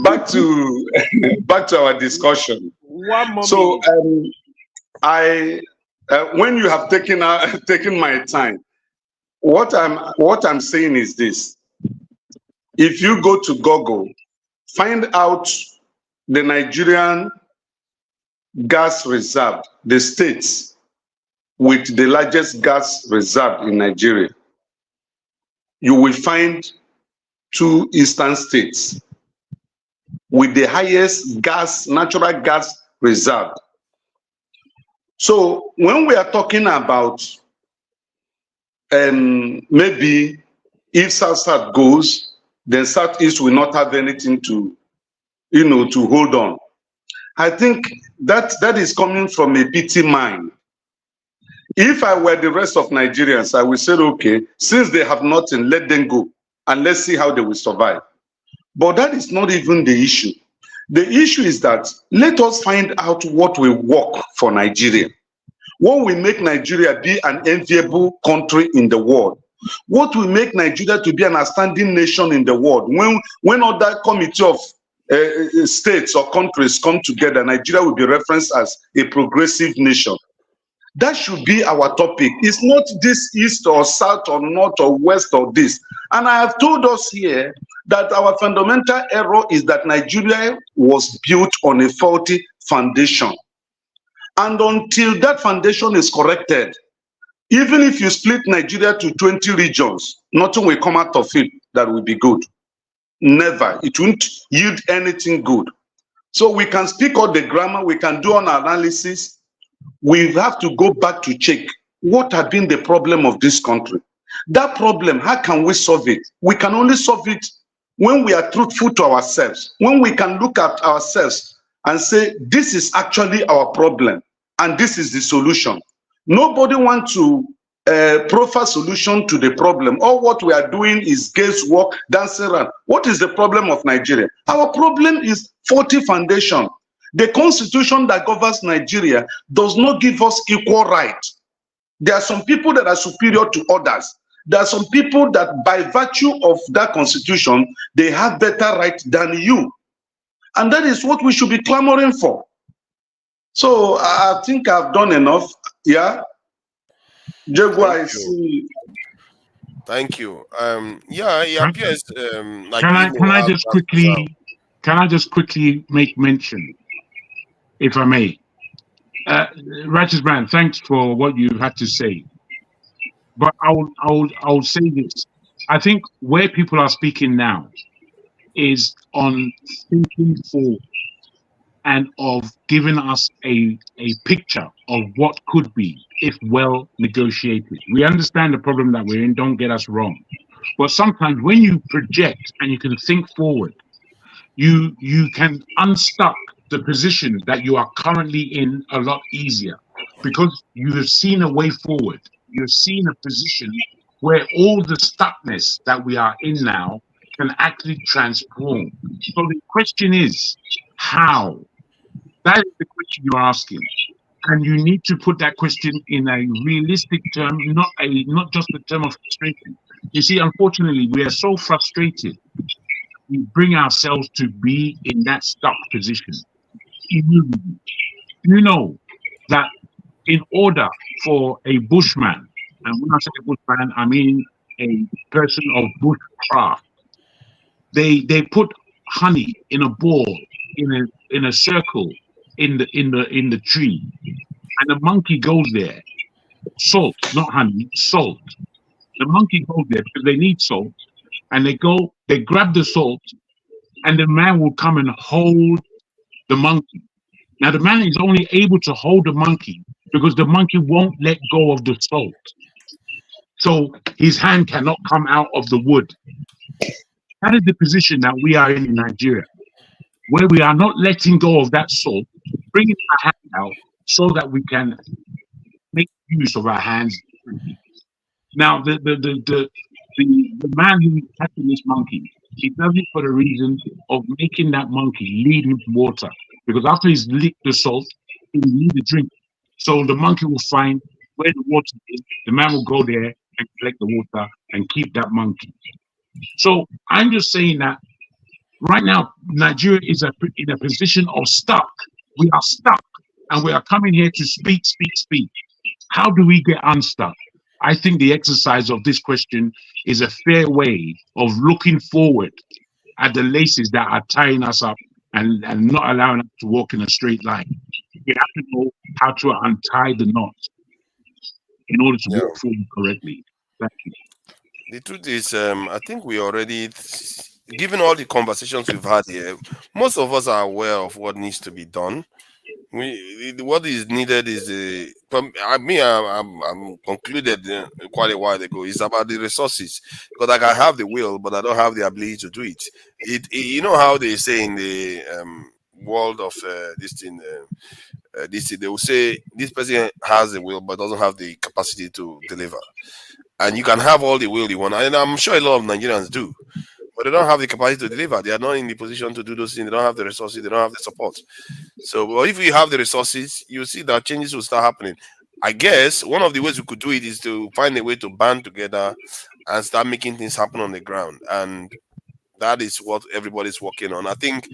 back to our discussion. One more So minute. I when you have taken my time, what I'm saying is this: if you go to Google, find out the Nigerian gas reserve, the states with the largest gas reserve in Nigeria, you will find two eastern states with the highest natural gas reserve. So when we are talking about maybe if South goes, then Southeast will not have anything to hold on. I think that is coming from a pity mind. If I were the rest of Nigerians, I would say, okay, since they have nothing, let them go and let's see how they will survive. But that is not even the issue. The issue is that let us find out what will work for Nigeria. What will make Nigeria be an enviable country in the world? What will make Nigeria to be an outstanding nation in the world? When other committee of states or countries come together, Nigeria will be referenced as a progressive nation. That should be our topic. It's not this east or south or north or west or this. And I have told us here that our fundamental error is that Nigeria was built on a faulty foundation. And until that foundation is corrected, even if you split Nigeria to 20 regions, nothing will come out of it that will be good. Never. It won't yield anything good. So we can speak all the grammar, we can do an analysis. We have to go back to check what has been the problem of this country. That problem, how can we solve it? We can only solve it when we are truthful to ourselves, when we can look at ourselves and say, this is actually our problem and this is the solution. Nobody wants to proffer solution to the problem. All what we are doing is guesswork, dancing around. What is the problem of Nigeria? Our problem is faulty foundation. The constitution that governs Nigeria does not give us equal right. There are some people that are superior to others. There are some people that by virtue of that constitution, they have better right than you. And that is what we should be clamoring for. So I think I've done enough. Yeah. Jaguar, I see. Thank you. Yeah, it appears like Can I just quickly make mention, if I may? Righteous man, thanks for what you had to say. But I will say this. I think where people are speaking now, is on thinking forward and of giving us a picture of what could be if well negotiated. We understand the problem that we're in, don't get us wrong. But sometimes when you project and you can think forward, you can unstuck the position that you are currently in a lot easier because you have seen a way forward. You've seen a position where all the stuckness that we are in now can actually transform. So the question is, how? That is the question you're asking. And you need to put that question in a realistic term, not just the term of frustration. You see, unfortunately, we are so frustrated we bring ourselves to be in that stuck position. You know that in order for a bushman, and when I say bushman, I mean a person of bushcraft, they put honey in a ball in a circle in the tree, and the monkey goes there. Salt, not honey, salt. The monkey goes there because they need salt, and they grab the salt, and the man will come and hold the monkey. Now, the man is only able to hold the monkey because the monkey won't let go of the salt. So his hand cannot come out of the wood. That is the position that we are in Nigeria, where we are not letting go of that salt, bringing our hand out so that we can make use of our hands. Now, the man who is catching this monkey, he does it for the reason of making that monkey lead him to water. Because after he's licked the salt, he will need a drink. So the monkey will find where the water is. The man will go there and collect the water and keep that monkey. So I'm just saying that right now, Nigeria is in a position of stuck. We are stuck, and we are coming here to speak. How do we get unstuck? I think the exercise of this question is a fair way of looking forward at the laces that are tying us up and not allowing us to walk in a straight line. We have to know how to untie the knot in order to walk forward correctly. Thank you. The truth is, I think we already, given all the conversations we've had here, most of us are aware of what needs to be done. What is needed is I'm concluded quite a while ago. It's about the resources, because I can have the will, but I don't have the ability to do it. You know how they say in the world of this thing. They will say this person has the will but doesn't have the capacity to deliver. And you can have all the will you want, and I'm sure a lot of Nigerians do, but they don't have the capacity to deliver. They are not in the position to do those things. They don't have the resources. They don't have the support. So, well, if you have the resources, you see that changes will start happening. I guess one of the ways we could do it is to find a way to band together and start making things happen on the ground. And that is what everybody's working on. I think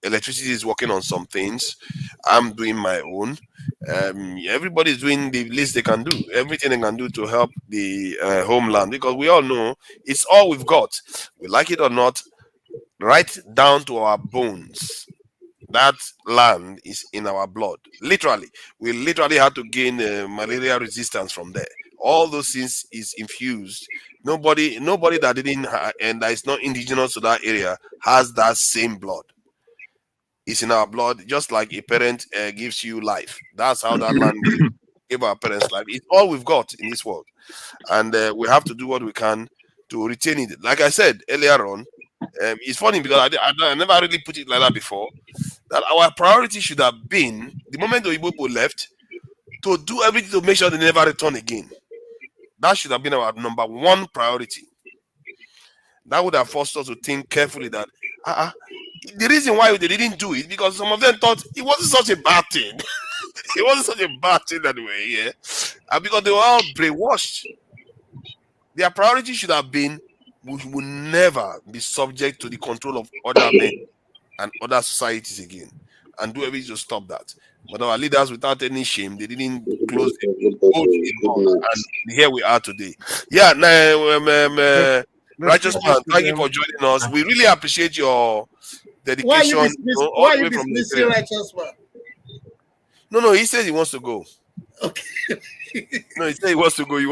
electricity is working on some things. I'm doing my own. Everybody's doing the least they can do, everything they can do to help the homeland, because we all know it's all we've got. We like it or not, right down to our bones. That land is in our blood. Literally, we literally had to gain malaria resistance from there. All those things is infused. Nobody that didn't and that is not indigenous to that area has that same blood. It's in our blood, just like a parent gives you life. That's how that land gave our parents life. It's all we've got in this world, and we have to do what we can to retain it. Like I said earlier on, it's funny because I never really put it like that before. That our priority should have been, the moment the Igbo left, to do everything to make sure they never return again. That should have been our number one priority. That would have forced us to think carefully that the reason why they didn't do it, because some of them thought it wasn't such a bad thing. It wasn't such a bad thing anyway, yeah. And because they were all brainwashed. Their priority should have been, we will never be subject to the control of other men and other societies again, and do everything to stop that. But our leaders, without any shame, they didn't close the door, and here we are today. Yeah, Righteous Man, thank you for joining us. We really appreciate your dedication. Why are you dismissing Righteous Man? No, he says he wants to go. Okay. No, he said he wants to go. He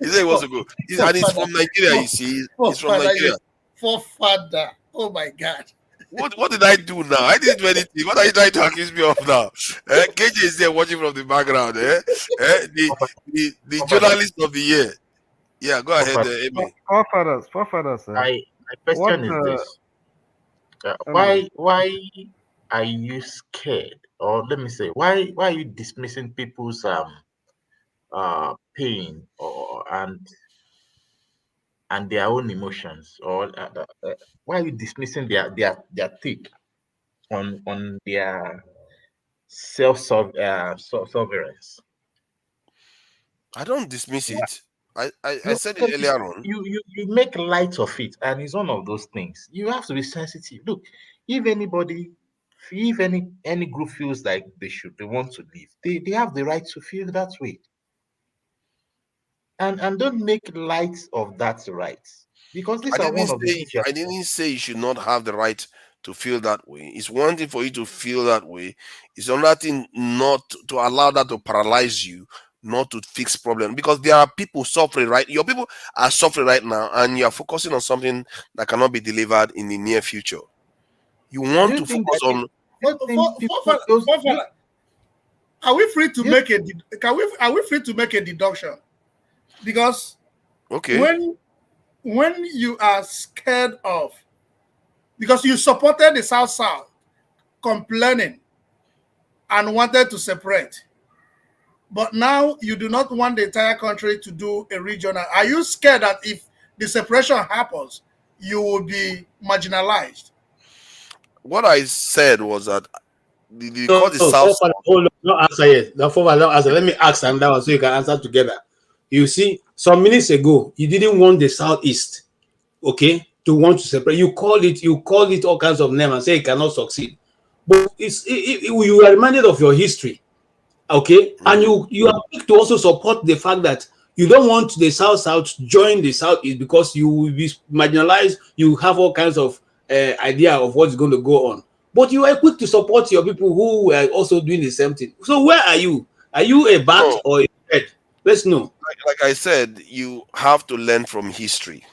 said he wants to go. And he's from Nigeria, you see. He's from Nigeria. Forefather. Oh my God. What did I do now? I didn't do anything. What are you trying to accuse me of now? KJ is there watching from the background. The journalist of the year. Yeah, go ahead, Amy. Forefathers. My What? question is this: Emily, why are you scared, or let me say, why are you dismissing people's pain or and their own emotions, or why are you dismissing their take on their self-sovereignty? I don't dismiss Yeah. it. I No, said it because earlier on. you make light of it, and it's one of those things. You have to be sensitive. Look, if anybody, if any group feels like they want to leave, they have the right to feel that way, and don't make light of that right, because these are one of the things you I have. didn't say you should not have the right to feel that way. It's one thing for you to feel that way. It's another thing not to allow that to paralyze you, not to fix problem. Because there are people suffering, right? Your people are suffering right now, and you are focusing on something that cannot be delivered in the near future. You Do want you to think focus that on Forefather, are we free to make a are we free to make a deduction? Because okay. when you are scared of, because you supported the South complaining and wanted to separate, but now you do not want the entire country to do a regional. Are you scared that if the separation happens, you will be marginalized? What I said was that because the No, South forefather, hold on, don't answer yet. The forefather, don't answer. Let me ask another one so you can answer together. You see, some minutes ago, you didn't want the Southeast, okay, to want to separate. You called it all kinds of names and say it cannot succeed. But you are reminded of your history, okay, and you are quick to also support the fact that you don't want the South to join the Southeast because you will be marginalized. You have all kinds of idea of what's going to go on. But you are quick to support your people who are also doing the same thing. So where are you? Are you a bat No, or a head? Let's know. like I said, you have to learn from history.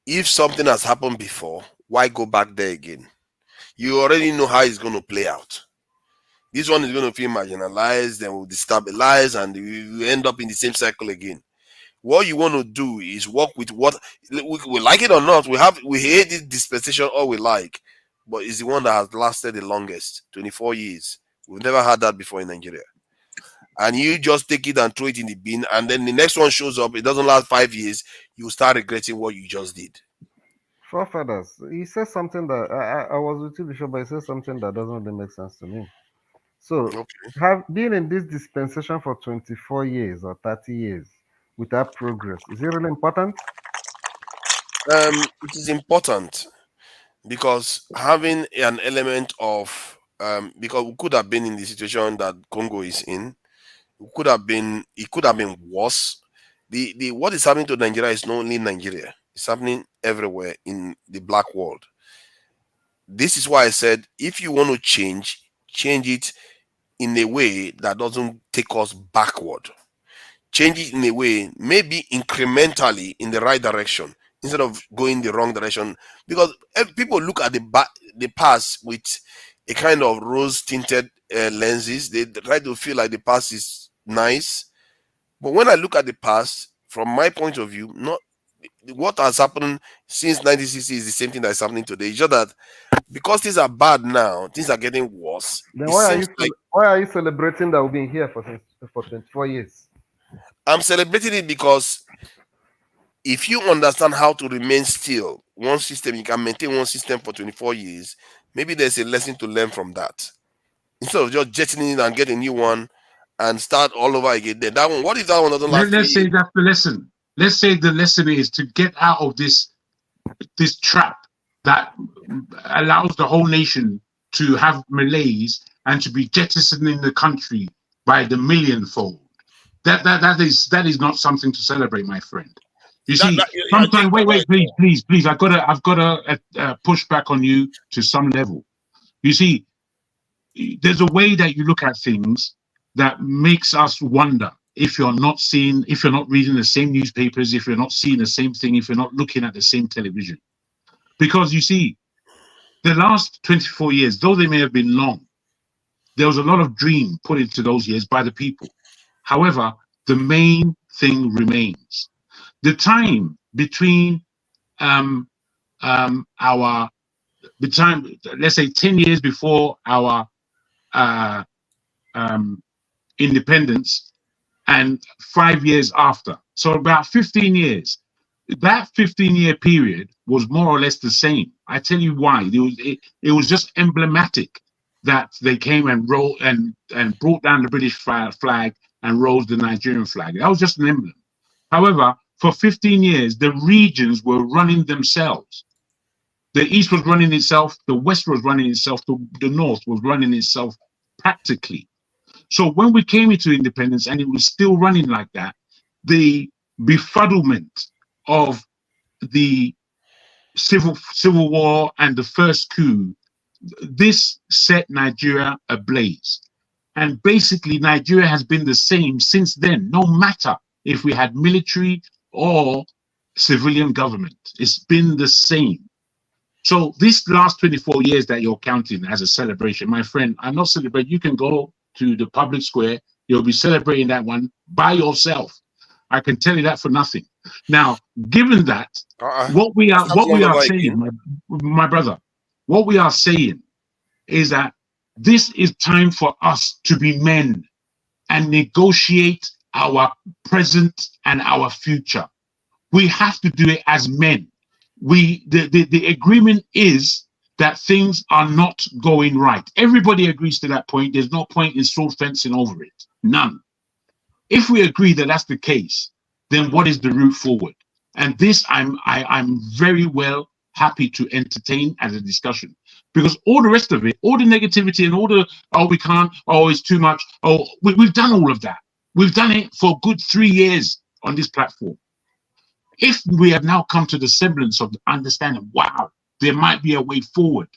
If something has happened before, why go back there again? You already know how it's going to play out. This one is going to feel marginalized, then will destabilize, and you end up in the same cycle again. What you want to do is work with what we like it or not. We hate this dispensation all we like, but it's the one that has lasted the longest, 24 years. We've never had that before in Nigeria. And you just take it and throw it in the bin, and then the next one shows up. It doesn't last 5 years. You start regretting what you just did. forefathers. He said something that I was with you before, but he said something that doesn't really make sense to me. So, Okay. have been in this dispensation for 24 years or 30 years without progress, is it really important? It is important because having an element of because we could have been in the situation that Congo is in. It could have been worse. The what is happening to Nigeria is not only Nigeria, it's happening everywhere in the black world. This is why I said if you want to change it in a way that doesn't take us backward. Change it in a way, maybe incrementally in the right direction instead of going the wrong direction. Because people look at the past with a kind of rose tinted lenses. They try to feel like the past is nice. But when I look at the past, from my point of view, not what has happened since 1960 is the same thing that is happening today. It's just that because things are bad now, things are getting worse. Then It seems like why are you celebrating that we've been here for 24 years? I'm celebrating it because if you understand how to remain still, one system, you can maintain one system for 24 years, maybe there's a lesson to learn from that. Instead of just jetting in and get a new one and start all over again. Then that one, what if that one doesn't last 3 Let's years? say that's the lesson. Let's say the lesson is to get out of this trap that allows the whole nation to have malaise and to be jettisoning the country by the millionfold. That is not something to celebrate, my friend. You see, I think sometimes you're right. please. I've got to push back on you to some level. You see, there's a way that you look at things that makes us wonder if you're not reading the same newspapers, if you're not seeing the same thing, if you're not looking at the same television. Because you see, the last 24 years, though they may have been long, there was a lot of dream put into those years by the people. However, the main thing remains. The time between let's say 10 years before our independence and 5 years after, so about 15 years. That 15-year period was more or less the same. I tell you why. It was just emblematic that they came and rolled and brought down the British flag and rolled the Nigerian flag. That was just an emblem. However, for 15 years, the regions were running themselves. The East was running itself, the West was running itself, the North was running itself practically. So when we came into independence and it was still running like that, the befuddlement of the civil war and the first coup, this set Nigeria ablaze. And basically, Nigeria has been the same since then, no matter if we had military or civilian government. It's been the same. So this last 24 years that you're counting as a celebration, my friend, I'm not celebrating. You can go to the public square. You'll be celebrating that one by yourself. I can tell you that for nothing. Now, given that, what we are saying, my brother, what we are saying is that this is time for us to be men and negotiate our present and our future. We have to do it as men. The agreement is that things are not going right. Everybody agrees to that point. There's no point in sword fencing over it. None. If we agree that that's the case, then what is the route forward? And this I'm very well happy to entertain as a discussion, because all the rest of it, all the negativity and all the we can't, it's too much, we've done all of that. We've done it for a good 3 years on this platform. If we have now come to the semblance of understanding, wow, there might be a way forward,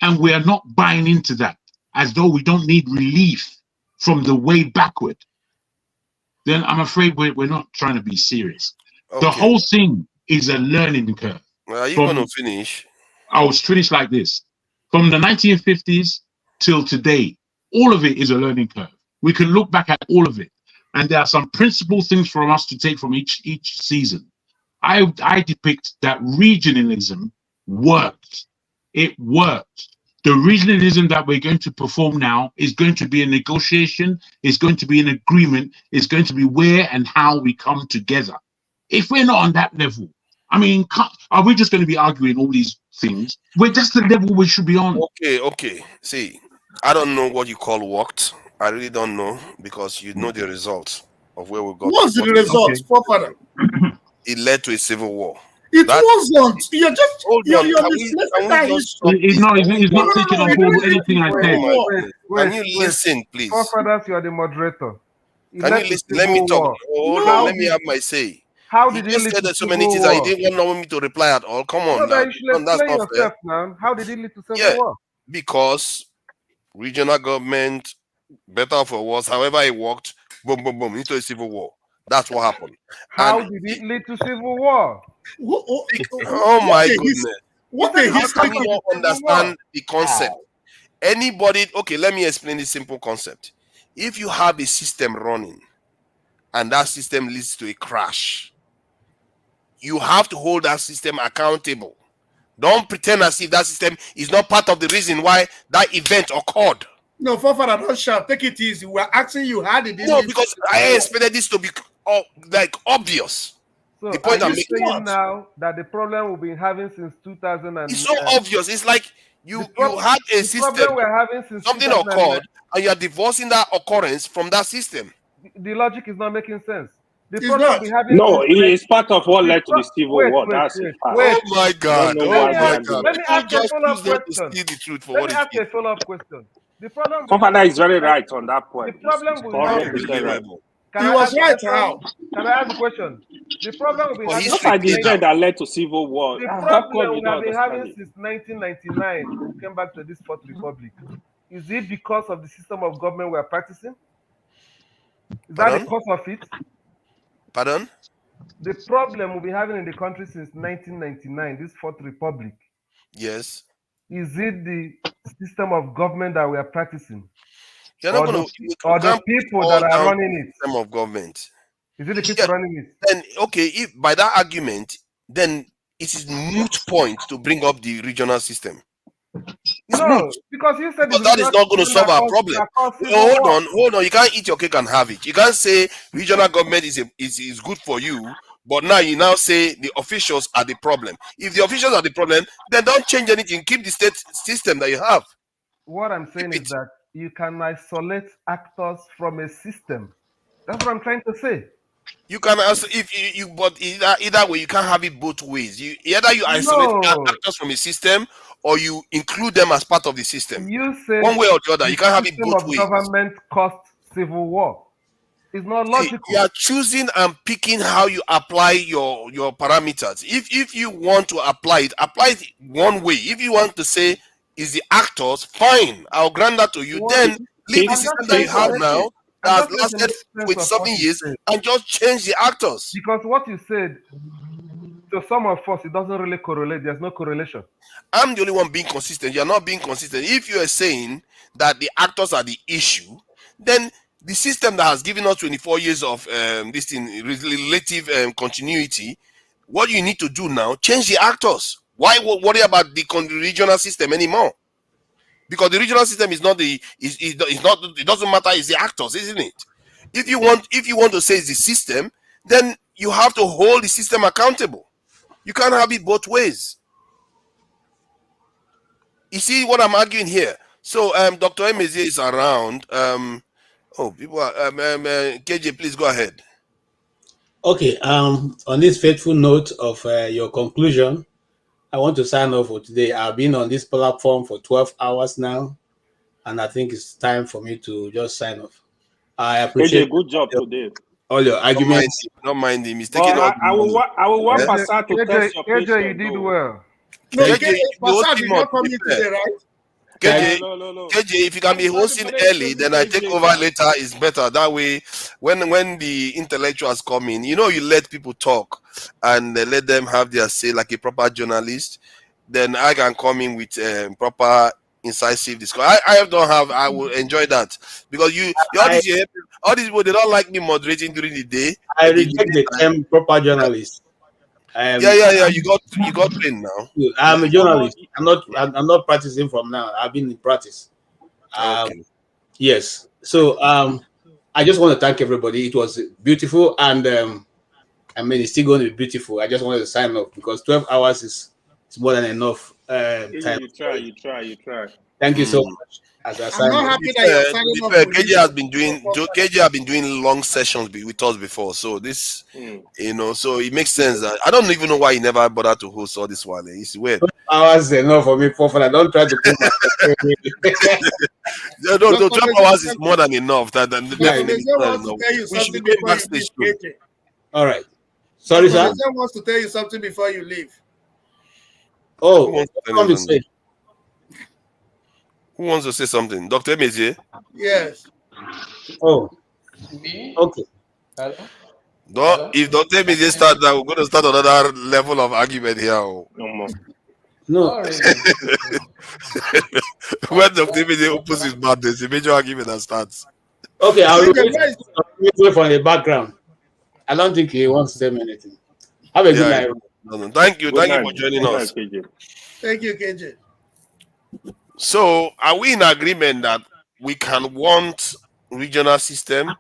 and we are not buying into that as though we don't need relief from the way backward, then I'm afraid we're not trying to be serious. Okay. The whole thing is a learning curve. Well, are you going to finish? I was finished like this. From the 1950s till today, all of it is a learning curve. We can look back at all of it, and there are some principal things for us to take from each season. I depict that regionalism worked. It worked. The regionalism that we're going to perform now is going to be a negotiation, it's going to be an agreement, it's going to be where and how we come together. If we're not on that level, I mean, are we just going to be arguing all these things? That's the level we should be on. Okay. See, I don't know what you call worked. I really don't know, because you know the results of where we got. What's the result, forefather? It led to a civil war. It wasn't. You're just you're misplacing that history. He's not taking on board anything I said. Can you listen, please? Forefathers, you are the moderator. Can you listen? Let me talk. Let me have my say. How did you said so many things? I didn't want me to reply at all. Come on, now. You should explain yourself, man. How did it lead to civil war? Because regional government, better for worse, however it worked, boom, into a civil war. That's what happened. How did it lead to civil war? Oh my goodness! How can you not understand the concept? Anybody? Okay, let me explain the simple concept. If you have a system running, and that system leads to a crash, you have to hold that system accountable. Don't pretend as if that system is not part of the reason why that event occurred. No, forefather, don't shout. Take it easy. We're asking you how did it. No, because I expected this to be obvious. So the point I'm making now that the problem we've been having since 2000 it's so obvious. It's like you had a system. We're having since something occurred, and you are divorcing that occurrence from that system. The logic is not making sense. It's part of what led to the civil war. That's it. Oh my God! Let me ask a follow-up question. A follow-up question. The problem. Forefather is very right on that point. The problem we have. He was right. How? Can I ask a question? The problem we have. What are the events that led to civil war? The problem we have been having since 1999, we came back to this Fourth Republic. Is it because of the system of government we are practicing? Is that the cause of it? Pardon? The problem we've been having in the country since 1999, this Fourth Republic, Yes. Is it the system of government that we are practicing? You're not going to, you Or the can't put it people all that are down to running the it? system of government. Is it the people Yeah. running it? Then, okay, if by that argument, then it is moot point to bring up the regional system. It's moot. No, because you said Because it's that is regional not going to system solve our problem. that caused civil Hold war. on. You can't eat your cake and have it. You can't say regional government is good for you, but now you now say the officials are the problem. If the officials are the problem, then don't change anything. Keep the state system that you have. What I'm saying is that you can isolate actors from a system. That's what I'm trying to say. You can also, if you but either way, you can't have it both ways. Either you isolate No, actors from a system, or you include them as part of the system. you said One way or the other, the you can't have it system both of ways. government caused civil war. It's not See, logical. you are choosing and picking how you apply your parameters. If you want to apply it one way. If you want to say is the actors, fine, I'll grant that to you. Well, Then leave the I'm just system that trying you to have make now it. I'm that has just trying to lasted make sense with of what 7 you years said. and just change the actors. Because what you said, to some of us, it doesn't really correlate. There's no correlation. I'm the only one being consistent. You're not being consistent. If you are saying that the actors are the issue, then the system that has given us 24 years of this thing relative continuity, what you need to do now, change the actors. Why worry about the regional system anymore? Because the regional system is not is not, it doesn't matter, it's the actors, isn't it? If you want to say it's the system, then you have to hold the system accountable. You can't have it both ways. You see what I'm arguing here? So Dr. Emezie is around. People are KJ, please go ahead. Okay. On this faithful note of your conclusion, I want to sign off for today. I've been on this platform for 12 hours now, and I think it's time for me to just sign off. I appreciate AJ, good job today. all your arguments. Don't mind him. He's But taking all the I money. will want Yeah? Pastor to test your KJ, you patience. did though. well. No, KJ, if you host Pastor him did up, not come to be in fair. today, right? KJ, No. KJ, if you can be hosting early, then I take over later. It's better that way. When the intellectuals come in, you let people talk and let them have their say like a proper journalist. Then I can come in with proper incisive discussion. I will enjoy that because all these people they don't like me moderating during the day. I reject the term proper journalist. Yeah. You got trained now. I'm a journalist. I'm not practicing from now. I've been in practice. Okay. Yes. So I just want to thank everybody. It was beautiful, and it's still going to be beautiful. I just wanted to sign off because 12 hours is more than enough time. You try. Thank you so much. As I I'm not sign off. happy that you're To signing be off fair, for KJ has been doing long sessions with us before, so this, so it makes sense that I don't even know why he never bothered to host all this while. It's weird. 12 hours enough for me, for I don't try to put myself. No, 12 hours is more than enough. Definitely more than enough. Tell you We should something be going before you backstage leave, too. KJ. All right. Sorry, sir. Dr. wants to tell you something before you leave. Oh, who wants to say something? Dr. Emezie? Yes. Oh, okay. If Dr. Emezie starts, we're going to start another level of argument here. No. When Dr. Emezie opens his mouth, there's a major argument that starts. Okay, I'll wait from the background. I don't think he wants to say anything. Have a good night. No. Thank you. Thank you for joining us. Thank you, KJ. So, are we in agreement that we can want regional system